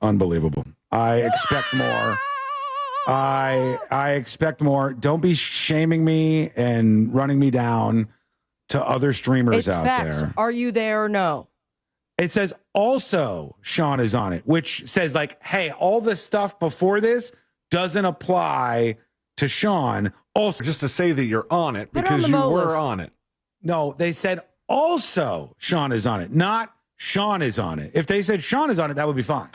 Speaker 3: Unbelievable. I expect more. I expect more. Don't be shaming me and running me down to other streamers
Speaker 15: It's
Speaker 3: out
Speaker 15: facts.
Speaker 3: there.
Speaker 15: Are you there or no?
Speaker 3: It says also Sean is on it, which says like, hey, all the stuff before this doesn't apply to Sean. Also,
Speaker 19: just to say that you're on it
Speaker 15: Put it
Speaker 19: because
Speaker 15: on the
Speaker 19: you
Speaker 15: Mo
Speaker 19: were
Speaker 15: list.
Speaker 19: on it.
Speaker 3: No, they said also Sean is on it, not Sean is on it. If they said Sean is on it, that would be fine.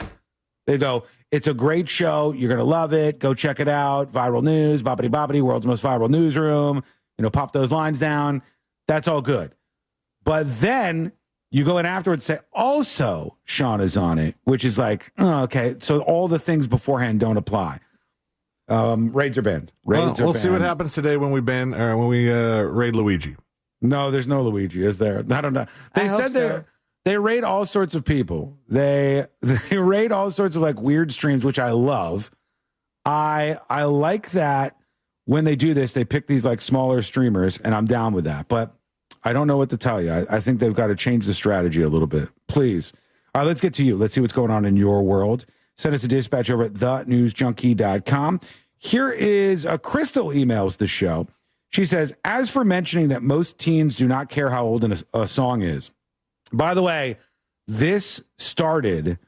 Speaker 3: They go, it's a great show. You're going to love it. Go check it out. Viral news, boppity boppity, world's most viral newsroom. You know, pop those lines down. That's all good. But then you go in afterwards and say, also Sean is on it, which is like, oh, okay. So all the things beforehand don't apply. Raids are banned.
Speaker 19: We'll see what happens today when we raid Luigi.
Speaker 3: No, there's no Luigi, is there? I don't know. They said they raid all sorts of people. They raid all sorts of like weird streams, which I love. I like that when they do this, they pick these like smaller streamers, and I'm down with that. But I don't know what to tell you. I think they've got to change the strategy a little bit. Please. All right, let's get to you. Let's see what's going on in your world. Send us a dispatch over at thenewsjunkie.com. Here is Crystal emails the show. She says, as for mentioning that most teens do not care how old a song is. By the way, this started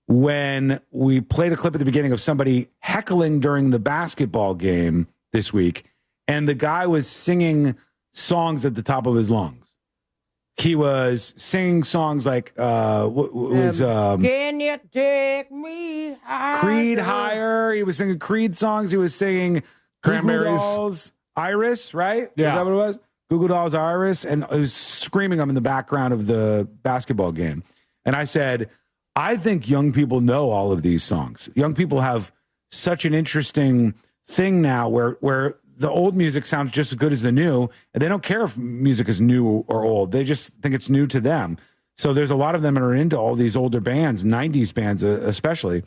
Speaker 3: when we played a clip at the beginning of somebody heckling during the basketball game this week, and the guy was singing songs at the top of his lungs. He was singing songs like
Speaker 15: Can you take me higher?
Speaker 3: Creed Higher. He was singing Creed songs. He was singing
Speaker 19: Cranberries.
Speaker 3: Dolls, Iris, right?
Speaker 19: Yeah.
Speaker 3: Is that what it was? Goo Goo Dolls, Iris. And I was screaming them in the background of the basketball game. And I said, I think young people know all of these songs. Young people have such an interesting thing now where the old music sounds just as good as the new, and they don't care if music is new or old. They just think it's new to them. So there's a lot of them that are into all these older bands, 90s bands especially.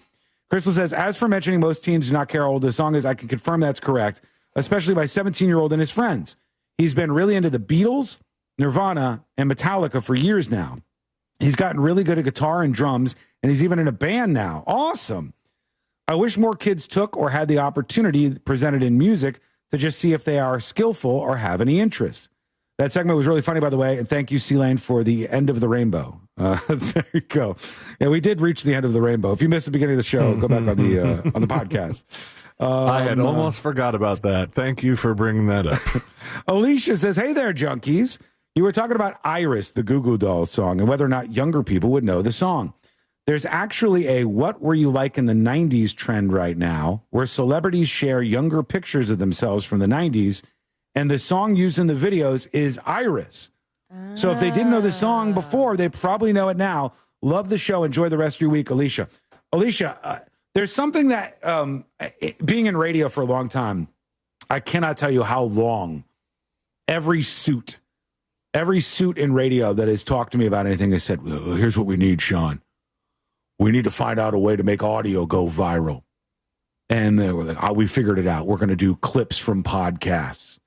Speaker 3: Crystal says, as for mentioning most teens do not care how old the song is, I can confirm that's correct, especially my 17-year-old and his friends. He's been really into the Beatles, Nirvana, and Metallica for years now. He's gotten really good at guitar and drums, and he's even in a band now. Awesome. I wish more kids took or had the opportunity presented in music to just see if they are skillful or have any interest. That segment was really funny, by the way, and thank you, C-Lane, for the end of the rainbow. There you go. Yeah, we did reach the end of the rainbow. If you missed the beginning of the show, go back on the podcast.
Speaker 19: I had almost forgot about that. Thank you for bringing that up.
Speaker 3: Alicia says, hey there, junkies. You were talking about Iris, the Goo Goo Dolls song, and whether or not younger people would know the song. There's actually a what were you like in the 90s trend right now where celebrities share younger pictures of themselves from the 90s, and the song used in the videos is Iris. So if they didn't know the song before, they probably know it now. Love the show. Enjoy the rest of your week, Alicia. Alicia, there's something that, being in radio for a long time, I cannot tell you how long every suit in radio that has talked to me about anything has said, well, here's what we need, Sean. We need to find out a way to make audio go viral. And they were like, we figured it out. We're going to do clips from podcasts.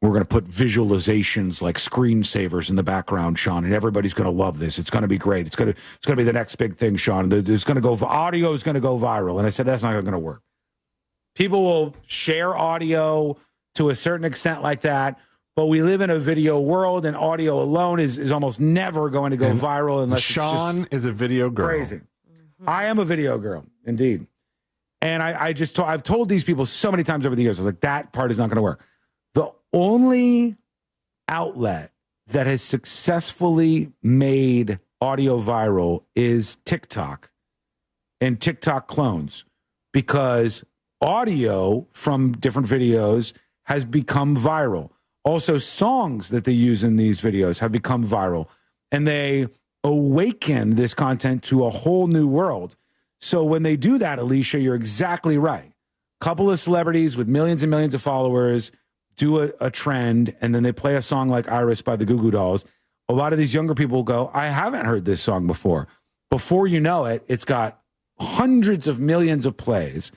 Speaker 3: We're going to put visualizations like screensavers in the background, Sean, and everybody's going to love this. It's going to be great. It's going to be the next big thing, Sean. It's going to go, audio is going to go viral. And I said, that's not going to work. People will share audio to a certain extent like that, but we live in a video world, and audio alone is almost never going to go viral unless
Speaker 19: Sean is a video girl.
Speaker 3: Crazy. I am a video girl, indeed. And I've told these people so many times over the years, I was like, that part is not going to work. The only outlet that has successfully made audio viral is TikTok and TikTok clones, because audio from different videos has become viral. Also, songs that they use in these videos have become viral, and they awaken this content to a whole new world. So when they do that, Alicia, you're exactly right. Couple of celebrities with millions and millions of followers do a trend, and then they play a song like Iris by the Goo Goo Dolls. A lot of these younger people go, I haven't heard this song before. Before you know it, it's got hundreds of millions of plays,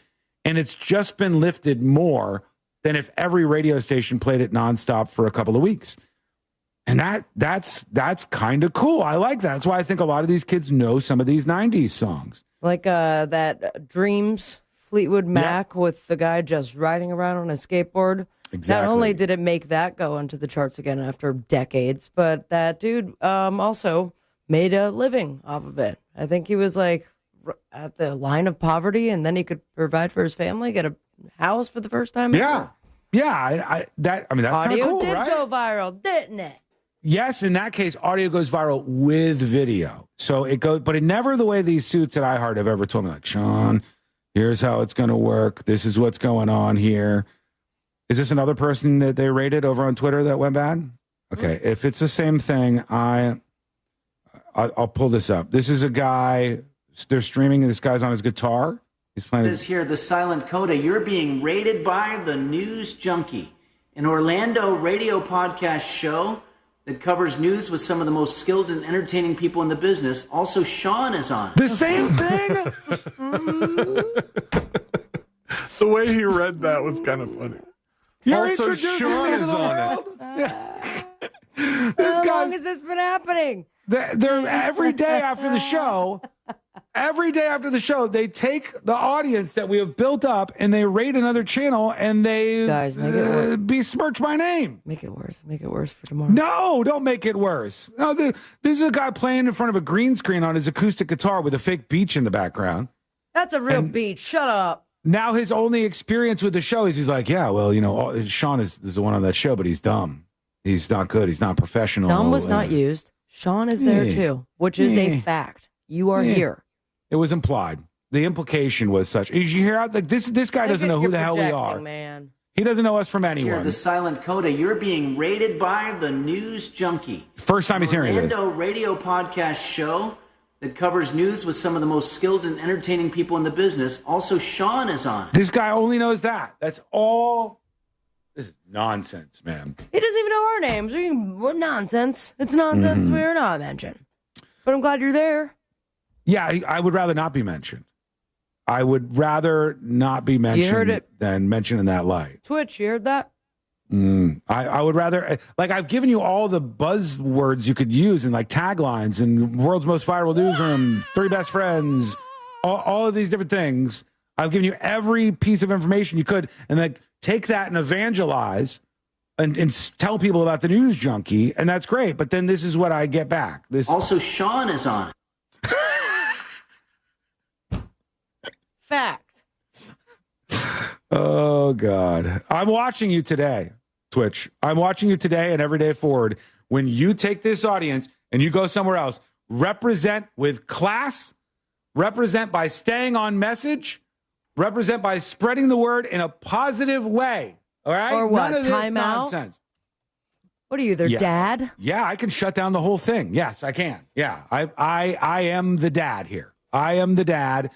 Speaker 3: and it's just been lifted more than if every radio station played it nonstop for a couple of weeks. And that's kind of cool. I like that. That's why I think a lot of these kids know some of these 90s songs.
Speaker 15: Like that Dreams Fleetwood Mac with the guy just riding around on a skateboard.
Speaker 3: Exactly.
Speaker 15: Not only did it make that go into the charts again after decades, but that dude also made a living off of it. I think he was like at the line of poverty, and then he could provide for his family, get a house for the first time.
Speaker 3: Yeah. Yeah. That's kind of cool,
Speaker 15: audio did
Speaker 3: right?
Speaker 15: go viral, didn't it?
Speaker 3: Yes, in that case, audio goes viral with video. So it goes, but it never the way these suits at iHeart have ever told me, like, Sean, here's how it's going to work. This is what's going on here. Is this another person that they rated over on Twitter that went bad? Okay, if it's the same thing, I'll pull this up. This is a guy, they're streaming, and this guy's on his guitar. He's playing.
Speaker 20: This here, the Silent Coda. You're being rated by the News Junkie, an Orlando radio podcast show that covers news with some of the most skilled and entertaining people in the business. Also, Sean is on.
Speaker 3: The same thing?
Speaker 19: The way he read that was kind of funny.
Speaker 3: You're
Speaker 19: also, Sean is on it.
Speaker 15: How long has this been happening?
Speaker 3: They're every day after the show. Every day after the show, they take the audience that we have built up and they rate another channel, and they besmirch my name.
Speaker 15: Make it worse. Make it worse for tomorrow.
Speaker 3: No, don't make it worse. No, this is a guy playing in front of a green screen on his acoustic guitar with a fake beach in the background.
Speaker 15: That's a real beach. Shut up.
Speaker 3: Now his only experience with the show is he's like, yeah, well, Sean is the one on that show, but he's dumb. He's not good. He's not professional.
Speaker 15: Dom was not used. Sean is there too, which is a fact. You are here.
Speaker 3: It was implied. The implication was such. Did you hear? Like this guy doesn't know who the hell we are.
Speaker 15: Man.
Speaker 3: He doesn't know us from anyone.
Speaker 20: Here, the silent coda. You're being rated by the News Junkie.
Speaker 3: First time he's hearing this.
Speaker 20: Orlando radio podcast show that covers news with some of the most skilled and entertaining people in the business. Also, Sean is on.
Speaker 3: This guy only knows that. That's all. This is nonsense, man.
Speaker 15: He doesn't even know our names. What nonsense? It's nonsense. We're not mentioned. But I'm glad you're there.
Speaker 3: Yeah, I would rather not be mentioned. I would rather not be mentioned than mentioned in that light.
Speaker 15: Twitch, you heard that?
Speaker 3: I would rather, like, I've given you all the buzzwords you could use and like taglines and world's most viral newsroom, 3 best friends, all of these different things. I've given you every piece of information you could, and like take that and evangelize and tell people about the News Junkie, and that's great. But then this is what I get back.
Speaker 20: Also, Sean is on.
Speaker 15: Fact.
Speaker 3: Oh, God. I'm watching you today, Twitch. I'm watching you today and every day forward. When you take this audience and you go somewhere else, represent with class, represent by staying on message, represent by spreading the word in a positive way. All right?
Speaker 15: Or what?
Speaker 3: None of this
Speaker 15: Time
Speaker 3: nonsense.
Speaker 15: What are you, their dad?
Speaker 3: Yeah, I can shut down the whole thing. Yes, I can. Yeah, I am the dad here. I am the dad.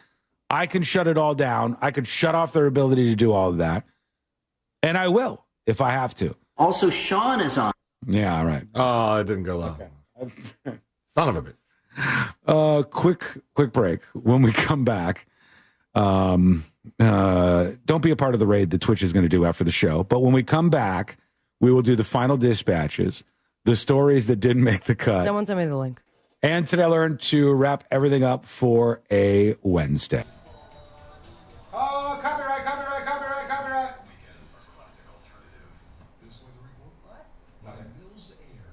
Speaker 3: I can shut it all down. I could shut off their ability to do all of that. And I will if I have to.
Speaker 20: Also, Sean is on.
Speaker 3: Yeah, all right.
Speaker 19: Oh, it didn't go well. Okay. Son of a bitch.
Speaker 3: Quick break. When we come back, don't be a part of the raid that Twitch is going to do after the show. But when we come back, we will do the final dispatches, the stories that didn't make the cut.
Speaker 15: Someone send me the link.
Speaker 3: And today I learned to wrap everything up for a Wednesday. Oh, copyright.
Speaker 8: Weekend's classic alternative. This weather report by Mills Air.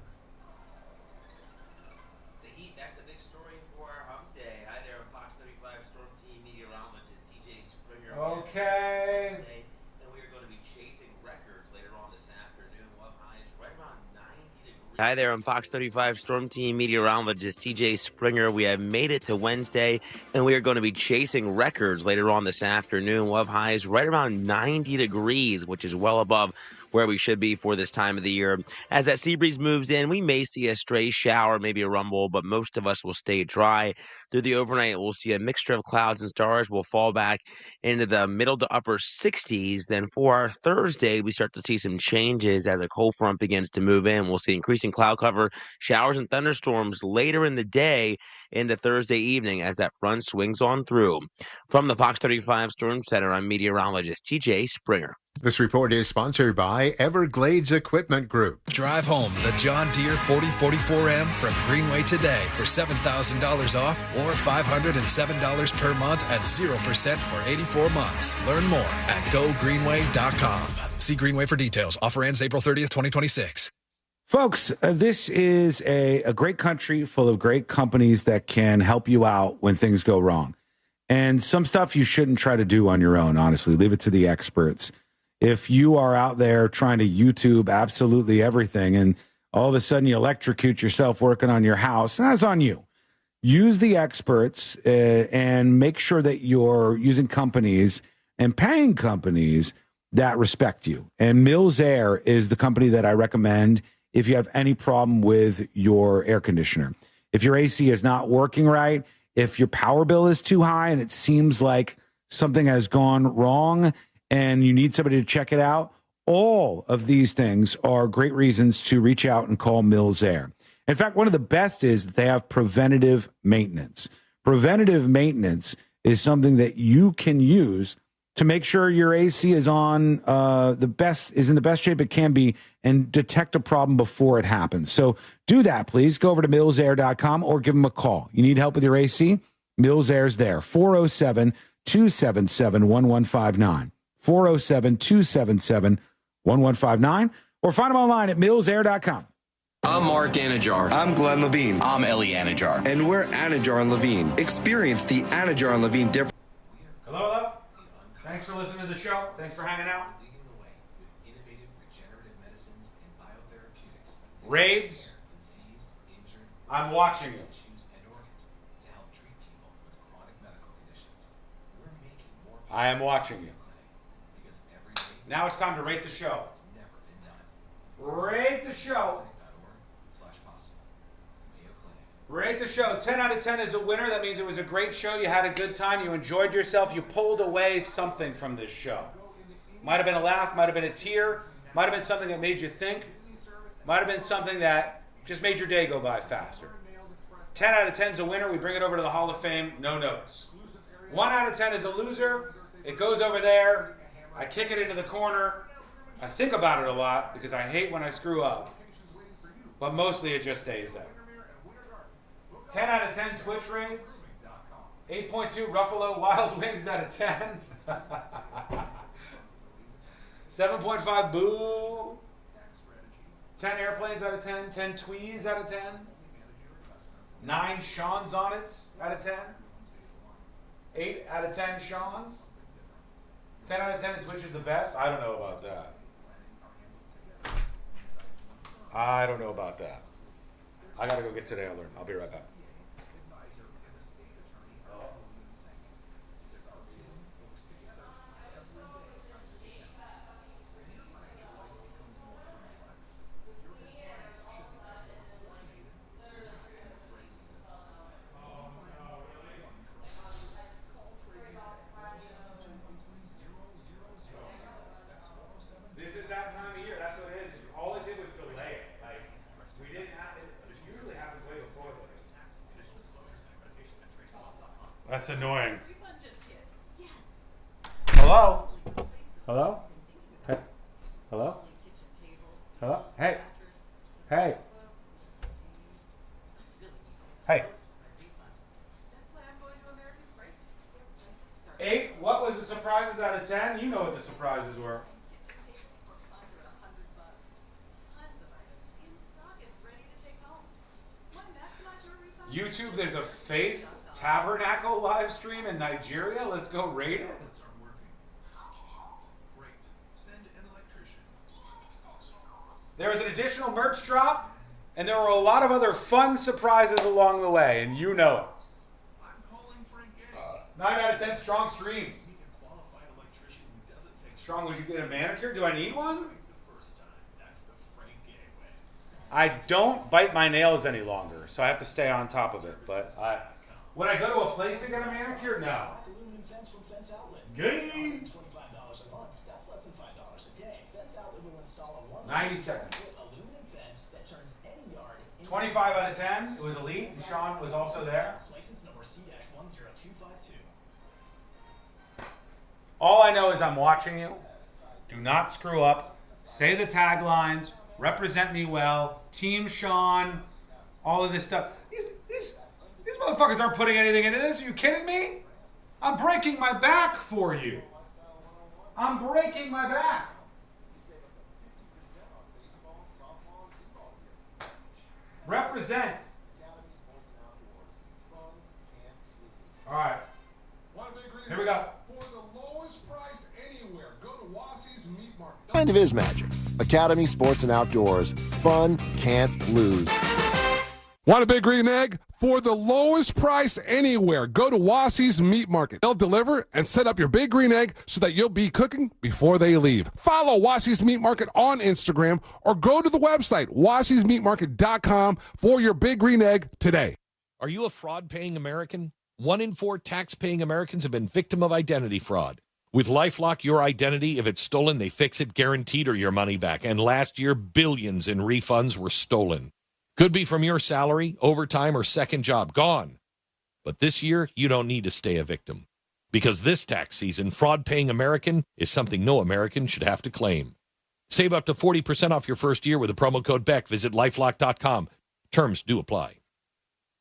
Speaker 21: The heat, that's the big story for Hump Day. Hi there, Fox 35 Storm Team meteorologist TJ Springer.
Speaker 3: Okay.
Speaker 21: And we are going to be chasing records later on this afternoon. We'll have highs right around 90 degrees. Hi there, I'm Fox 35 Storm Team meteorologist TJ Springer. We have made it to Wednesday, and we are going to be chasing records later on this afternoon. We'll have highs right around 90 degrees, which is well above where we should be for this time of the year. As that sea breeze moves in, we may see a stray shower, maybe a rumble, but most of us will stay dry. Through the overnight, we'll see a mixture of clouds and stars. We'll fall back into the middle to upper 60s. Then for our Thursday, we start to see some changes as a cold front begins to move in. We'll see increasing cloud cover, showers and thunderstorms later in the day into Thursday evening as that front swings on through. From the Fox 35 Storm Center, I'm meteorologist TJ Springer.
Speaker 22: This report is sponsored by Everglades Equipment Group.
Speaker 23: Drive home the John Deere 4044M from Greenway today for $7,000 off or $507 per month at 0% for 84 months. Learn more at gogreenway.com. See Greenway for details. Offer ends April 30th, 2026.
Speaker 3: Folks, this is a great country full of great companies that can help you out when things go wrong. And some stuff you shouldn't try to do on your own, honestly. Leave it to the experts. If you are out there trying to YouTube absolutely everything and all of a sudden you electrocute yourself working on your house, that's on you. Use the experts and make sure that you're using companies and paying companies that respect you. And Mills Air is the company that I recommend if you have any problem with your air conditioner. If your AC is not working right, if your power bill is too high and it seems like something has gone wrong and you need somebody to check it out, all of these things are great reasons to reach out and call Mills Air. In fact, one of the best is that they have preventative maintenance. Preventative maintenance is something that you can use to make sure your AC is on in the best shape it can be and detect a problem before it happens. So do that, please. Go over to millsair.com or give them a call. You need help with your AC? Mills Air's there. 407-277-1159. 407-277-1159. Or find them online at millsair.com.
Speaker 24: I'm Mark Anajar. I'm Glenn Levine. I'm Ellie Anajar. And we're Anajar and Levine. Experience the Anajar and Levine difference.
Speaker 3: Hello. Thanks for listening to the show. Thanks for hanging out.
Speaker 17: Leading the way with innovative regenerative medicines and biotherapeutics
Speaker 3: Raids, I'm watching you. I am watching you. Now it's time to rate the show. Rate the show. Rate the show. 10 out of 10 is a winner. That means it was a great show. You had a good time. You enjoyed yourself. You pulled away something from this show. Might have been a laugh. Might have been a tear. Might have been something that made you think. Might have been something that just made your day go by faster. 10 out of 10 is a winner. We bring it over to the Hall of Fame. No notes. 1 out of 10 is a loser. It goes over there. I kick it into the corner. I think about it a lot because I hate when I screw up. But mostly it just stays there. 10 out of 10 Twitch raids. 8.2 Ruffalo Wild Wings out of 10. 7.5 Boo. 10 airplanes out of 10. 10 Tweez out of 10. 9 Sean's on it out of 10. 8 out of 10 Sean's. 10 out of 10 Twitch is the best? I don't know about that. I don't know about that. I gotta go get Today I Learned. I'll be right back. This is that time of year. That's what it is. All it did was delay it. Like, we didn't have it. It usually happens way before this. That's annoying. Hello? Hello? Hey. Hello? Hello? Hey. Hey. Hey. 8. What was the surprises out of 10? You know what the surprises were. YouTube, there's a Faith Tabernacle live stream in Nigeria. Let's go raid it. There was an additional merch drop, and there were a lot of other fun surprises along the way, and you know it. 9 out of 10 strong streams. Strong, would you get a manicure? Do I need one? I don't bite my nails any longer, so I have to stay on top of it. But would I go to a place to get a manicure? No. Gay. 90 seconds. 25 out of 10. It was elite, and Sean was also there. All I know is I'm watching you. Do not screw up. Say the taglines. Represent me well. Team Sean. All of this stuff. These motherfuckers aren't putting anything into this. Are you kidding me? I'm breaking my back for you. I'm breaking my back. Represent. All right. Here we go.
Speaker 1: For the lowest price anywhere, go to Wassie's Meat Market.
Speaker 2: Kind of is magic. Academy Sports and Outdoors. Fun can't lose.
Speaker 1: Want a Big Green Egg? For the lowest price anywhere, go to Wassie's Meat Market. They'll deliver and set up your Big Green Egg so that you'll be cooking before they leave. Follow Wassie's Meat Market on Instagram or go to the website, wassiesmeatmarket.com, for your Big Green Egg today.
Speaker 9: Are you a fraud-paying American? 1 in 4 tax-paying Americans have been victim of identity fraud. With LifeLock, your identity, if it's stolen, they fix it guaranteed or your money back. And last year, billions in refunds were stolen. Could be from your salary, overtime, or second job. Gone. But this year, you don't need to stay a victim. Because this tax season, fraud-paying American is something no American should have to claim. Save up to 40% off your first year with the promo code BECK. Visit LifeLock.com. Terms do apply.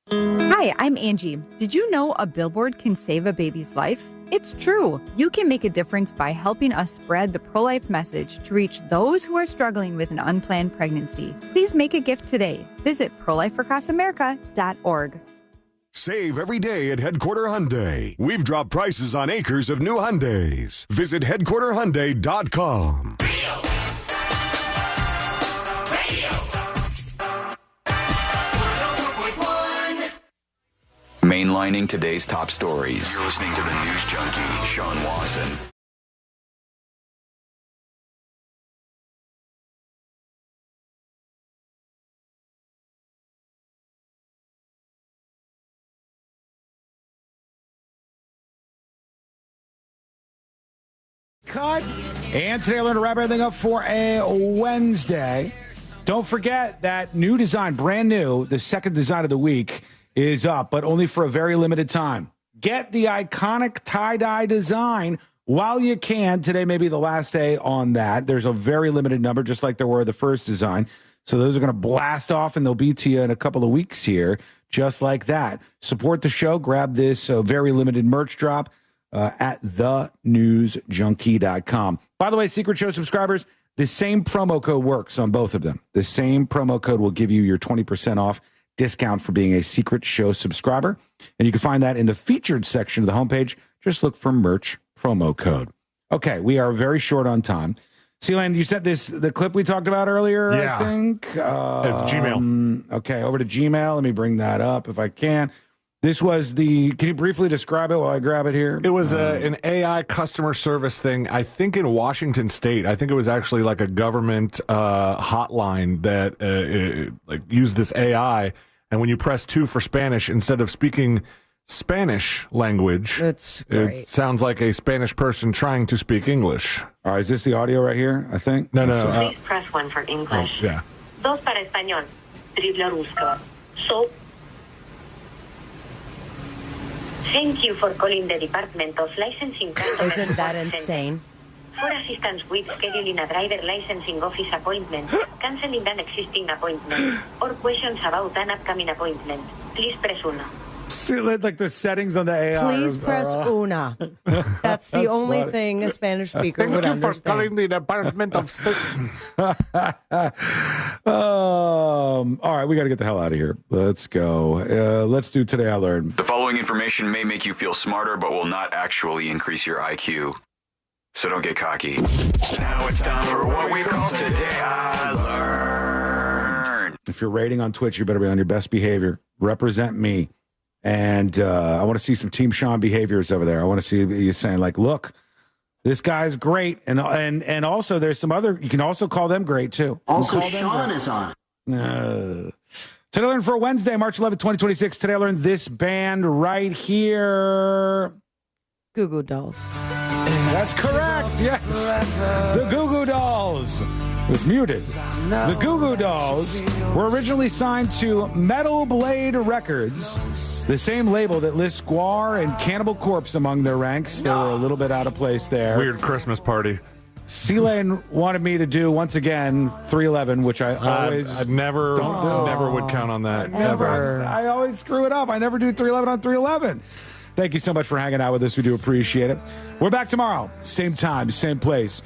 Speaker 18: Hi, I'm Angie. Did you know a billboard can save a baby's life? It's true. You can make a difference by helping us spread the pro-life message to reach those who are struggling with an unplanned pregnancy. Please make a gift today. Visit prolifeacrossamerica.org.
Speaker 25: Save every day at Headquarter Hyundai. We've dropped prices on acres of new Hyundais. Visit headquarterhyundai.com.
Speaker 4: Mainlining today's top stories. You're listening to the News Junkie, Sean Wasson.
Speaker 3: Cut. And today, I learned to wrap everything up for a Wednesday. Don't forget that new design, brand new, the second design of the week is up, but only for a very limited time. Get the iconic tie-dye design while you can. Today may be the last day on that. There's a very limited number, just like there were the first design. So those are going to blast off, and they'll be to you in a couple of weeks here, just like that. Support the show. Grab this very limited merch drop at thenewsjunkie.com. By the way, Secret Show subscribers, the same promo code works on both of them. The same promo code will give you your 20% off discount for being a Secret Show subscriber. And you can find that in the featured section of the homepage. Just look for merch promo code. Okay, we are very short on time. Sealand, you sent the clip we talked about earlier,
Speaker 19: Yeah.
Speaker 3: I think.
Speaker 19: Gmail.
Speaker 3: Okay, over to Gmail. Let me bring that up if I can. This was can you briefly describe it while I grab it here?
Speaker 19: It was an AI customer service thing, I think in Washington State. I think it was actually like a government hotline that used this AI. And when you press 2 for Spanish, instead of speaking Spanish language, it sounds like a Spanish person trying to speak English.
Speaker 3: All right, is this the audio right here, I think?
Speaker 19: No.
Speaker 7: Please press 1 for English.
Speaker 19: Yeah.
Speaker 7: 2 para español. Triple rusko. So, thank you for calling the Department of Licensing.
Speaker 15: Isn't that insane?
Speaker 7: For assistance with scheduling a driver licensing office appointment, canceling an existing appointment, or questions about an upcoming appointment, please press 1.
Speaker 3: See, like the settings on the AI.
Speaker 15: Please press una. That's the only thing a Spanish speaker would understand.
Speaker 19: Thank you for calling the Department of State.
Speaker 3: All right, we got to get the hell out of here. Let's go. Let's do Today I Learned.
Speaker 4: The following information may make you feel smarter, but will not actually increase your IQ. So don't get cocky. Now it's time for what we call Today I Learned.
Speaker 3: If you're rating on Twitch, you better be on your best behavior. Represent me. And I want to see some Team Sean behaviors over there. I want to see you saying, like, look, this guy's great. And also there's some other, you can also call them great, too.
Speaker 20: Also, Sean is on.
Speaker 3: Today I Learned for Wednesday, March 11th, 2026. Today I learned this band right here.
Speaker 15: Goo Goo Dolls.
Speaker 3: That's correct. Yes. The Goo Goo Dolls. It was muted.
Speaker 15: No.
Speaker 3: The Goo Goo Dolls were originally signed to Metal Blade Records, the same label that lists Squar and Cannibal Corpse among their ranks. They were a little bit out of place there.
Speaker 19: Weird Christmas party.
Speaker 3: C-Lane wanted me to do, once again, 311, which I always
Speaker 19: never would count on that. Never.
Speaker 3: I always screw it up. I never do 311 on 311. Thank you so much for hanging out with us. We do appreciate it. We're back tomorrow. Same time, same place.